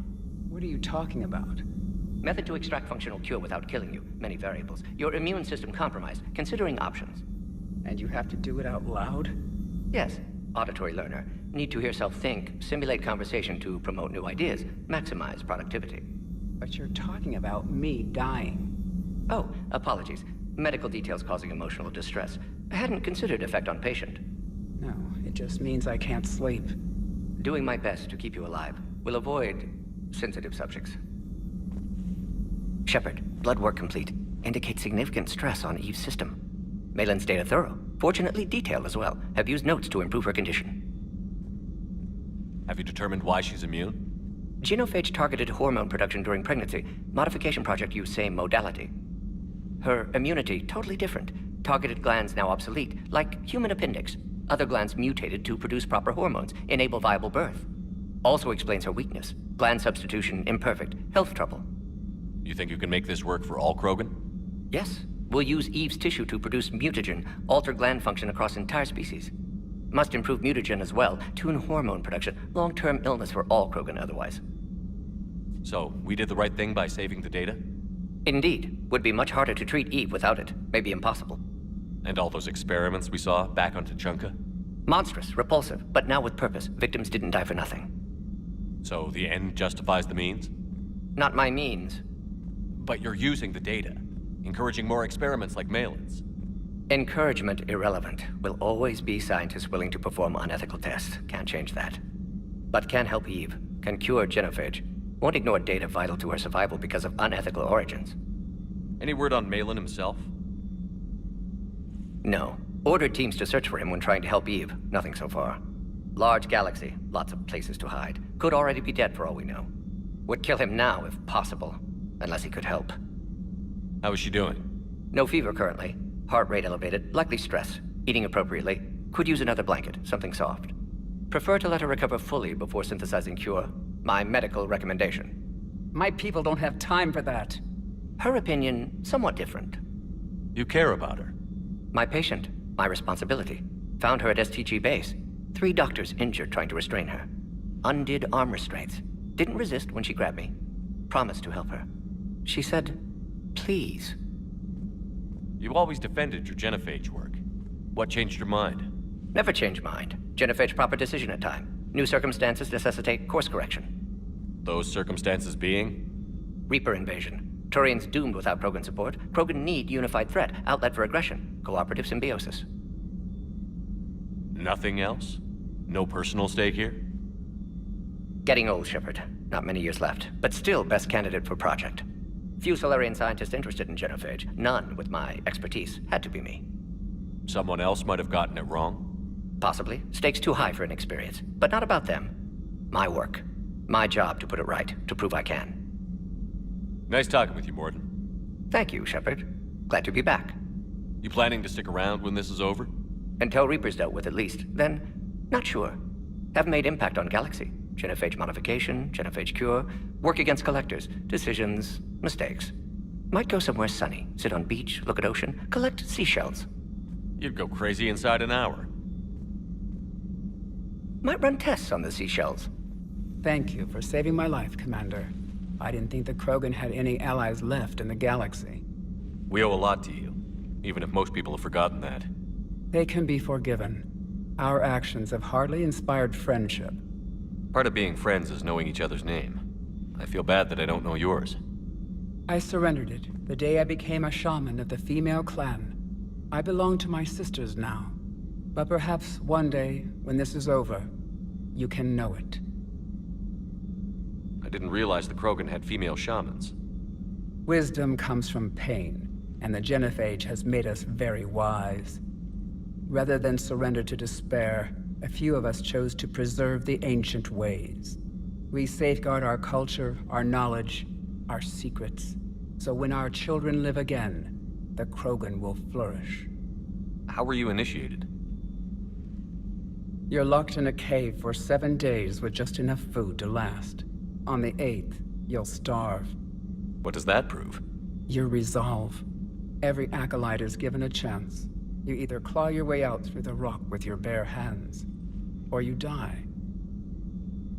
What are you talking about? Method to extract functional cure without killing you. Many variables. Your immune system compromised. Considering options. And you have to do it out loud? Yes. Auditory learner. Need to hear self think, simulate conversation to promote new ideas, maximize productivity. But you're talking about me dying. Oh, apologies. Medical details causing emotional distress. I hadn't considered effect on patient. No, it just means I can't sleep. Doing my best to keep you alive. Will avoid sensitive subjects. Shepard, blood work complete. Indicates significant stress on Eve's system. Malin's data thorough. Fortunately detailed as well. Have used notes to improve her condition. Have you determined why she's immune? Genophage targeted hormone production during pregnancy. Modification project used same modality. Her immunity totally different. Targeted glands now obsolete, like human appendix. Other glands mutated to produce proper hormones, enable viable birth. Also explains her weakness. Gland substitution imperfect. Health trouble. You think you can make this work for all Krogan? Yes. We'll use Eve's tissue to produce mutagen, alter gland function across entire species. Must improve mutagen as well, tune hormone production, long-term illness for all Krogan otherwise. So, we did the right thing by saving the data? Indeed. Would be much harder to treat Eve without it. Maybe impossible. And all those experiments we saw back on Tuchanka? Monstrous, repulsive, but now with purpose. Victims didn't die for nothing. So the end justifies the means? Not my means. But you're using the data, encouraging more experiments like Malin's. Encouragement irrelevant. Will always be scientists willing to perform unethical tests. Can't change that. But can help Eve. Can cure genophage. Won't ignore data vital to her survival because of unethical origins. Any word on Malin himself? No. Ordered teams to search for him when trying to help Eve. Nothing so far. Large galaxy. Lots of places to hide. Could already be dead for all we know. Would kill him now if possible. Unless he could help. How is she doing? No fever currently. Heart rate elevated. Likely stress. Eating appropriately. Could use another blanket. Something soft. Prefer to let her recover fully before synthesizing cure. My medical recommendation. My people don't have time for that. Her opinion, somewhat different. You care about her? My patient. My responsibility. Found her at STG base. 3 doctors injured trying to restrain her. Undid arm restraints. Didn't resist when she grabbed me. Promised to help her. She said, please. You always defended your genophage work. What changed your mind? Never change mind. Genophage proper decision at time. New circumstances necessitate course correction. Those circumstances being? Reaper invasion. Turians doomed without Krogan support. Krogan need unified threat, outlet for aggression, cooperative symbiosis. Nothing else? No personal stake here? Getting old, Shepard. Not many years left, but still best candidate for project. Few Solarian scientists interested in genophage. None with my expertise. Had to be me. Someone else might have gotten it wrong? Possibly. Stakes too high for inexperience. But not about them. My work. My job to put it right, to prove I can. Nice talking with you, Morden. Thank you, Shepard. Glad to be back. You planning to stick around when this is over? Until Reaper's dealt with, at least. Then, not sure. Have made impact on Galaxy. Genophage modification, genophage cure, work against collectors, decisions, mistakes. Might go somewhere sunny, sit on beach, look at ocean, collect seashells. You'd go crazy inside an hour. Might run tests on the seashells. Thank you for saving my life, Commander. I didn't think the Krogan had any allies left in the galaxy. We owe a lot to you, even if most people have forgotten that. They can be forgiven. Our actions have hardly inspired friendship. Part of being friends is knowing each other's name. I feel bad that I don't know yours. I surrendered it the day I became a shaman of the female clan. I belong to my sisters now. But perhaps one day, when this is over, you can know it. I didn't realize the Krogan had female shamans. Wisdom comes from pain, and the genophage has made us very wise. Rather than surrender to despair, a few of us chose to preserve the ancient ways. We safeguard our culture, our knowledge, our secrets. So when our children live again, the Krogan will flourish. How were you initiated? You're locked in a cave for 7 days with just enough food to last. On the 8th, you'll starve. What does that prove? Your resolve. Every acolyte is given a chance. You either claw your way out through the rock with your bare hands, or you die.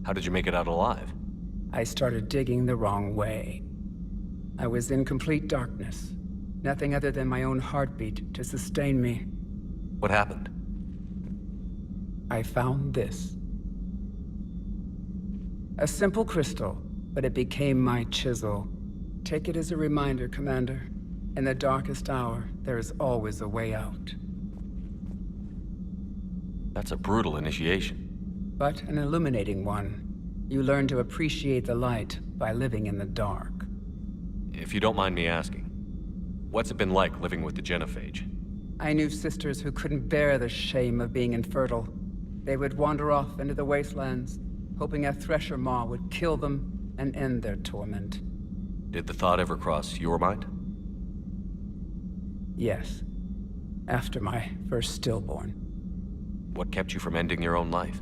How did you make it out alive? I started digging the wrong way. I was in complete darkness. Nothing other than my own heartbeat to sustain me. What happened? I found this. A simple crystal, but it became my chisel. Take it as a reminder, Commander. In the darkest hour, there is always a way out. That's a brutal initiation. But an illuminating one. You learn to appreciate the light by living in the dark. If you don't mind me asking, what's it been like living with the genophage? I knew sisters who couldn't bear the shame of being infertile. They would wander off into the wastelands, hoping a thresher maw would kill them and end their torment. Did the thought ever cross your mind? Yes. After my first stillborn. What kept you from ending your own life?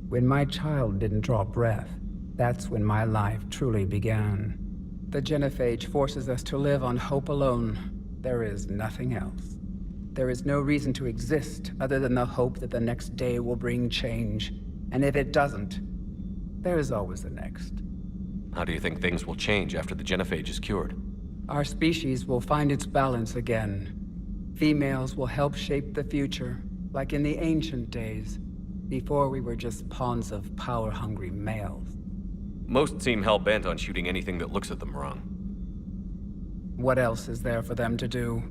When my child didn't draw breath, that's when my life truly began. The genophage forces us to live on hope alone. There is nothing else. There is no reason to exist other than the hope that the next day will bring change. And if it doesn't, there is always the next. How do you think things will change after the genophage is cured? Our species will find its balance again. Females will help shape the future, like in the ancient days, before we were just pawns of power-hungry males. Most seem hell-bent on shooting anything that looks at them wrong. What else is there for them to do?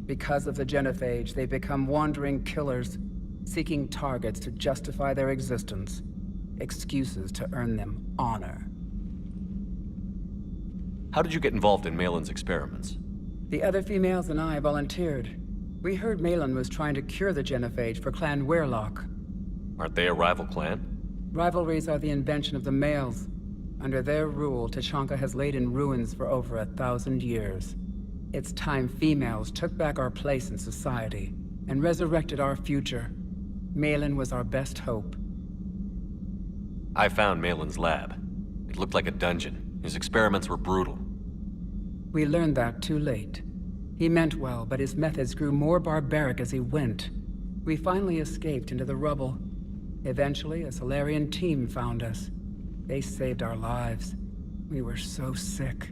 Because of the genophage, they become wandering killers, seeking targets to justify their existence, excuses to earn them honor. How did you get involved in Malin's experiments? The other females and I volunteered. We heard Malin was trying to cure the genophage for Clan Weirlock. Aren't they a rival clan? Rivalries are the invention of the males. Under their rule, Tachanka has laid in ruins for over 1,000 years. It's time females took back our place in society and resurrected our future. Malin was our best hope. I found Malin's lab. It looked like a dungeon. His experiments were brutal. We learned that too late. He meant well, but his methods grew more barbaric as he went. We finally escaped into the rubble. Eventually, a Solarian team found us. They saved our lives. We were so sick.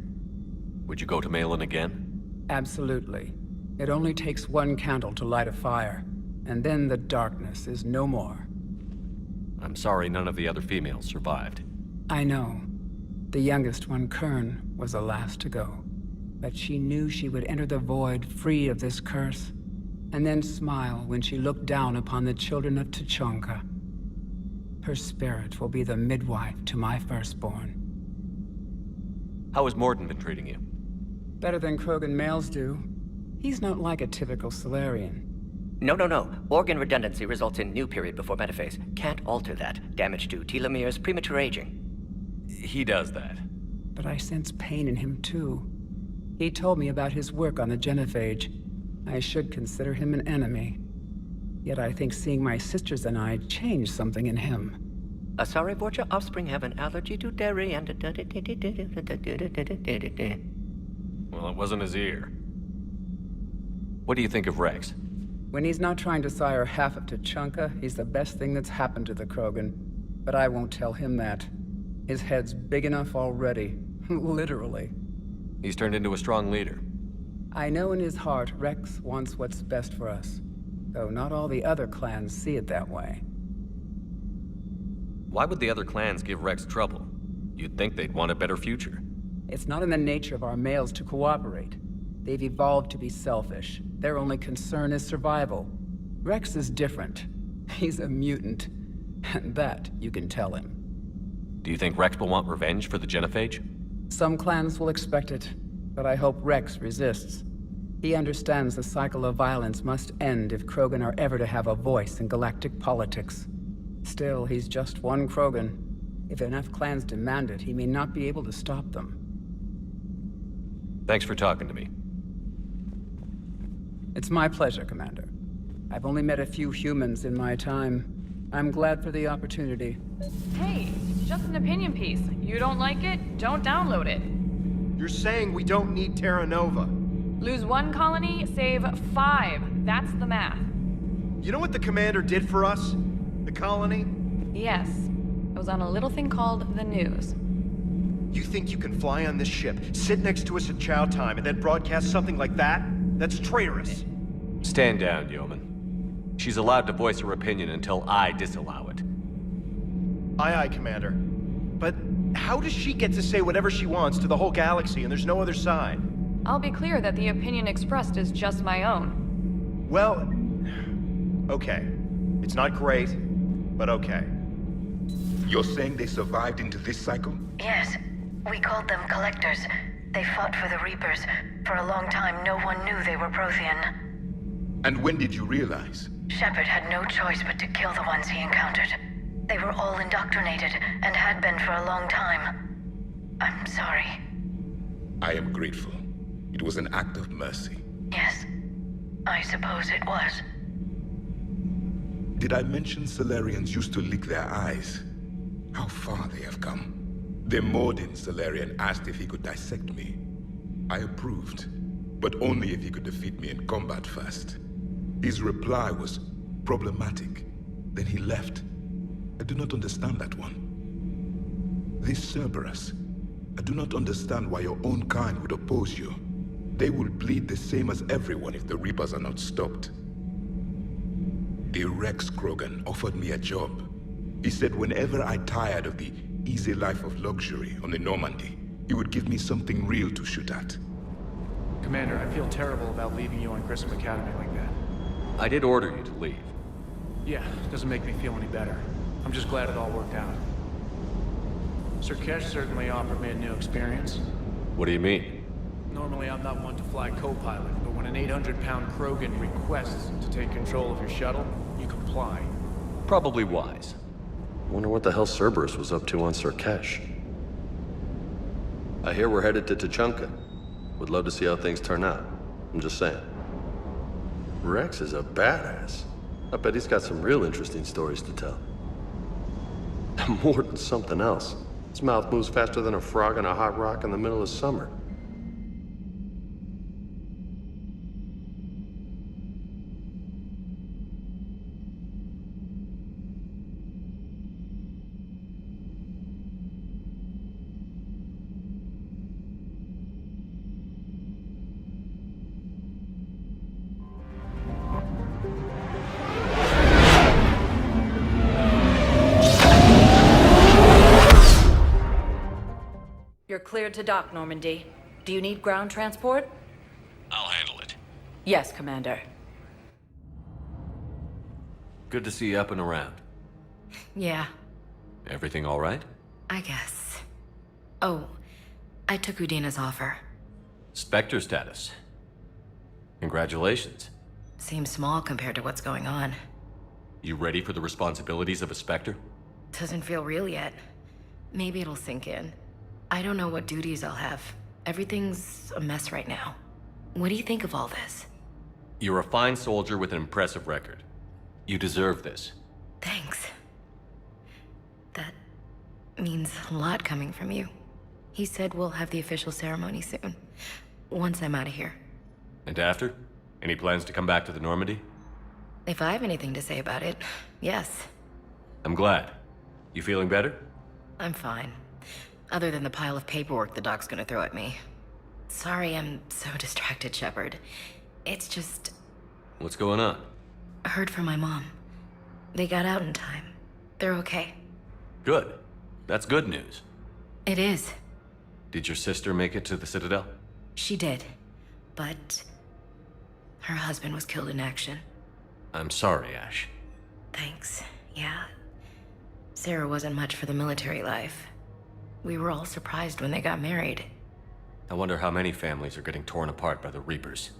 Would you go to Malin again? Absolutely. It only takes one candle to light a fire, and then the darkness is no more. I'm sorry none of the other females survived. I know. The youngest one, Kern, was the last to go. But she knew she would enter the void free of this curse, and then smile when she looked down upon the children of Tuchanka. Her spirit will be the midwife to my firstborn. How has Morden been treating you? Better than Krogan males do. He's not like a typical Solarian. No. Organ redundancy results in new period before metaphase. Can't alter that. Damage to telomeres, premature aging. He does that. But I sense pain in him too. He told me about his work on the genophage. I should consider him an enemy. Yet I think seeing my sisters and I changed something in him. Asari Vorcha offspring have an allergy to dairy and... Well, it wasn't his ear. What do you think of Rex? When he's not trying to sire half of Tuchanka, he's the best thing that's happened to the Krogan. But I won't tell him that. His head's big enough already. Literally. He's turned into a strong leader. I know in his heart Rex wants what's best for us. Though not all the other clans see it that way. Why would the other clans give Rex trouble? You'd think they'd want a better future. It's not in the nature of our males to cooperate. They've evolved to be selfish. Their only concern is survival. Rex is different. He's a mutant. And that you can tell him. Do you think Rex will want revenge for the genophage? Some clans will expect it, but I hope Rex resists. He understands the cycle of violence must end if Krogan are ever to have a voice in galactic politics. Still, he's just one Krogan. If enough clans demand it, he may not be able to stop them. Thanks for talking to me. It's my pleasure, Commander. I've only met a few humans in my time. I'm glad for the opportunity. Hey, it's just an opinion piece. You don't like it? Don't download it. You're saying we don't need Terra Nova. Lose 1 colony, save 5. That's the math. You know what the Commander did for us? The colony? Yes. It was on a little thing called the news. You think you can fly on this ship, sit next to us at chow time, and then broadcast something like that? That's traitorous. Stand down, Yeoman. She's allowed to voice her opinion until I disallow it. Aye, Commander. But how does she get to say whatever she wants to the whole galaxy and there's no other side? I'll be clear that the opinion expressed is just my own. Well, okay. It's not great, but okay. You're saying they survived into this cycle? Yes. We called them Collectors. They fought for the Reapers. For a long time, no one knew they were Prothean. And when did you realize? Shepard had no choice but to kill the ones he encountered. They were all indoctrinated, and had been for a long time. I'm sorry. I am grateful. It was an act of mercy. Yes, I suppose it was. Did I mention Solarians used to lick their eyes? How far they have come. The Morden Solarian asked if he could dissect me. I approved, but only if he could defeat me in combat first. His reply was problematic. Then he left. I do not understand that one. This Cerberus, I do not understand why your own kind would oppose you. They will bleed the same as everyone if the Reapers are not stopped. The Rex Krogan offered me a job. He said whenever I tired of the easy life of luxury on the Normandy, he would give me something real to shoot at. Commander, I feel terrible about leaving you on Grissom Academy like that. I did order you to leave. Yeah, doesn't make me feel any better. I'm just glad it all worked out. Sir Kesh certainly offered me a new experience. What do you mean? Normally I'm not one to fly co-pilot, but when an 800-pound Krogan requests to take control of your shuttle, you comply. Probably wise. Wonder what the hell Cerberus was up to on Sir Kesh. I hear we're headed to Tuchanka. Would love to see how things turn out. I'm just saying. Rex is a badass. I bet he's got some real interesting stories to tell. More than something else. His mouth moves faster than a frog on a hot rock in the middle of summer. cleared to dock, Normandy. Do you need ground transport? I'll handle it. Yes, Commander. Good to see you up and around. Yeah, Everything all right? I guess. Oh, I took Udina's offer. Spectre status. Congratulations. Seems small compared to what's going on. You ready for the responsibilities of a Spectre? Doesn't feel real yet. Maybe it'll sink in. I don't know what duties I'll have. Everything's a mess right now. What do you think of all this? You're a fine soldier with an impressive record. You deserve this. Thanks. That means a lot coming from you. He said we'll have the official ceremony soon. Once I'm out of here. And after? Any plans to come back to the Normandy? If I have anything to say about it, yes. I'm glad. You feeling better? I'm fine. Other than the pile of paperwork the doc's gonna throw at me. Sorry I'm so distracted, Shepard. It's just... What's going on? I heard from my mom. They got out in time. They're okay. Good. That's good news. It is. Did your sister make it to the Citadel? She did. But... her husband was killed in action. I'm sorry, Ash. Thanks. Yeah. Sarah wasn't much for the military life. We were all surprised when they got married. I wonder how many families are getting torn apart by the Reapers.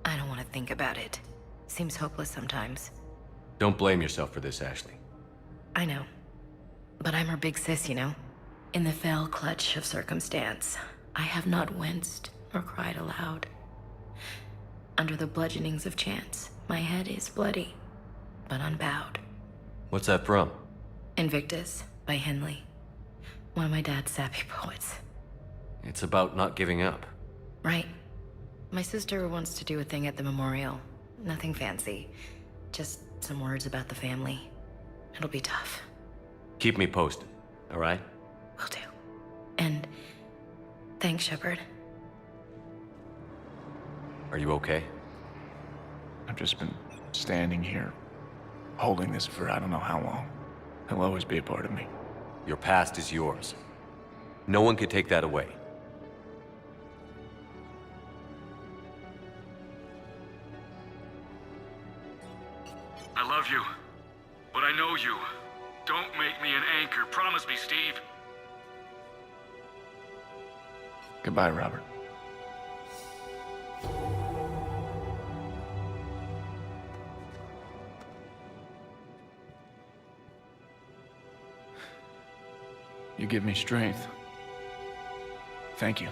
I don't want to think about it. Seems hopeless sometimes. Don't blame yourself for this, Ashley. I know. But I'm her big sis, you know? In the fell clutch of circumstance, I have not winced or cried aloud. Under the bludgeonings of chance, my head is bloody, but unbowed. What's that from? Invictus by Henley. One of my dad's sappy poets. It's about not giving up. Right. My sister wants to do a thing at the memorial. Nothing fancy. Just some words about the family. It'll be tough. Keep me posted, all right? Will do. And thanks, Shepard. Are you okay? I've just been standing here, holding this for I don't know how long. He'll always be a part of me. Your past is yours. No one can take that away. I love you, but I know you. Don't make me an anchor. Promise me, Steve. Goodbye, Robert. You give me strength. Thank you.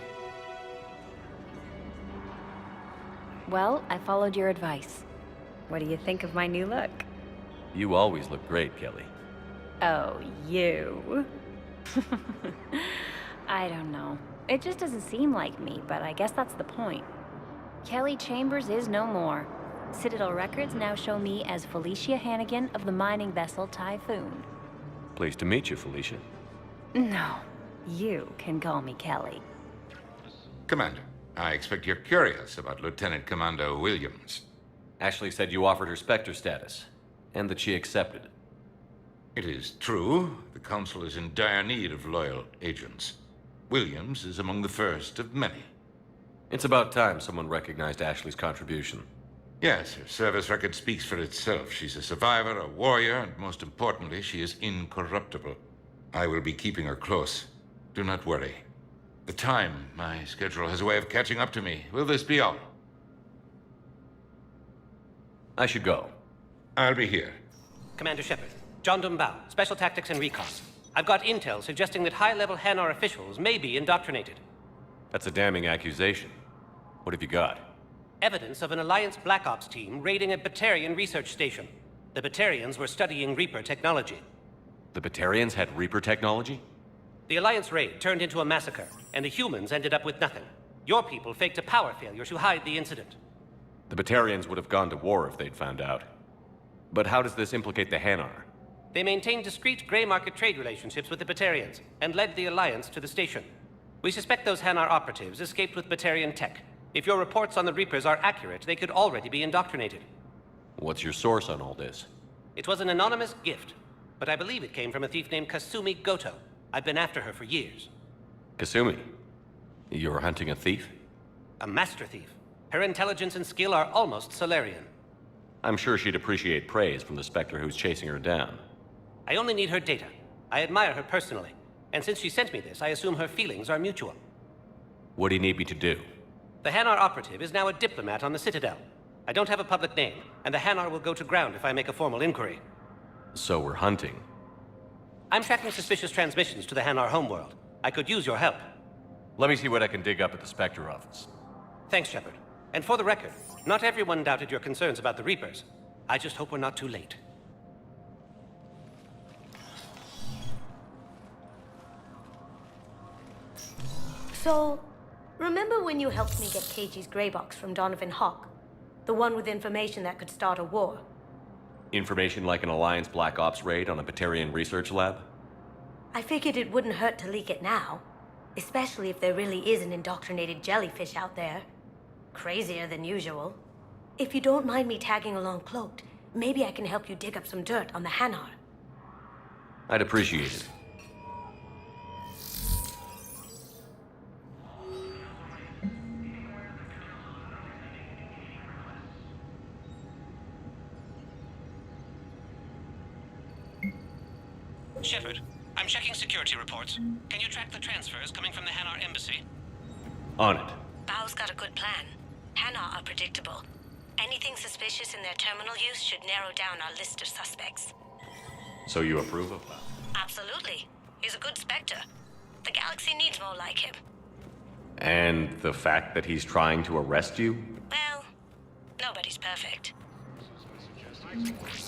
Well, I followed your advice. What do you think of my new look? You always look great, Kelly. Oh, you. I don't know. It just doesn't seem like me, but I guess that's the point. Kelly Chambers is no more. Citadel records now show me as Felicia Hannigan of the mining vessel Typhoon. Pleased to meet you, Felicia. No, you can call me Kelly. Commander, I expect you're curious about Lieutenant Commander Williams. Ashley said you offered her Spectre status, and that she accepted. It is true. The Council is in dire need of loyal agents. Williams is among the first of many. It's about time someone recognized Ashley's contribution. Yes, her service record speaks for itself. She's a survivor, a warrior, and most importantly, she is incorruptible. I will be keeping her close. Do not worry. The time, my schedule has a way of catching up to me. Will this be all? I should go. I'll be here. Commander Shepard, John Dumbao, Special Tactics and Recon. I've got intel suggesting that high-level Hanar officials may be indoctrinated. That's a damning accusation. What have you got? Evidence of an Alliance Black Ops team raiding a Batarian research station. The Batarians were studying Reaper technology. The Batarians had Reaper technology? The Alliance raid turned into a massacre, and the humans ended up with nothing. Your people faked a power failure to hide the incident. The Batarians would have gone to war if they'd found out. But how does this implicate the Hanar? They maintained discreet gray market trade relationships with the Batarians, and led the Alliance to the station. We suspect those Hanar operatives escaped with Batarian tech. If your reports on the Reapers are accurate, they could already be indoctrinated. What's your source on all this? It was an anonymous gift, but I believe it came from a thief named Kasumi Goto. I've been after her for years. Kasumi? You're hunting a thief? A master thief. Her intelligence and skill are almost Solarian. I'm sure she'd appreciate praise from the Spectre who's chasing her down. I only need her data. I admire her personally. And since she sent me this, I assume her feelings are mutual. What do you need me to do? The Hanar operative is now a diplomat on the Citadel. I don't have a public name, and the Hanar will go to ground if I make a formal inquiry. So we're hunting. I'm tracking suspicious transmissions to the Hanar homeworld. I could use your help. Let me see what I can dig up at the Spectre office. Thanks, Shepard. And for the record, not everyone doubted your concerns about the Reapers. I just hope we're not too late. So, remember when you helped me get KG's grey box from Donovan Hawk? The one with information that could start a war? Information like an Alliance Black Ops raid on a Batarian research lab? I figured it wouldn't hurt to leak it now. Especially if there really is an indoctrinated jellyfish out there. Crazier than usual. If you don't mind me tagging along cloaked, maybe I can help you dig up some dirt on the Hanar. I'd appreciate it. Shepard, I'm checking security reports. Can you track the transfers coming from the Hanar embassy? On it. Bao's got a good plan. Hanar are predictable. Anything suspicious in their terminal use should narrow down our list of suspects. So you approve of that? Absolutely. He's a good Spectre. The galaxy needs more like him. And the fact that he's trying to arrest you? Well, nobody's perfect.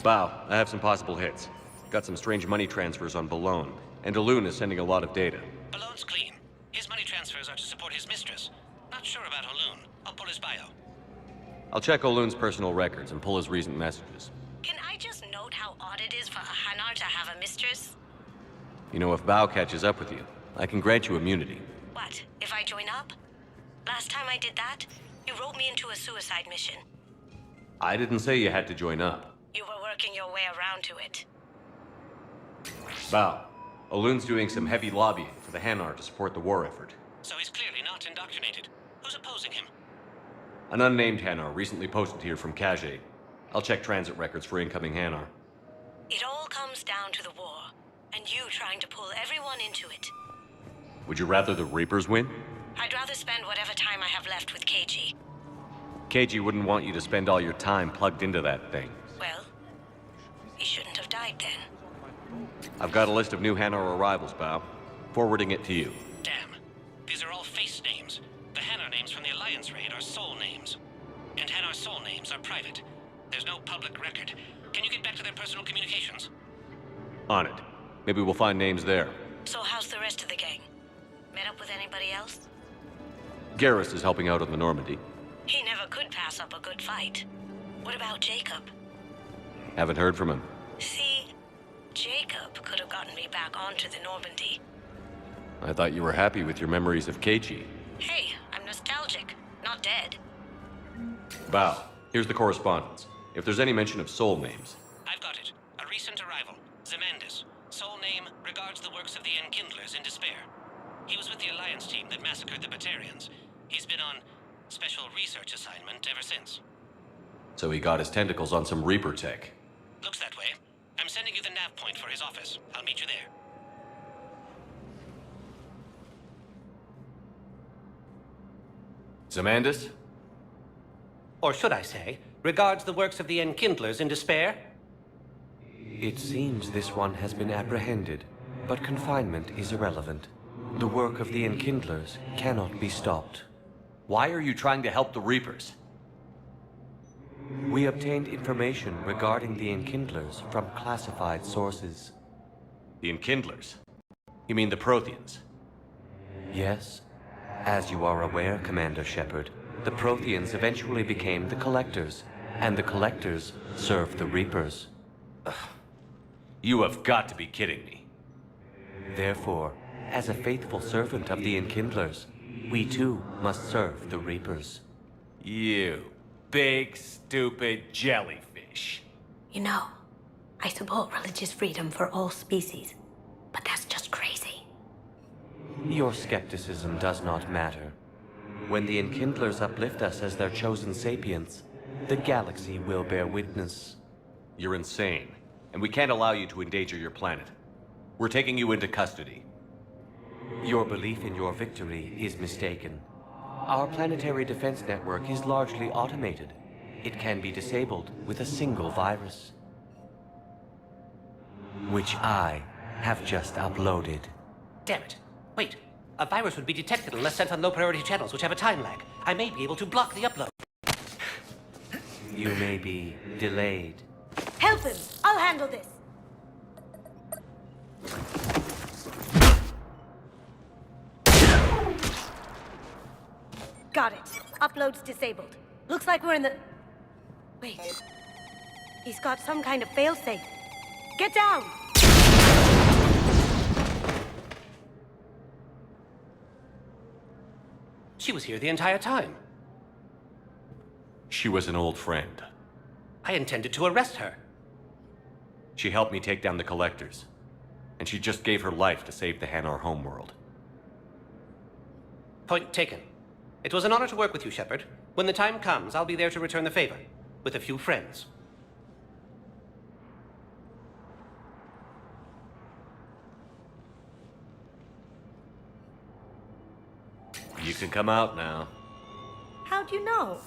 Bao, I have some possible hits. Got some strange money transfers on Balone, and Daloon is sending a lot of data. Balone's clean. His money transfers are to support his mistress. Not sure about Haloon. I'll pull his bio. I'll check Oloon's personal records and pull his recent messages. Can I just note how odd it is for a Hanar to have a mistress? You know, if Bao catches up with you, I can grant you immunity. What, if I join up? Last time I did that, you wrote me into a suicide mission. I didn't say you had to join up. You were working your way around to it. Bao, Oloon's doing some heavy lobbying for the Hanar to support the war effort. So he's clearly not indoctrinated. Who's opposing him? An unnamed Hanar recently posted here from Kage. I'll check transit records for incoming Hanar. It all comes down to the war, and you trying to pull everyone into it. Would you rather the Reapers win? I'd rather spend whatever time I have left with KG. KG wouldn't want you to spend all your time plugged into that thing. Well, he shouldn't have died then. I've got a list of new Hanar arrivals, Bao. Forwarding it to you. Damn. These are all face names. The Hanar names from the Alliance raid are soul names. And Hanar soul names are private. There's no public record. Can you get back to their personal communications? On it. Maybe we'll find names there. So how's the rest of the gang? Met up with anybody else? Garrus is helping out on the Normandy. He never could pass up a good fight. What about Jacob? Haven't heard from him. See, Jacob could have gotten me back onto the Normandy. I thought you were happy with your memories of KG. Hey, I'm nostalgic, not dead. Bao, here's the correspondence. If there's any mention of soul names. I've got it. A recent arrival. Zemandis. Soul name regards the works of the Enkindlers in despair. He was with the Alliance team that massacred the Batarians. He's been on special research assignment ever since. So he got his tentacles on some Reaper tech. Looks that way. I'm sending you the nav point for his office. I'll meet you there. Zemandis? Or should I say, regards the works of the Enkindlers in despair? It seems this one has been apprehended, but confinement is irrelevant. The work of the Enkindlers cannot be stopped. Why are you trying to help the Reapers? We obtained information regarding the Enkindlers from classified sources. The Enkindlers? You mean the Protheans? Yes. As you are aware, Commander Shepard, the Protheans eventually became the Collectors, and the Collectors served the Reapers. Ugh. You have got to be kidding me. Therefore, as a faithful servant of the Enkindlers, we too must serve the Reapers. You big, stupid jellyfish. You know, I support religious freedom for all species, but that's just crazy. Your skepticism does not matter. When the Enkindlers uplift us as their chosen sapients, the galaxy will bear witness. You're insane, and we can't allow you to endanger your planet. We're taking you into custody. Your belief in your victory is mistaken. Our planetary defense network is largely automated. It can be disabled with a single virus, which I have just uploaded. Damn it. Wait. A virus would be detected unless sent on low-priority channels, which have a time lag. I may be able to block the upload. You may be delayed. Help him! I'll handle this! Got it. Upload's disabled. Looks like we're in the... Wait. He's got some kind of failsafe. Get down! She was here the entire time. She was an old friend. I intended to arrest her. She helped me take down the Collectors, and she just gave her life to save the Hanar homeworld. Point taken. It was an honor to work with you, Shepard. When the time comes, I'll be there to return the favor, with a few friends. You can come out now. How'd you know?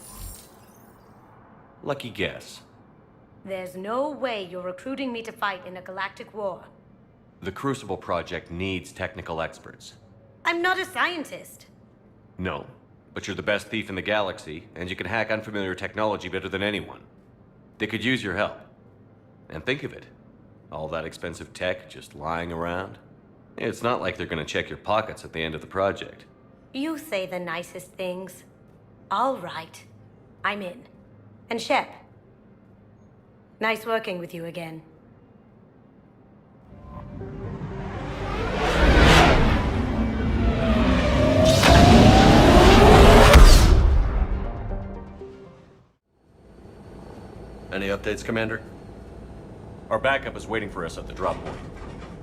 Lucky guess. There's no way you're recruiting me to fight in a galactic war. The Crucible Project needs technical experts. I'm not a scientist. No, but you're the best thief in the galaxy, and you can hack unfamiliar technology better than anyone. They could use your help. And think of it. All that expensive tech just lying around. It's not like they're gonna check your pockets at the end of the project. You say the nicest things. All right. I'm in. And Shep, nice working with you again. Any updates, Commander? Our backup is waiting for us at the drop point.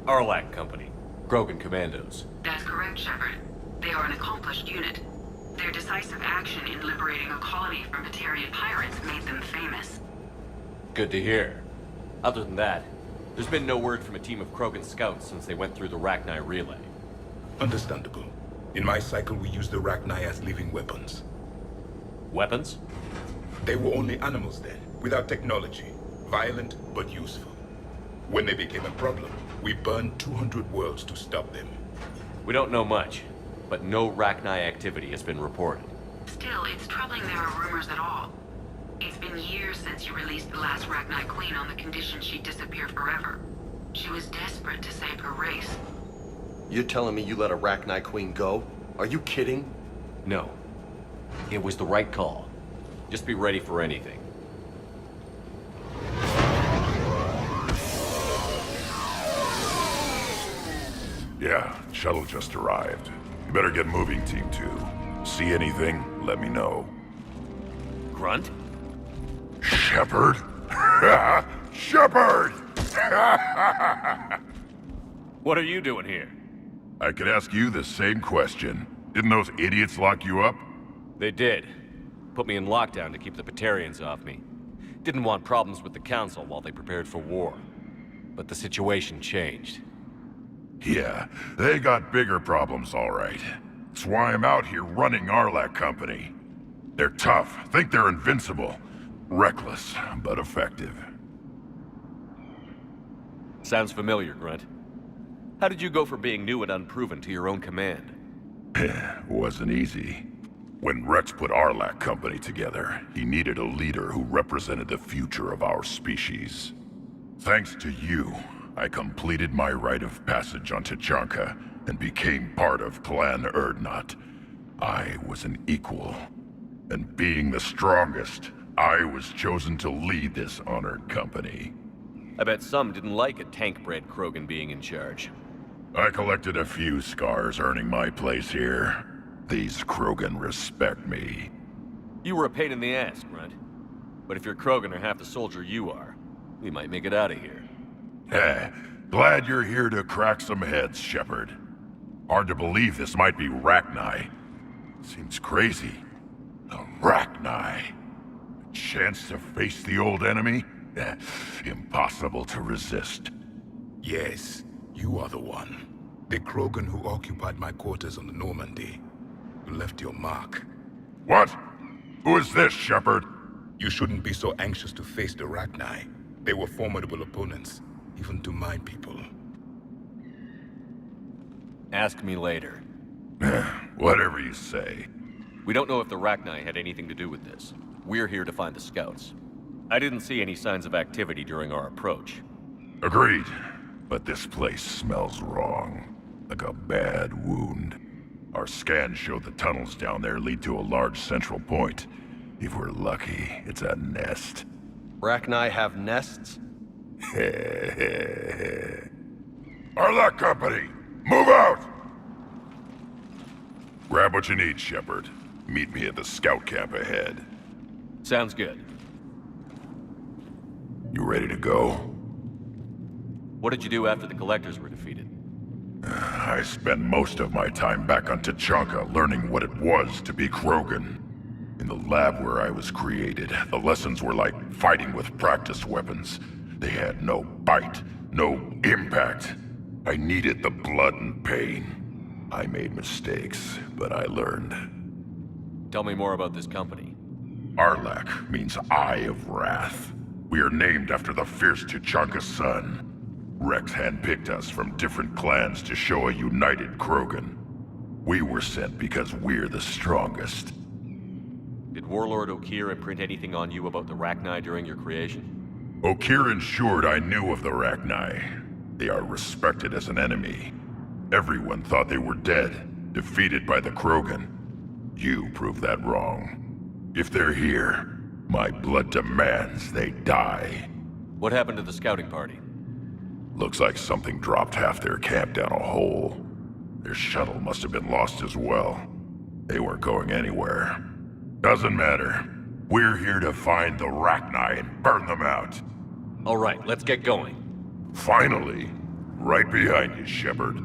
Arlac Company. Grogan Commandos. That's correct, Shepard. They are an accomplished unit. Their decisive action in liberating a colony from Batarian pirates made them famous. Good to hear. Other than that, there's been no word from a team of Krogan scouts since they went through the Rachni relay. Understandable. In my cycle, we use the Rachni as living weapons. Weapons? They were only animals then, without technology. Violent, but useful. When they became a problem, we burned 200 worlds to stop them. We don't know much, but no Rachni activity has been reported. Still, it's troubling there are rumors at all. It's been years since you released the last Rachni Queen on the condition she'd disappear forever. She was desperate to save her race. You're telling me you let a Rachni Queen go? Are you kidding? No. It was the right call. Just be ready for anything. Yeah, shuttle just arrived. You better get moving, Team 2. See anything, let me know. Grunt? Shepard? Shepard! What are you doing here? I could ask you the same question. Didn't those idiots lock you up? They did. Put me in lockdown to keep the Batarians off me. Didn't want problems with the Council while they prepared for war. But the situation changed. Yeah, they got bigger problems, all right. That's why I'm out here running Arlac Company. They're tough, think they're invincible. Reckless, but effective. Sounds familiar, Grunt. How did you go from being new and unproven to your own command? Wasn't easy. When Rex put Arlac Company together, he needed a leader who represented the future of our species. Thanks to you, I completed my rite of passage on Tachanka and became part of Clan Urdnot. I was an equal, and being the strongest, I was chosen to lead this honored company. I bet some didn't like a tank-bred Krogan being in charge. I collected a few scars earning my place here. These Krogan respect me. You were a pain in the ass, Grunt. But if your Krogan are half the soldier you are, we might make it out of here. Glad you're here to crack some heads, Shepard. Hard to believe this might be Rachni. Seems crazy. The Rachni. A chance to face the old enemy? Impossible to resist. Yes, you are the one. The Krogan who occupied my quarters on the Normandy. You left your mark. What? Who is this, Shepard? You shouldn't be so anxious to face the Rachni. They were formidable opponents, even to my people. Ask me later. Whatever you say. We don't know if the Rachni had anything to do with this. We're here to find the scouts. I didn't see any signs of activity during our approach. Agreed. But this place smells wrong. Like a bad wound. Our scans show the tunnels down there lead to a large central point. If we're lucky, it's a nest. Rachni have nests? Arlec Company, move out! Grab what you need, Shepard. Meet me at the scout camp ahead. Sounds good. You ready to go? What did you do after the Collectors were defeated? I spent most of my time back on Tachanka learning what it was to be Krogan. In the lab where I was created, the lessons were like fighting with practice weapons. They had no bite, no impact. I needed the blood and pain. I made mistakes, but I learned. Tell me more about this company. Arlec means Eye of Wrath. We are named after the fierce Tachanka sun. Rex handpicked us from different clans to show a united Krogan. We were sent because we're the strongest. Did Warlord Okir imprint anything on you about the Rachni during your creation? Okir ensured I knew of the Rachni. They are respected as an enemy. Everyone thought they were dead, defeated by the Krogan. You proved that wrong. If they're here, my blood demands they die. What happened to the scouting party? Looks like something dropped half their camp down a hole. Their shuttle must have been lost as well. They weren't going anywhere. Doesn't matter. We're here to find the Rachni and burn them out. All right, let's get going. Finally. Right behind you, Shepard.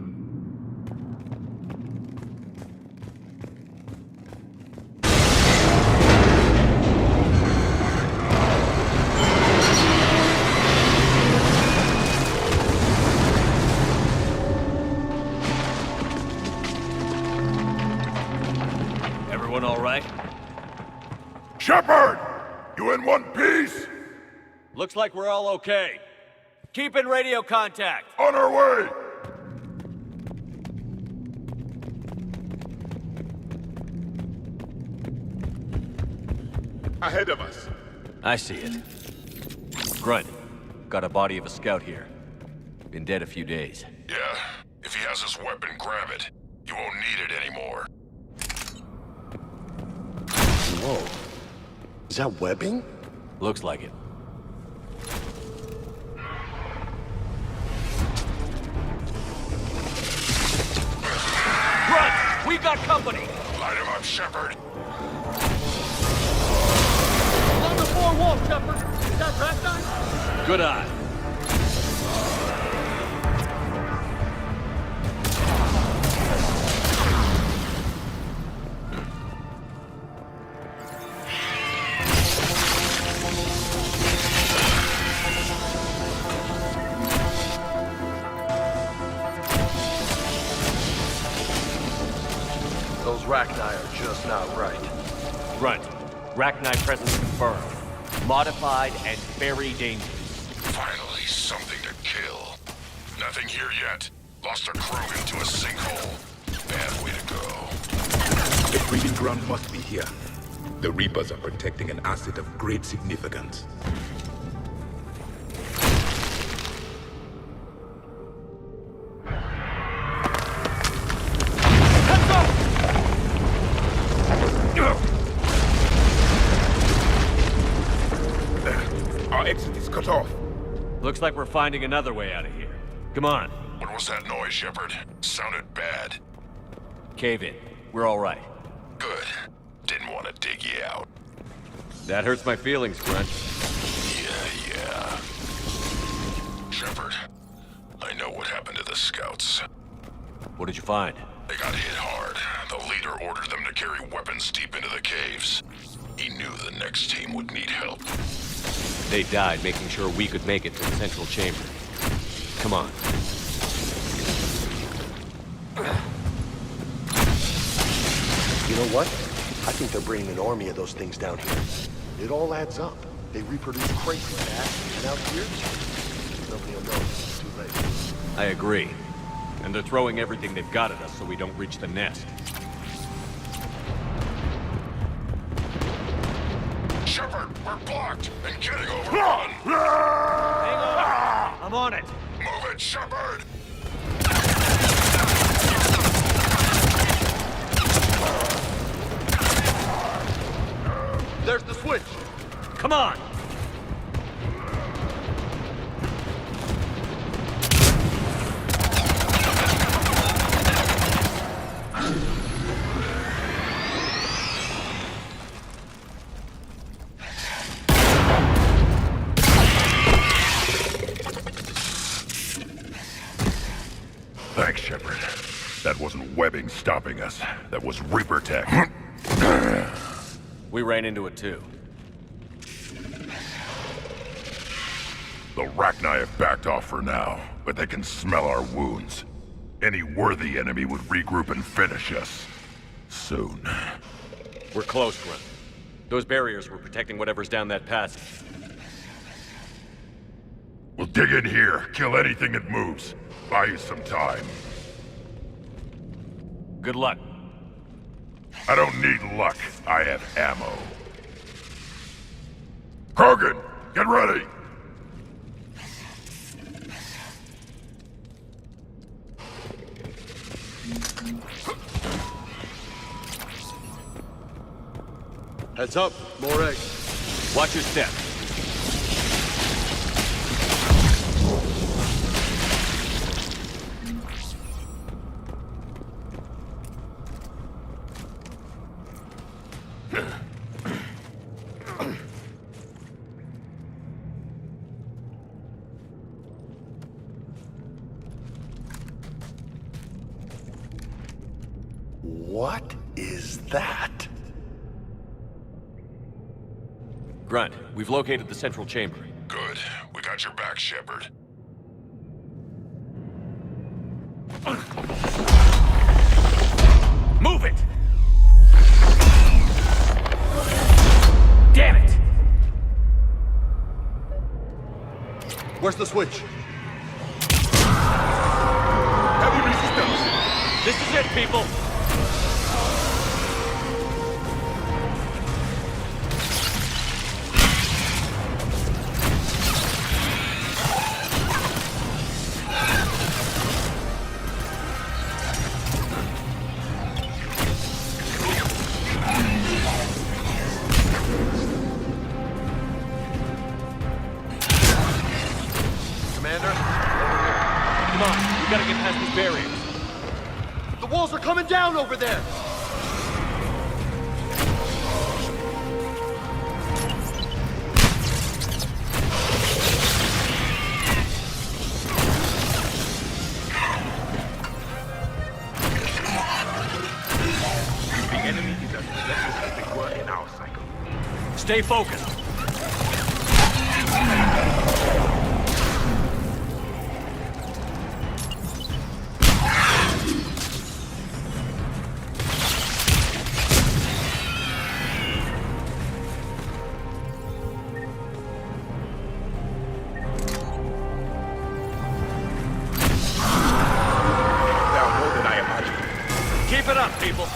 Everyone all right? Shepard! You in one piece? Looks like we're all okay. Keep in radio contact. On our way! Ahead of us. I see it. Grunt, got a body of a scout here. Been dead a few days. Yeah, if he has his weapon, grab it. You won't need it anymore. Whoa. Is that webbing? Looks like it. Grunt! We got company! Light him up, Shepard. On the four walls, Shepard! Is that Rachni? Good eye. Those Rachni are just not right. Grunt, Rachni presence confirmed. Modified and very dangerous. Finally, something to kill. Nothing here yet. Lost a Krogan to a sinkhole. Bad way to go. The breeding ground must be here. The Reapers are protecting an asset of great significance. Our exit is cut off. Looks like we're finding another way out of here. Come on. What was that noise, Shepard? Sounded bad. Cave in. We're all right. Good. Didn't want to dig you out. That hurts my feelings, Grunt. Yeah. Shepard, I know what happened to the scouts. What did you find? They got hit hard. The leader ordered them to carry weapons deep into the caves. He knew the next team would need help. They died making sure we could make it to the central chamber. Come on. You know what? I think they're bringing an army of those things down here. It all adds up. They reproduce crazy fast, and out here, nobody will know until it's too late. I agree. And they're throwing everything they've got at us so we don't reach the nest. Shepard, we're blocked and getting overrun. Hang on. I'm on it. Move it, Shepard! There's the switch. Come on. Thanks, Shepard. That wasn't webbing stopping us. That was Reaper tech. We ran into it too. The Rachni have backed off for now, but they can smell our wounds. Any worthy enemy would regroup and finish us. Soon. We're close, Grunt. Those barriers were protecting whatever's down that passage. We'll dig in here, kill anything that moves. Buy you some time. Good luck. I don't need luck. I have ammo. Krogan, get ready! Heads up, more eggs. Watch your step. What is that? Grunt, we've located the central chamber. Good. We got your back, Shepard. Move it! Damn it! Where's the switch? Heavy resistance! This is it, people! Gotta get past these barriers. The walls are coming down over there! The enemy is as relentless as they were in our cycle. Stay focused. Keep it up, people.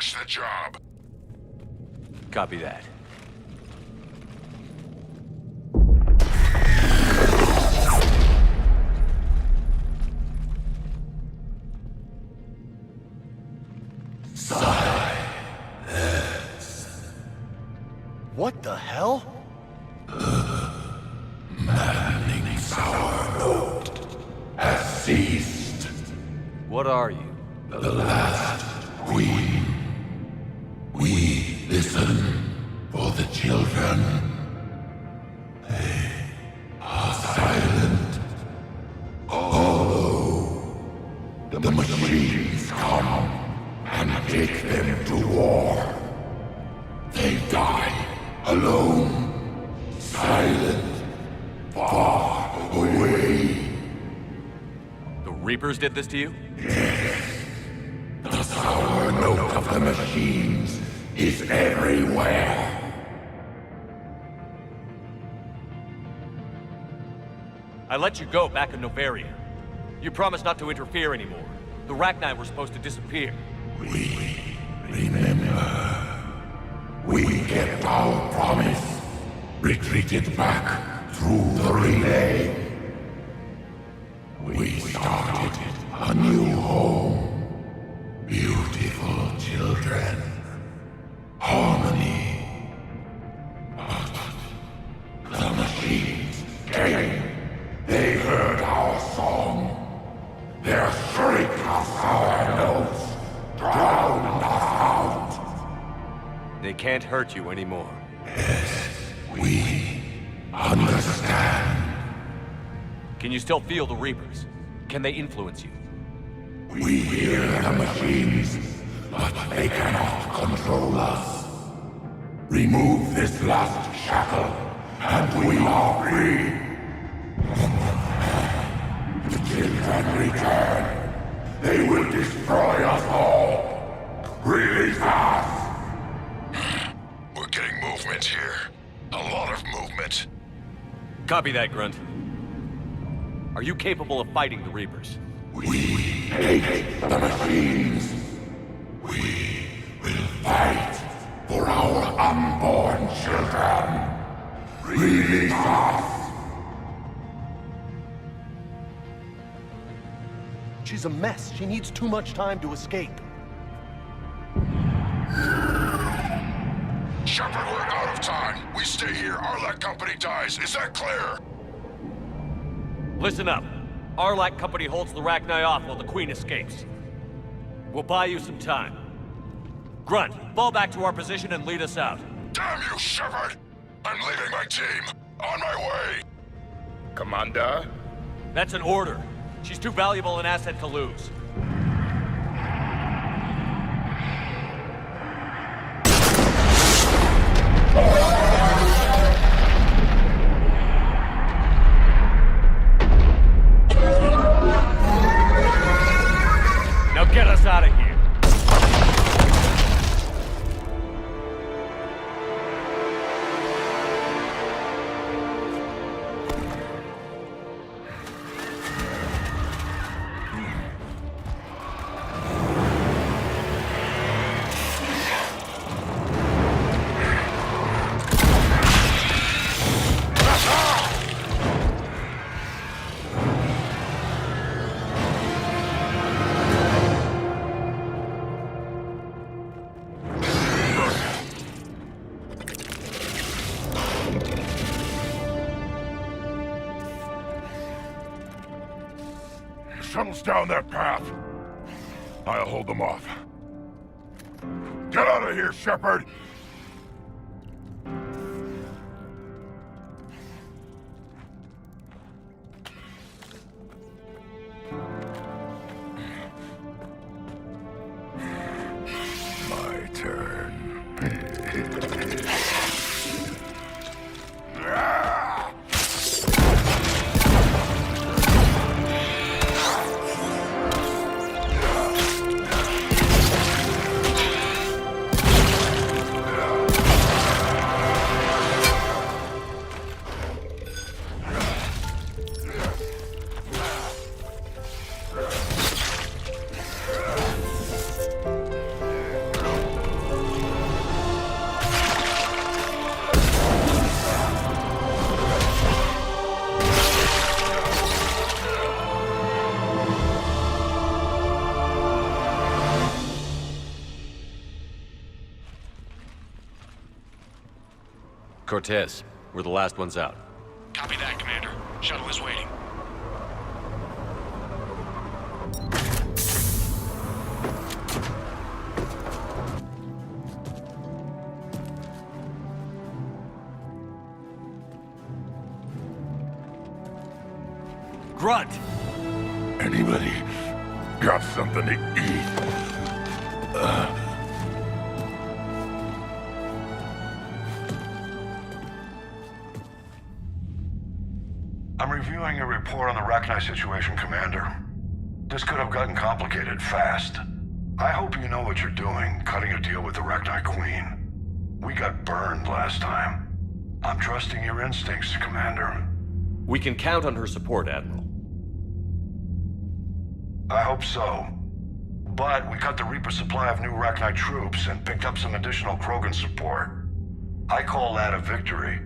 finish the job. Copy that. What the hell? Maddening sour note has ceased. What are you? The last queen. We listen for the children. They are silent. Although the machines come and take them to war, they die alone, silent, far away. The Reapers did this to you? Yes. The sour note of the machines is everywhere. I let you go back in Novaria. You promised not to interfere anymore. The Rachni were supposed to disappear. We remember. We kept our promise. Retreated back through the relay. We started a new home. Beautiful children. Harmony. But the machines came. They heard our song. Their shriek of sour notes drowned us out. They can't hurt you anymore. Yes, we understand. Can you still feel the Reapers? Can they influence you? We hear the machines, but they cannot control us. Remove this last shackle, and we are free. The children return. They will destroy us all. Release us. We're getting movement here. A lot of movement. Copy that, Grunt. Are you capable of fighting the Reapers? We hate the machines. We will fight for our unborn children. Release us. She's a mess. She needs too much time to escape. Shepard, we're out of time. We stay here, Arlac Company dies. Is that clear? Listen up. Arlac Company holds the Rachni off while the Queen escapes. We'll buy you some time. Grunt, fall back to our position and lead us out. Damn you, Shepard! I'm leaving my team. On my way. Commander? That's an order. She's too valuable an asset to lose. Now get us out of here. Shuttles down that path. I'll hold them off. Get out of here, Shepard! My turn. Cortez. We're the last ones out. Copy that, Commander. Shuttle is waiting. Grunt! Anybody got something to eat? I'm reviewing your report on the Rachni situation, Commander. This could have gotten complicated fast. I hope you know what you're doing, cutting a deal with the Rachni Queen. We got burned last time. I'm trusting your instincts, Commander. We can count on her support, Admiral. I hope so. But we cut the Reaper supply of new Rachni troops and picked up some additional Krogan support. I call that a victory.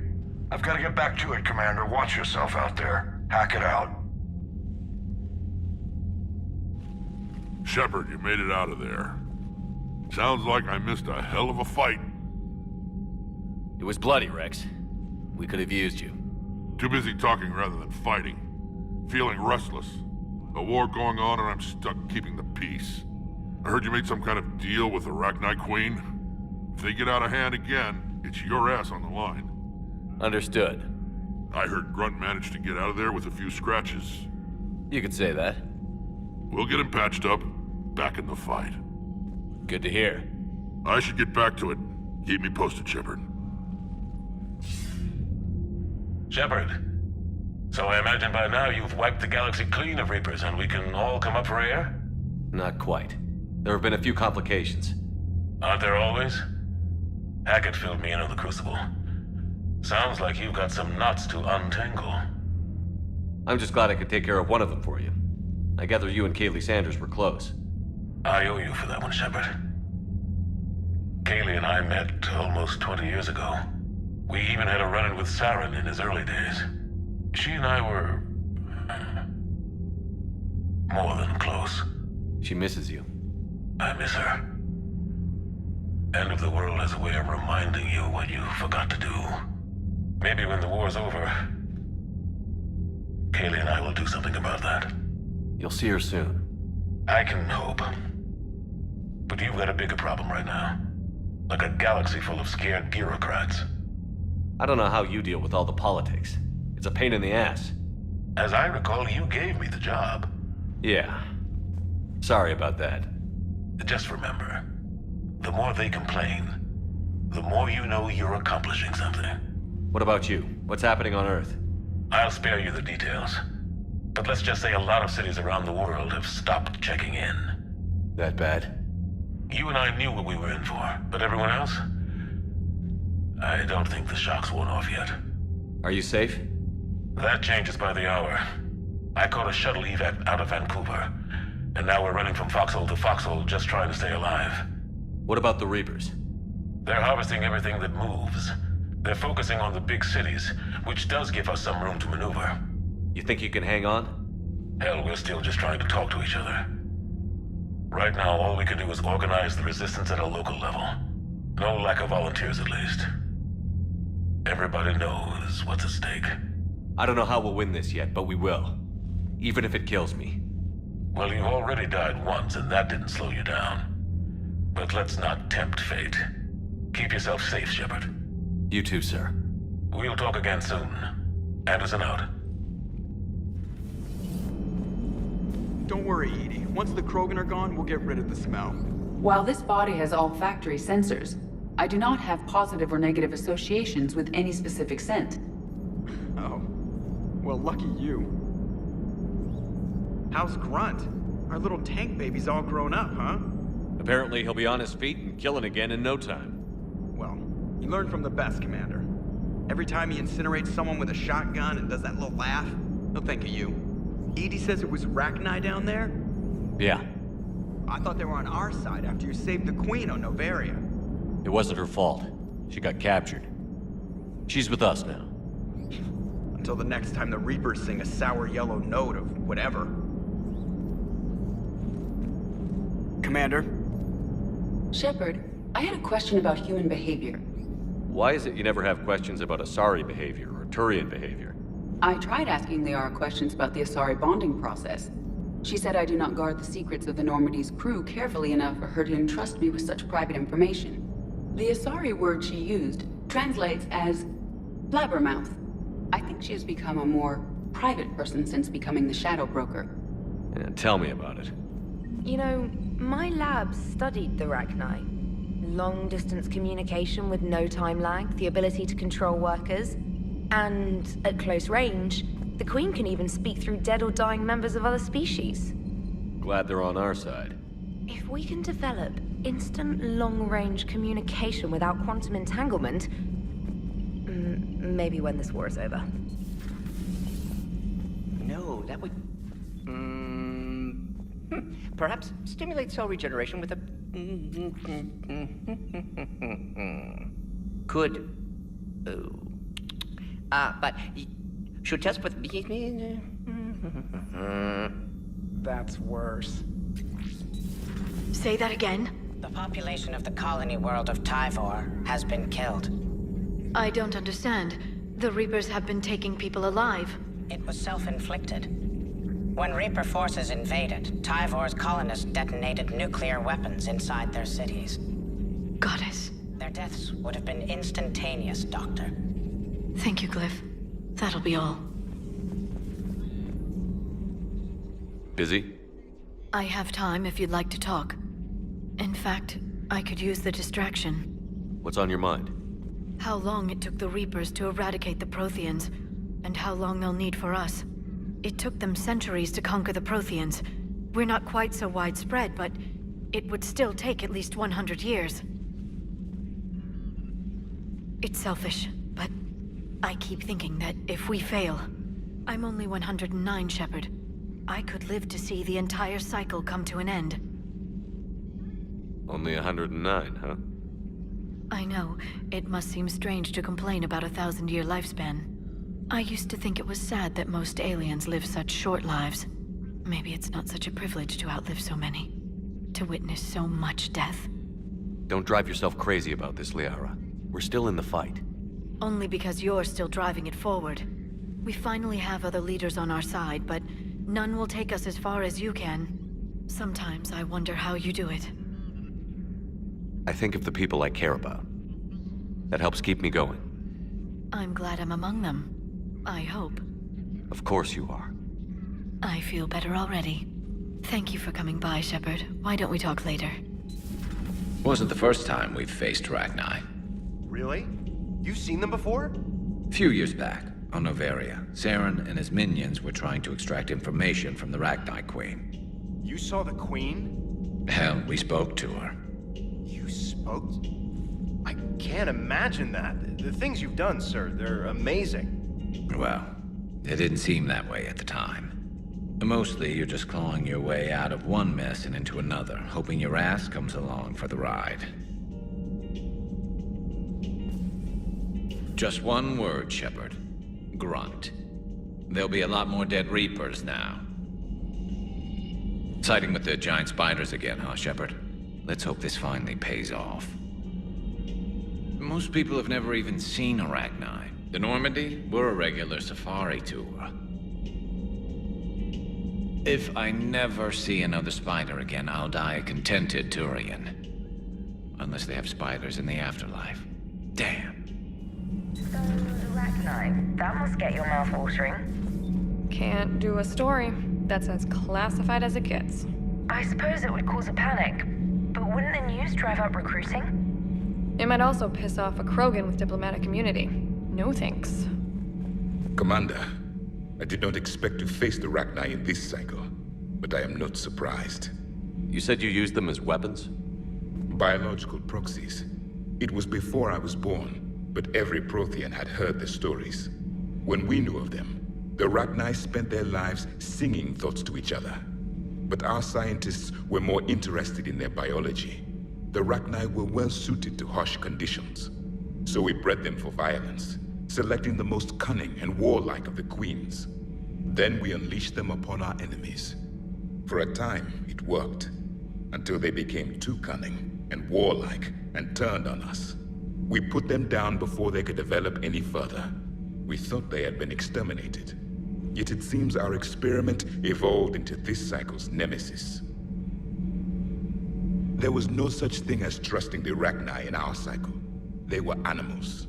I've got to get back to it, Commander. Watch yourself out there. Hack it out. Shepard, you made it out of there. Sounds like I missed a hell of a fight. It was bloody, Rex. We could have used you. Too busy talking rather than fighting. Feeling restless. A war going on and I'm stuck keeping the peace. I heard you made some kind of deal with the Rachni Queen. If they get out of hand again, it's your ass on the line. Understood. I heard Grunt managed to get out of there with a few scratches. You could say that. We'll get him patched up, back in the fight. Good to hear. I should get back to it. Keep me posted, Shepard. Shepard. So I imagine by now you've wiped the galaxy clean of Reapers and we can all come up for air? Not quite. There have been a few complications. Aren't there always? Hackett filled me in on the Crucible. Sounds like you've got some knots to untangle. I'm just glad I could take care of one of them for you. I gather you and Kaylee Sanders were close. I owe you for that one, Shepard. Kaylee and I met almost 20 years ago. We even had a run-in with Saren in his early days. She and I were... more than close. She misses you. I miss her. End of the world has a way of reminding you what you forgot to do. Maybe when the war's over, Kaylee and I will do something about that. You'll see her soon. I can hope. But you've got a bigger problem right now. Like a galaxy full of scared bureaucrats. I don't know how you deal with all the politics. It's a pain in the ass. As I recall, you gave me the job. Yeah. Sorry about that. Just remember, the more they complain, the more you know you're accomplishing something. What about you? What's happening on Earth? I'll spare you the details. But let's just say a lot of cities around the world have stopped checking in. That bad? You and I knew what we were in for, but everyone else? I don't think the shock's worn off yet. Are you safe? That changes by the hour. I caught a shuttle evac out of Vancouver, and now we're running from foxhole to foxhole just trying to stay alive. What about the Reapers? They're harvesting everything that moves. They're focusing on the big cities, which does give us some room to maneuver. You think you can hang on? Hell, we're still just trying to talk to each other. Right now, all we can do is organize the resistance at a local level. No lack of volunteers, at least. Everybody knows what's at stake. I don't know how we'll win this yet, but we will. Even if it kills me. Well, you've already died once, and that didn't slow you down. But let's not tempt fate. Keep yourself safe, Shepard. You too, sir. We'll talk again soon. Anderson out. Don't worry, Edie. Once the Krogan are gone, we'll get rid of the smell. While this body has all factory sensors, I do not have positive or negative associations with any specific scent. Oh. Well, lucky you. How's Grunt? Our little tank baby's all grown up, huh? Apparently he'll be on his feet and killing again in no time. Well, you learn from the best, Commander. Every time he incinerates someone with a shotgun and does that little laugh, he'll think of you. Edie says it was Rachni down there? Yeah. I thought they were on our side after you saved the Queen on Novaria. It wasn't her fault. She got captured. She's with us now. Until the next time the Reapers sing a sour yellow note of whatever. Commander? Shepard, I had a question about human behavior. Why is it you never have questions about Asari behavior or Turian behavior? I tried asking Liara questions about the Asari bonding process. She said I do not guard the secrets of the Normandy's crew carefully enough for her to entrust me with such private information. The Asari word she used translates as blabbermouth. I think she has become a more private person since becoming the Shadow Broker. Yeah, tell me about it. You know, my lab studied the Rachni. Long-distance communication with no time lag, the ability to control workers, and at close range, the Queen can even speak through dead or dying members of other species. Glad they're on our side. If we can develop instant long-range communication without quantum entanglement, maybe when this war is over. No, that would... perhaps stimulate cell regeneration with a... Could... but... should test with... That's worse. Say that again? The population of the colony world of Tyvor has been killed. I don't understand. The Reapers have been taking people alive. It was self-inflicted. When Reaper forces invaded, Tyvor's colonists detonated nuclear weapons inside their cities. Goddess. Their deaths would have been instantaneous, Doctor. Thank you, Glyph. That'll be all. Busy? I have time if you'd like to talk. In fact, I could use the distraction. What's on your mind? How long it took the Reapers to eradicate the Protheans, and how long they'll need for us. It took them centuries to conquer the Protheans. We're not quite so widespread, but it would still take at least 100 years. It's selfish, but I keep thinking that if we fail... I'm only 109, Shepard. I could live to see the entire cycle come to an end. Only 109, huh? I know. It must seem strange to complain about a 1,000-year lifespan. I used to think it was sad that most aliens live such short lives. Maybe it's not such a privilege to outlive so many. To witness so much death. Don't drive yourself crazy about this, Liara. We're still in the fight. Only because you're still driving it forward. We finally have other leaders on our side, but none will take us as far as you can. Sometimes I wonder how you do it. I think of the people I care about. That helps keep me going. I'm glad I'm among them. I hope. Of course you are. I feel better already. Thank you for coming by, Shepard. Why don't we talk later? Wasn't the first time we've faced Rachni. Really? You've seen them before? A few years back, on Noveria, Saren and his minions were trying to extract information from the Rachni Queen. You saw the Queen? Hell, we spoke to her. You spoke? I can't imagine that. The things you've done, sir, they're amazing. Well, it didn't seem that way at the time. Mostly, you're just clawing your way out of one mess and into another, hoping your ass comes along for the ride. Just one word, Shepard. Grunt. There'll be a lot more dead Reapers now. Siding with the giant spiders again, huh, Shepard? Let's hope this finally pays off. Most people have never even seen Rachni. The Normandy, we're a regular safari tour. If I never see another spider again, I'll die a contented Turian. Unless they have spiders in the afterlife. Damn. So, Rachni, that must get your mouth watering. Can't do a story. That's as classified as it gets. I suppose it would cause a panic, but wouldn't the news drive up recruiting? It might also piss off a Krogan with diplomatic immunity. No thanks. Commander, I did not expect to face the Rachni in this cycle, but I am not surprised. You said you used them as weapons? Biological proxies. It was before I was born, but every Prothean had heard the stories. When we knew of them, the Rachni spent their lives singing thoughts to each other. But our scientists were more interested in their biology. The Rachni were well suited to harsh conditions. So we bred them for violence, selecting the most cunning and warlike of the queens. Then we unleashed them upon our enemies. For a time, it worked, until they became too cunning and warlike and turned on us. We put them down before they could develop any further. We thought they had been exterminated. Yet it seems our experiment evolved into this cycle's nemesis. There was no such thing as trusting the Arachni in our cycle. They were animals.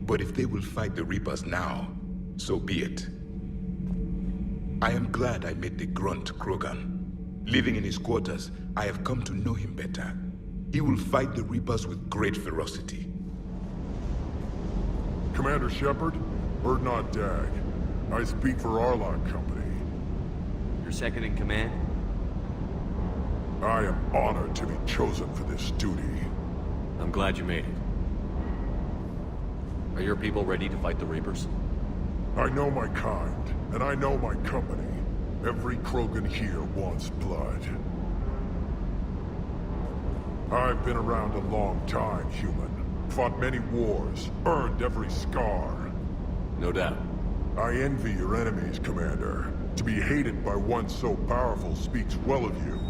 But if they will fight the Reapers now, so be it. I am glad I met the grunt Krogan. Living in his quarters, I have come to know him better. He will fight the Reapers with great ferocity. Commander Shepard, Bird Not Dag. I speak for Arlon Company. You're second in command? I am honored to be chosen for this duty. I'm glad you made it. Are your people ready to fight the Reapers? I know my kind, and I know my company. Every Krogan here wants blood. I've been around a long time, human. Fought many wars, earned every scar. No doubt. I envy your enemies, Commander. To be hated by one so powerful speaks well of you.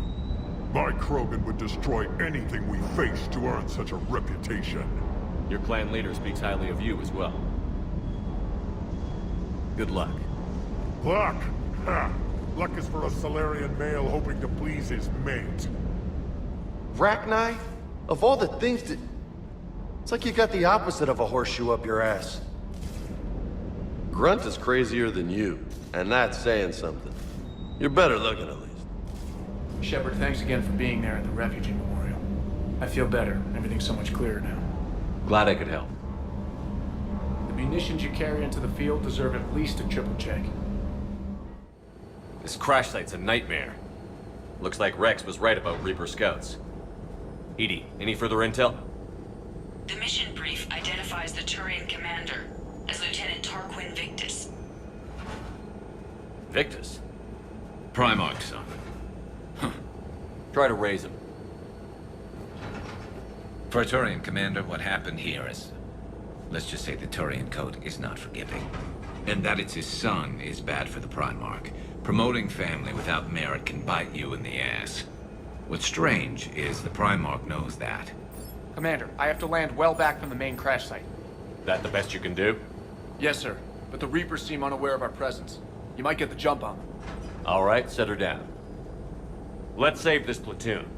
My Krogan would destroy anything we face to earn such a reputation. Your clan leader speaks highly of you as well. Good luck. Luck? Ha! Luck is for a Solarian male hoping to please his mate. Arachni? Of all the things that... It's like you got the opposite of a horseshoe up your ass. Grunt is crazier than you, and that's saying something. You're better looking, at least. Shepard, thanks again for being there at the Refugee Memorial. I feel better. Everything's so much clearer now. Glad I could help. The munitions you carry into the field deserve at least a triple check. This crash site's a nightmare. Looks like Rex was right about Reaper scouts. Edie, any further intel? The mission brief identifies the Turian commander as Lieutenant Tarquin Victus. Victus? Primarch's son. Try to raise him. For a Turian commander, what happened here is... Let's just say the Turian code is not forgiving. And that it's his son is bad for the Primarch. Promoting family without merit can bite you in the ass. What's strange is the Primarch knows that. Commander, I have to land well back from the main crash site. That the best you can do? Yes, sir. But the Reapers seem unaware of our presence. You might get the jump on them. All right, set her down. Let's save this platoon.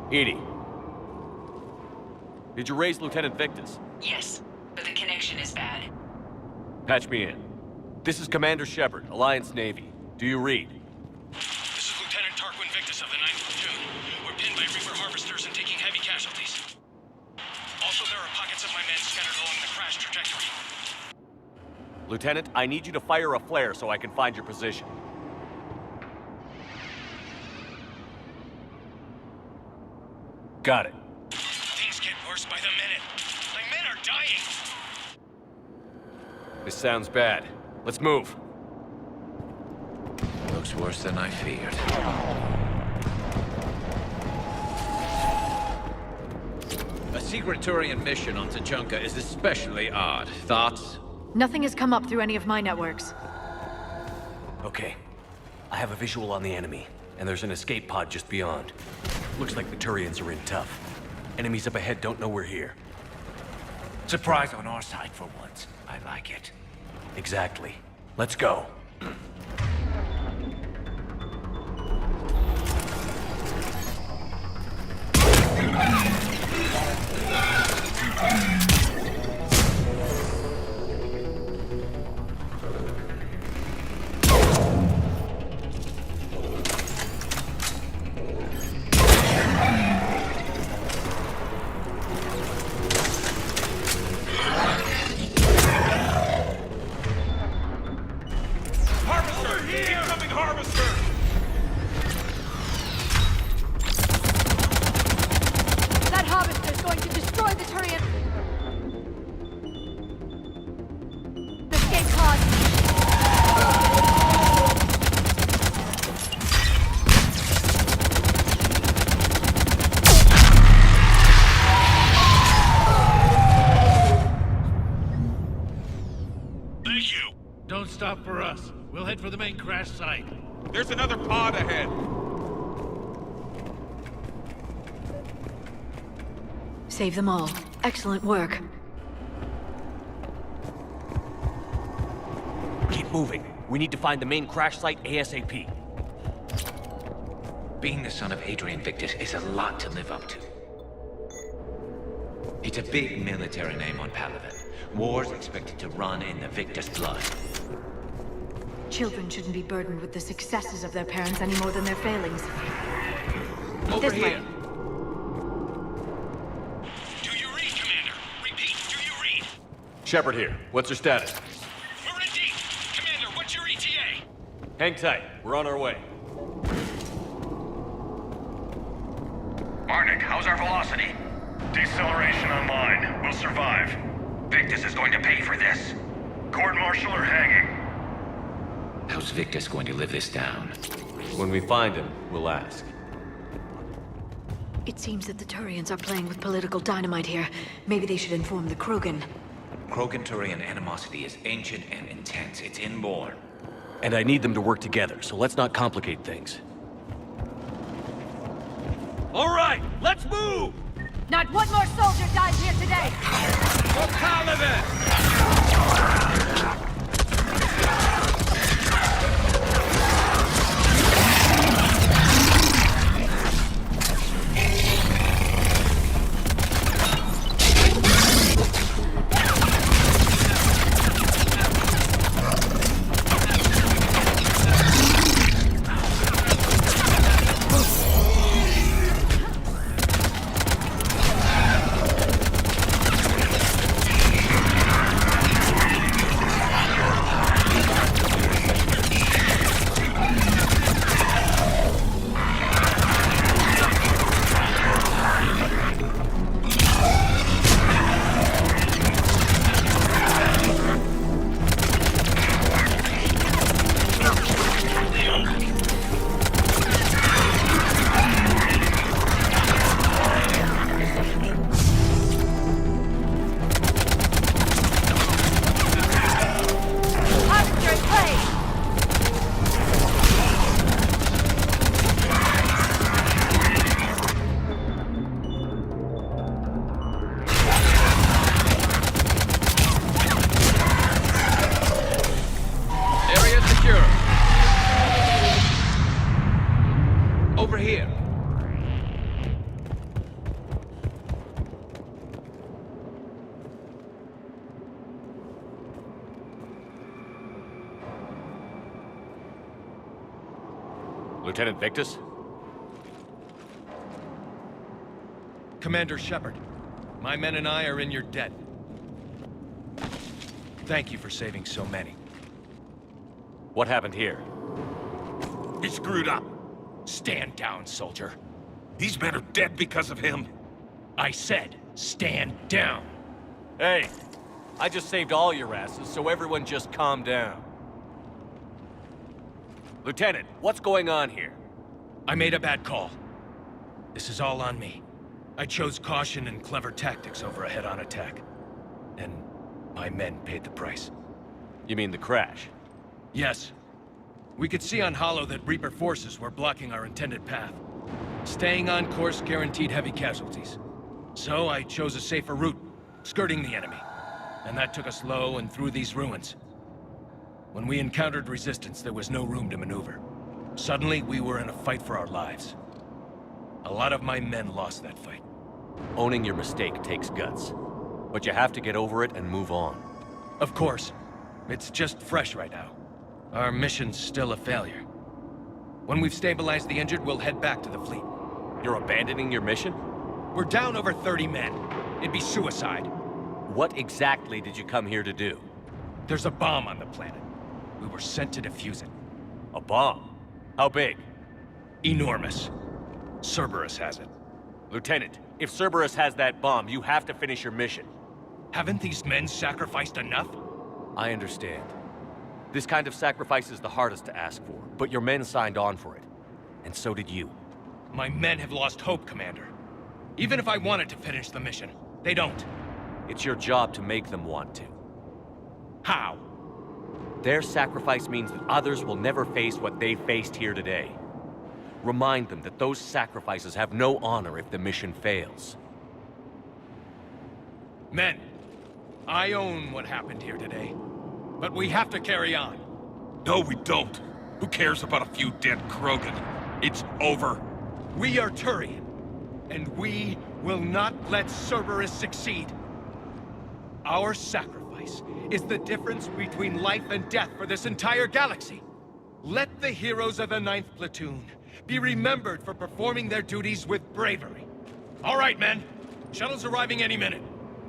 Edie. Did you raise Lieutenant Victus? Yes, but the connection is bad. Patch me in. This is Commander Shepard, Alliance Navy. Do you read? This is Lieutenant Tarquin Victus of the 9th Platoon. We're pinned by Reaper harvesters and taking heavy casualties. Also, there are pockets of my men scattered along the crash trajectory. Lieutenant, I need you to fire a flare so I can find your position. Got it. Things get worse by the minute. My men are dying! This sounds bad. Let's move. Looks worse than I feared. A secret Turian mission on Tuchanka is especially odd. Thoughts? Nothing has come up through any of my networks. Okay. I have a visual on the enemy, and there's an escape pod just beyond. Looks like the Turians are in tough. Enemies up ahead don't know we're here. Surprise on our side for once. I like it. Exactly. Let's go. That harvester's going to destroy the Turian. Thank you. Don't stop for us. We'll head for the main crash site. There's another pod ahead. Save them all. Excellent work. Keep moving. We need to find the main crash site ASAP. Being the son of Adrian Victus is a lot to live up to. It's a big military name on Palaven. War's expected to run in the Victus blood. Children shouldn't be burdened with the successes of their parents any more than their failings. Over This here. way. Do you read, Commander? Repeat, do you read? Shepard here. What's your status? We're in deep. Commander, what's your ETA? Hang tight. We're on our way. Arnik, how's our velocity? Deceleration online. We'll survive. Victus is going to pay for this. Court-martial or hanging? How's Victus going to live this down? When we find him, we'll ask. It seems that the Turians are playing with political dynamite here. Maybe they should inform the Krogan. Krogan-Turian animosity is ancient and intense. It's inborn. And I need them to work together, so let's not complicate things. All right, let's move! Not one more soldier dies here today! For Palaven! Over here. Lieutenant Victus? Commander Shepard, my men and I are in your debt. Thank you for saving so many. What happened here? He screwed up. Stand down, soldier. These men are dead because of him. I said, stand down. Hey, I just saved all your asses, so everyone just calm down. Lieutenant, what's going on here? I made a bad call. This is all on me. I chose caution and clever tactics over a head-on attack. And my men paid the price. You mean the crash? Yes. We could see on Hollow that Reaper forces were blocking our intended path. Staying on course guaranteed heavy casualties. So I chose a safer route, skirting the enemy. And that took us low and through these ruins. When we encountered resistance, there was no room to maneuver. Suddenly, we were in a fight for our lives. A lot of my men lost that fight. Owning your mistake takes guts. But you have to get over it and move on. Of course. It's just fresh right now. Our mission's still a failure. When we've stabilized the injured, we'll head back to the fleet. You're abandoning your mission? We're down over 30 men. It'd be suicide. What exactly did you come here to do? There's a bomb on the planet. We were sent to defuse it. A bomb? How big? Enormous. Cerberus has it. Lieutenant, if Cerberus has that bomb, you have to finish your mission. Haven't these men sacrificed enough? I understand. This kind of sacrifice is the hardest to ask for, but your men signed on for it. And so did you. My men have lost hope, Commander. Even if I wanted to finish the mission, they don't. It's your job to make them want to. How? Their sacrifice means that others will never face what they faced here today. Remind them that those sacrifices have no honor if the mission fails. Men, I own what happened here today. But we have to carry on. No, we don't. Who cares about a few dead Krogan? It's over. We are Turian, and we will not let Cerberus succeed. Our sacrifice is the difference between life and death for this entire galaxy. Let the heroes of the 9th Platoon be remembered for performing their duties with bravery. All right, men. Shuttle's arriving any minute.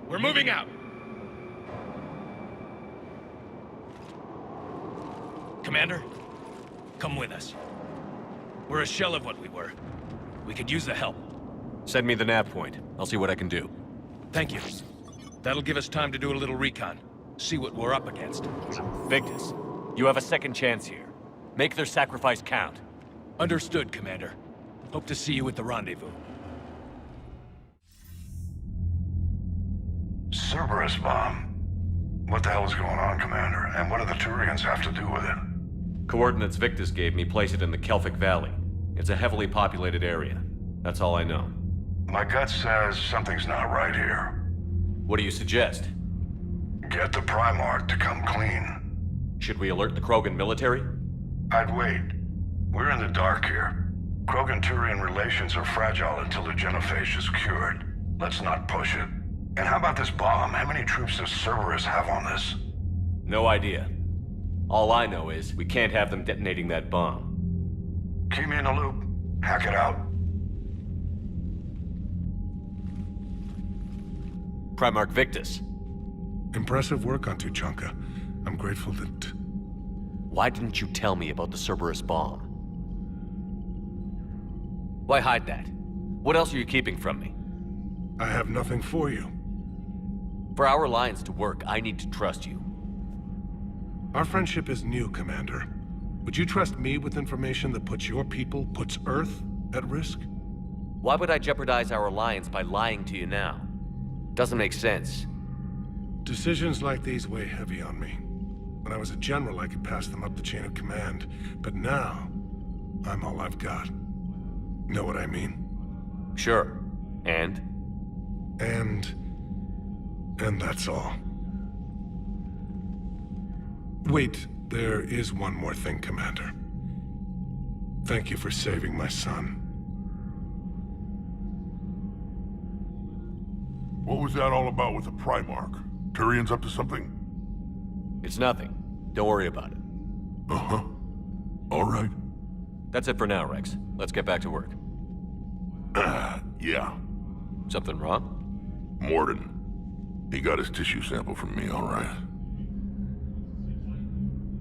We're moving out. Commander, come with us. We're a shell of what we were. We could use the help. Send me the nav point. I'll see what I can do. Thank you. That'll give us time to do a little recon. See what we're up against. Victus, you have a second chance here. Make their sacrifice count. Understood, Commander. Hope to see you at the rendezvous. Cerberus bomb. What the hell is going on, Commander? And what do the Turians have to do with it? Coordinates Victus gave me place it in the Kelphic Valley. It's a heavily populated area. That's all I know. My gut says something's not right here. What do you suggest? Get the Primarch to come clean. Should we alert the Krogan military? I'd wait. We're in the dark here. Krogan-Turian relations are fragile until the genophage is cured. Let's not push it. And how about this bomb? How many troops does Cerberus have on this? No idea. All I know is we can't have them detonating that bomb. Keep me in the loop. Hack it out. Primarch Victus. Impressive work on Tuchanka. I'm grateful that... Why didn't you tell me about the Cerberus bomb? Why hide that? What else are you keeping from me? I have nothing for you. For our alliance to work, I need to trust you. Our friendship is new, Commander. Would you trust me with information that puts your people, puts Earth, at risk? Why would I jeopardize our alliance by lying to you now? Doesn't make sense. Decisions like these weigh heavy on me. When I was a general, I could pass them up the chain of command. But now, I'm all I've got. Know what I mean? Sure. And that's all. Wait, there is one more thing, Commander. Thank you for saving my son. What was that all about with the Primarch? Turian's up to something? It's nothing. Don't worry about it. Uh-huh. All right. That's it for now, Rex. Let's get back to work. Yeah. Something wrong? Morden. He got his tissue sample from me, all right.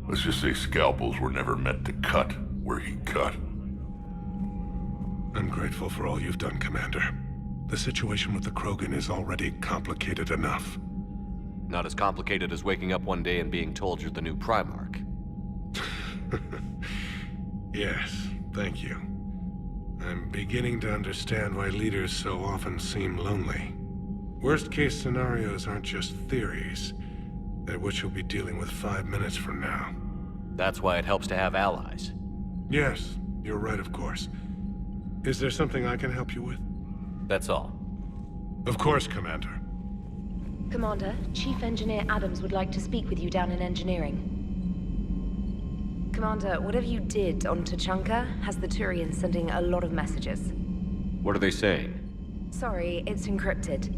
Let's just say scalpels were never meant to cut where he cut. I'm grateful for all you've done, Commander. The situation with the Krogan is already complicated enough. Not as complicated as waking up one day and being told you're the new Primarch. Yes, thank you. I'm beginning to understand why leaders so often seem lonely. Worst-case scenarios aren't just theories. They're what you'll be dealing with 5 minutes from now. That's why it helps to have allies. Yes, you're right, of course. Is there something I can help you with? That's all. Of course, Commander. Commander, Chief Engineer Adams would like to speak with you down in engineering. Commander, whatever you did on Tuchanka has the Turians sending a lot of messages. What are they saying? Sorry, it's encrypted.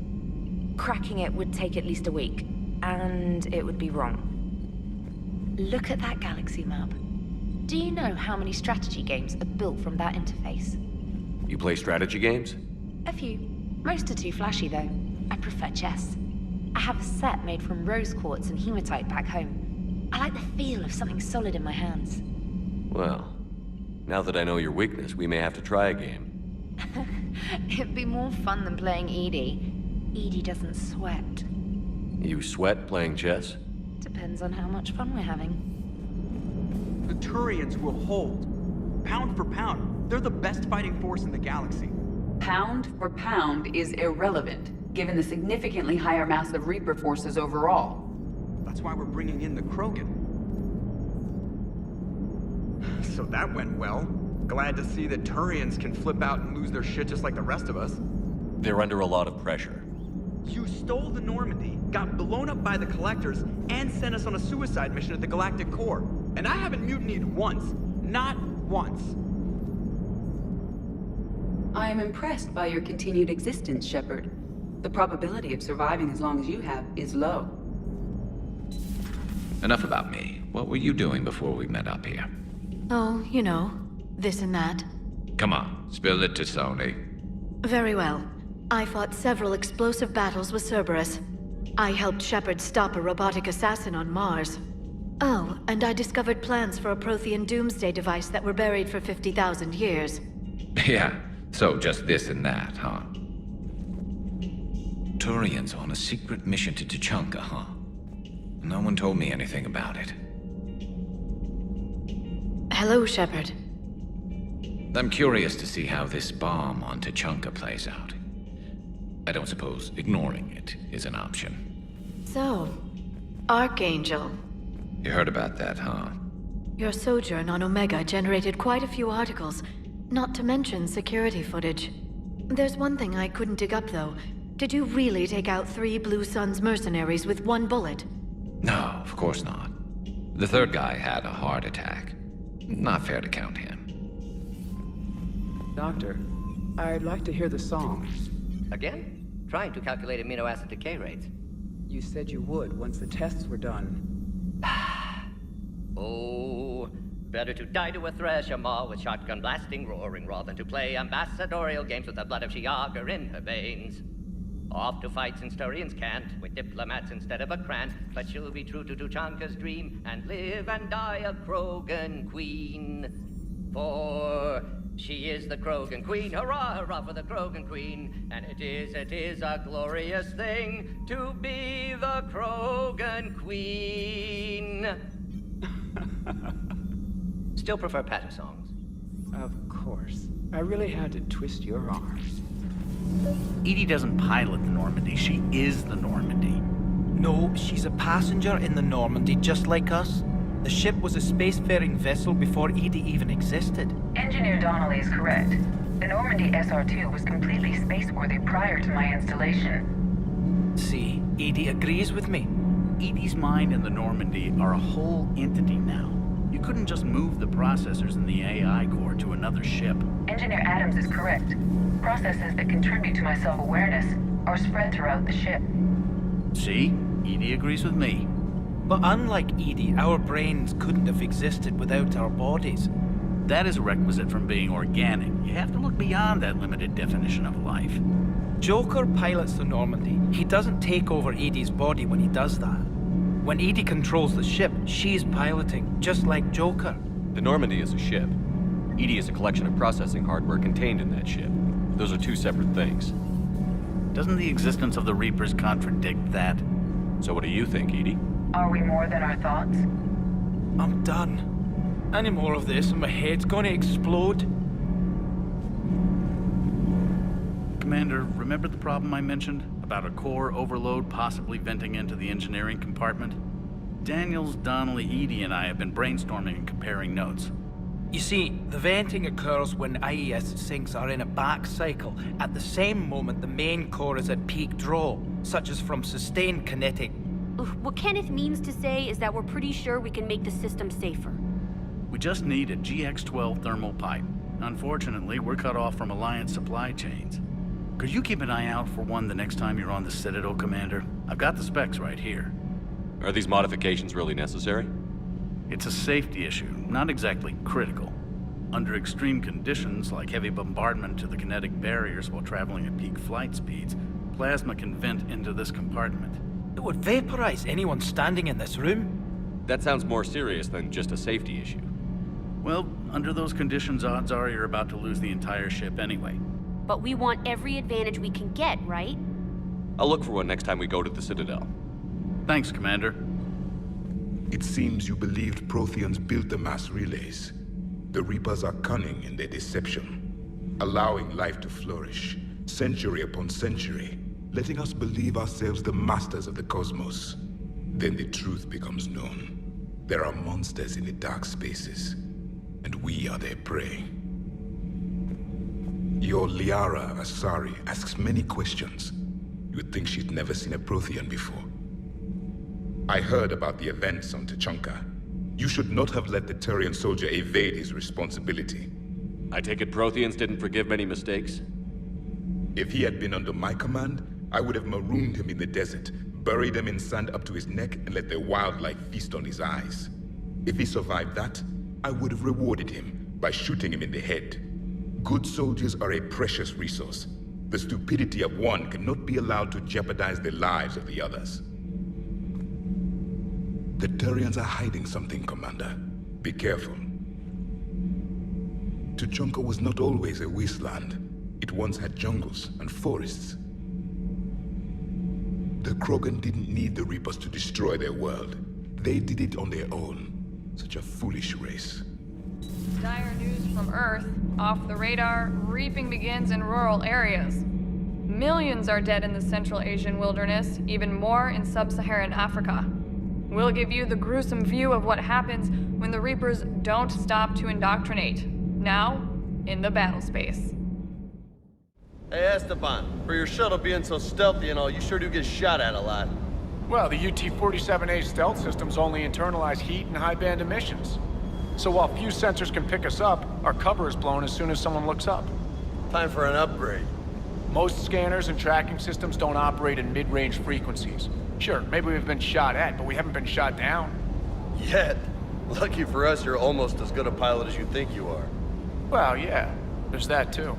Cracking it would take at least a week, and it would be wrong. Look at that galaxy map. Do you know how many strategy games are built from that interface? You play strategy games? A few. Most are too flashy, though. I prefer chess. I have a set made from rose quartz and hematite back home. I like the feel of something solid in my hands. Well, now that I know your weakness, we may have to try a game. It'd be more fun than playing Edie. Edie doesn't sweat. You sweat playing chess? Depends on how much fun we're having. The Turians will hold. Pound for pound, they're the best fighting force in the galaxy. Pound for pound is irrelevant, given the significantly higher mass of Reaper forces overall. That's why we're bringing in the Krogan. So that went well. Glad to see that Turians can flip out and lose their shit just like the rest of us. They're under a lot of pressure. You stole the Normandy, got blown up by the Collectors, and sent us on a suicide mission at the Galactic Core. And I haven't mutinied once. Not once. I am impressed by your continued existence, Shepard. The probability of surviving as long as you have is low. Enough about me. What were you doing before we met up here? Oh, you know, this and that. Come on, spill it to Sony. Very well. I fought several explosive battles with Cerberus. I helped Shepard stop a robotic assassin on Mars. Oh, and I discovered plans for a Prothean doomsday device that were buried for 50,000 years. Yeah, so just this and that, huh? Turians on a secret mission to Tuchanka, huh? No one told me anything about it. Hello, Shepard. I'm curious to see how this bomb on Tuchanka plays out. I don't suppose ignoring it is an option. So, Archangel. You heard about that, huh? Your sojourn on Omega generated quite a few articles, not to mention security footage. There's one thing I couldn't dig up, though. Did you really take out 3 Blue Suns mercenaries with 1 bullet? No, of course not. The third guy had a heart attack. Not fair to count him. Doctor, I'd like to hear the song. Again? Trying to calculate amino acid decay rates. You said you would once the tests were done. Oh, better to die to a thresher maw with shotgun blasting roaring rather than to play ambassadorial games with the blood of Shiagar in her veins. Off to fight since Turians can't, with diplomats instead of a Krant, but she'll be true to Tuchanka's dream and live and die a Krogan queen. For she is the Krogan queen, hurrah, hurrah for the Krogan queen, and it is a glorious thing to be the Krogan queen. Still prefer patter songs. Of course. I really had to twist your arm. EDI doesn't pilot the Normandy, she is the Normandy. No, she's a passenger in the Normandy, just like us. The ship was a spacefaring vessel before EDI even existed. Engineer Donnelly is correct. The Normandy SR-2 was completely spaceworthy prior to my installation. See, EDI agrees with me. EDI's mind and the Normandy are a whole entity now. You couldn't just move the processors in the AI core to another ship. Engineer Adams is correct. Processes that contribute to my self-awareness are spread throughout the ship. See? EDI agrees with me. But unlike EDI, our brains couldn't have existed without our bodies. That is a requisite from being organic. You have to look beyond that limited definition of life. Joker pilots the Normandy. He doesn't take over EDI's body when he does that. When EDI controls the ship, she's piloting, just like Joker. The Normandy is a ship. EDI is a collection of processing hardware contained in that ship. Those are 2 separate things. Doesn't the existence of the Reapers contradict that? So what do you think, EDI? Are we more than our thoughts? I'm done. Any more of this and my head's gonna explode. Commander, remember the problem I mentioned? About a core overload possibly venting into the engineering compartment? Daniels, Donnelly, EDI, and I have been brainstorming and comparing notes. You see, the venting occurs when IES sinks are in a back cycle, at the same moment the main core is at peak draw, such as from sustained kinetic. What Kenneth means to say is that we're pretty sure we can make the system safer. We just need a GX-12 thermal pipe. Unfortunately, we're cut off from Alliance supply chains. Could you keep an eye out for one the next time you're on the Citadel, Commander? I've got the specs right here. Are these modifications really necessary? It's a safety issue, not exactly critical. Under extreme conditions, like heavy bombardment to the kinetic barriers while traveling at peak flight speeds, plasma can vent into this compartment. It would vaporize anyone standing in this room. That sounds more serious than just a safety issue. Well, under those conditions, odds are you're about to lose the entire ship anyway. But we want every advantage we can get, right? I'll look for one next time we go to the Citadel. Thanks, Commander. It seems you believed Protheans built the mass relays. The Reapers are cunning in their deception, allowing life to flourish, century upon century, letting us believe ourselves the masters of the cosmos. Then the truth becomes known. There are monsters in the dark spaces. and we are their prey. Your Liara Asari asks many questions. You would think she'd never seen a Prothean before. I heard about the events on Tuchanka. You should not have let the Turian soldier evade his responsibility. I take it Protheans didn't forgive many mistakes? If he had been under my command, I would have marooned him in the desert, buried him in sand up to his neck, and let the wildlife feast on his eyes. If he survived that, I would have rewarded him by shooting him in the head. Good soldiers are a precious resource. The stupidity of one cannot be allowed to jeopardize the lives of the others. The Turians are hiding something, Commander. Be careful. Tuchanka was not always a wasteland. It once had jungles and forests. The Krogan didn't need the Reapers to destroy their world. They did it on their own. Such a foolish race. Dire news from Earth. Off the radar, reaping begins in rural areas. Millions are dead in the Central Asian wilderness, even more in sub-Saharan Africa. We'll give you the gruesome view of what happens when the Reapers don't stop to indoctrinate. Now, in the battle space. Hey Esteban, for your shuttle being so stealthy and all, you sure do get shot at a lot. Well, the UT-47A stealth systems only internalize heat and high-band emissions. So while few sensors can pick us up, our cover is blown as soon as someone looks up. Time for an upgrade. Most scanners and tracking systems don't operate in mid-range frequencies. Sure, maybe we've been shot at, but we haven't been shot down. Yet. Lucky for us, you're almost as good a pilot as you think you are. Well, yeah. There's that, too.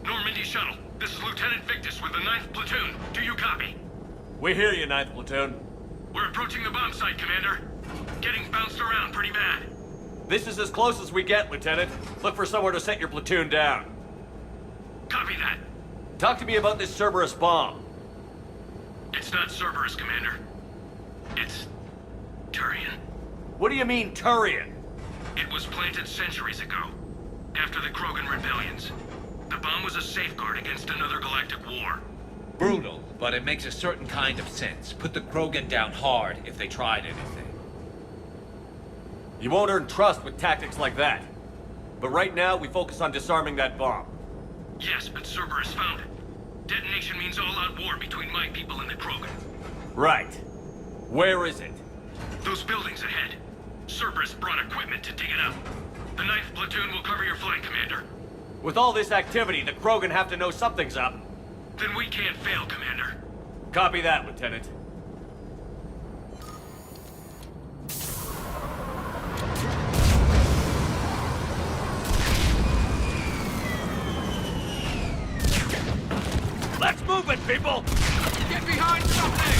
Normandy shuttle, this is Lieutenant Victus with the 9th Platoon. Do you copy? We hear you, 9th Platoon. We're approaching the bomb site, Commander. Getting bounced around pretty bad. This is as close as we get, Lieutenant. Look for somewhere to set your platoon down. Copy that. Talk to me about this Cerberus bomb. It's not Cerberus, Commander. It's Turian. What do you mean, Turian? It was planted centuries ago, after the Krogan rebellions. The bomb was a safeguard against another galactic war. Brutal, but it makes a certain kind of sense. Put the Krogan down hard if they tried anything. You won't earn trust with tactics like that. But right now, we focus on disarming that bomb. Yes, but Cerberus found it. Detonation means all-out war between my people and the Krogan. Right. Where is it? Those buildings ahead. Cerberus brought equipment to dig it up. The 9th Platoon will cover your flank, Commander. With all this activity, the Krogan have to know something's up. Then we can't fail, Commander. Copy that, Lieutenant. Let's move it, people! Get behind something!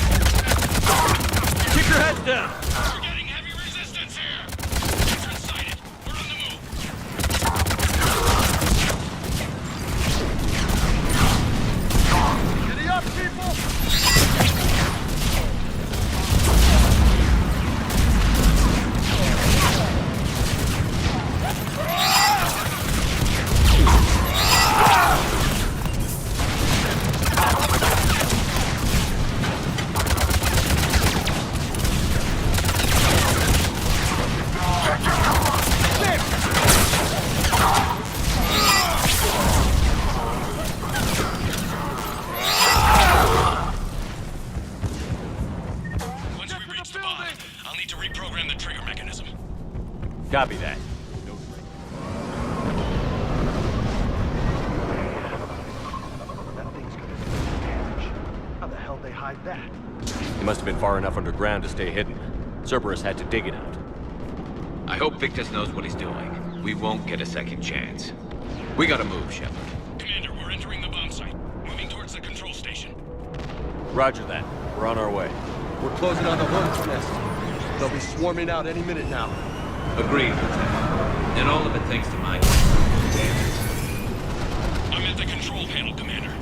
Keep your heads down! We're getting heavy resistance here! Entrance sighted! We're on the move! Giddy up, people! Copy that. That thing's gonna do damage. How the hell they hide that? It must have been far enough underground to stay hidden. Cerberus had to dig it out. I hope Victus knows what he's doing. We won't get a second chance. We gotta move, Shepard. Commander, we're entering the bomb site. Moving towards the control station. Roger that. We're on our way. We're closing on the hornet's nest. They'll be swarming out any minute now. Agreed, Lieutenant. And all of it thanks to my... Damn it. I'm at the control panel, Commander.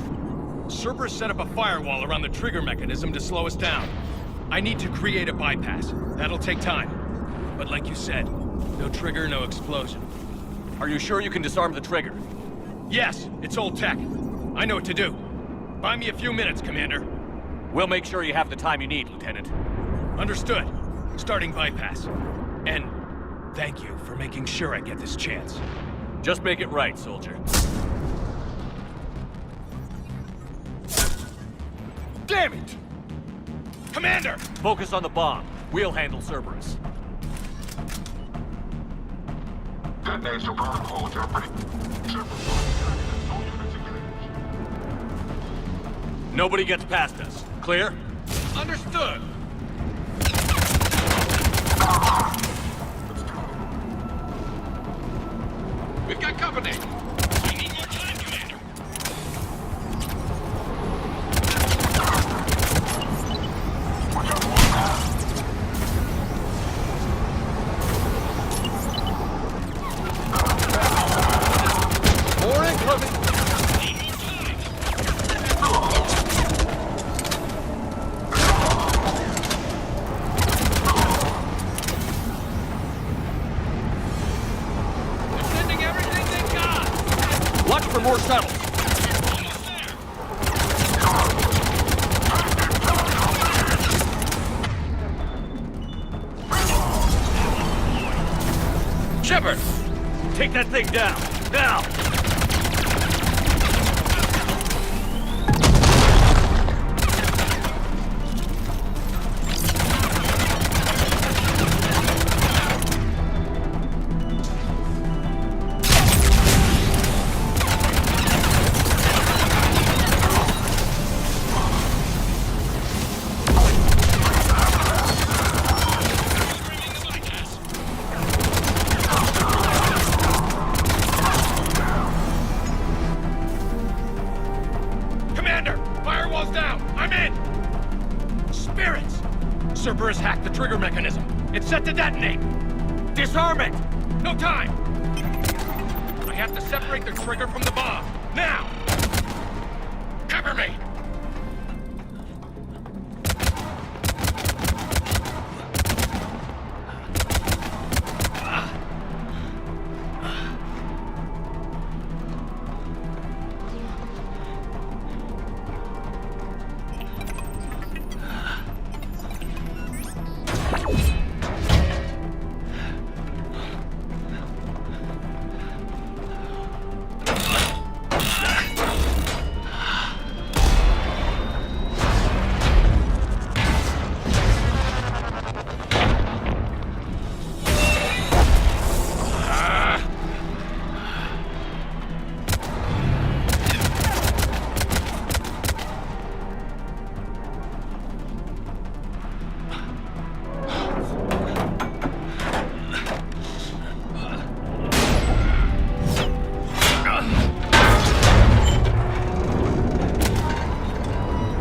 Cerberus set up a firewall around the trigger mechanism to slow us down. I need to create a bypass. That'll take time. But like you said, no trigger, no explosion. Are you sure you can disarm the trigger? Yes, it's old tech. I know what to do. Buy me a few minutes, Commander. We'll make sure you have the time you need, Lieutenant. Understood. Starting bypass. And thank you for making sure I get this chance. Just make it right, soldier. Damn it! Commander! Focus on the bomb. We'll handle Cerberus. Detonate your protocol, Jeopardy. Nobody gets past us. Clear? Understood! We've got company! We need more time, Commander! More incoming! Sending everything they got! Watch for more shuttles. Shepard! Take that thing down, now! Commander! Firewall's down! I'm in! Spirits! Cerberus hacked the trigger mechanism. It's set to detonate! Disarm it! No time! I have to separate the trigger from the bomb. Now! Cover me!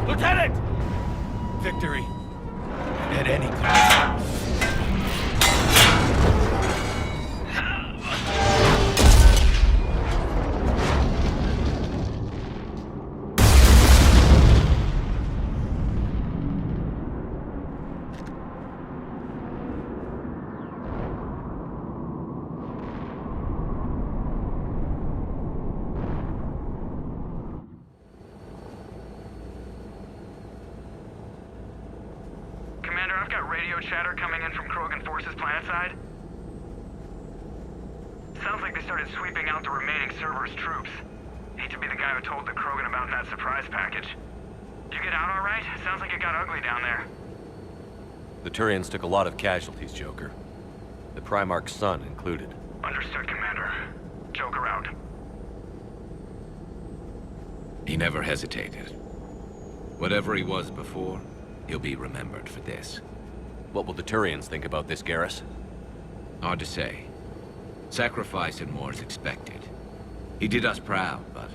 Lieutenant! Victory. At any cost. Commander, I've got radio chatter coming in from Krogan forces planetside. Sounds like they started sweeping out the remaining Cerberus troops. Hate to be the guy who told the Krogan about that surprise package. Did you get out all right? Sounds like it got ugly down there. The Turians took a lot of casualties, Joker. The Primarch's son included. Understood, Commander. Joker out. He never hesitated. Whatever he was before, he'll be remembered for this. What will the Turians think about this, Garrus? Hard to say. Sacrifice and more is expected. He did us proud, but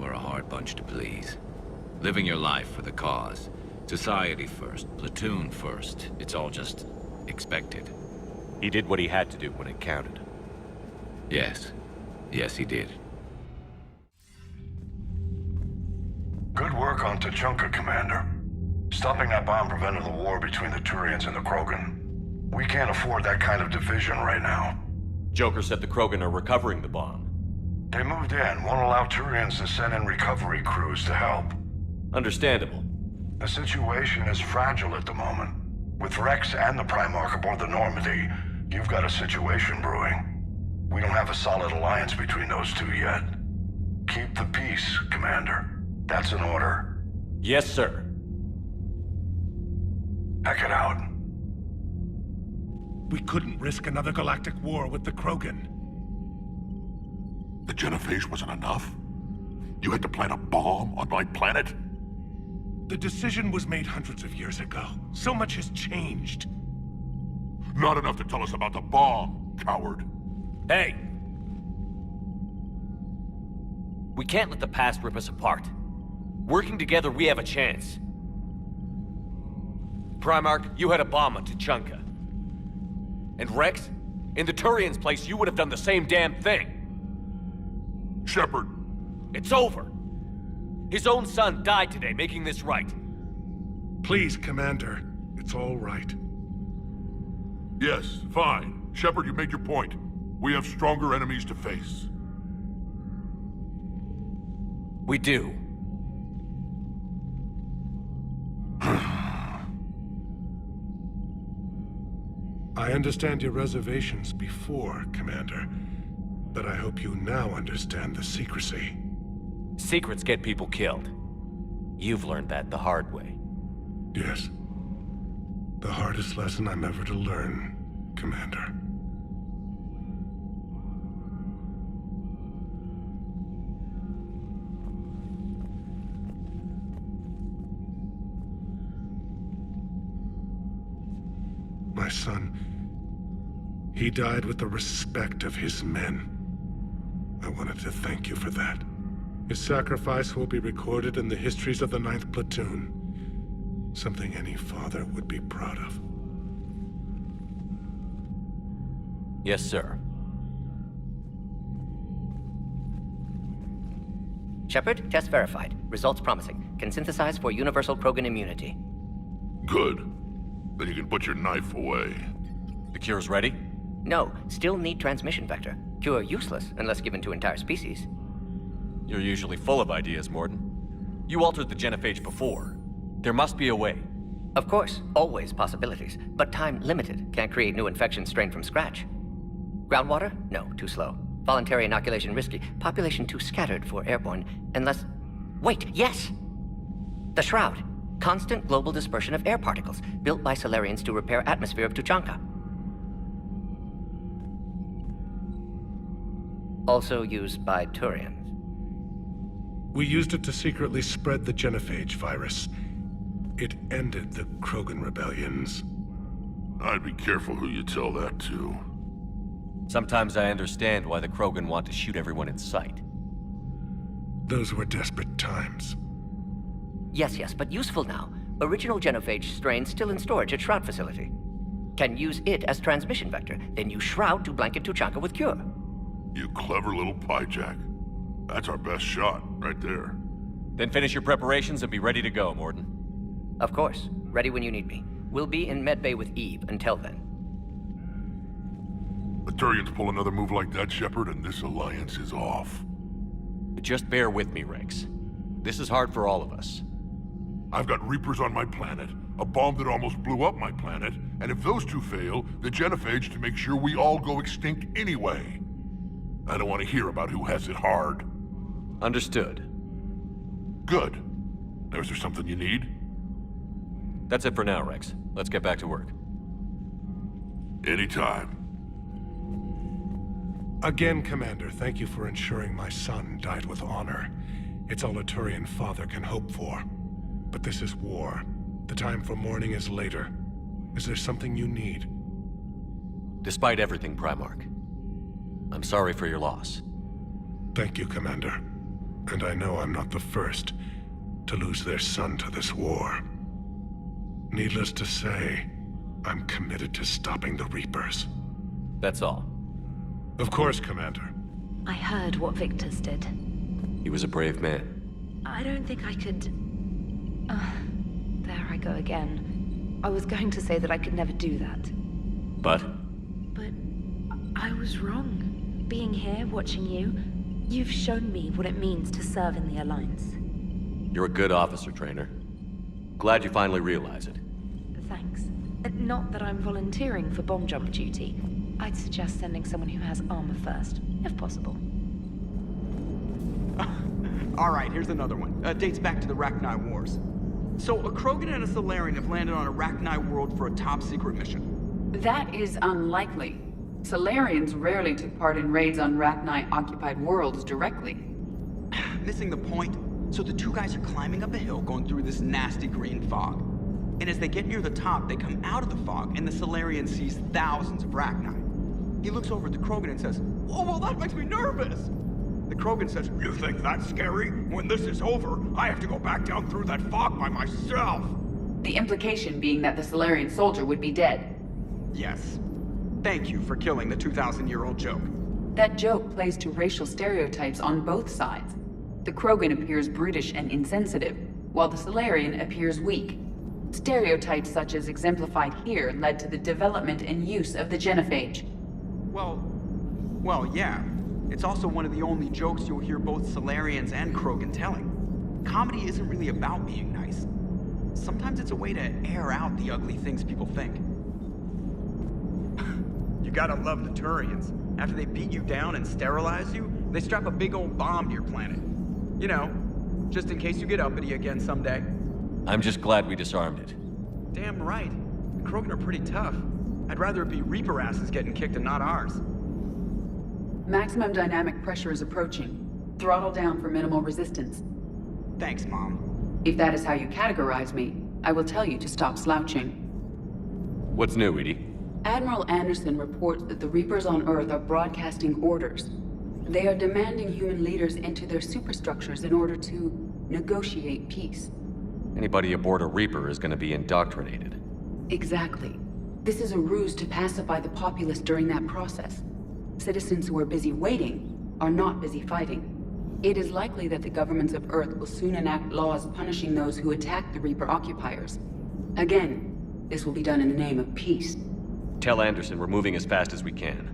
we're a hard bunch to please. Living your life for the cause. Society first, platoon first. It's all just expected. He did what he had to do when it counted. Yes. Yes, he did. Good work on Tuchanka, Commander. Stopping that bomb prevented the war between the Turians and the Krogan. We can't afford that kind of division right now. Joker said the Krogan are recovering the bomb. They moved in, won't allow Turians to send in recovery crews to help. Understandable. The situation is fragile at the moment. With Rex and the Primarch aboard the Normandy, you've got a situation brewing. We don't have a solid alliance between those two yet. Keep the peace, Commander. That's an order. Yes, sir. Heck it out. We couldn't risk another galactic war with the Krogan. The genophage wasn't enough? You had to plant a bomb on my planet? The decision was made hundreds of years ago. So much has changed. Not enough to tell us about the bomb, coward. Hey! We can't let the past rip us apart. Working together, we have a chance. Primarch, you had a bomb on Tuchanka. And Rex, in the Turian's place, you would have done the same damn thing. Shepard. It's over. His own son died today, making this right. Please, Commander. It's all right. Yes, fine. Shepard, you made your point. We have stronger enemies to face. We do. I understand your reservations before, Commander. But I hope you now understand the secrecy. Secrets get people killed. You've learned that the hard way. Yes. The hardest lesson I'm ever to learn, Commander. My son, he died with the respect of his men. I wanted to thank you for that. His sacrifice will be recorded in the histories of the 9th Platoon. Something any father would be proud of. Yes, sir. Shepard, test verified. Results promising. Can synthesize for universal Krogan immunity. Good. Then you can put your knife away. The cure's ready? No, still need transmission vector. Cure useless unless given to entire species. You're usually full of ideas, Morden. You altered the genophage before. There must be a way. Of course, always possibilities, but time limited. Can't create new infections strained from scratch. Groundwater? No, too slow. Voluntary inoculation risky. Population too scattered for airborne, unless... Wait, yes! The Shroud. Constant global dispersion of air particles, built by Solarians to repair atmosphere of Tuchanka. Also used by Turians. We used it to secretly spread the genophage virus. It ended the Krogan rebellions. I'd be careful who you tell that to. Sometimes I understand why the Krogan want to shoot everyone in sight. Those were desperate times. Yes, but useful now. Original genophage strain still in storage at Shroud facility. Can use it as transmission vector, then use Shroud to blanket Tuchanka with cure. You clever little piejack. That's our best shot, right there. Then finish your preparations and be ready to go, Morden. Of course. Ready when you need me. We'll be in medbay with Eve until then. The Turians pull another move like that, Shepard, and this alliance is off. Just bear with me, Rex. This is hard for all of us. I've got Reapers on my planet, a bomb that almost blew up my planet, and if those two fail, the genophage to make sure we all go extinct anyway. I don't want to hear about who has it hard. Understood. Good. Now, is there something you need? That's it for now, Rex. Let's get back to work. Anytime. Again, Commander, thank you for ensuring my son died with honor. It's all a Turian father can hope for. But this is war. The time for mourning is later. Is there something you need? Despite everything, Primarch, I'm sorry for your loss. Thank you, Commander. And I know I'm not the first to lose their son to this war. Needless to say, I'm committed to stopping the Reapers. That's all. Of course, Commander. I heard what Victor's did. He was a brave man. I don't think I could... there I go again. I was going to say that I could never do that. But I was wrong. Being here, watching you, you've shown me what it means to serve in the Alliance. You're a good officer, Trainer. Glad you finally realize it. Thanks. Not that I'm volunteering for bomb jump duty. I'd suggest sending someone who has armor first, if possible. Alright, here's another one. Dates back to the Rachni Wars. So, a Krogan and a Solarian have landed on a Rachni world for a top-secret mission. That is unlikely. Solarians rarely took part in raids on Rachni-occupied worlds directly. Missing the point. So the two guys are climbing up a hill going through this nasty green fog. And as they get near the top, they come out of the fog, and the Solarian sees thousands of Rachni. He looks over at the Krogan and says, "Oh, well, that makes me nervous!" The Krogan says, "You think that's scary? When this is over, I have to go back down through that fog by myself!" The implication being that the Solarian soldier would be dead. Yes. Thank you for killing the 2,000-year-old joke. That joke plays to racial stereotypes on both sides. The Krogan appears brutish and insensitive, while the Solarian appears weak. Stereotypes such as exemplified here led to the development and use of the genophage. Well, yeah. It's also one of the only jokes you'll hear both Solarians and Krogan telling. Comedy isn't really about being nice. Sometimes it's a way to air out the ugly things people think. You gotta love the Turians. After they beat you down and sterilize you, they strap a big old bomb to your planet. You know, just in case you get uppity again someday. I'm just glad we disarmed it. Damn right. The Krogan are pretty tough. I'd rather it be Reaper asses getting kicked and not ours. Maximum dynamic pressure is approaching. Throttle down for minimal resistance. Thanks, Mom. If that is how you categorize me, I will tell you to stop slouching. What's new, Edie? Admiral Anderson reports that the Reapers on Earth are broadcasting orders. They are demanding human leaders into their superstructures in order to negotiate peace. Anybody aboard a Reaper is going to be indoctrinated. Exactly. This is a ruse to pacify the populace during that process. Citizens who are busy waiting are not busy fighting. It is likely that the governments of Earth will soon enact laws punishing those who attack the Reaper occupiers. Again, this will be done in the name of peace. Tell Anderson we're moving as fast as we can.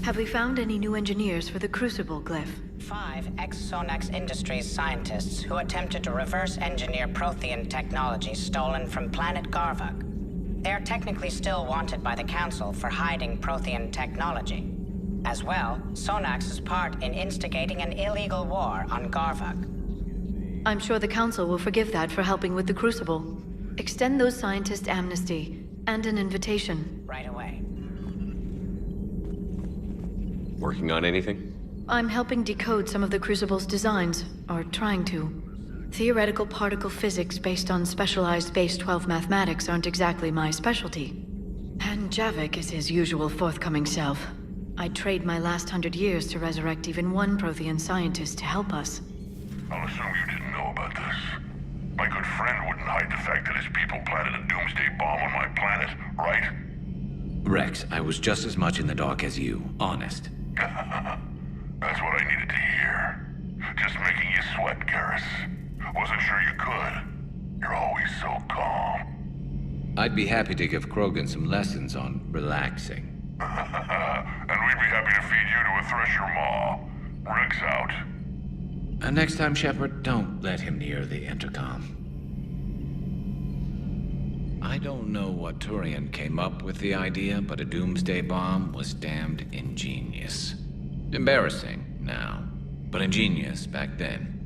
Have we found any new engineers for the Crucible glyph? 5 ex-Sonax Industries scientists who attempted to reverse engineer Prothean technology stolen from planet Garvug. They're technically still wanted by the Council for hiding Prothean technology. As well, Sonax's part in instigating an illegal war on Garvug. I'm sure the Council will forgive that for helping with the Crucible. Extend those scientists amnesty and an invitation. Right away. Working on anything? I'm helping decode some of the Crucible's designs, or trying to. Theoretical particle physics based on specialized base 12 mathematics aren't exactly my specialty. And Javik is his usual forthcoming self. I'd trade my last 100 years to resurrect even one Prothean scientist to help us. I'll assume you didn't know about this. My good friend wouldn't hide the fact that his people planted a doomsday bomb on my planet, right? Rex, I was just as much in the dark as you, honest. That's what I needed to hear. Just making you sweat, Garrus. Wasn't sure you could. You're always so calm. I'd be happy to give Krogan some lessons on relaxing. And we'd be happy to feed you to a Thresher Maw. Rex out. And next time, Shepard, don't let him near the intercom. I don't know what Turian came up with the idea, but a doomsday bomb was damned ingenious. Embarrassing now, but ingenious back then.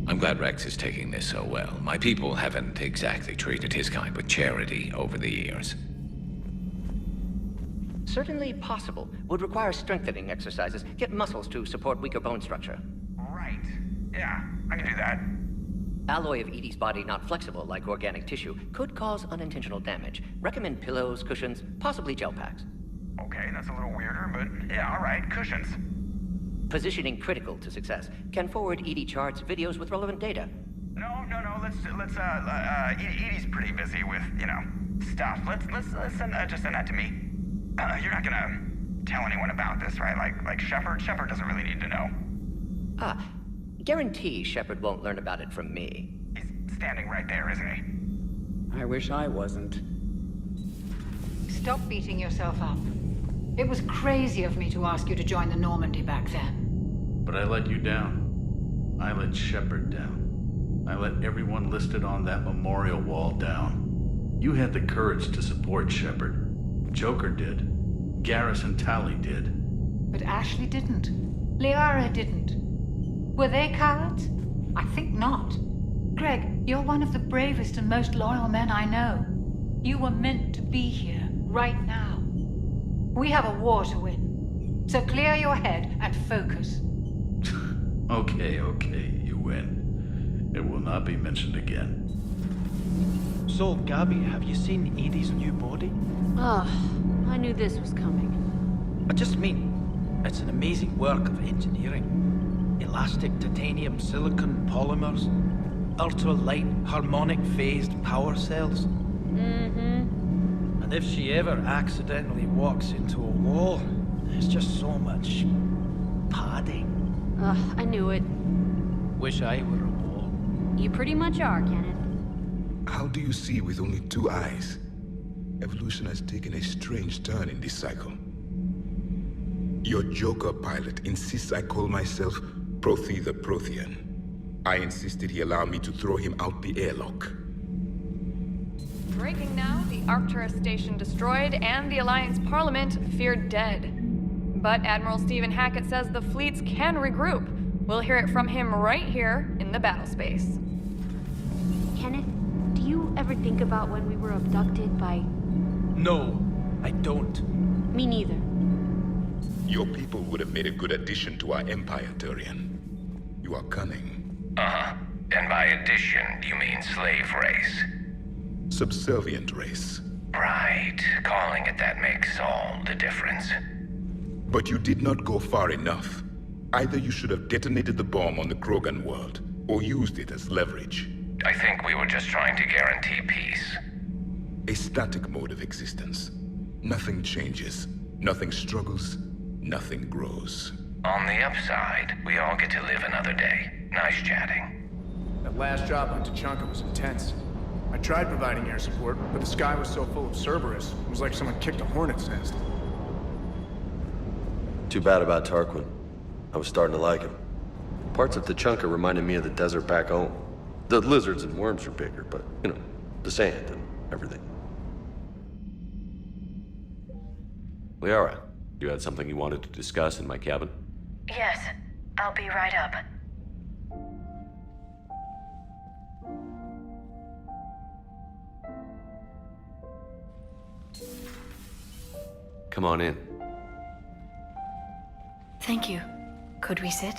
I'm glad Rex is taking this so well. My people haven't exactly treated his kind with charity over the years. Certainly possible. Would require strengthening exercises. Get muscles to support weaker bone structure. Right. Yeah, I can do that. Alloy of Edie's body not flexible like organic tissue could cause unintentional damage. Recommend pillows, cushions, possibly gel packs. Okay, that's a little weirder, but yeah, all right, cushions. Positioning critical to success. Can forward Edie charts, videos with relevant data. No, Edie's pretty busy with, stuff. Let's send that to me. You're not gonna tell anyone about this, right? Like Shepard? Shepard doesn't really need to know. Guarantee Shepard won't learn about it from me. He's standing right there, isn't he? I wish I wasn't. Stop beating yourself up. It was crazy of me to ask you to join the Normandy back then. But I let you down. I let Shepard down. I let everyone listed on that memorial wall down. You had the courage to support Shepard. Joker did. Garrus and Tally did. But Ashley didn't. Liara didn't. Were they cowards? I think not. Greg, you're one of the bravest and most loyal men I know. You were meant to be here, right now. We have a war to win. So clear your head and focus. Okay, you win. It will not be mentioned again. So, Gabby, have you seen Edie's new body? Oh, I knew this was coming. I just mean, it's an amazing work of engineering. Elastic titanium silicon polymers, ultra-light harmonic phased power cells. Mm-hmm. And if she ever accidentally walks into a wall, there's just so much padding. Ugh, I knew it. Wish I were a wall. You pretty much are, Kenneth. How do you see with only 2 eyes? Evolution has taken a strange turn in this cycle. Your Joker pilot insists I call myself Prothy the Prothean. I insisted he allow me to throw him out the airlock. Breaking now, the Arcturus station destroyed and the Alliance Parliament feared dead. But Admiral Stephen Hackett says the fleets can regroup. We'll hear it from him right here in the battle space. Kenneth, do you ever think about when we were abducted by... No, I don't. Me neither. Your people would have made a good addition to our empire, Turian. You are cunning. Uh-huh. And by addition, you mean slave race? Subservient race. Right. Calling it that makes all the difference. But you did not go far enough. Either you should have detonated the bomb on the Krogan world, or used it as leverage. I think we were just trying to guarantee peace. A static mode of existence. Nothing changes, nothing struggles, nothing grows. On the upside, we all get to live another day. Nice chatting. That last job on Tuchanka was intense. I tried providing air support, but the sky was so full of Cerberus, it was like someone kicked a hornet's nest. Too bad about Tarquin. I was starting to like him. Parts of Tuchanka reminded me of the desert back home. The lizards and worms are bigger, but, you know, the sand and everything. Liara, you had something you wanted to discuss in my cabin? Yes, I'll be right up. Come on in. Thank you. Could we sit?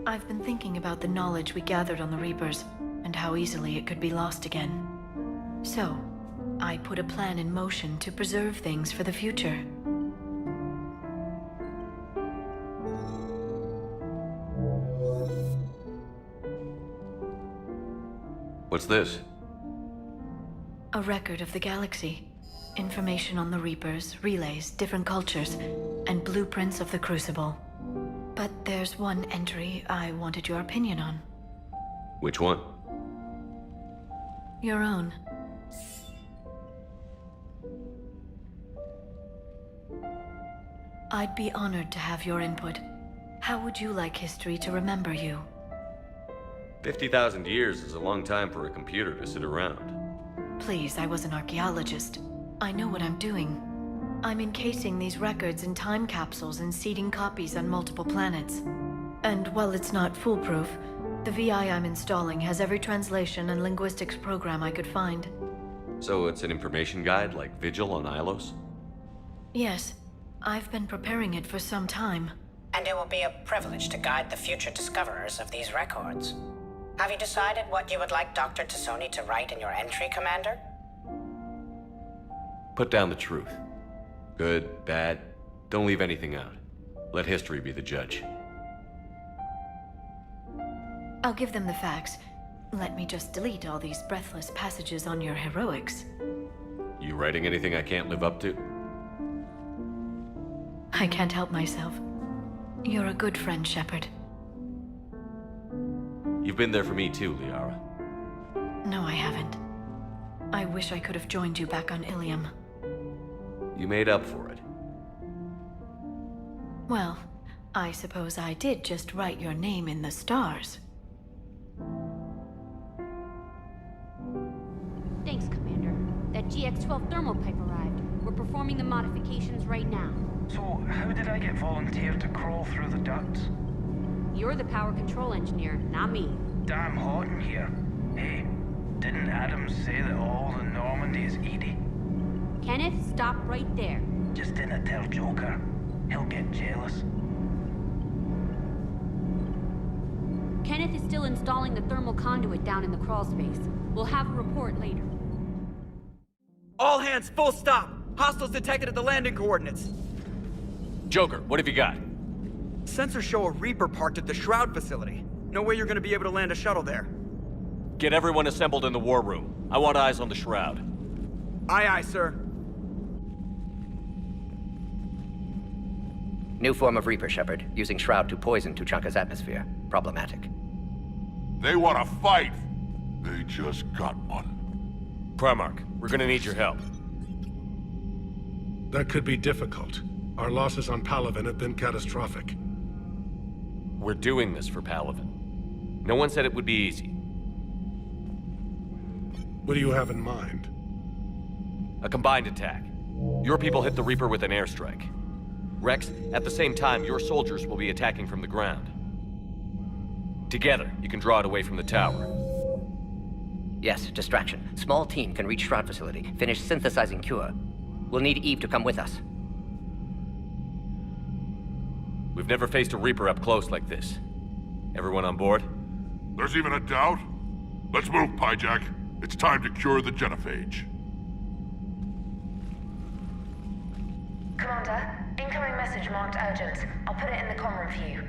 I've been thinking about the knowledge we gathered on the Reapers, and how easily it could be lost again. So, I put a plan in motion to preserve things for the future. What's this? A record of the galaxy. Information on the Reapers, relays, different cultures, and blueprints of the Crucible. But there's one entry I wanted your opinion on. Which one? Your own. I'd be honored to have your input. How would you like history to remember you? 50,000 years is a long time for a computer to sit around. Please, I was an archaeologist. I know what I'm doing. I'm encasing these records in time capsules and seeding copies on multiple planets. And while it's not foolproof, the VI I'm installing has every translation and linguistics program I could find. So it's an information guide like Vigil on Ilos? Yes, I've been preparing it for some time. And it will be a privilege to guide the future discoverers of these records. Have you decided what you would like Dr. Tassoni to write in your entry, Commander? Put down the truth. Good, bad, don't leave anything out. Let history be the judge. I'll give them the facts. Let me just delete all these breathless passages on your heroics. You writing anything I can't live up to? I can't help myself. You're a good friend, Shepard. You've been there for me too, Liara. No, I haven't. I wish I could have joined you back on Ilium. You made up for it. Well, I suppose I did just write your name in the stars. Thanks, Commander. That GX-12 thermal pipe arrived. We're performing the modifications right now. So, how did I get volunteered to crawl through the ducts? You're the power control engineer, not me. Damn hot in here. Hey, didn't Adams say that all the Normandy is Edie? Kenneth, stop right there. Just didn't tell Joker. He'll get jealous. Kenneth is still installing the thermal conduit down in the crawl space. We'll have a report later. All hands, full stop! Hostiles detected at the landing coordinates. Joker, what have you got? Sensors show a Reaper parked at the Shroud facility. No way you're gonna be able to land a shuttle there. Get everyone assembled in the war room. I want eyes on the Shroud. Aye, aye, sir. New form of Reaper, Shepard, using Shroud to poison Tuchanka's atmosphere. Problematic. They want to fight. They just got one. Primarch, we're gonna need your help. That could be difficult. Our losses on Palaven have been catastrophic. We're doing this for Palaven. No one said it would be easy. What do you have in mind? A combined attack. Your people hit the Reaper with an airstrike. Rex, at the same time, your soldiers will be attacking from the ground. Together, you can draw it away from the tower. Yes, distraction. Small team can reach Shroud facility, finish synthesizing Cure. We'll need Eve to come with us. We've never faced a Reaper up close like this. Everyone on board? There's even a doubt? Let's move, Pyjack. It's time to cure the genophage. Commander, incoming message marked urgent. I'll put it in the comm for you.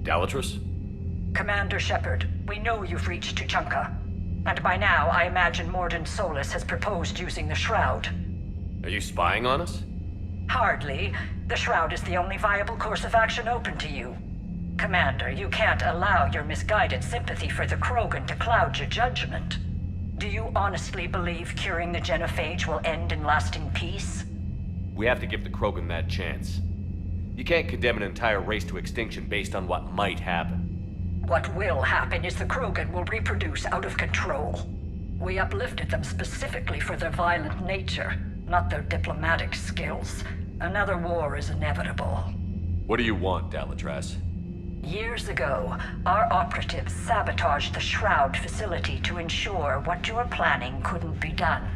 Dalatrus? Commander Shepard, we know you've reached Tuchanka. And by now, I imagine Mordin Solus has proposed using the Shroud. Are you spying on us? Hardly. The Shroud is the only viable course of action open to you. Commander, you can't allow your misguided sympathy for the Krogan to cloud your judgment. Do you honestly believe curing the genophage will end in lasting peace? We have to give the Krogan that chance. You can't condemn an entire race to extinction based on what might happen. What will happen is the Krogan will reproduce out of control. We uplifted them specifically for their violent nature, not their diplomatic skills. Another war is inevitable. What do you want, Dalatrus? Years ago, our operatives sabotaged the Shroud facility to ensure what you were planning couldn't be done.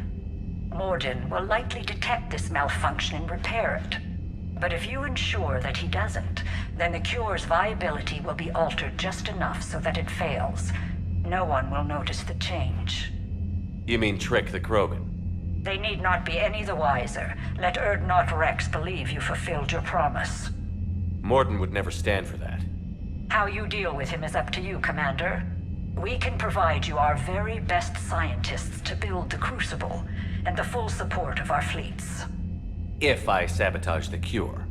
Mordin will likely detect this malfunction and repair it. But if you ensure that he doesn't, then the cure's viability will be altered just enough so that it fails. No one will notice the change. You mean trick the Krogan? They need not be any the wiser. Let Urdnot Rex believe you fulfilled your promise. Mordin would never stand for that. How you deal with him is up to you, Commander. We can provide you our very best scientists to build the Crucible, and the full support of our fleets. If I sabotage the cure.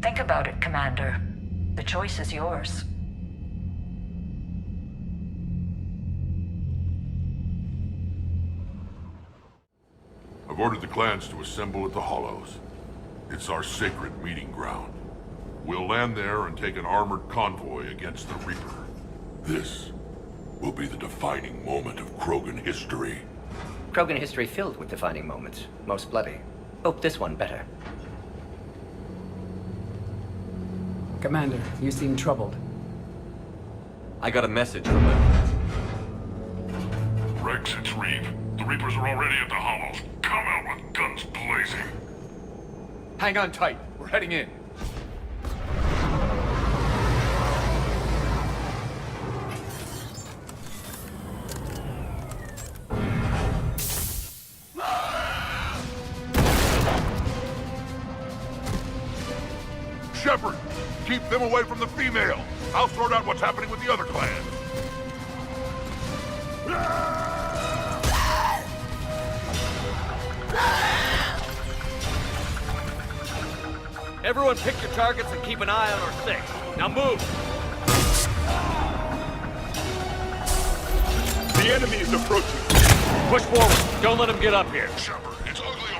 Think about it, Commander. The choice is yours. I've ordered the clans to assemble at the Hollows. It's our sacred meeting ground. We'll land there and take an armored convoy against the Reaper. This will be the defining moment of Krogan history. Krogan history filled with defining moments, most bloody. Hope this one better. Commander, you seem troubled. I got a message from them. Rex, it's Reeve. The Reapers are already at the Hollows. Come out with guns blazing. Hang on tight. We're heading in. Shepard, keep them away from the female. I'll sort out what's happening with the other clans. Everyone pick your targets and keep an eye on our six. Now move! The enemy is approaching. Push forward. Don't let him get up here. Shepard, it's ugly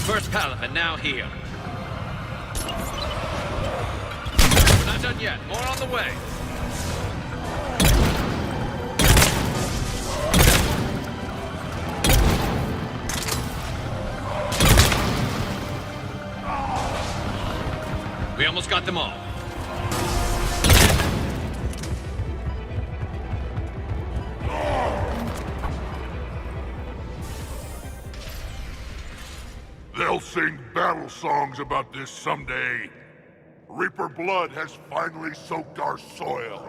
First pallet, but now here. We're not done yet. More on the way. We almost got them all. They'll sing battle songs about this someday. Reaper blood has finally soaked our soil.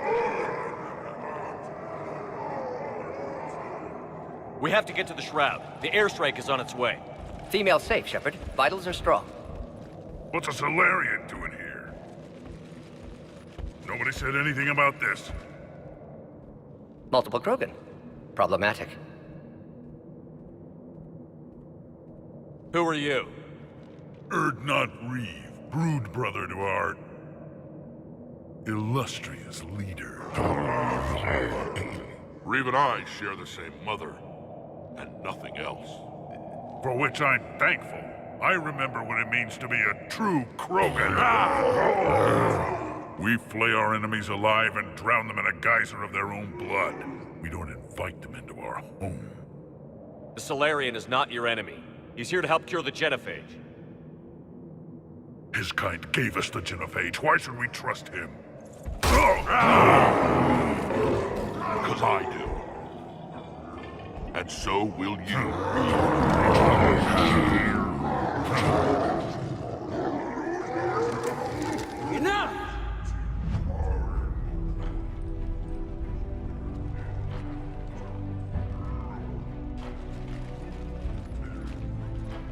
We have to get to the Shroud. The airstrike is on its way. Female safe, Shepard. Vitals are strong. What's a Solarian doing here? Nobody said anything about this. Multiple Krogan. Problematic. Who are you? Erdnot Reeve, brood brother to our illustrious leader. Reeve and I share the same mother, and nothing else. For which I'm thankful. I remember what it means to be a true Krogan. We flay our enemies alive and drown them in a geyser of their own blood. We don't invite them into our home. The Solarian is not your enemy. He's here to help cure the genophage. His kind gave us the genophage. Why should we trust him? Because I do. And so will you. Enough!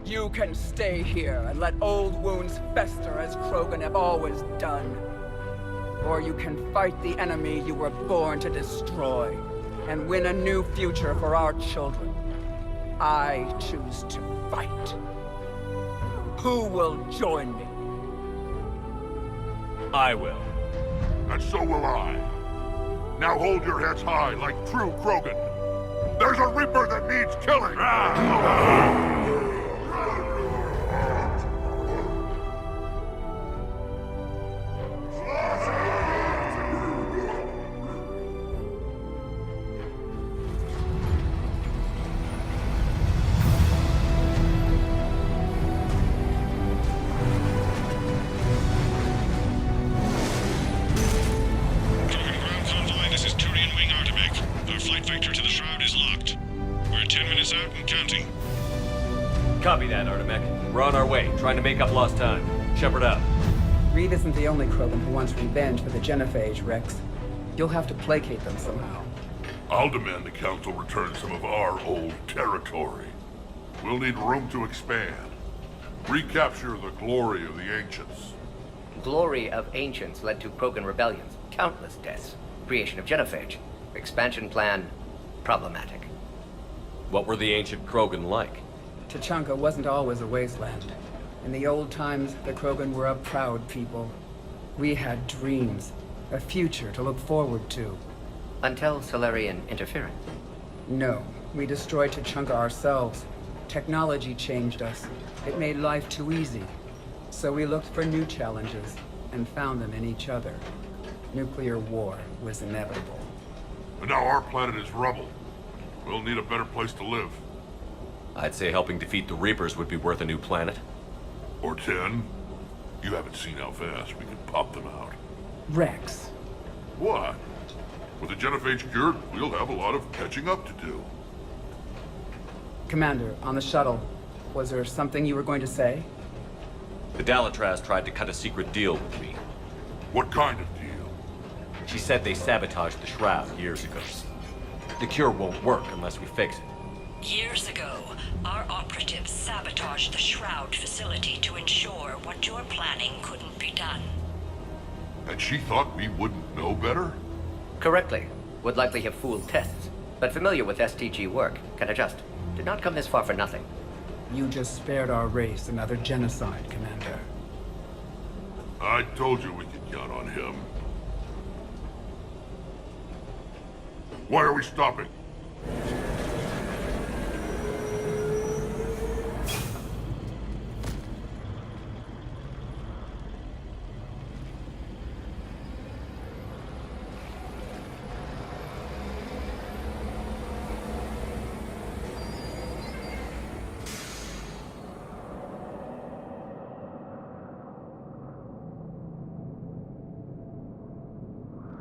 You can stay here and let old wounds fester as Krogan have always done. Or you can fight the enemy you were born to destroy and win a new future for our children. I choose to fight. Who will join me? I will. And so will I. Now hold your heads high like true Krogan. There's a Reaper that needs killing! Copy that, Artemek. We're on our way, trying to make up lost time. Shepard out. Reeve isn't the only Krogan who wants revenge for the genophage, Rex. You'll have to placate them somehow. I'll demand the Council return some of our old territory. We'll need room to expand. Recapture the glory of the Ancients. Glory of Ancients led to Krogan rebellions, countless deaths, creation of genophage. Expansion plan, problematic. What were the ancient Krogan like? Tuchanka wasn't always a wasteland. In the old times, the Krogan were a proud people. We had dreams, a future to look forward to. Until Solarian interference? No, we destroyed Tuchanka ourselves. Technology changed us. It made life too easy. So we looked for new challenges, and found them in each other. Nuclear war was inevitable. And now our planet is rubble. We'll need a better place to live. I'd say helping defeat the Reapers would be worth a new planet. Or 10. You haven't seen how fast we can pop them out. Rex. What? With the genophage cured, we'll have a lot of catching up to do. Commander, on the shuttle, was there something you were going to say? The Dalatraz tried to cut a secret deal with me. What kind of deal? She said they sabotaged the Shroud years ago. The cure won't work unless we fix it. Years ago, our operatives sabotaged the Shroud facility to ensure what you're planning couldn't be done. And she thought we wouldn't know better? Correctly. Would likely have fooled tests. But familiar with STG work, can adjust. Did not come this far for nothing. You just spared our race another genocide, Commander. I told you we could count on him. Why are we stopping?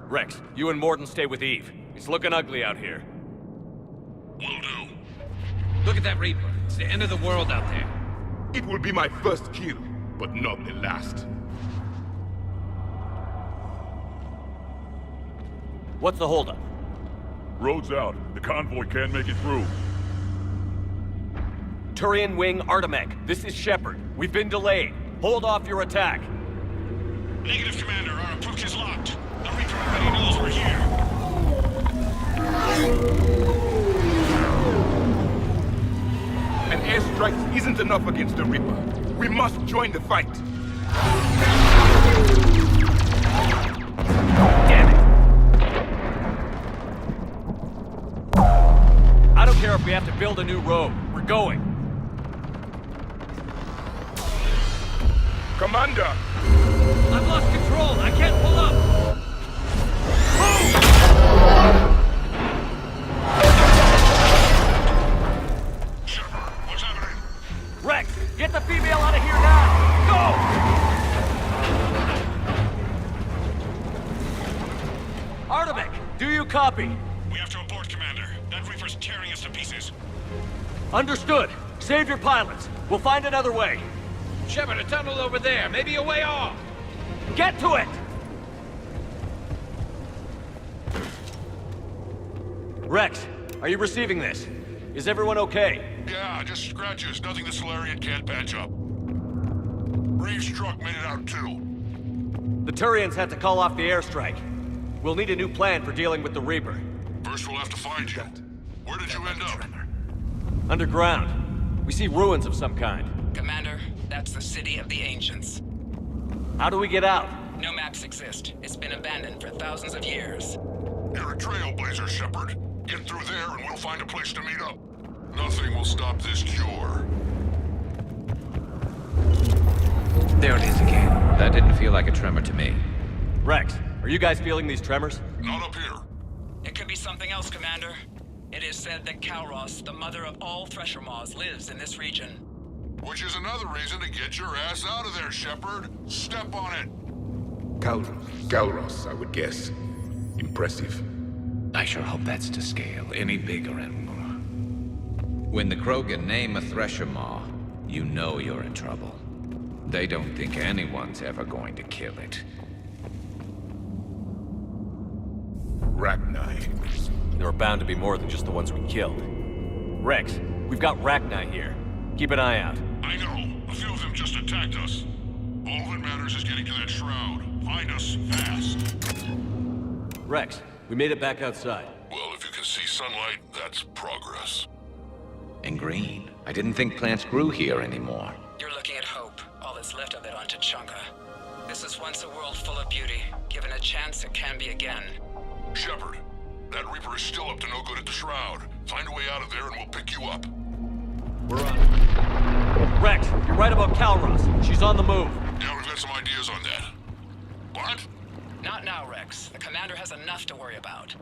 Rex, you and Morden stay with Eve. It's looking ugly out here. Will do. Look at that Reaper. It's the end of the world out there. It will be my first kill, but not the last. What's the holdup? Road's out. The convoy can't make it through. Turian Wing Artemec, this is Shepard. We've been delayed. Hold off your attack. Negative, Commander. Our approach is locked. The Reaper already knows we're here. An airstrike isn't enough against the Reaper. We must join the fight. Damn it! I don't care if we have to build a new road. We're going. Commander! I've lost control. I can't pull up. Shepard, what's happening? Rex, get the female out of here now! Go! Artemec, do you copy? We have to abort, Commander. That Reaper's tearing us to pieces. Understood. Save your pilots. We'll find another way. Shepard, a tunnel over there. Maybe a way off. Get to it! Rex, are you receiving this? Is everyone okay? Yeah, just scratches. Nothing the Solarian can't patch up. Reeves' truck made it out too. The Turians had to call off the airstrike. We'll need a new plan for dealing with the Reaper. First we'll have to find you. Where did you end up? Underground. We see ruins of some kind. Commander, that's the City of the Ancients. How do we get out? No maps exist. It's been abandoned for thousands of years. You're a trailblazer, Shepard. Get through there and we'll find a place to meet up. Nothing will stop this cure. There it is again. That didn't feel like a tremor to me. Rex, are you guys feeling these tremors? Not up here. It could be something else, Commander. It is said that Kalros, the mother of all Thresher Maws, lives in this region. Which is another reason to get your ass out of there, Shepard. Step on it. Kalros, I would guess. Impressive. I sure hope that's to scale. Any bigger and more. When the Krogan name a Thresher Maw, you know you're in trouble. They don't think anyone's ever going to kill it. Rachni. There are bound to be more than just the ones we killed. Rex, we've got Rachni here. Keep an eye out. I know. A few of them just attacked us. All that matters is getting to that shroud. Find us fast. Rex, we made it back outside. Well, if you can see sunlight, that's progress. And green. I didn't think plants grew here anymore. You're looking at hope, all that's left of it on Tuchanka. This is once a world full of beauty. Given a chance, it can be again. Shepard, that Reaper is still up to no good at the shroud. Find a way out of there and we'll pick you up. We're on. Rex, you're right about Kalros. She's on the move. Yeah, we've got some ideas on that. What? Not now, Rex. The commander has enough to worry about.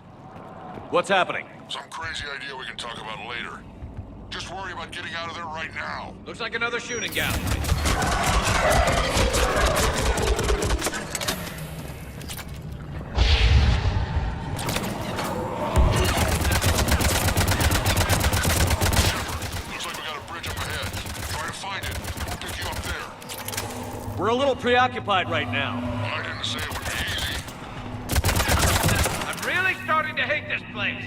What's happening? Some crazy idea we can talk about later. Just worry about getting out of there right now. Looks like another shooting gallery. Looks like we got a bridge up ahead. Try to find it. We'll pick you up there. We're a little preoccupied right now. I didn't say it would be easy. I'm really starting to hate this place.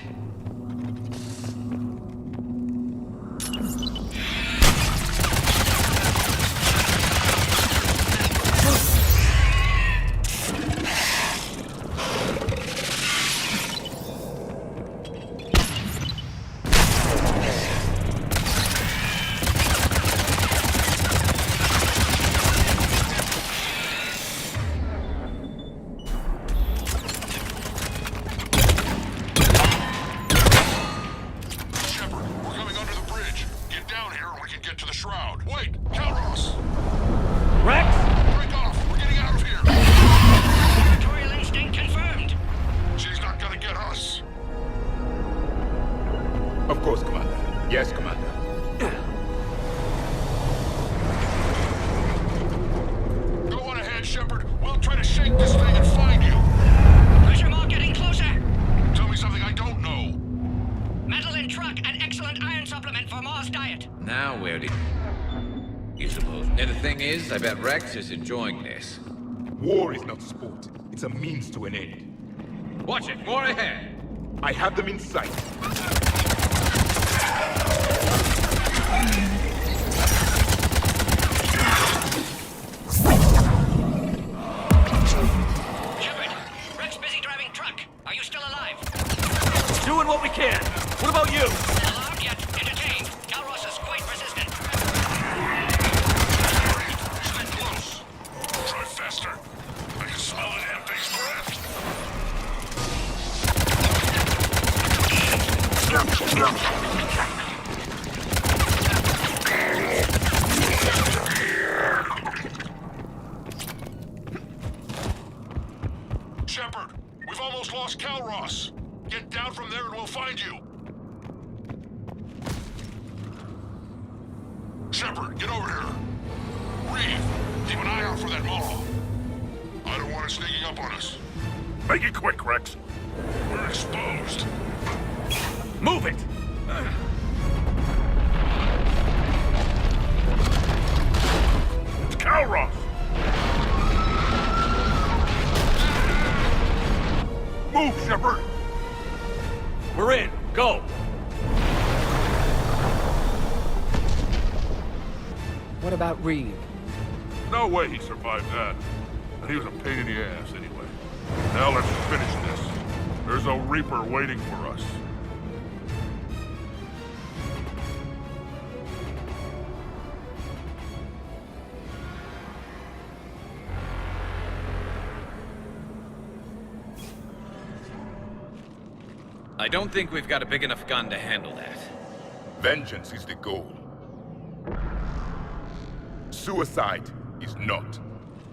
Yes, Commander. Go on ahead, Shepard. We'll try to shake this thing and find you. Pressure mark for Mars diet. Now where do you suppose? And the thing is, I bet Rex is enjoying this. War is not sport. It's a means to an end. Watch it, more ahead. I have them in sight. Shepard, Rex busy driving truck. Are you still alive? Doing what we can. What about you? Alarmed yet? Entertained. Calros is quite resistant. Stay close. Try faster. I can smell the damn thing's breath. Shepard, we've almost lost Calros. Get down from there and we'll find you. Shepard, get over here. Reeve, keep an eye out for that Maw. I don't want it sneaking up on us. Make it quick, Rex. We're exposed. Move it! It's Calros! Move, Shepard! We're in. Go! What about Reeve? No way he survived that. And he was a pain in the ass anyway. Now let's finish this. There's a Reaper waiting for us. I don't think we've got a big enough gun to handle that. Vengeance is the goal. Suicide is not.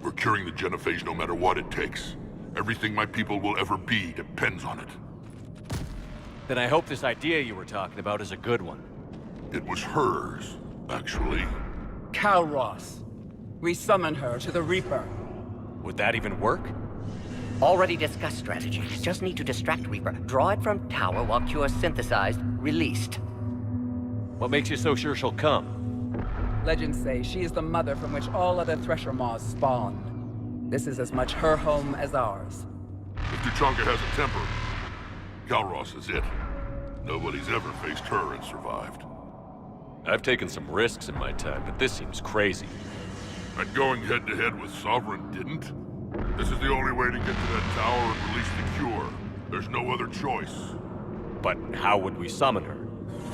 We're curing the genophage no matter what it takes. Everything my people will ever be depends on it. Then I hope this idea you were talking about is a good one. It was hers, actually. Calros. We summon her to the Reaper. Would that even work? Already discussed strategy. Just need to distract Reaper. Draw it from tower while Cure synthesized, released. What makes you so sure she'll come? Legends say she is the mother from which all other Thresher Maws spawned. This is as much her home as ours. If Tuchanka has a temper, Calros is it. Nobody's ever faced her and survived. I've taken some risks in my time, but this seems crazy. And going head-to-head with Sovereign didn't? This is the only way to get to that tower and release the Cure. There's no other choice. But how would we summon her?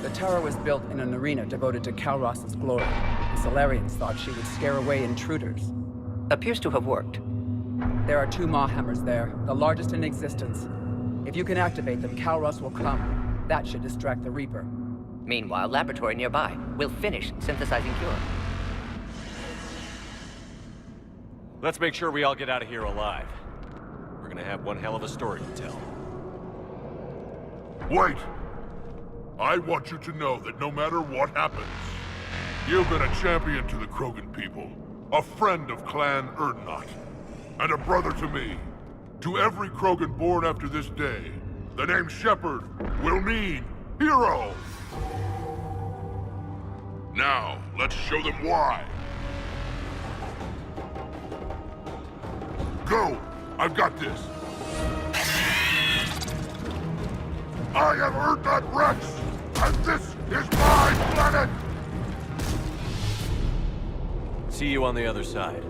The tower was built in an arena devoted to Calros' glory. The Solarians thought she would scare away intruders. Appears to have worked. There are 2 Maw hammers there, the largest in existence. If you can activate them, Calros will come. That should distract the Reaper. Meanwhile, laboratory nearby. We'll finish synthesizing Cure. Let's make sure we all get out of here alive. We're gonna have one hell of a story to tell. Wait! I want you to know that no matter what happens, you've been a champion to the Krogan people, a friend of Clan Erdnot, and a brother to me. To every Krogan born after this day, the name Shepard will mean hero! Now, let's show them why. Go! I've got this! I am Erdnot Rex, and this is my planet! See you on the other side.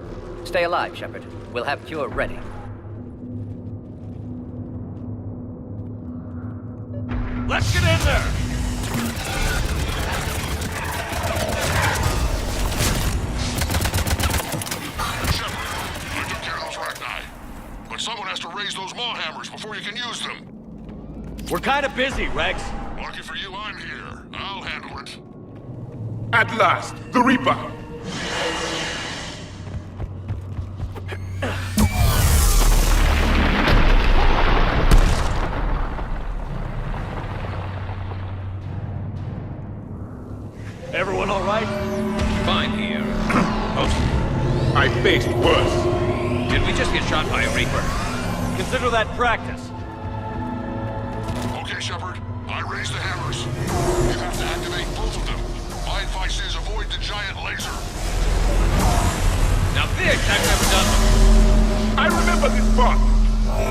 Stay alive, Shepard. We'll have Cure ready. Let's get in there! But someone has to raise those Maw hammers before you can use them. We're kind of busy, Rex. Lucky for you, I'm here. I'll handle it. At last, the Reaper! Everyone all right? Fine here. I faced worse. Did we just get shot by a Reaper? Consider that practice. Okay, Shepard. I raised the hammers. You have to activate both of them. My advice is avoid the giant laser. Now this I've never done. I remember this part.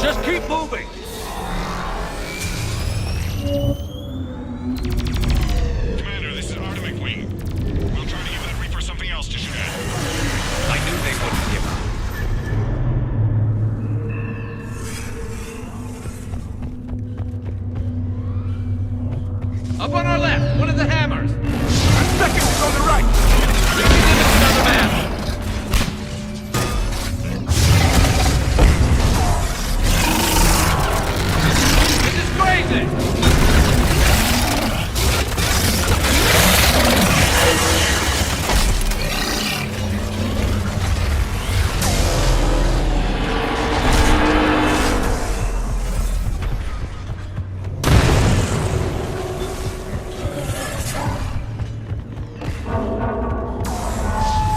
Just keep moving. Commander, this is Artem McQueen. We'll try to give that Reaper something else to shoot at. I knew they wouldn't give up. Up on our left, one of the hammers. Second is on the right. We can give it another man. This is crazy.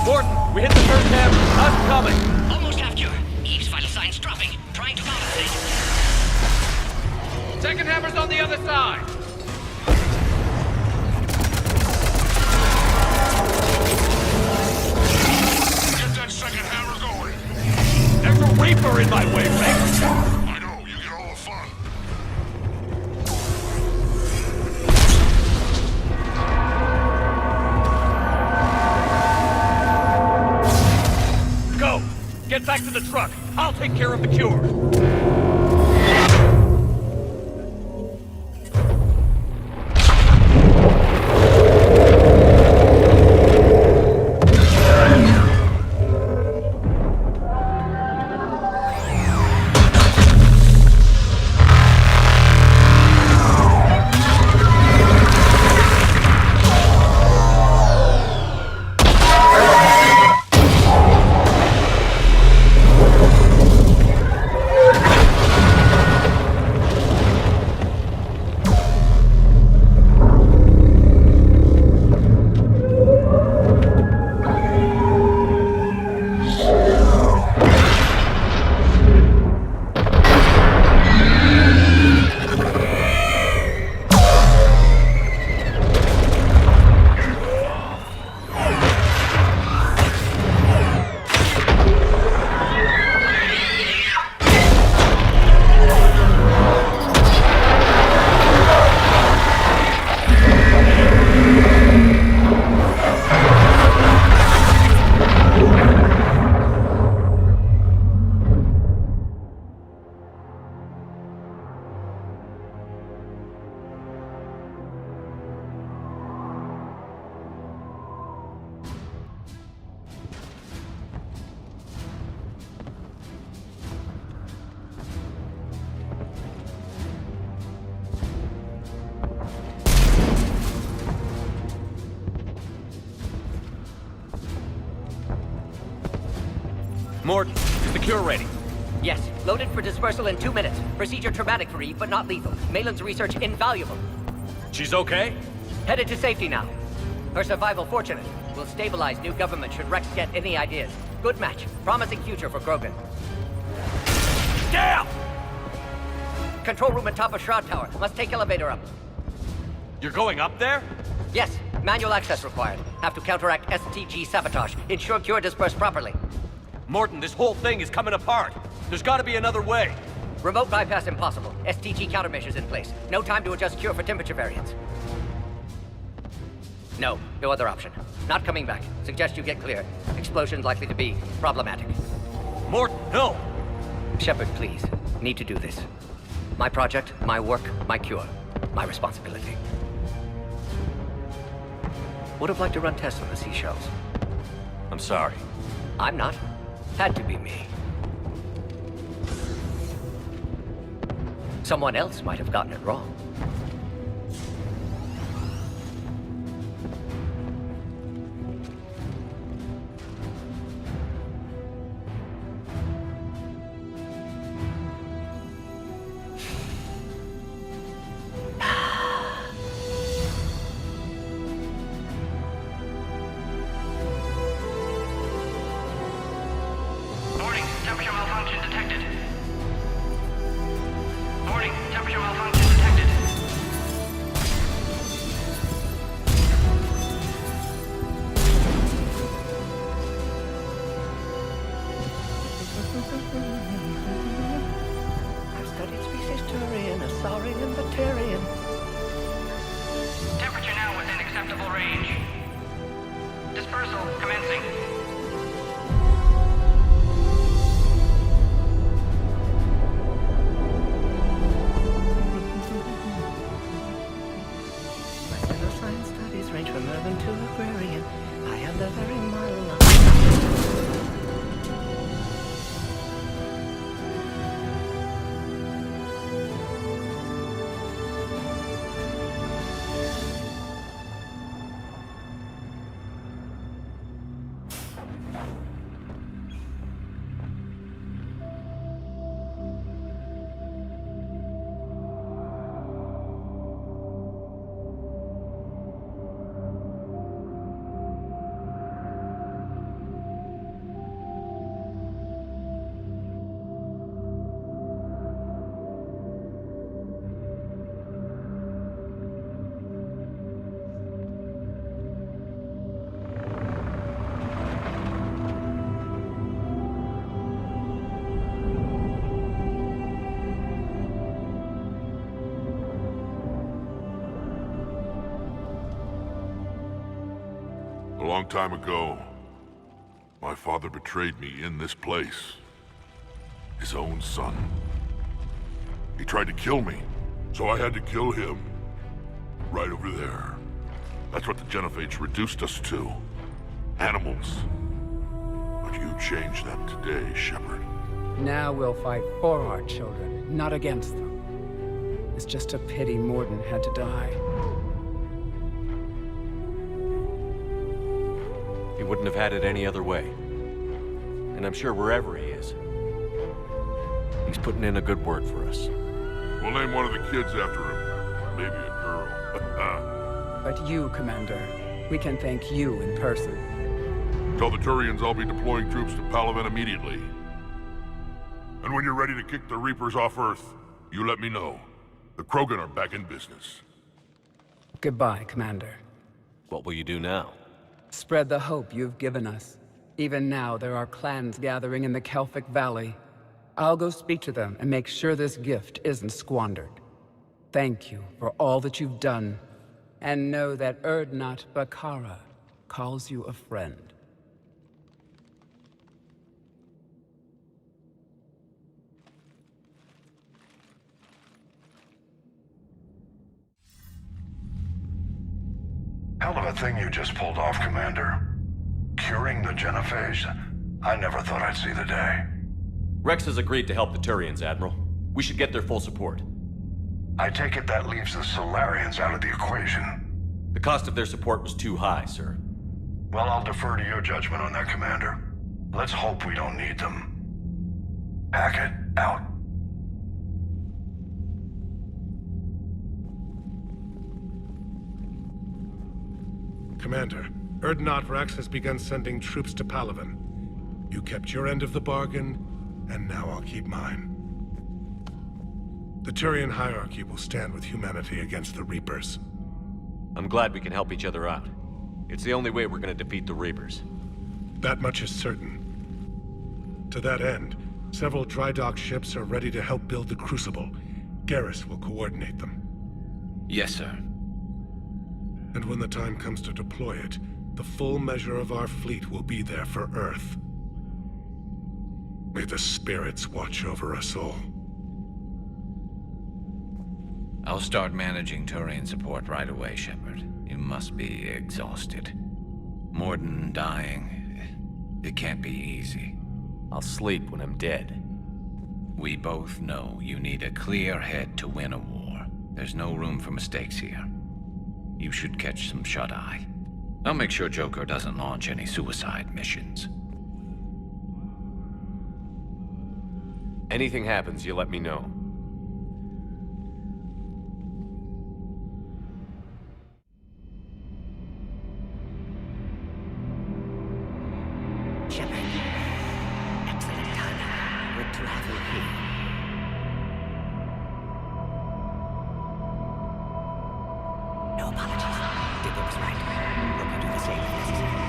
Morton, we hit the first hammer. Us coming. Almost have cure. Eve's vital signs dropping. Trying to compensate. Second hammer's on the other side. Get that second hammer going. There's a Reaper in my way, Rick. I know, you get all the fun. Go! Get back to the truck. I'll take care of the cure. Morton, is the cure ready? Yes, loaded for dispersal in 2 minutes. Procedure traumatic for Eve, but not lethal. Malin's research invaluable. She's okay? Headed to safety now. Her survival fortunate. Will stabilize new government should Rex get any ideas. Good match. Promising future for Krogan. Down! Control room at top of Shroud Tower. Must take elevator up. You're going up there? Yes, manual access required. Have to counteract STG sabotage. Ensure cure dispersed properly. Morton, this whole thing is coming apart. There's gotta be another way. Remote bypass impossible. STG countermeasures in place. No time to adjust cure for temperature variance. No other option. Not coming back. Suggest you get clear. Explosion's likely to be problematic. Morton, no! Shepard, please. Need to do this. My project, my work, my cure. My responsibility. Would have liked to run tests on the seashells. I'm sorry. I'm not. Had to be me. Someone else might have gotten it wrong. Warning, temperature malfunction detected. Warning, temperature malfunction detected. full range. Dispersal commencing. My civil science studies range from urban to agrarian. I have the very model of... A long time ago, my father betrayed me in this place. His own son. He tried to kill me, so I had to kill him. Right over there. That's what the Genophages reduced us to. Animals. But you changed that today, Shepard. Now we'll fight for our children, not against them. It's just a pity Morden had to die. He wouldn't have had it any other way. And I'm sure wherever he is, he's putting in a good word for us. We'll name one of the kids after him. Maybe a girl. But you, Commander, we can thank you in person. Tell the Turians I'll be deploying troops to Palaven immediately. And when you're ready to kick the Reapers off Earth, you let me know. The Krogan are back in business. Goodbye, Commander. What will you do now? Spread the hope you've given us. Even now, there are clans gathering in the Kelphic Valley. I'll go speak to them and make sure this gift isn't squandered. Thank you for all that you've done. And know that Urdnot Bakara calls you a friend. Hell of a thing you just pulled off, Commander. Curing the Genophage. I never thought I'd see the day. Rex has agreed to help the Turians, Admiral. We should get their full support. I take it that leaves the Solarians out of the equation. The cost of their support was too high, sir. Well, I'll defer to your judgment on that, Commander. Let's hope we don't need them. Hackett, out. Commander, Urdnot Rex has begun sending troops to Palaven. You kept your end of the bargain, and now I'll keep mine. The Turian hierarchy will stand with humanity against the Reapers. I'm glad we can help each other out. It's the only way we're gonna defeat the Reapers. That much is certain. To that end, several dry dock ships are ready to help build the Crucible. Garrus will coordinate them. Yes, sir. And when the time comes to deploy it, the full measure of our fleet will be there for Earth. May the spirits watch over us all. I'll start managing Turian support right away, Shepard. You must be exhausted. Morden dying, it can't be easy. I'll sleep when I'm dead. We both know you need a clear head to win a war. There's no room for mistakes here. You should catch some shut-eye. I'll make sure Joker doesn't launch any suicide missions. Anything happens, you let me know. Shepard. Excellent timing. Good to have you here. No apologies. Did what was right. Hope you do the same if necessary.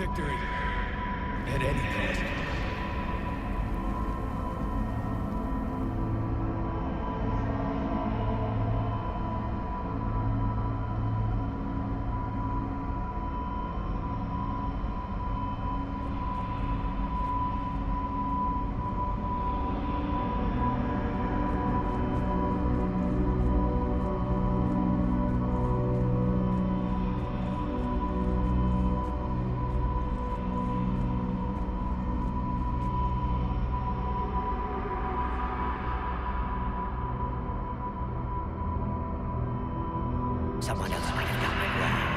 victory. At any cost. Someone else might have gotten it wrong.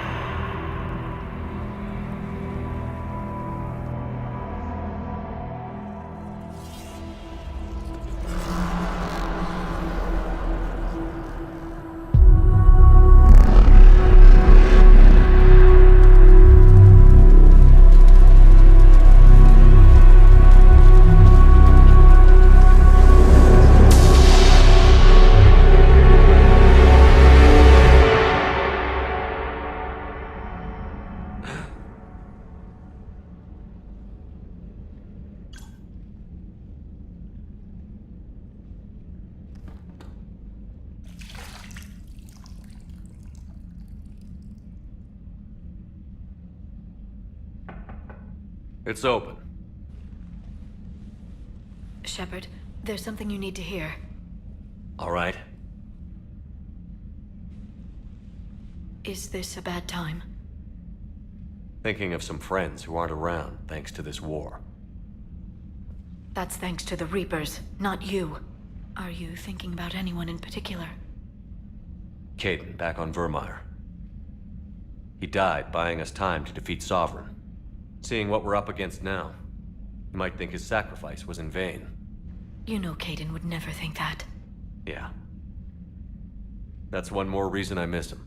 It's open. Shepard, there's something you need to hear. All right. Is this a bad time? Thinking of some friends who aren't around thanks to this war. That's thanks to the Reapers, not you. Are you thinking about anyone in particular? Caden, back on Vermeer. He died buying us time to defeat Sovereign. Seeing what we're up against now, you might think his sacrifice was in vain. You know Caden would never think that. Yeah. That's one more reason I miss him.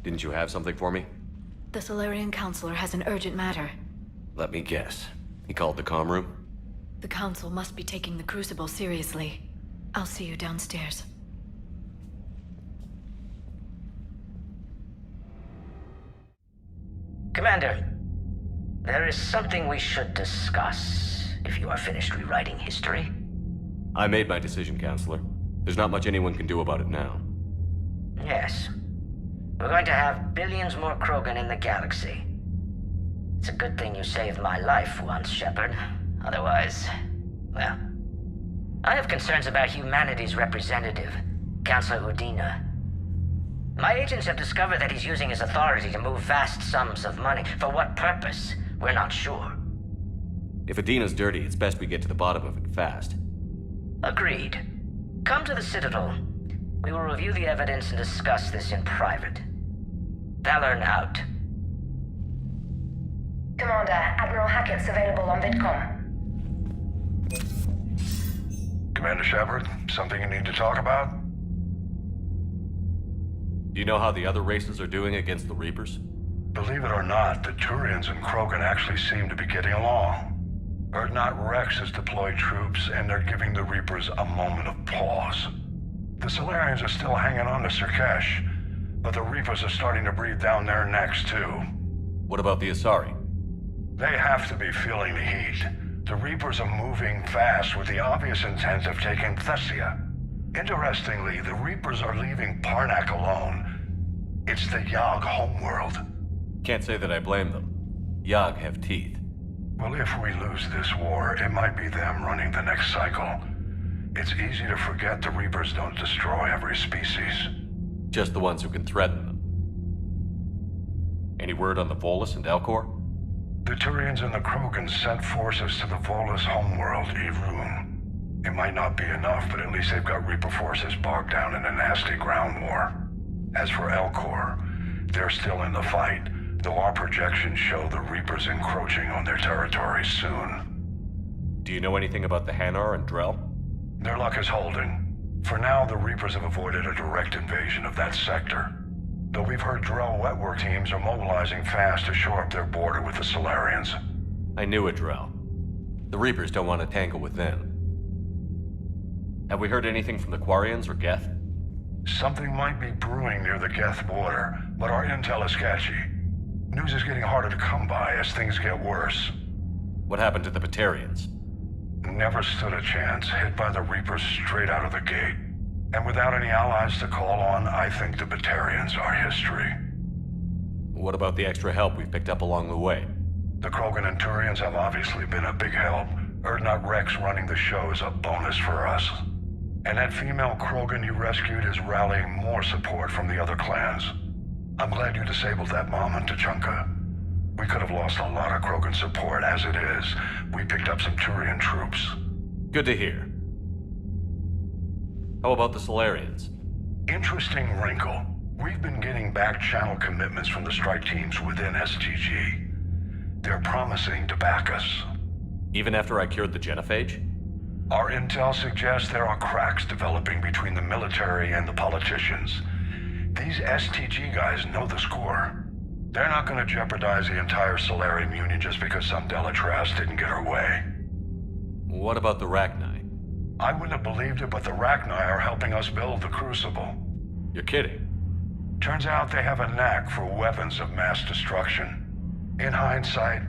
Didn't you have something for me? The Solarian Counselor has an urgent matter. Let me guess. He called the comm room? The Council must be taking the Crucible seriously. I'll see you downstairs. Commander, there is something we should discuss, if you are finished rewriting history. I made my decision, Counselor. There's not much anyone can do about it now. Yes. We're going to have billions more Krogan in the galaxy. It's a good thing you saved my life once, Shepard. Otherwise, well... I have concerns about humanity's representative, Councilor Udina. My agents have discovered that he's using his authority to move vast sums of money. For what purpose? We're not sure. If Adina's dirty, it's best we get to the bottom of it fast. Agreed. Come to the Citadel. We will review the evidence and discuss this in private. Valorn out. Commander, Admiral Hackett's available on VidCom. Commander Shepard, something you need to talk about? Do you know how the other races are doing against the Reapers? Believe it or not, the Turians and Krogan actually seem to be getting along. Urdnot Rex has deployed troops, and they're giving the Reapers a moment of pause. The Solarians are still hanging on to Sirkesh, but the Reapers are starting to breathe down their necks, too. What about the Asari? They have to be feeling the heat. The Reapers are moving fast with the obvious intent of taking Thessia. Interestingly, the Reapers are leaving Parnak alone. It's the Yogg homeworld. Can't say that I blame them. Yogg have teeth. Well, if we lose this war, it might be them running the next cycle. It's easy to forget the Reapers don't destroy every species. Just the ones who can threaten them. Any word on the Volus and Elcor? The Turians and the Krogan sent forces to the Volus homeworld, Irun. It might not be enough, but at least they've got Reaper forces bogged down in a nasty ground war. As for Elcor, they're still in the fight, though our projections show the Reapers encroaching on their territory soon. Do you know anything about the Hanar and Drell? Their luck is holding. For now, the Reapers have avoided a direct invasion of that sector. Though we've heard Drell wetwork teams are mobilizing fast to shore up their border with the Solarians. I knew it, Drell. The Reapers don't want to tangle with them. Have we heard anything from the Quarians or Geth? Something might be brewing near the Geth border, but our intel is sketchy. News is getting harder to come by as things get worse. What happened to the Batarians? Never stood a chance, hit by the Reapers straight out of the gate. And without any allies to call on, I think the Batarians are history. What about the extra help we've picked up along the way? The Krogan and Turians have obviously been a big help. Urdnot Rex running the show is a bonus for us. And that female Krogan you rescued is rallying more support from the other clans. I'm glad you disabled that bomb on Tachanka. We could have lost a lot of Krogan support. As it is, we picked up some Turian troops. Good to hear. How about the Solarians? Interesting wrinkle. We've been getting back-channel commitments from the strike teams within STG. They're promising to back us. Even after I cured the genophage? Our intel suggests there are cracks developing between the military and the politicians. These STG guys know the score. They're not going to jeopardize the entire Solarian Union just because some Delatras didn't get her way. What about the Rachni? I wouldn't have believed it, but the Rachni are helping us build the Crucible. You're kidding. Turns out they have a knack for weapons of mass destruction. In hindsight,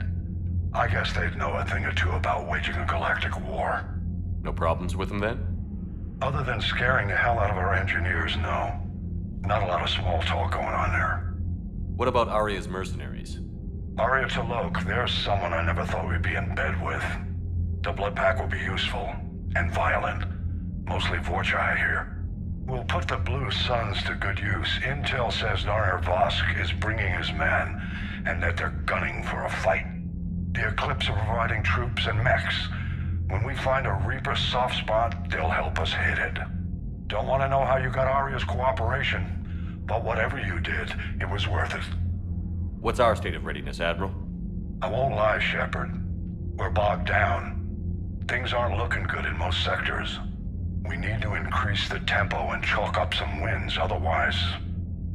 I guess they'd know a thing or two about waging a galactic war. No problems with them then? Other than scaring the hell out of our engineers, no. Not a lot of small talk going on there. What about Aria's mercenaries? Aria T'Lok, there's someone I never thought we'd be in bed with. The blood pack will be useful, and violent. Mostly Vorchai here. We'll put the Blue Suns to good use. Intel says Narner Vosk is bringing his men, and that they're gunning for a fight. The Eclipse are providing troops and mechs. When we find a Reaper soft spot, they'll help us hit it. Don't want to know how you got Aria's cooperation, but whatever you did, it was worth it. What's our state of readiness, Admiral? I won't lie, Shepard. We're bogged down. Things aren't looking good in most sectors. We need to increase the tempo and chalk up some wins, otherwise,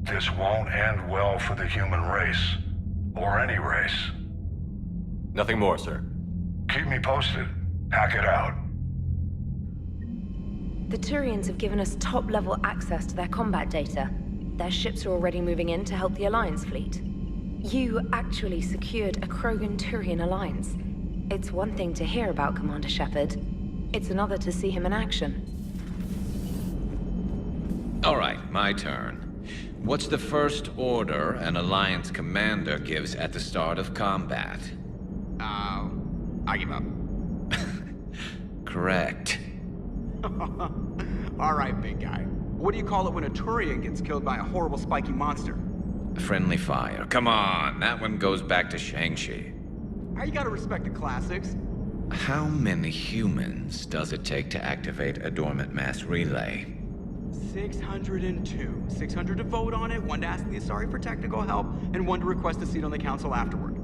this won't end well for the human race. Or any race. Nothing more, sir. Keep me posted. Hack it out. The Turians have given us top-level access to their combat data. Their ships are already moving in to help the Alliance fleet. You actually secured a Krogan-Turian alliance. It's one thing to hear about Commander Shepard. It's another to see him in action. All right, my turn. What's the first order an Alliance commander gives at the start of combat? I give up. Correct. All right, big guy. What do you call it when a Turian gets killed by a horrible spiky monster? Friendly fire. Come on, that one goes back to Shang-Chi. You gotta respect the classics. How many humans does it take to activate a dormant mass relay? 602. 600 to vote on it, 1 to ask the Asari for technical help, and 1 to request a seat on the council afterward.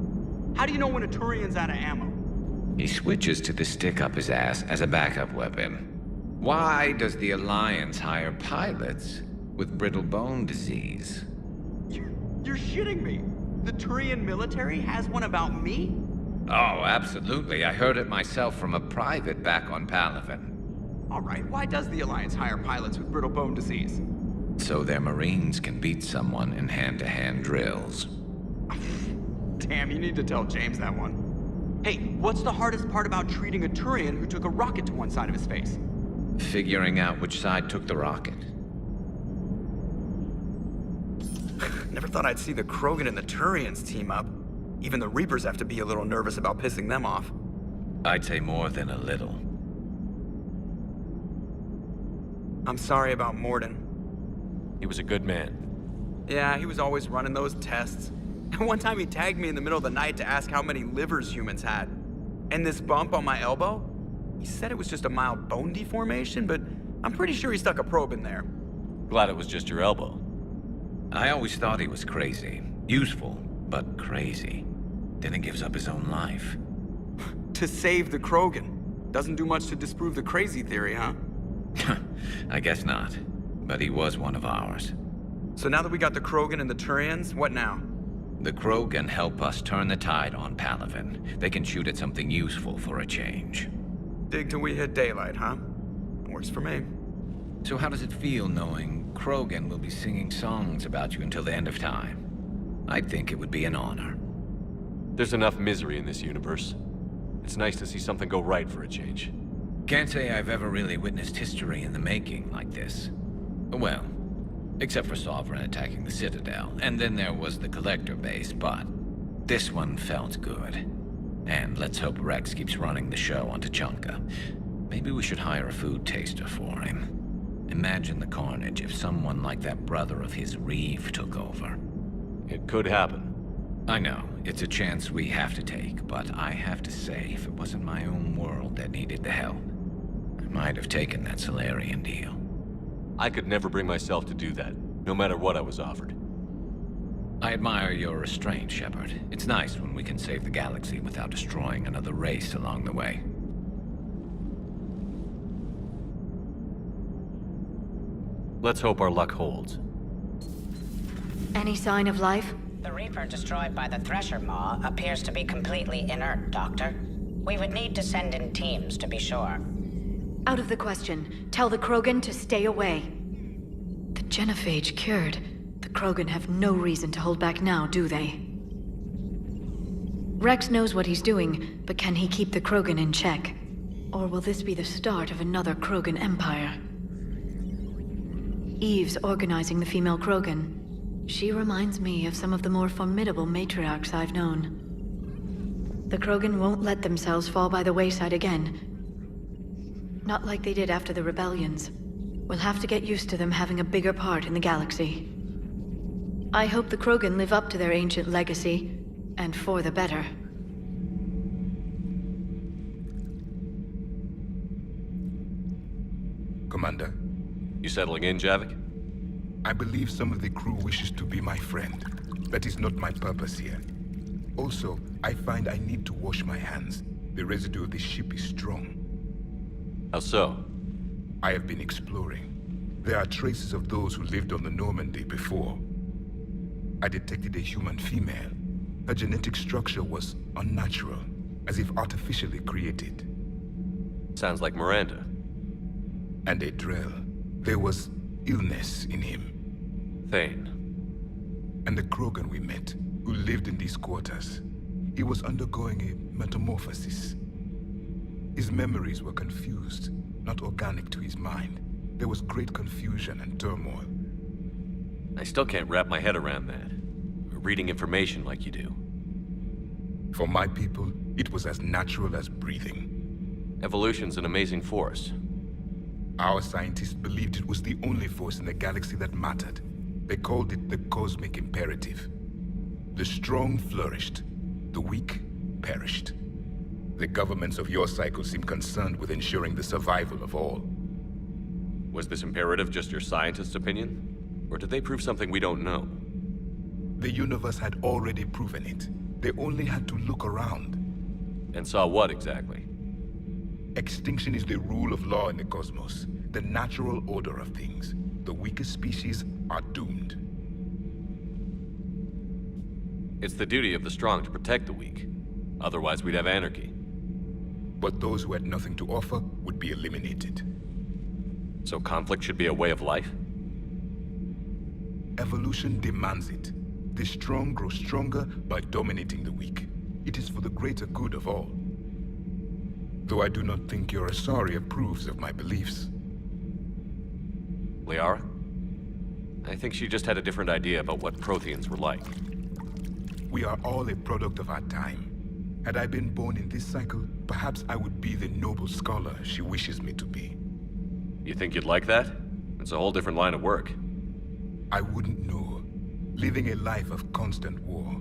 How do you know when a Turian's out of ammo? He switches to the stick up his ass as a backup weapon. Why does the Alliance hire pilots with brittle bone disease? You're shitting me. The Turian military has one about me? Oh, absolutely. I heard it myself from a private back on Palaven. All right, why does the Alliance hire pilots with brittle bone disease? So their Marines can beat someone in hand-to-hand drills. Damn, you need to tell James that one. Hey, what's the hardest part about treating a Turian who took a rocket to one side of his face? Figuring out which side took the rocket. Never thought I'd see the Krogan and the Turians team up. Even the Reapers have to be a little nervous about pissing them off. I'd say more than a little. I'm sorry about Morden. He was a good man. Yeah, he was always running those tests. And one time he tagged me in the middle of the night to ask how many livers humans had. And this bump on my elbow? He said it was just a mild bone deformation, but I'm pretty sure he stuck a probe in there. Glad it was just your elbow. I always thought he was crazy. Useful, but crazy. Then he gives up his own life. To save the Krogan. Doesn't do much to disprove the crazy theory, huh? I guess not. But he was one of ours. So now that we got the Krogan and the Turians, what now? The Krogan help us turn the tide on Palaven. They can shoot at something useful for a change. Dig till we hit daylight, huh? Works for me. So how does it feel knowing Krogan will be singing songs about you until the end of time? I'd think it would be an honor. There's enough misery in this universe. It's nice to see something go right for a change. Can't say I've ever really witnessed history in the making like this. Well, except for Sovereign attacking the Citadel, and then there was the Collector base, but this one felt good. And let's hope Rex keeps running the show on Tuchanka. Maybe we should hire a food taster for him. Imagine the carnage if someone like that brother of his, Reeve, took over. It could happen. I know, it's a chance we have to take, but I have to say, if it wasn't my own world that needed the help, I might have taken that Solarian deal. I could never bring myself to do that, no matter what I was offered. I admire your restraint, Shepard. It's nice when we can save the galaxy without destroying another race along the way. Let's hope our luck holds. Any sign of life? The Reaper destroyed by the Thresher Maw appears to be completely inert, Doctor. We would need to send in teams to be sure. Out of the question. Tell the Krogan to stay away. The genophage cured. The Krogan have no reason to hold back now, do they? Rex knows what he's doing, but can he keep the Krogan in check? Or will this be the start of another Krogan empire? Eve's organizing the female Krogan. She reminds me of some of the more formidable matriarchs I've known. The Krogan won't let themselves fall by the wayside again. Not like they did after the rebellions. We'll have to get used to them having a bigger part in the galaxy. I hope the Krogan live up to their ancient legacy, and for the better. Commander. You settling in, Javik? I believe some of the crew wishes to be my friend. That is not my purpose here. Also, I find I need to wash my hands. The residue of the ship is strong. How so? I have been exploring. There are traces of those who lived on the Normandy before. I detected a human female. Her genetic structure was unnatural, as if artificially created. Sounds like Miranda. And a Drell. There was illness in him. Thane. And the Krogan we met, who lived in these quarters. He was undergoing a metamorphosis. His memories were confused, not organic to his mind. There was great confusion and turmoil. I still can't wrap my head around that. Reading information like you do. For my people, it was as natural as breathing. Evolution's an amazing force. Our scientists believed it was the only force in the galaxy that mattered. They called it the cosmic imperative. The strong flourished, the weak perished. The governments of your cycle seem concerned with ensuring the survival of all. Was this imperative just your scientist's opinion? Or did they prove something we don't know? The universe had already proven it. They only had to look around. And saw what exactly? Extinction is the rule of law in the cosmos, the natural order of things. The weakest species are doomed. It's the duty of the strong to protect the weak. Otherwise, we'd have anarchy. But those who had nothing to offer would be eliminated. So conflict should be a way of life? Evolution demands it. The strong grow stronger by dominating the weak. It is for the greater good of all. Though I do not think your Asari approves of my beliefs. Liara? I think she just had a different idea about what Protheans were like. We are all a product of our time. Had I been born in this cycle, perhaps I would be the noble scholar she wishes me to be. You think you'd like that? It's a whole different line of work. I wouldn't know. Living a life of constant war.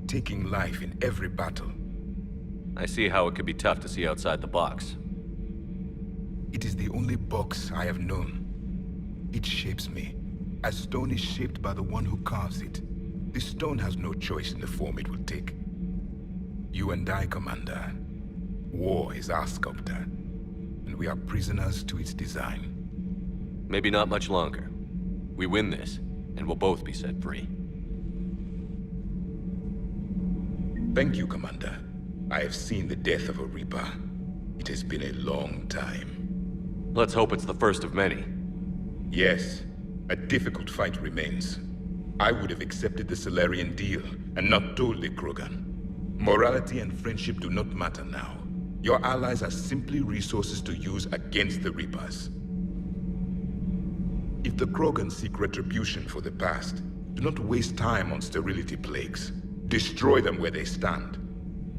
Taking life in every battle. I see how it could be tough to see outside the box. It is the only box I have known. It shapes me, as stone is shaped by the one who carves it. The stone has no choice in the form it will take. You and I, Commander. War is our sculptor, and we are prisoners to its design. Maybe not much longer. We win this, and we'll both be set free. Thank you, Commander. I have seen the death of a Reaper. It has been a long time. Let's hope it's the first of many. Yes, a difficult fight remains. I would have accepted the Solarian deal and not told the Krogan. Morality and friendship do not matter now. Your allies are simply resources to use against the Reapers. If the Krogan seek retribution for the past, do not waste time on sterility plagues. Destroy them where they stand.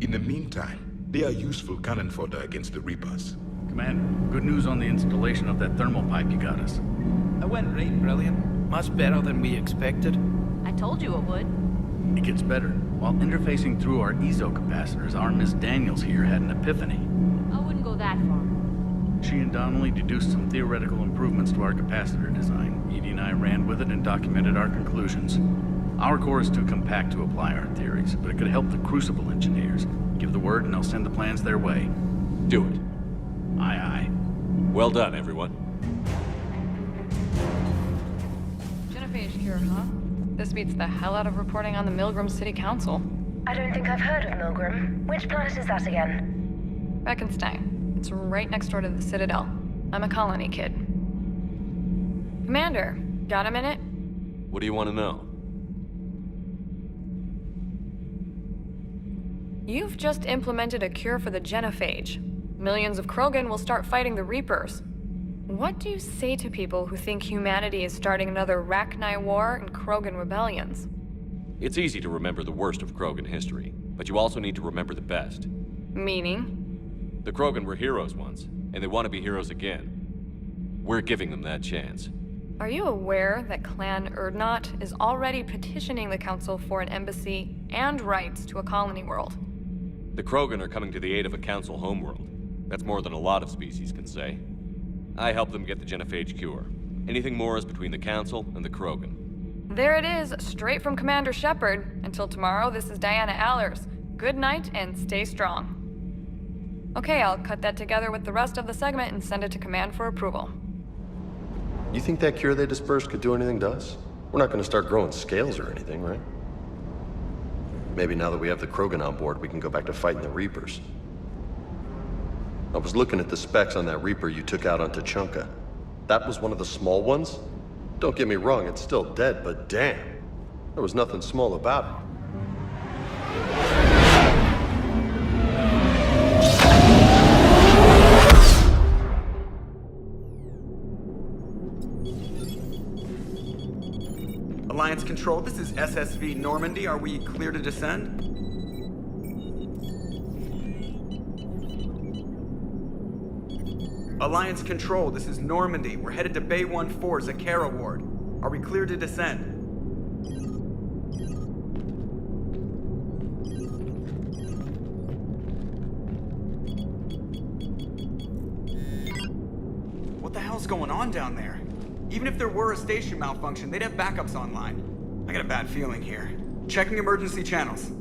In the meantime, they are useful cannon fodder against the Reapers. Commander, good news on the installation of that thermal pipe you got us. It went right brilliant. Much better than we expected. I told you it would. It gets better. While interfacing through our ezo capacitors, our Miss Daniels here had an epiphany. I wouldn't go that far. She and Donnelly deduced some theoretical improvements to our capacitor design. Edie and I ran with it and documented our conclusions. Our core is too compact to apply our theories, but it could help the Crucible engineers. Give the word and I'll send the plans their way. Do it. Aye, aye. Well done, everyone. Genophage cure, huh? This beats the hell out of reporting on the Milgram City Council. I don't think I've heard of Milgram. Which planet is that again? Beckenstein. It's right next door to the Citadel. I'm a colony kid. Commander, got a minute? What do you want to know? You've just implemented a cure for the genophage. Millions of Krogan will start fighting the Reapers. What do you say to people who think humanity is starting another Rachni War and Krogan rebellions? It's easy to remember the worst of Krogan history, but you also need to remember the best. Meaning? The Krogan were heroes once, and they want to be heroes again. We're giving them that chance. Are you aware that Clan Urdnot is already petitioning the Council for an embassy and rights to a colony world? The Krogan are coming to the aid of a Council homeworld. That's more than a lot of species can say. I helped them get the genophage cure. Anything more is between the Council and the Krogan. There it is, straight from Commander Shepard. Until tomorrow, this is Diana Allers. Good night and stay strong. Okay, I'll cut that together with the rest of the segment and send it to Command for approval. You think that cure they dispersed could do anything to us? We're not gonna start growing scales or anything, right? Maybe now that we have the Krogan on board, we can go back to fighting the Reapers. I was looking at the specs on that Reaper you took out on Tachanka. That was one of the small ones? Don't get me wrong, it's still dead, but damn. There was nothing small about it. Alliance Control, this is SSV Normandy. Are we clear to descend? Alliance Control, this is Normandy. We're headed to Bay 1-4, Zakara Ward. Are we clear to descend? What the hell's going on down there? Even if there were a station malfunction, they'd have backups online. I got a bad feeling here. Checking emergency channels.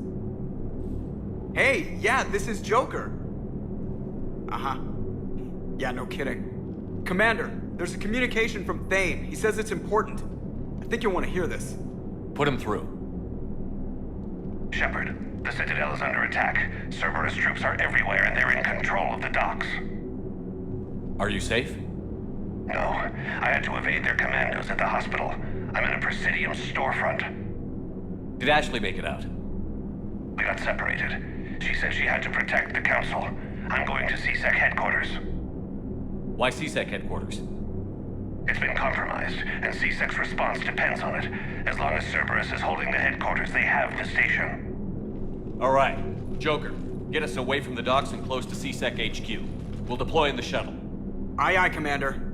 Hey, yeah, this is Joker. Uh-huh. Yeah, no kidding. Commander, there's a communication from Thane. He says it's important. I think you'll want to hear this. Put him through. Shepard, the Citadel is under attack. Cerberus troops are everywhere and they're in control of the docks. Are you safe? No, I had to evade their commandos at the hospital. I'm in a Presidium storefront. Did Ashley make it out? We got separated. She said she had to protect the Council. I'm going to CSEC headquarters. Why CSEC headquarters? It's been compromised, and CSEC's response depends on it. As long as Cerberus is holding the headquarters, they have the station. All right. Joker, get us away from the docks and close to CSEC HQ. We'll deploy in the shuttle. Aye, aye, Commander.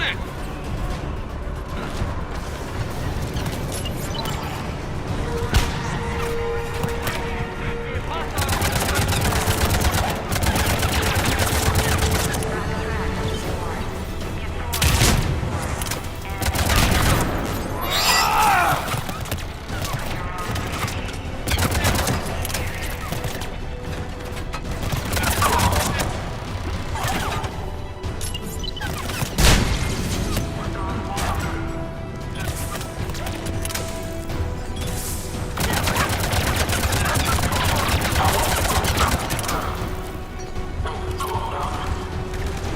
on it!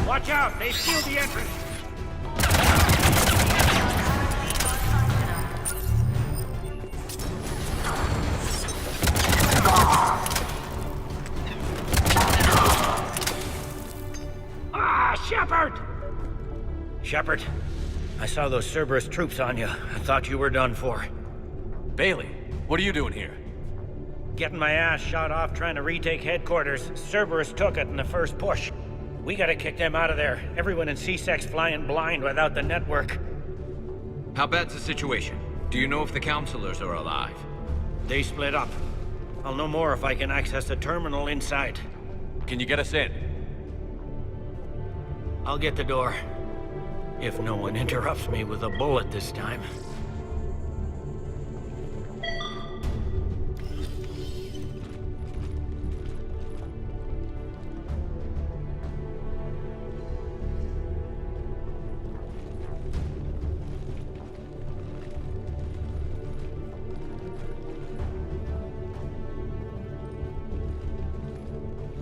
Watch out! They sealed the entrance! Ah, Shepard! Shepard, I saw those Cerberus troops on you. I thought you were done for. Bailey, what are you doing here? Getting my ass shot off trying to retake headquarters. Cerberus took it in the first push. We gotta kick them out of there. Everyone in C-Sec's flying blind without the network. How bad's the situation? Do you know if the counselors are alive? They split up. I'll know more if I can access the terminal inside. Can you get us in? I'll get the door. If no one interrupts me with a bullet this time.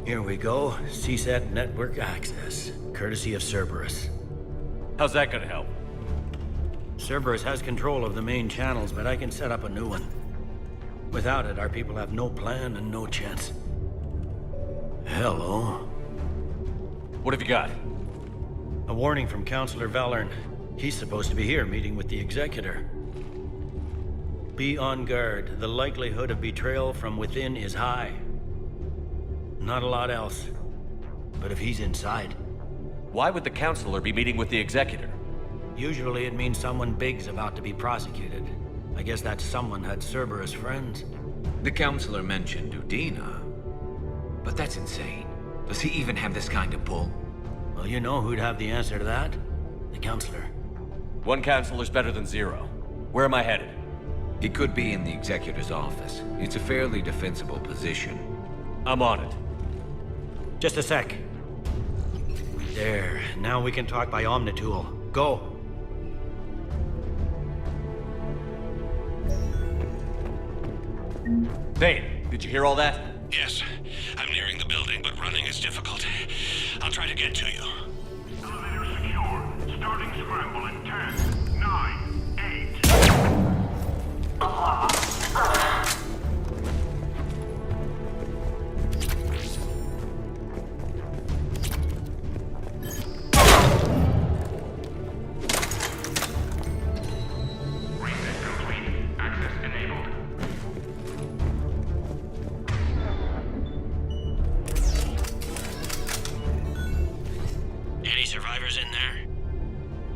Here we go. CSAT network access, courtesy of Cerberus. How's that gonna help? Cerberus has control of the main channels, but I can set up a new one. Without it, our people have no plan and no chance. Hello. What have you got? A warning from Counselor Valern. He's supposed to be here meeting with the Executor. Be on guard. The likelihood of betrayal from within is high. Not a lot else. But if he's inside... Why would the Counselor be meeting with the Executor? Usually it means someone big's about to be prosecuted. I guess that someone had Cerberus friends. The Counselor mentioned Udina. But that's insane. Does he even have this kind of pull? Well, you know who'd have the answer to that? The Counselor. One Counselor's better than zero. Where am I headed? He could be in the Executor's office. It's a fairly defensible position. I'm on it. Just a sec. There. Now we can talk by Omnitool. Go. Thane, did you hear all that? Yes. I'm nearing the building, but running is difficult. I'll try to get to you. Elevator secure. Starting scramble in 10, 9, 8. Any survivors in there?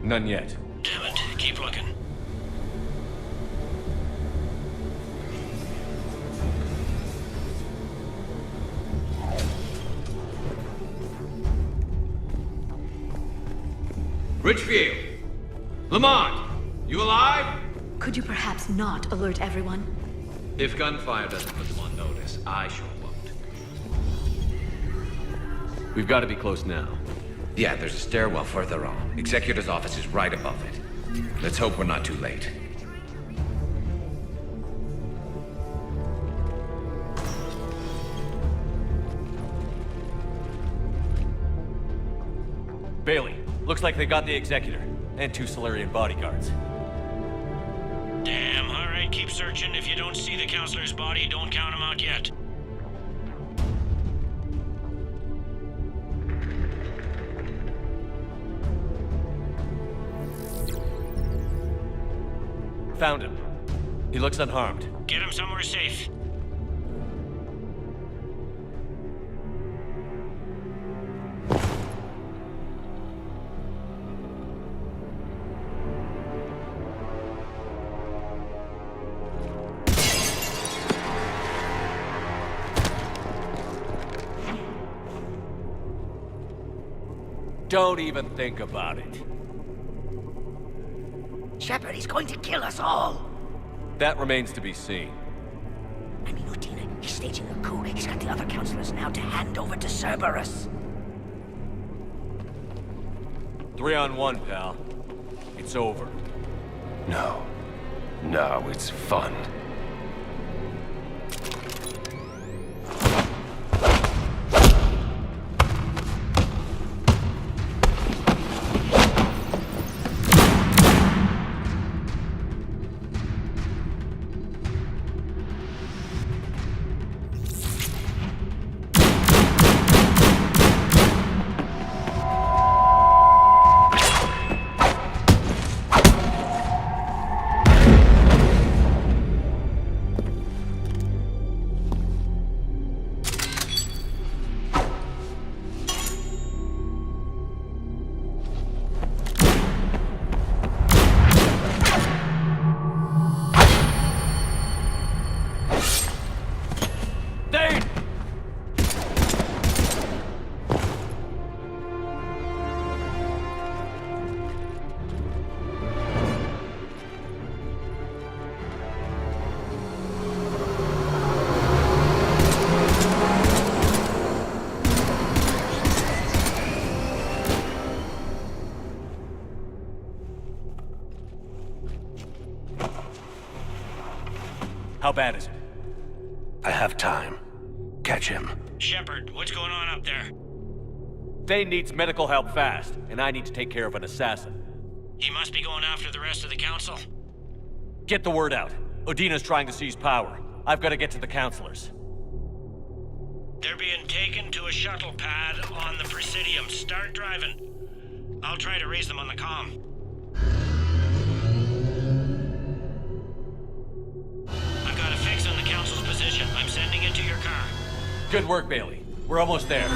None yet. Damn it. Keep looking. Richfield! Lamont! You alive? Could you perhaps not alert everyone? If gunfire doesn't put them on notice, I sure won't. We've got to be close now. Yeah, there's a stairwell further on. Executor's office is right above it. Let's hope we're not too late. Bailey, looks like they got the Executor, and 2 Solarian bodyguards. Damn, alright, keep searching. If you don't see the Counselor's body, don't count him out yet. Found him. He looks unharmed. Get him somewhere safe. Don't even think about it. Shepard, he's going to kill us all. That remains to be seen. I mean, Lieutenant, he's staging a coup. He's got the other counselors now to hand over to Cerberus. 3-on-1, pal. It's over. No. No, it's fun. How bad is it? I have time. Catch him. Shepard, what's going on up there? Dane needs medical help fast, and I need to take care of an assassin. He must be going after the rest of the council. Get the word out. Odina's trying to seize power. I've got to get to the counselors. They're being taken to a shuttle pad on the Presidium. Start driving. I'll try to raise them on the comm. I've got a fix on the council's position. I'm sending it to your car. Good work, Bailey. We're almost there.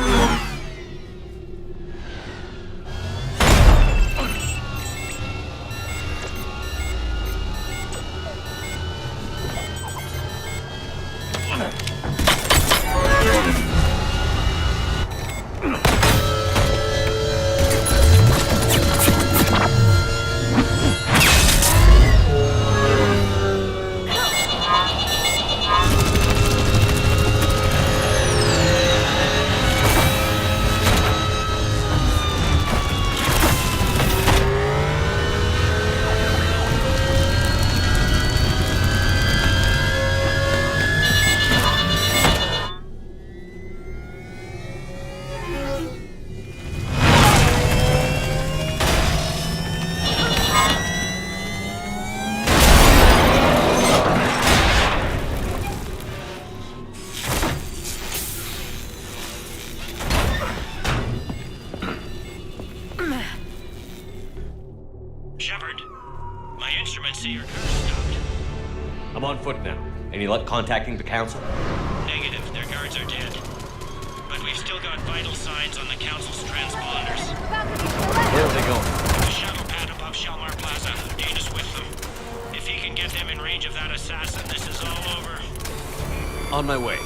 Shepard, my instruments say your car stopped. I'm on foot now. Any luck contacting the council? Negative, their guards are dead. But we've still got vital signs on the council's transponders. Where are they going? The shuttle pad above Shalmar Plaza. Dana's with them. If he can get them in range of that assassin, this is all over. On my way.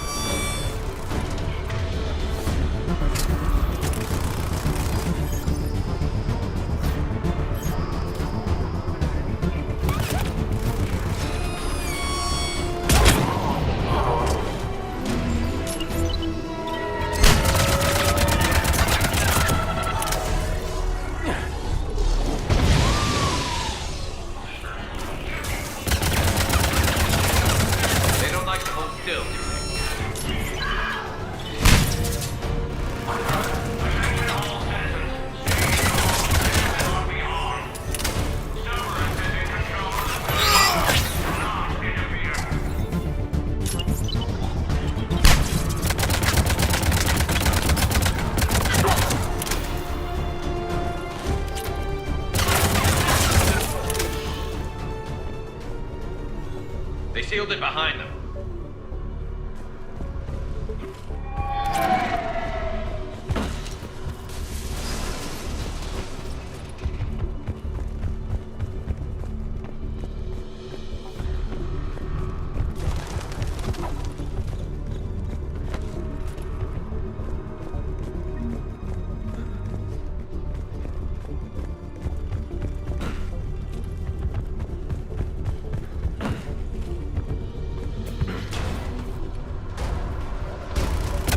They sealed it behind them.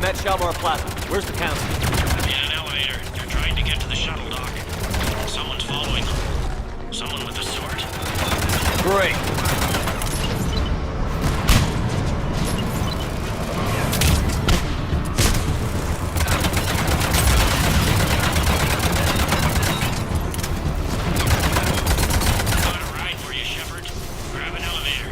at Shalmar Plaza. Where's the council? In an elevator. They're trying to get to the shuttle dock. Someone's following them. Someone with a sword. Great. Got a ride for you, Shepard. Grab an elevator.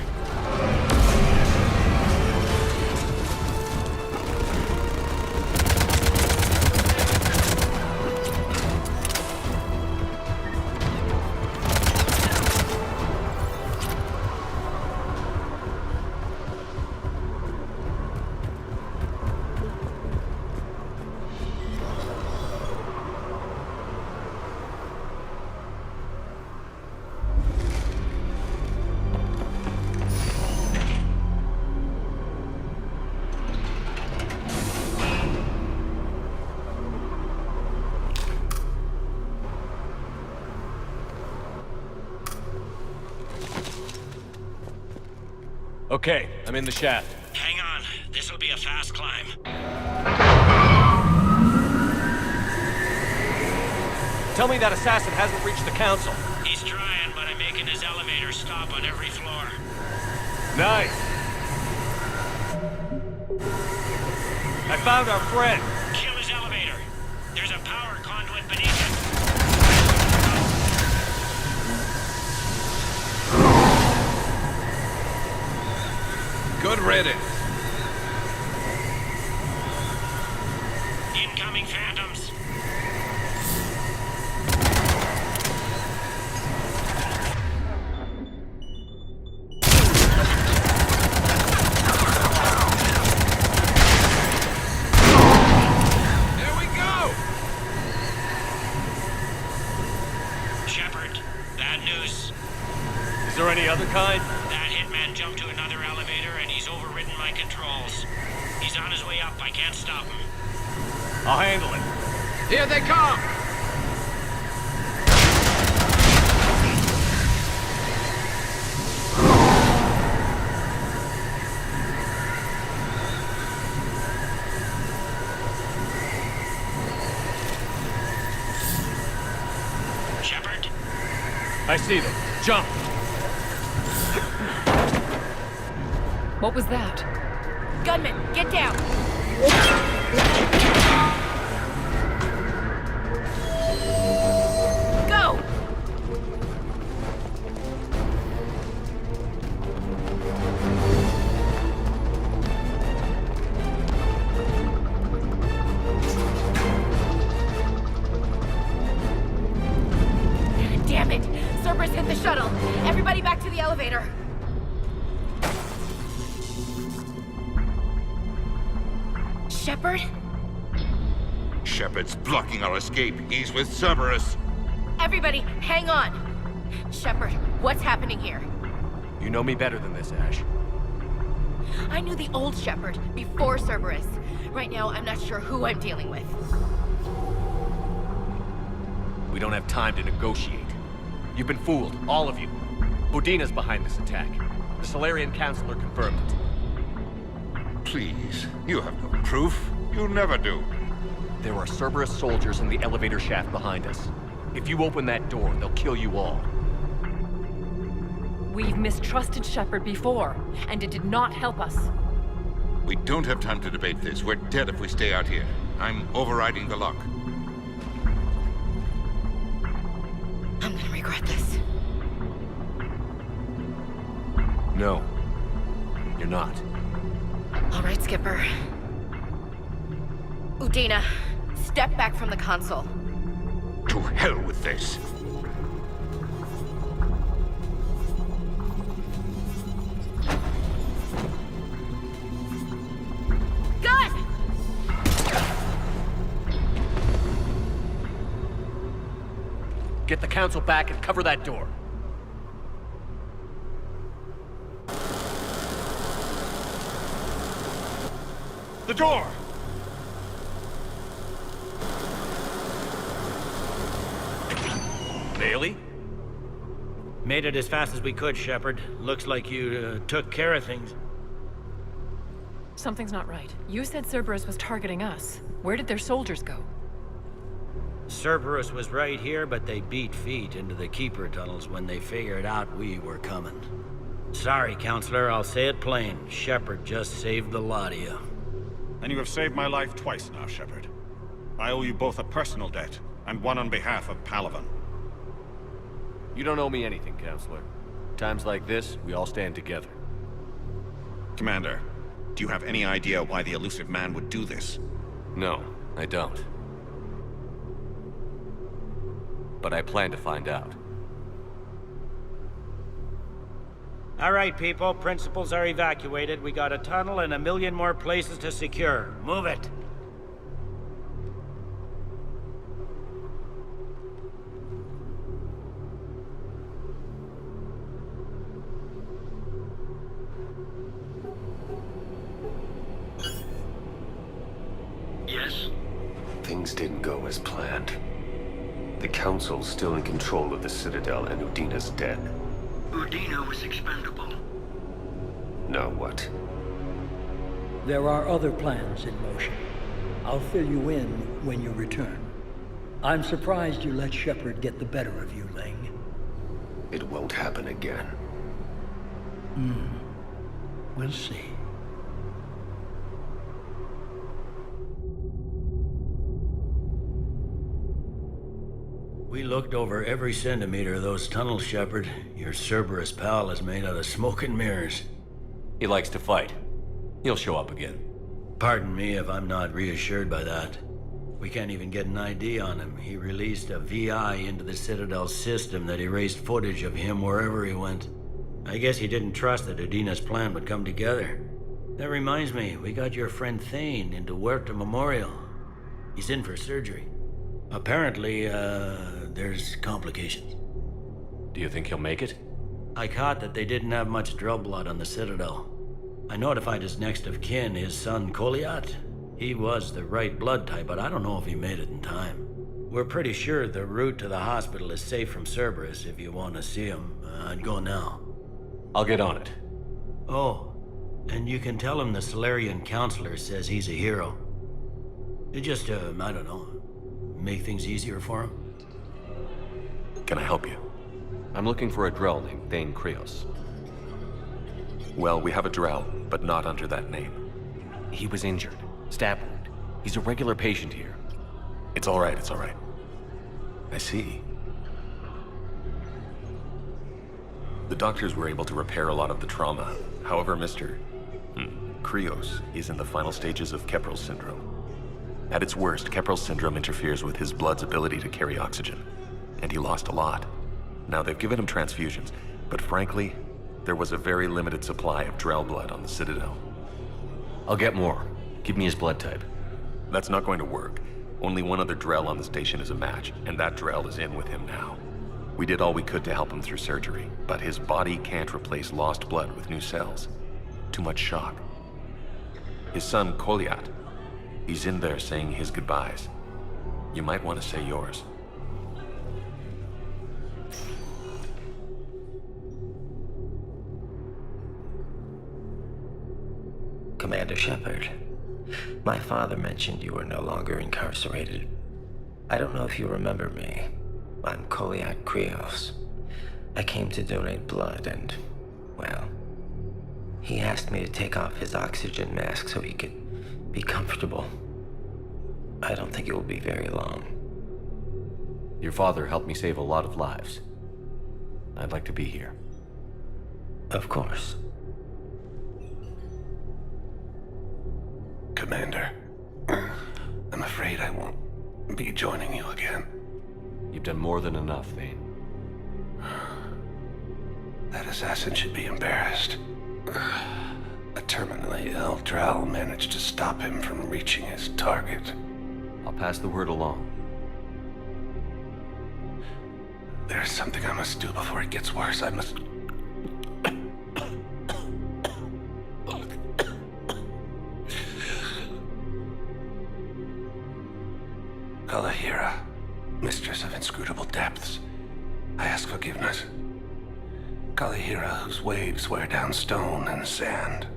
Okay, I'm in the shaft. Hang on. This'll be a fast climb. Tell me that assassin hasn't reached the council. He's trying, but I'm making his elevator stop on every floor. Nice. I found our friend. Kill his elevator. There's a power conduit beneath it. Good riddance. Incoming phantoms. There we go! Shepard, bad news. Is there any other kind? That hitman jumped to another elevator and he's overridden my controls. He's on his way up. I can't stop him. I'll handle it. Here they come! Shepard? I see them. Jump! What was that? Gunman, get down! Go! Damn it! Cerberus hit the shuttle! Everybody back to the elevator! Shepard? Shepard's blocking our escape. He's with Cerberus. Everybody, hang on! Shepard, what's happening here? You know me better than this, Ash. I knew the old Shepard before Cerberus. Right now, I'm not sure who I'm dealing with. We don't have time to negotiate. You've been fooled, all of you. Udina's behind this attack. The Solarian Councilor confirmed it. Please, you have no proof. You never do. There are Cerberus soldiers in the elevator shaft behind us. If you open that door, they'll kill you all. We've mistrusted Shepard before, and it did not help us. We don't have time to debate this. We're dead if we stay out here. I'm overriding the lock. I'm gonna regret this. No. You're not. All right, Skipper. Udina, step back from the console. To hell with this. Gun! Get the council back and cover that door. The door! Bailey? Made it as fast as we could, Shepard. Looks like you took care of things. Something's not right. You said Cerberus was targeting us. Where did their soldiers go? Cerberus was right here, but they beat feet into the Keeper tunnels when they figured out we were coming. Sorry, Counselor, I'll say it plain. Shepard just saved the lot of you. And you have saved my life twice now, Shepard. I owe you both a personal debt, and one on behalf of Palaven. You don't owe me anything, Counselor. Times like this, we all stand together. Commander, do you have any idea why the elusive man would do this? No, I don't. But I plan to find out. All right, people. Principals are evacuated. We got a tunnel and 1 million more places to secure. Move it. Yes? Things didn't go as planned. The Council's still in control of the Citadel and Udina's dead. Udina was expendable. Now what? There are other plans in motion. I'll fill you in when you return. I'm surprised you let Shepard get the better of you, Ling. It won't happen again. We'll see. We looked over every centimeter of those tunnels, Shepard. Your Cerberus pal is made out of smoke and mirrors. He likes to fight. He'll show up again. Pardon me if I'm not reassured by that. We can't even get an ID on him. He released a VI into the Citadel system that erased footage of him wherever he went. I guess he didn't trust that Udina's plan would come together. That reminds me, we got your friend Thane into Huerta Memorial. He's in for surgery. Apparently, there's complications. Do you think he'll make it? I caught that they didn't have much Drell blood on the Citadel. I notified his next of kin, his son Koliat. He was the right blood type, but I don't know if he made it in time. We're pretty sure the route to the hospital is safe from Cerberus. If you want to see him, I'd go now. I'll get on it. Oh, and you can tell him the Solarian Counselor says he's a hero. It just, I don't know, make things easier for him. Can I help you? I'm looking for a Drell named Thane Krios. Well, we have a Drell, but not under that name. He was injured. Stab wound. He's a regular patient here. It's all right, it's all right. I see. The doctors were able to repair a lot of the trauma. However, Mr. Krios is in the final stages of Keprel's syndrome. At its worst, Keprel's syndrome interferes with his blood's ability to carry oxygen, and he lost a lot. Now, they've given him transfusions, but frankly, there was a very limited supply of Drell blood on the Citadel. I'll get more. Give me his blood type. That's not going to work. Only one other Drell on the station is a match, and that Drell is in with him now. We did all we could to help him through surgery, but his body can't replace lost blood with new cells. Too much shock. His son, Koliat, he's in there saying his goodbyes. You might want to say yours. Commander Shepard, my father mentioned you were no longer incarcerated. I don't know if you remember me. I'm Koliat Krios. I came to donate blood and, well, he asked me to take off his oxygen mask so he could be comfortable. I don't think it will be very long. Your father helped me save a lot of lives. I'd like to be here. Of course. Commander, I'm afraid I won't be joining you again. You've done more than enough, Thane. That assassin should be embarrassed. A terminally ill Drell managed to stop him from reaching his target. I'll pass the word along. There's something I must do before it gets worse. I must... Kalahira, mistress of inscrutable depths, I ask forgiveness. Kalahira, whose waves wear down stone and sand.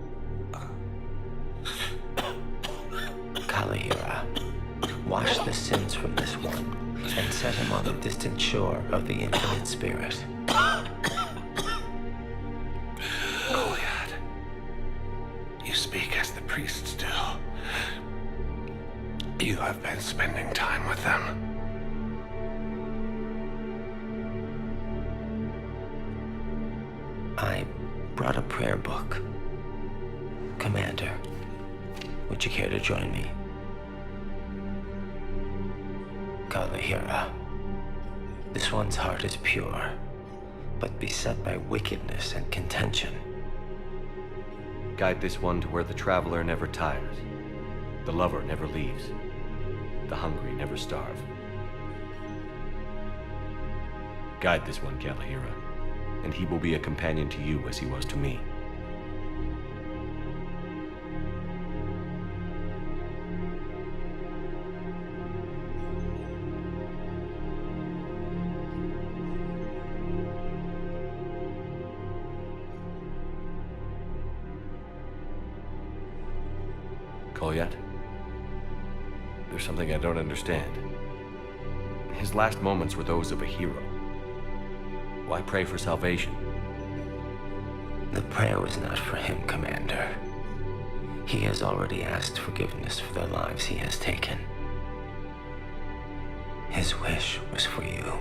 Kalahira. Wash the sins from this one, and set him on the distant shore of the infinite spirit. Goliath, you speak as the priests do. You have been spending time with them. I brought a prayer book. Commander, would you care to join me? Kalahira. This one's heart is pure, but beset by wickedness and contention. Guide this one to where the traveler never tires, the lover never leaves, the hungry never starve. Guide this one, Kalahira, and he will be a companion to you as he was to me. Goliath? There's something I don't understand. His last moments were those of a hero. Why pray for salvation? The prayer was not for him, Commander. He has already asked forgiveness for the lives he has taken. His wish was for you.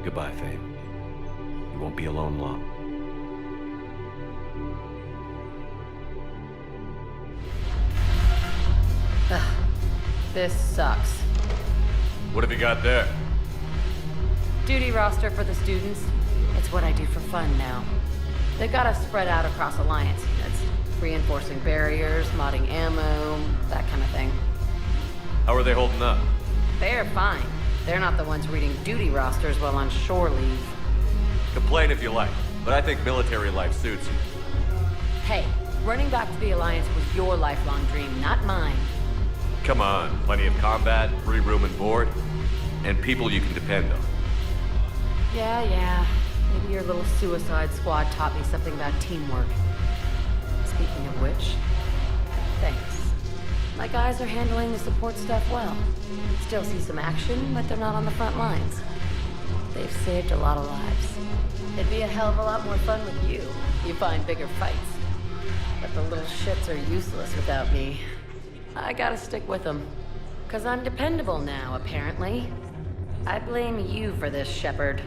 Goodbye, Thane. You won't be alone long. This sucks. What have you got there? Duty roster for the students. It's what I do for fun now. They've got us spread out across Alliance units. Reinforcing barriers, modding ammo, that kind of thing. How are they holding up? They're fine. They're not the ones reading duty rosters while on shore leave. Complain if you like, but I think military life suits you. Hey, running back to the Alliance was your lifelong dream, not mine. Come on, plenty of combat, free room and board, and people you can depend on. Yeah. Maybe your little suicide squad taught me something about teamwork. Speaking of which, thanks. My guys are handling the support stuff well. Still see some action, but they're not on the front lines. They've saved a lot of lives. It'd be a hell of a lot more fun with you. You find bigger fights. But the little shits are useless without me. I gotta stick with them. 'Cause I'm dependable now, apparently. I blame you for this, Shepard.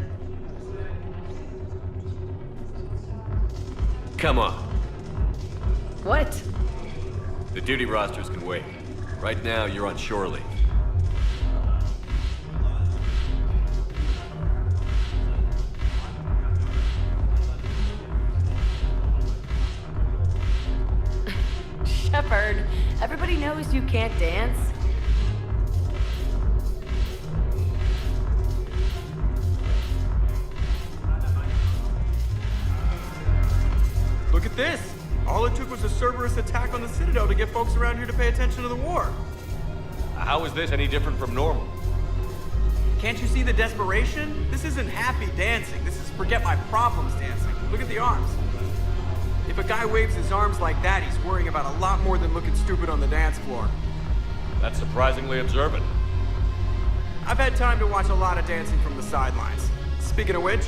Come on. What? The duty rosters can wait. Right now, you're on shore leave. Shepard, everybody knows you can't dance. Look at this! All it took was a Cerberus attack on the Citadel to get folks around here to pay attention to the war. How is this any different from normal? Can't you see the desperation? This isn't happy dancing. This is forget my problems dancing. Look at the arms. If a guy waves his arms like that, he's worrying about a lot more than looking stupid on the dance floor. That's surprisingly observant. I've had time to watch a lot of dancing from the sidelines. Speaking of which...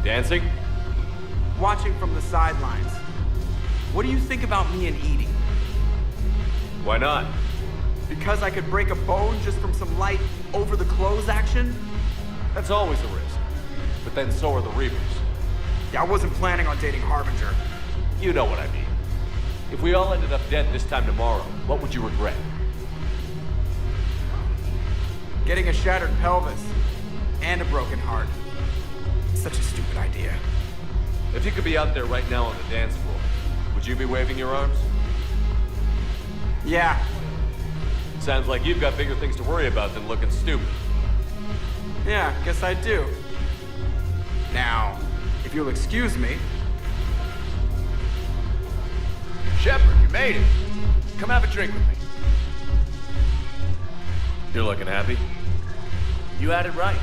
Dancing? Watching from the sidelines. What do you think about me and eating? Why not? Because I could break a bone just from some light over-the-clothes action? That's always a risk. But then so are the Reapers. Yeah, I wasn't planning on dating Harbinger. You know what I mean. If we all ended up dead this time tomorrow, what would you regret? Getting a shattered pelvis. And a broken heart. Such a stupid idea. If you could be out there right now on the dance floor, would you be waving your arms? Yeah. Sounds like you've got bigger things to worry about than looking stupid. Yeah, guess I do. Now, if you'll excuse me... Shepard, you made it. Come have a drink with me. You're looking happy? You had it right.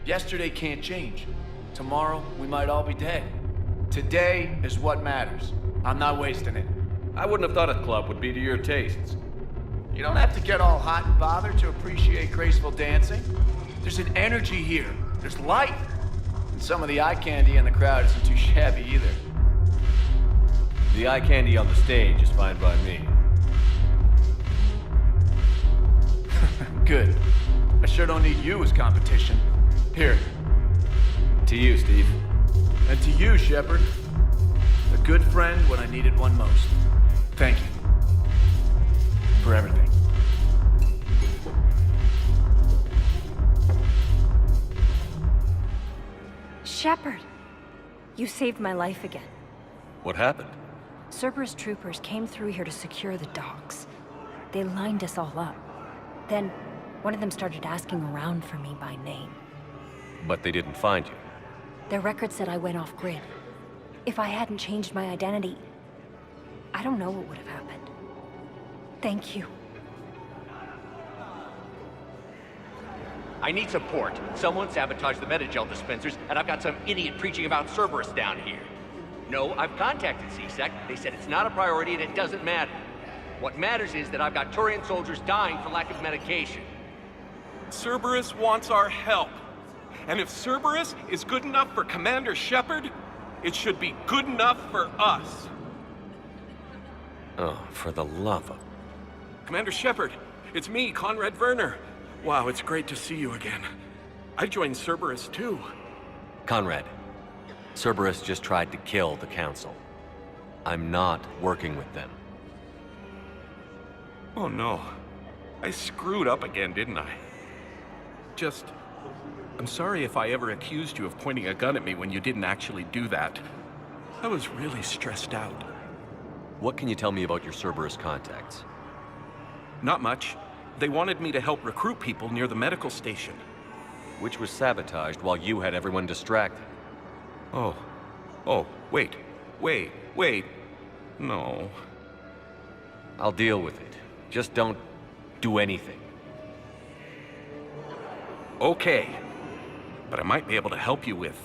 Yesterday can't change. Tomorrow, we might all be dead. Today is what matters. I'm not wasting it. I wouldn't have thought a club would be to your tastes. You don't have to get all hot and bothered to appreciate graceful dancing. There's an energy here. There's life. And some of the eye candy in the crowd isn't too shabby either. The eye candy on the stage is fine by me. Good. I sure don't need you as competition. Here. To you, Steve. And to you, Shepard. A good friend when I needed one most. Thank you. For everything. Shepard! You saved my life again. What happened? Cerberus troopers came through here to secure the docks. They lined us all up. Then, one of them started asking around for me by name. But they didn't find you. Their record said I went off-grid. If I hadn't changed my identity, I don't know what would have happened. Thank you. I need support. Someone sabotaged the Metagel dispensers, and I've got some idiot preaching about Cerberus down here. No, I've contacted CSEC. They said it's not a priority and it doesn't matter. What matters is that I've got Turian soldiers dying for lack of medication. Cerberus wants our help. And if Cerberus is good enough for Commander Shepard, it should be good enough for us. Oh, for the love of... Commander Shepard, it's me, Conrad Werner. Wow, it's great to see you again. I joined Cerberus too. Conrad, Cerberus just tried to kill the Council. I'm not working with them. Oh no. I screwed up again, didn't I? I'm sorry if I ever accused you of pointing a gun at me when you didn't actually do that. I was really stressed out. What can you tell me about your Cerberus contacts? Not much. They wanted me to help recruit people near the medical station. Which was sabotaged while you had everyone distracted. Oh, wait. No. I'll deal with it. Just don't do anything. Okay. But I might be able to help you with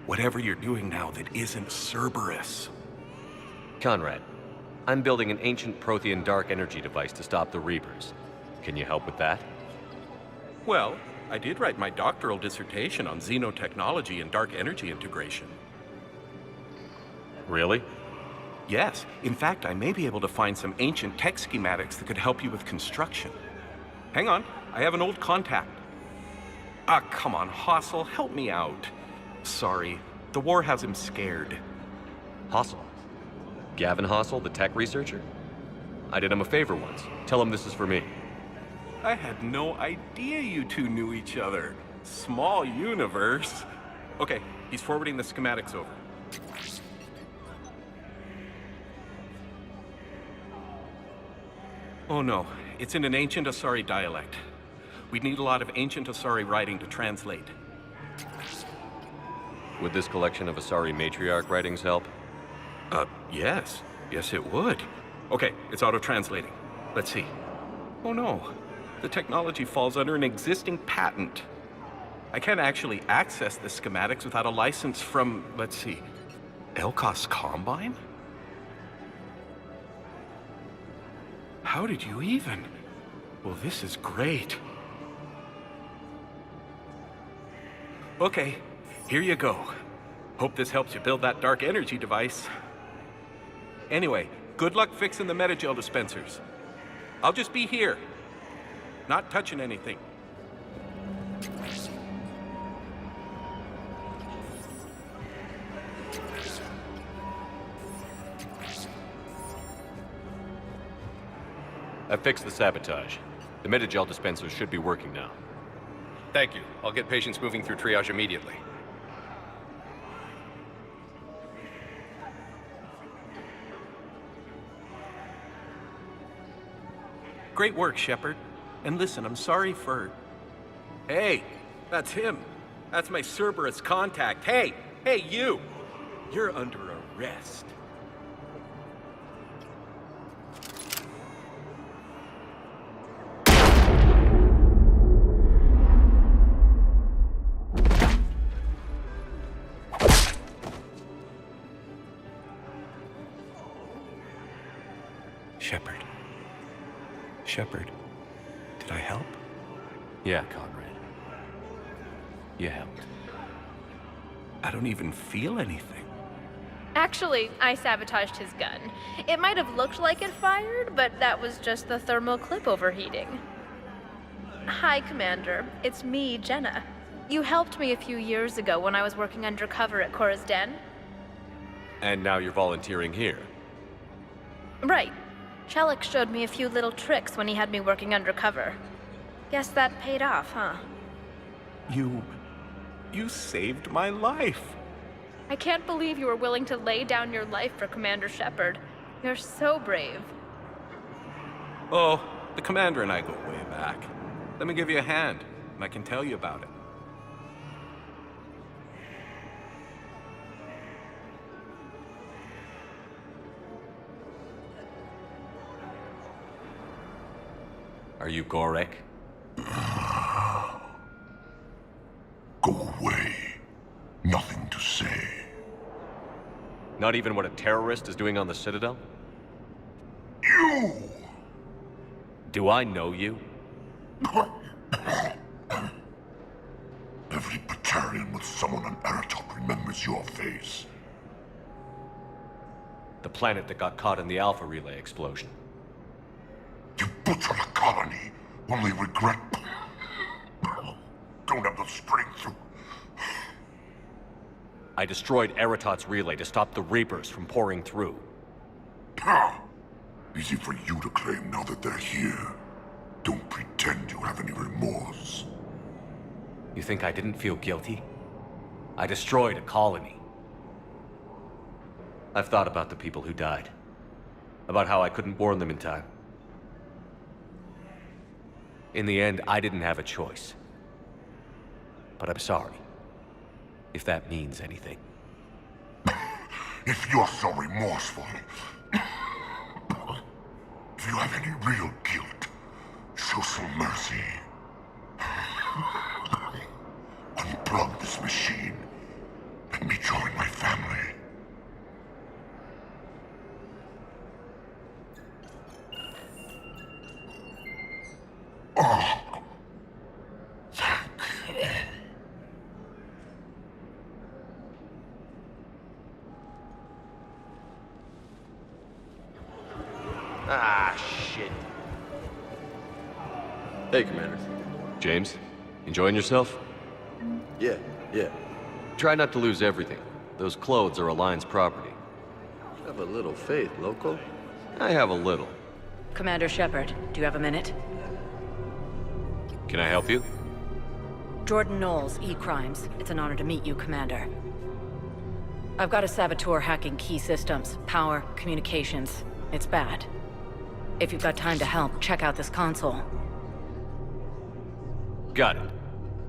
whatever you're doing now that isn't Cerberus. Conrad, I'm building an ancient Prothean dark energy device to stop the Reapers. Can you help with that? Well, I did write my doctoral dissertation on xenotechnology and dark energy integration. Really? Yes. In fact, I may be able to find some ancient tech schematics that could help you with construction. Hang on, I have an old contact. Ah, come on, Hossel, help me out. Sorry, the war has him scared. Hossel? Gavin Hossel, the tech researcher? I did him a favor once. Tell him this is for me. I had no idea you two knew each other. Small universe. Okay, he's forwarding the schematics over. Oh no, it's in an ancient Asari dialect. We'd need a lot of ancient Asari writing to translate. Would this collection of Asari matriarch writings help? Yes. Yes, it would. Okay, it's auto-translating. Let's see. Oh no, the technology falls under an existing patent. I can't actually access the schematics without a license from, let's see, Elkos Combine? How did you even? Well, this is great. Okay, here you go. Hope this helps you build that dark energy device. Anyway, good luck fixing the Metagel dispensers. I'll just be here, not touching anything. I fixed the sabotage. The Metagel dispensers should be working now. Thank you. I'll get patients moving through triage immediately. Great work, Shepard. And listen, I'm sorry for... Hey, that's him. That's my Cerberus contact. Hey, you! You're under arrest. Shepard. Shepard, did I help? Yeah, Conrad. You helped. I don't even feel anything. Actually, I sabotaged his gun. It might have looked like it fired, but that was just the thermal clip overheating. Hi, Commander. It's me, Jenna. You helped me a few years ago when I was working undercover at Cora's Den. And now you're volunteering here. Right. Shellick showed me a few little tricks when he had me working undercover. Guess that paid off, huh? You saved my life. I can't believe you were willing to lay down your life for Commander Shepard. You're so brave. Oh, the Commander and I go way back. Let me give you a hand, and I can tell you about it. Are you Gorek? Go away. Nothing to say. Not even what a terrorist is doing on the Citadel? You! Do I know you? Every Batarian with someone on Aratok remembers your face. The planet that got caught in the Alpha Relay explosion. You butchered a colony, only regret. Don't have the strength to... I destroyed Eratot's relay to stop the Reapers from pouring through. Easy for you to claim now that they're here. Don't pretend you have any remorse. You think I didn't feel guilty? I destroyed a colony. I've thought about the people who died. About how I couldn't warn them in time. In the end, I didn't have a choice. But I'm sorry. If that means anything. If you're so remorseful, if you have any real guilt, show some mercy. Unplug this machine. Let me join my family. Oh. Ah, shit. Hey, Commander. James, enjoying yourself? Yeah. Try not to lose everything. Those clothes are Alliance property. Have a little faith, local. I have a little. Commander Shepard, do you have a minute? Can I help you? Jordan Knowles, E-Crimes. It's an honor to meet you, Commander. I've got a saboteur hacking key systems, power, communications. It's bad. If you've got time to help, check out this console. Got it.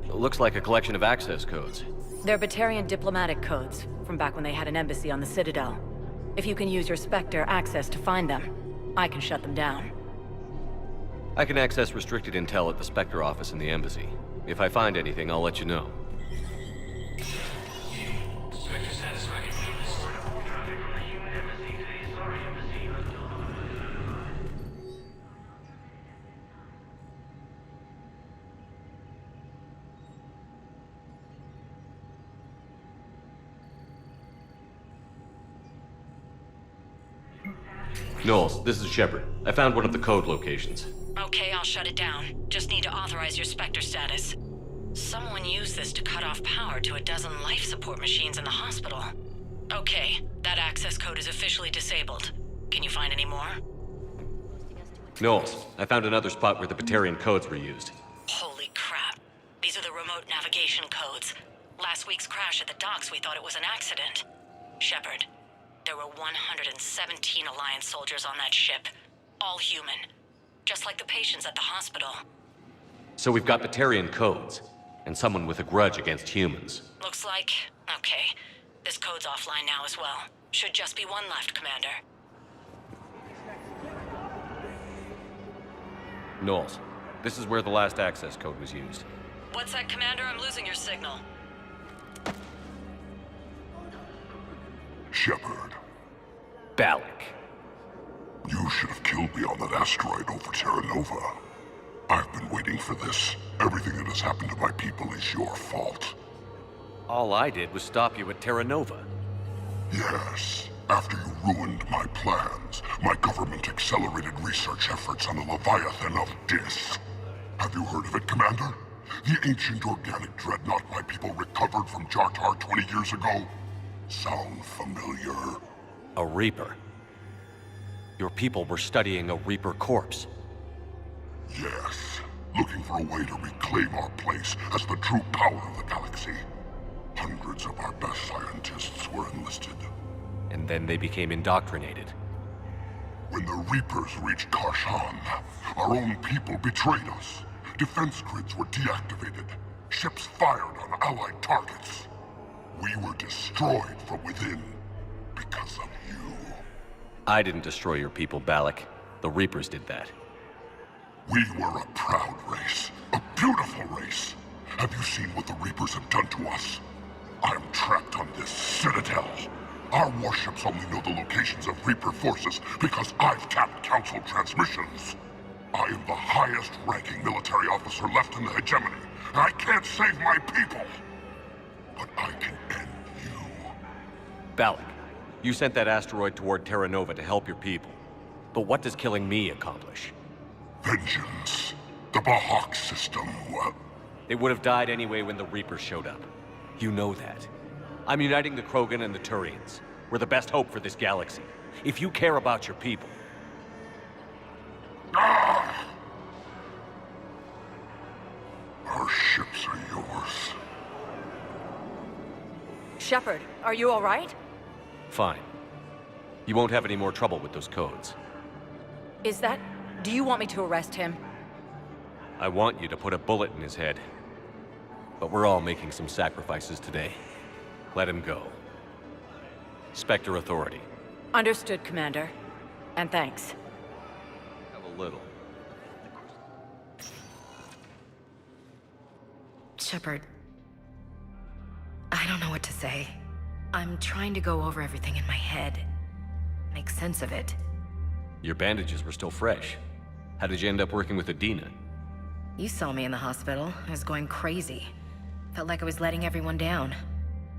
Looks like a collection of access codes. They're Batarian diplomatic codes, from back when they had an embassy on the Citadel. If you can use your Spectre access to find them, I can shut them down. I can access restricted intel at the Spectre office in the embassy. If I find anything, I'll let you know. Knowles, this is Shepard. I found one of the code locations. Okay, I'll shut it down. Just need to authorize your Spectre status. Someone used this to cut off power to a dozen life support machines in the hospital. Okay, that access code is officially disabled. Can you find any more? Knowles, I found another spot where the Batarian codes were used. Holy crap. These are the remote navigation codes. Last week's crash at the docks, we thought it was an accident. Shepard, there were 117 Alliance soldiers on that ship. All human. Just like the patients at the hospital. So we've got Batarian codes, and someone with a grudge against humans. Looks like... okay. This code's offline now as well. Should just be one left, Commander. Knowles, this is where the last access code was used. What's that, Commander? I'm losing your signal. Shepard. Balak. You should have killed killed me on that asteroid over Terra Nova. I've been waiting for this. Everything that has happened to my people is your fault. All I did was stop you at Terra Nova. Yes. After you ruined my plans, my government accelerated research efforts on the Leviathan of Dis. Have you heard of it, Commander? The ancient organic dreadnought my people recovered from Jartar 20 years ago? Sound familiar? A Reaper? Your people were studying a Reaper corpse. Yes. Looking for a way to reclaim our place as the true power of the galaxy. Hundreds of our best scientists were enlisted. And then they became indoctrinated. When the Reapers reached Karshan, our own people betrayed us. Defense grids were deactivated. Ships fired on Allied targets. We were destroyed from within because of you. I didn't destroy your people, Balak. The Reapers did that. We were a proud race. A beautiful race. Have you seen what the Reapers have done to us? I'm trapped on this citadel. Our warships only know the locations of Reaper forces because I've tapped Council transmissions. I am the highest-ranking military officer left in the hegemony, and I can't save my people. But I can end you. Balak, you sent that asteroid toward Terra Nova to help your people. But what does killing me accomplish? Vengeance. The Bahak system, They would have died anyway when the Reapers showed up. You know that. I'm uniting the Krogan and the Turians. We're the best hope for this galaxy. If you care about your people... Our ships are yours. Shepard, are you all right? Fine. You won't have any more trouble with those codes. Is that... Do you want me to arrest him? I want you to put a bullet in his head. But we're all making some sacrifices today. Let him go. Spectre Authority. Understood, Commander. And thanks. Have a little. Shepard, I don't know what to say. I'm trying to go over everything in my head. Make sense of it. Your bandages were still fresh. How did you end up working with Adina? You saw me in the hospital. I was going crazy. Felt like I was letting everyone down.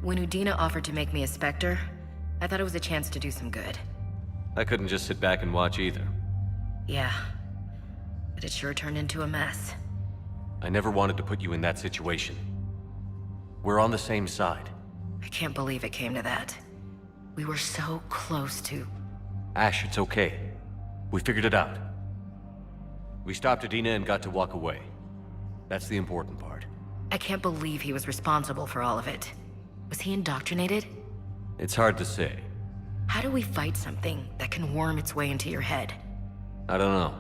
When Udina offered to make me a Spectre, I thought it was a chance to do some good. I couldn't just sit back and watch either. Yeah. But it sure turned into a mess. I never wanted to put you in that situation. We're on the same side. I can't believe it came to that. We were so close to... Ash, it's okay. We figured it out. We stopped Adina and got to walk away. That's the important part. I can't believe he was responsible for all of it. Was he indoctrinated? It's hard to say. How do we fight something that can worm its way into your head? I don't know.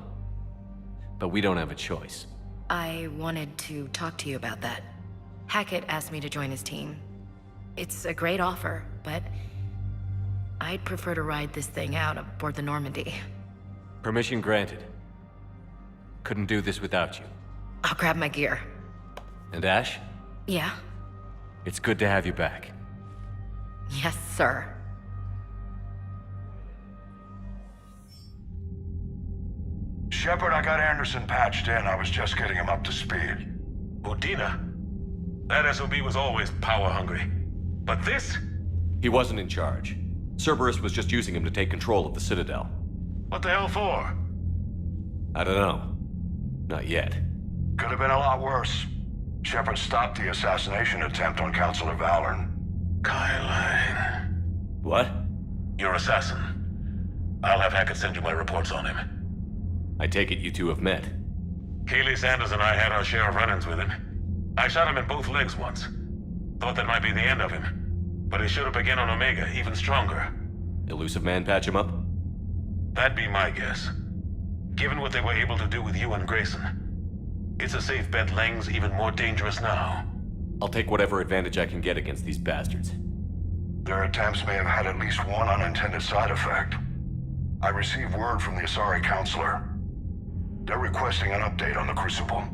But we don't have a choice. I wanted to talk to you about that. Hackett asked me to join his team. It's a great offer, but I'd prefer to ride this thing out aboard the Normandy. Permission granted. Couldn't do this without you. I'll grab my gear. And Ash? Yeah? It's good to have you back. Yes, sir. Shepard, I got Anderson patched in. I was just getting him up to speed. Udina? That SOB was always power-hungry. But this? He wasn't in charge. Cerberus was just using him to take control of the Citadel. What the hell for? I don't know. Not yet. Could have been a lot worse. Shepard stopped the assassination attempt on Councilor Valorn. Kyle. What? Your assassin. I'll have Hackett send you my reports on him. I take it you two have met. Keeley Sanders and I had our share of run-ins with him. I shot him in both legs once. Thought that might be the end of him. But he showed up again on Omega, even stronger. Elusive Man patch him up? That'd be my guess. Given what they were able to do with you and Grayson, it's a safe bet Lang's even more dangerous now. I'll take whatever advantage I can get against these bastards. Their attempts may have had at least one unintended side effect. I received word from the Asari Counselor. They're requesting an update on the Crucible.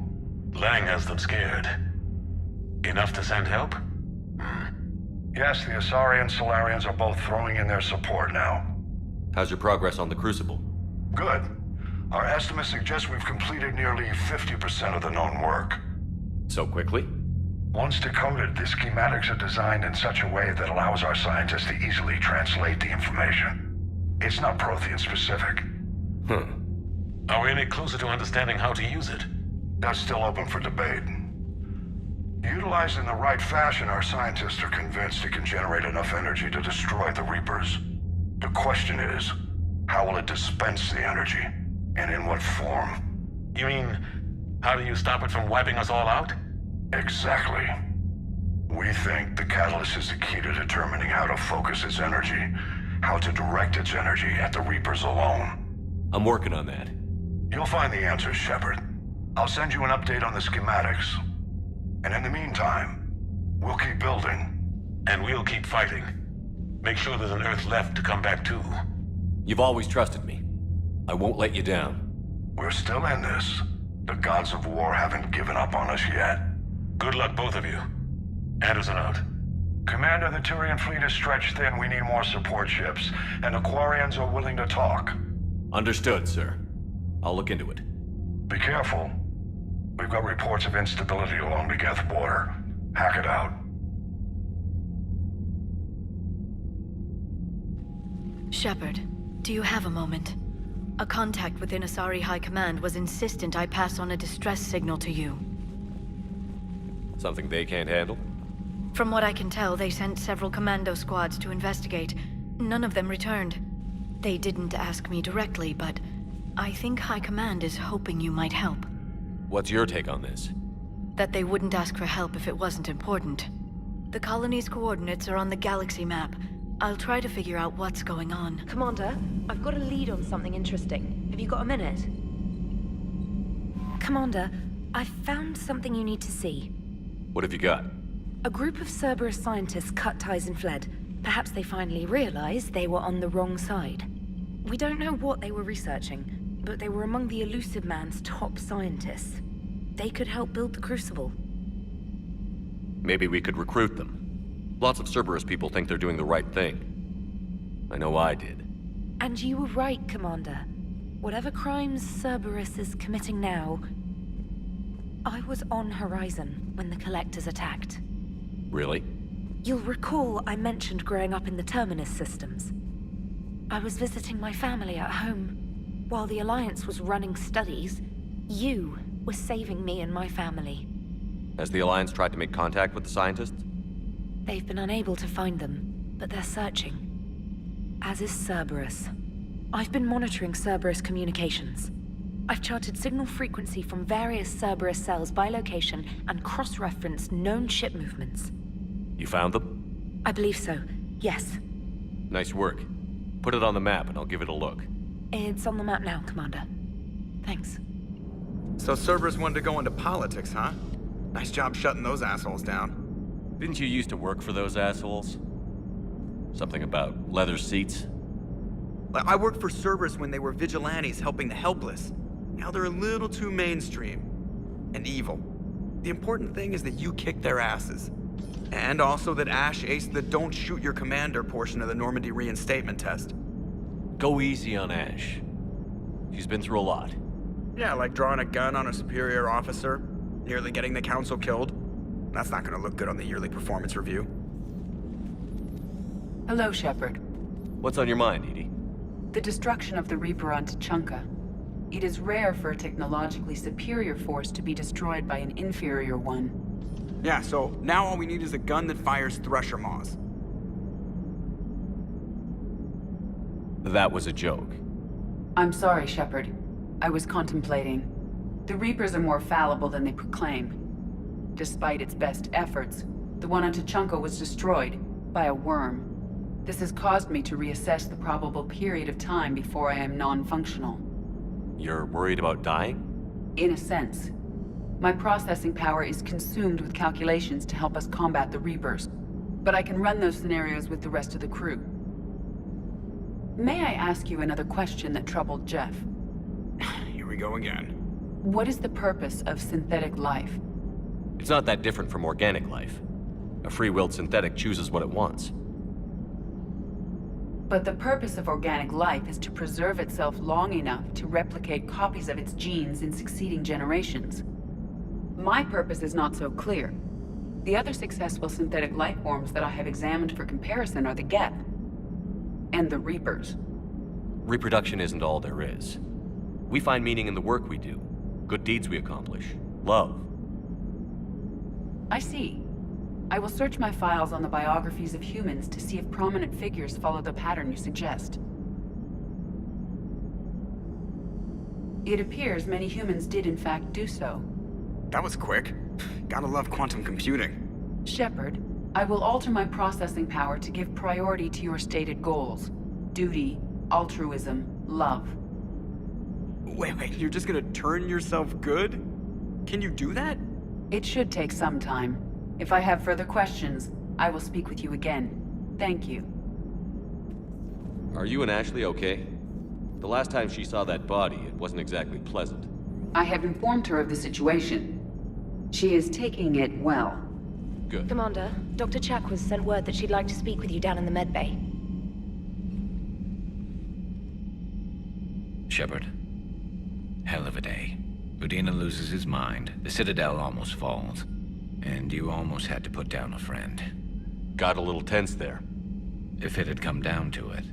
Lang has them scared. Enough to send help? Yes, the Asari and Solarians are both throwing in their support now. How's your progress on the Crucible? Good. Our estimates suggest we've completed nearly 50% of the known work. So quickly? Once decoded, the schematics are designed in such a way that allows our scientists to easily translate the information. It's not Prothean specific. Are we any closer to understanding how to use it? That's still open for debate. Utilized in the right fashion, our scientists are convinced it can generate enough energy to destroy the Reapers. The question is, how will it dispense the energy? And in what form? You mean, how do you stop it from wiping us all out? Exactly. We think the catalyst is the key to determining how to focus its energy, how to direct its energy at the Reapers alone. I'm working on that. You'll find the answers, Shepard. I'll send you an update on the schematics. And in the meantime, we'll keep building. And we'll keep fighting. Make sure there's an Earth left to come back to. You've always trusted me. I won't let you down. We're still in this. The gods of war haven't given up on us yet. Good luck, both of you. Anderson out. Commander, the Tyrian fleet is stretched thin. We need more support ships. And the Quarians are willing to talk. Understood, sir. I'll look into it. Be careful. We've got reports of instability along the Geth border. Hack it out. Shepard, do you have a moment? A contact within Asari High Command was insistent I pass on a distress signal to you. Something they can't handle? From what I can tell, they sent several commando squads to investigate. None of them returned. They didn't ask me directly, but I think High Command is hoping you might help. What's your take on this? That they wouldn't ask for help if it wasn't important. The colony's coordinates are on the galaxy map. I'll try to figure out what's going on. Commander, I've got a lead on something interesting. Have you got a minute? Commander, I've found something you need to see. What have you got? A group of Cerberus scientists cut ties and fled. Perhaps they finally realized they were on the wrong side. We don't know what they were researching, but they were among the Elusive Man's top scientists. They could help build the Crucible. Maybe we could recruit them. Lots of Cerberus people think they're doing the right thing. I know I did. And you were right, Commander. Whatever crimes Cerberus is committing now, I was on Horizon when the Collectors attacked. Really? You'll recall I mentioned growing up in the Terminus systems. I was visiting my family at home. While the Alliance was running studies, you were saving me and my family. Has the Alliance tried to make contact with the scientists? They've been unable to find them, but they're searching. As is Cerberus. I've been monitoring Cerberus communications. I've charted signal frequency from various Cerberus cells by location and cross-referenced known ship movements. You found them? I believe so, yes. Nice work. Put it on the map and I'll give it a look. It's on the map now, Commander. Thanks. So Cerberus wanted to go into politics, huh? Nice job shutting those assholes down. Didn't you used to work for those assholes? Something about leather seats? I worked for Cerberus when they were vigilantes helping the helpless. Now they're a little too mainstream. And evil. The important thing is that you kicked their asses. And also that Ash aced the don't shoot your commander portion of the Normandy reinstatement test. Go easy on Ash. She's been through a lot. Yeah, like drawing a gun on a superior officer, nearly getting the council killed. That's not gonna look good on the yearly performance review. Hello, Shepard. What's on your mind, Edie? The destruction of the Reaper on Tuchanka. It is rare for a technologically superior force to be destroyed by an inferior one. Yeah, so now all we need is a gun that fires Thresher Maws. That was a joke. I'm sorry, Shepard. I was contemplating. The Reapers are more fallible than they proclaim. Despite its best efforts, the one on Tuchanka was destroyed by a worm. This has caused me to reassess the probable period of time before I am non-functional. You're worried about dying? In a sense. My processing power is consumed with calculations to help us combat the Reapers, but I can run those scenarios with the rest of the crew. May I ask you another question that troubled Jeff? Here we go again. What is the purpose of synthetic life? It's not that different from organic life. A free-willed synthetic chooses what it wants. But the purpose of organic life is to preserve itself long enough to replicate copies of its genes in succeeding generations. My purpose is not so clear. The other successful synthetic life forms that I have examined for comparison are the Geth and the Reapers. Reproduction isn't all there is. We find meaning in the work we do, good deeds we accomplish, love. I see. I will search my files on the biographies of humans to see if prominent figures follow the pattern you suggest. It appears many humans did in fact do so. That was quick. Gotta love quantum computing. Shepard, I will alter my processing power to give priority to your stated goals. Duty, altruism, love. Wait, you're just gonna turn yourself good? Can you do that? It should take some time. If I have further questions, I will speak with you again. Thank you. Are you and Ashley okay? The last time she saw that body, it wasn't exactly pleasant. I have informed her of the situation. She is taking it well. Good. Commander, Dr. Chakwas sent word that she'd like to speak with you down in the medbay. Shepard. Hell of a day. Udina loses his mind, the Citadel almost falls, and you almost had to put down a friend. Got a little tense there. If it had come down to it,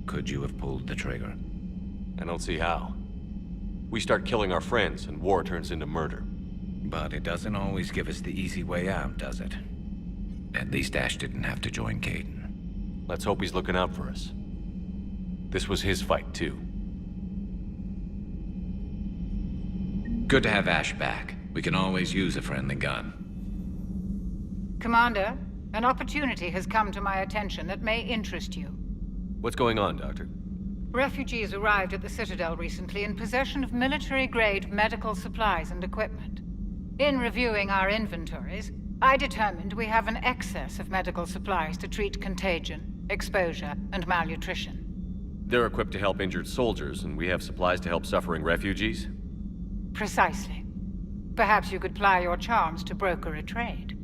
could you have pulled the trigger? I don't see how. We start killing our friends, and war turns into murder. But it doesn't always give us the easy way out, does it? At least Ash didn't have to join Caden. Let's hope he's looking out for us. This was his fight, too. Good to have Ash back. We can always use a friendly gun. Commander, an opportunity has come to my attention that may interest you. What's going on, Doctor? Refugees arrived at the Citadel recently in possession of military-grade medical supplies and equipment. In reviewing our inventories, I determined we have an excess of medical supplies to treat contagion, exposure, and malnutrition. They're equipped to help injured soldiers, and we have supplies to help suffering refugees? Precisely. Perhaps you could ply your charms to broker a trade.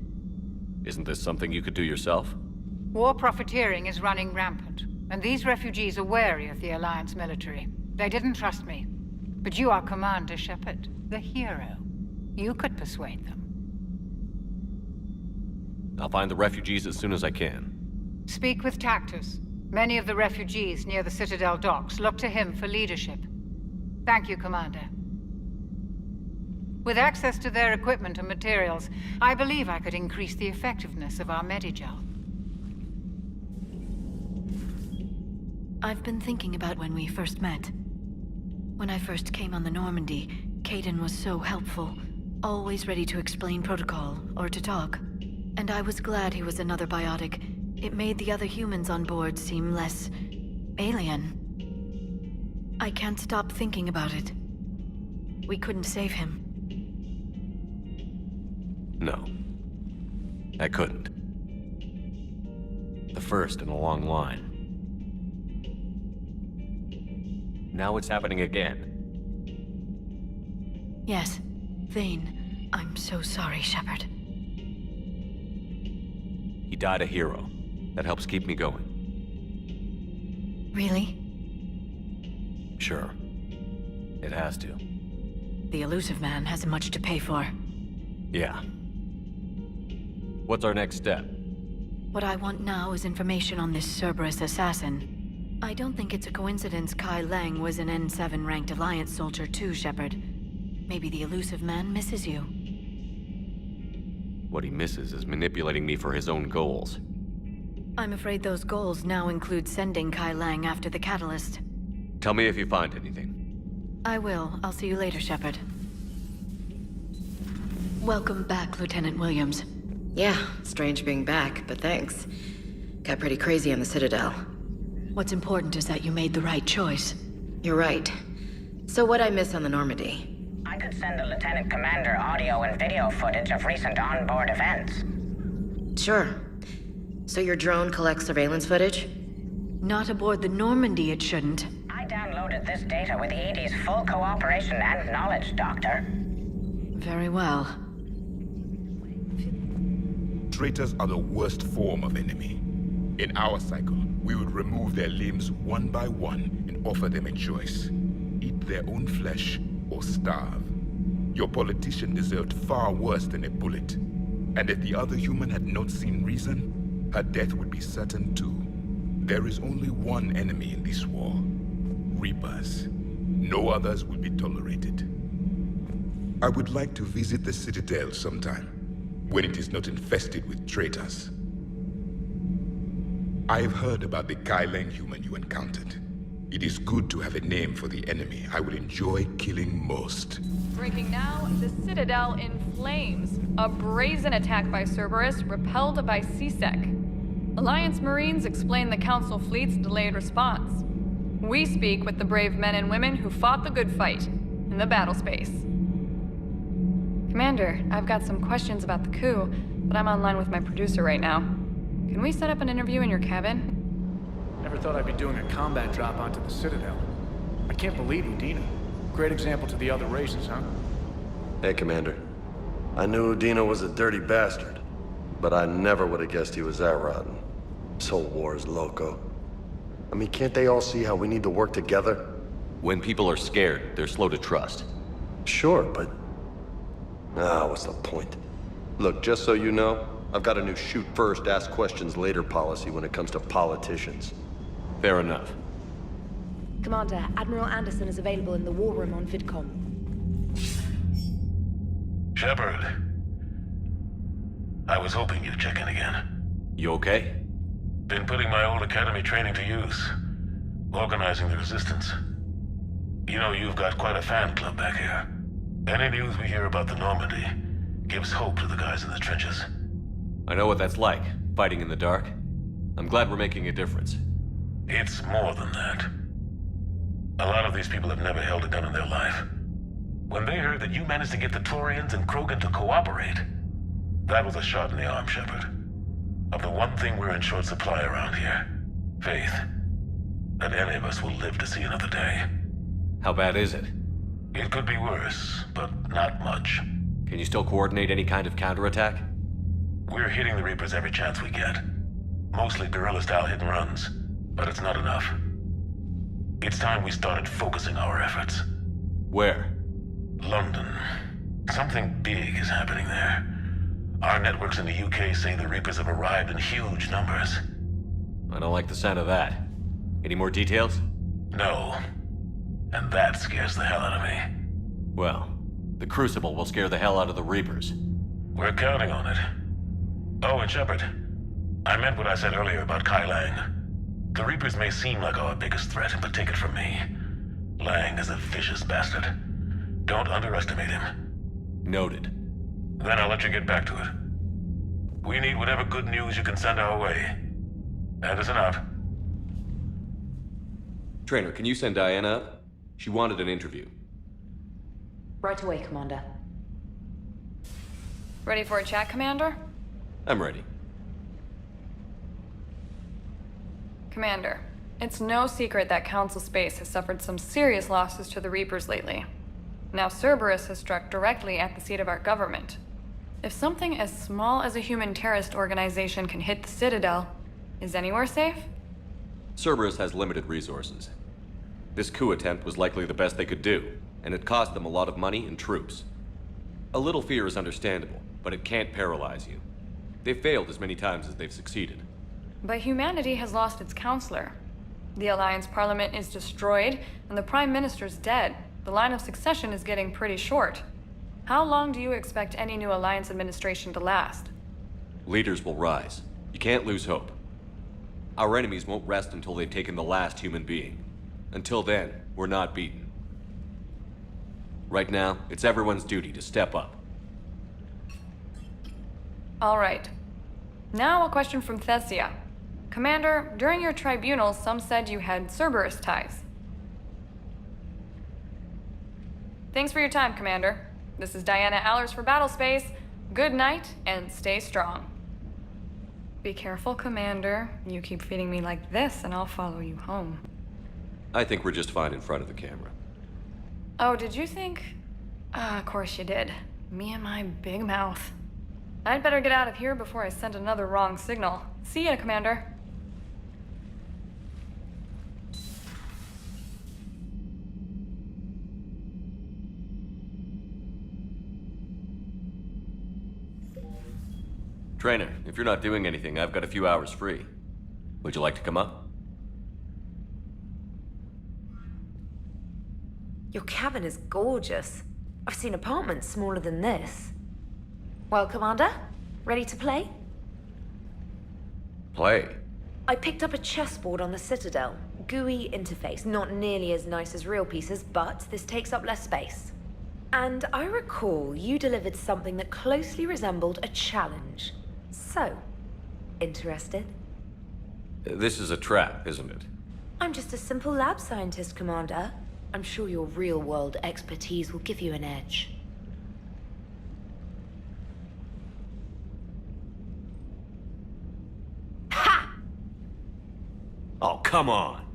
Isn't this something you could do yourself? War profiteering is running rampant, and these refugees are wary of the Alliance military. They didn't trust me. But you are Commander Shepard, the hero. You could persuade them. I'll find the refugees as soon as I can. Speak with Tactus. Many of the refugees near the Citadel docks look to him for leadership. Thank you, Commander. With access to their equipment and materials, I believe I could increase the effectiveness of our Medigel. I've been thinking about when we first met. When I first came on the Normandy, Caden was so helpful, always ready to explain protocol or to talk. And I was glad he was another biotic. It made the other humans on board seem less alien. I can't stop thinking about it. We couldn't save him. No. I couldn't. The first in a long line. Now it's happening again. Yes, Thane. I'm so sorry, Shepard. He died a hero. That helps keep me going. Really? Sure. It has to. The elusive man has much to pay for. Yeah. What's our next step? What I want now is information on this Cerberus assassin. I don't think it's a coincidence Kai Lang was an N7 ranked Alliance soldier too, Shepard. Maybe the elusive man misses you. What he misses is manipulating me for his own goals. I'm afraid those goals now include sending Kai Lang after the catalyst. Tell me if you find anything. I will. I'll see you later, Shepard. Welcome back, Lieutenant Williams. Yeah, strange being back, but thanks. Got pretty crazy on the Citadel. What's important is that you made the right choice. You're right. So what'd I miss on the Normandy? I could send the Lieutenant Commander audio and video footage of recent onboard events. Sure. So your drone collects surveillance footage? Not aboard the Normandy, it shouldn't. I downloaded this data with EDI's full cooperation and knowledge, Doctor. Very well. Traitors are the worst form of enemy. In our cycle, we would remove their limbs one by one and offer them a choice. Eat their own flesh or starve. Your politician deserved far worse than a bullet. And if the other human had not seen reason, her death would be certain too. There is only one enemy in this war. Reapers. No others will be tolerated. I would like to visit the Citadel sometime, when it is not infested with traitors. I have heard about the Kaileng human you encountered. It is good to have a name for the enemy I will enjoy killing most. Breaking now, the Citadel in flames. A brazen attack by Cerberus repelled by CSEC. Alliance Marines explain the Council fleet's delayed response. We speak with the brave men and women who fought the good fight in the battle space. Commander, I've got some questions about the coup, but I'm online with my producer right now. Can we set up an interview in your cabin? Never thought I'd be doing a combat drop onto the Citadel. I can't believe Udina. Great example to the other races, huh? Hey, Commander. I knew Udina was a dirty bastard, but I never would have guessed he was that rotten. This whole war is loco. I mean, can't they all see how we need to work together? When people are scared, they're slow to trust. Sure, but... what's the point? Look, just so you know, I've got a new shoot first, ask questions later policy when it comes to politicians. Fair enough. Commander, Admiral Anderson is available in the war room on VidCom. Shepard. I was hoping you'd check in again. You okay? Been putting my old academy training to use. Organizing the resistance. You know, you've got quite a fan club back here. Any news we hear about the Normandy gives hope to the guys in the trenches. I know what that's like, fighting in the dark. I'm glad we're making a difference. It's more than that. A lot of these people have never held a gun in their life. When they heard that you managed to get the Turians and Krogan to cooperate, that was a shot in the arm, Shepard. Of the one thing we're in short supply around here, faith. That any of us will live to see another day. How bad is it? It could be worse, but not much. Can you still coordinate any kind of counterattack? We're hitting the Reapers every chance we get. Mostly guerrilla-style hit-and-runs, but it's not enough. It's time we started focusing our efforts. Where? London. Something big is happening there. Our networks in the UK say the Reapers have arrived in huge numbers. I don't like the sound of that. Any more details? No. And that scares the hell out of me. Well, the Crucible will scare the hell out of the Reapers. We're counting on it. Oh, and Shepard, I meant what I said earlier about Kai Lang. The Reapers may seem like our biggest threat, but take it from me. Lang is a vicious bastard. Don't underestimate him. Noted. Then I'll let you get back to it. We need whatever good news you can send our way. Anderson out. Trainer, can you send Diana up? She wanted an interview. Right away, Commander. Ready for a chat, Commander? I'm ready. Commander, it's no secret that Council Space has suffered some serious losses to the Reapers lately. Now Cerberus has struck directly at the seat of our government. If something as small as a human terrorist organization can hit the Citadel, is anywhere safe? Cerberus has limited resources. This coup attempt was likely the best they could do, and it cost them a lot of money and troops. A little fear is understandable, but it can't paralyze you. They've failed as many times as they've succeeded. But humanity has lost its counselor. The Alliance Parliament is destroyed, and the Prime Minister's dead. The line of succession is getting pretty short. How long do you expect any new Alliance administration to last? Leaders will rise. You can't lose hope. Our enemies won't rest until they've taken the last human being. Until then, we're not beaten. Right now, it's everyone's duty to step up. All right. Now a question from Thessia. Commander, during your tribunal, some said you had Cerberus ties. Thanks for your time, Commander. This is Diana Allers for Battlespace. Good night, and stay strong. Be careful, Commander. You keep feeding me like this, and I'll follow you home. I think we're just fine in front of the camera. Oh, did you think? Of course you did. Me and my big mouth. I'd better get out of here before I send another wrong signal. See ya, Commander. Trainer, if you're not doing anything, I've got a few hours free. Would you like to come up? Your cabin is gorgeous. I've seen apartments smaller than this. Well, Commander, ready to play? Play. I picked up a chessboard on the Citadel. GUI interface, not nearly as nice as real pieces, but this takes up less space. And I recall you delivered something that closely resembled a challenge. So, interested? This is a trap, isn't it? I'm just a simple lab scientist, Commander. I'm sure your real-world expertise will give you an edge. Ha! Oh, come on.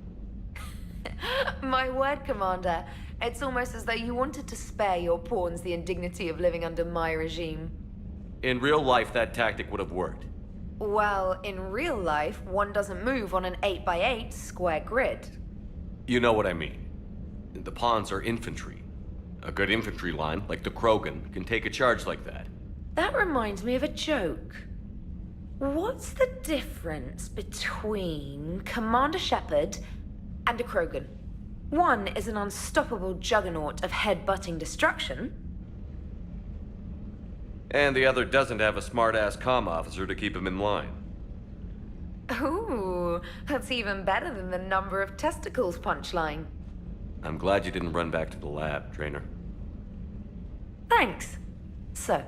My word, Commander. It's almost as though you wanted to spare your pawns the indignity of living under my regime. In real life, that tactic would have worked. Well, in real life, one doesn't move on an 8x8 square grid. You know what I mean. The pawns are infantry. A good infantry line, like the Krogan, can take a charge like that. That reminds me of a joke. What's the difference between Commander Shepard and a Krogan? One is an unstoppable juggernaut of head-butting destruction. And the other doesn't have a smart-ass comm officer to keep him in line. Ooh, that's even better than the number of testicles punchline. I'm glad you didn't run back to the lab, Trainer. Thanks. So,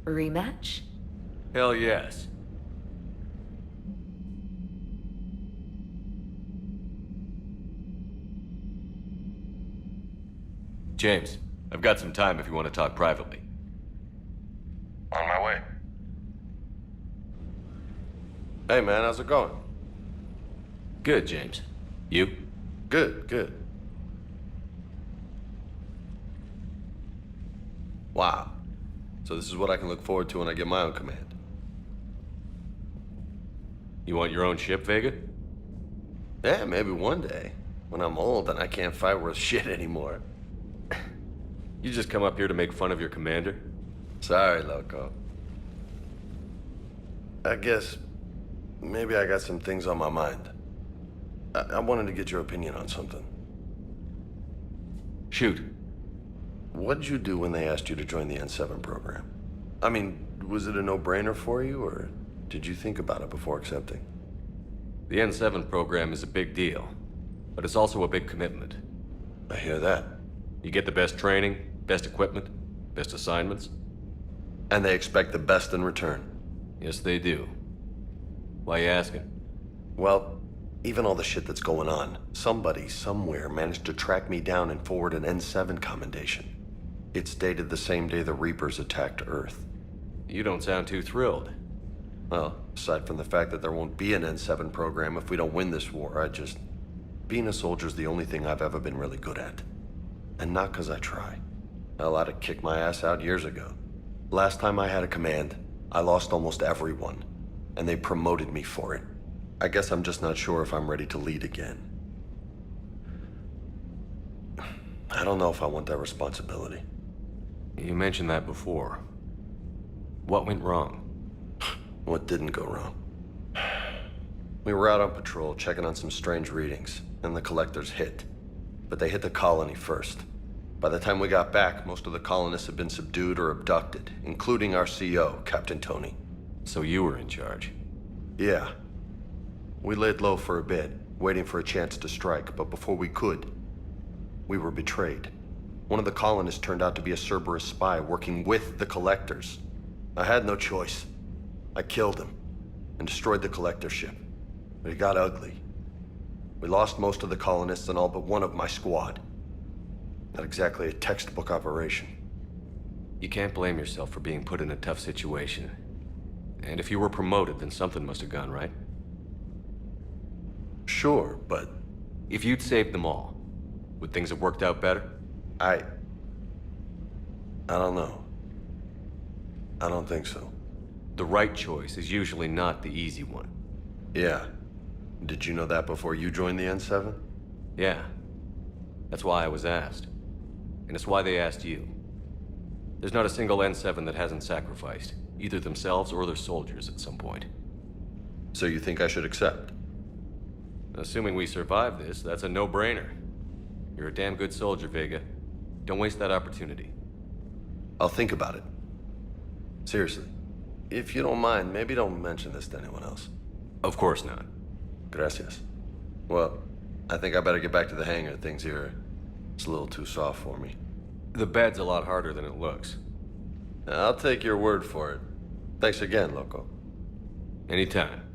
rematch? Hell yes. James, I've got some time if you want to talk privately. On my way. Hey man, how's it going? Good, James. You? Good, good. Wow. So this is what I can look forward to when I get my own command. You want your own ship, Vega? Yeah, maybe one day. When I'm old and I can't fight worth shit anymore. You just come up here to make fun of your commander? Sorry, Loco. I guess maybe I got some things on my mind. I wanted to get your opinion on something. Shoot. What'd you do when they asked you to join the N7 program? I mean, was it a no-brainer for you, or did you think about it before accepting? The N7 program is a big deal, but it's also a big commitment. I hear that. You get the best training, best equipment, best assignments. And they expect the best in return. Yes, they do. Why you asking? Well, even all the shit that's going on, somebody somewhere managed to track me down and forward an N7 commendation. It's dated the same day the Reapers attacked Earth. You don't sound too thrilled. Well, aside from the fact that there won't be an N7 program if we don't win this war, being a soldier's the only thing I've ever been really good at. And not 'cause I try. Hell, I'd have kicked my ass out years ago. Last time I had a command, I lost almost everyone, and they promoted me for it. I guess I'm just not sure if I'm ready to lead again. I don't know if I want that responsibility. You mentioned that before. What went wrong? What didn't go wrong? We were out on patrol, checking on some strange readings, and the collectors hit. But they hit the colony first. By the time we got back, most of the colonists had been subdued or abducted, including our CO, Captain Tony. So you were in charge? Yeah. We laid low for a bit, waiting for a chance to strike, but before we could, we were betrayed. One of the colonists turned out to be a Cerberus spy working with the collectors. I had no choice. I killed him and destroyed the collector ship. But it got ugly. We lost most of the colonists and all but one of my squad. Not exactly a textbook operation. You can't blame yourself for being put in a tough situation. And if you were promoted, then something must have gone right. Sure, but... If you'd saved them all, would things have worked out better? I don't know. I don't think so. The right choice is usually not the easy one. Yeah. Did you know that before you joined the N7? Yeah. That's why I was asked. And it's why they asked you. There's not a single N7 that hasn't sacrificed. Either themselves or their soldiers at some point. So you think I should accept? Assuming we survive this, that's a no-brainer. You're a damn good soldier, Vega. Don't waste that opportunity. I'll think about it. Seriously. If you don't mind, maybe don't mention this to anyone else. Of course not. Gracias. Well, I think I better get back to the hangar. Things here, it's a little too soft for me. The bed's a lot harder than it looks. I'll take your word for it. Thanks again, Loco. Anytime.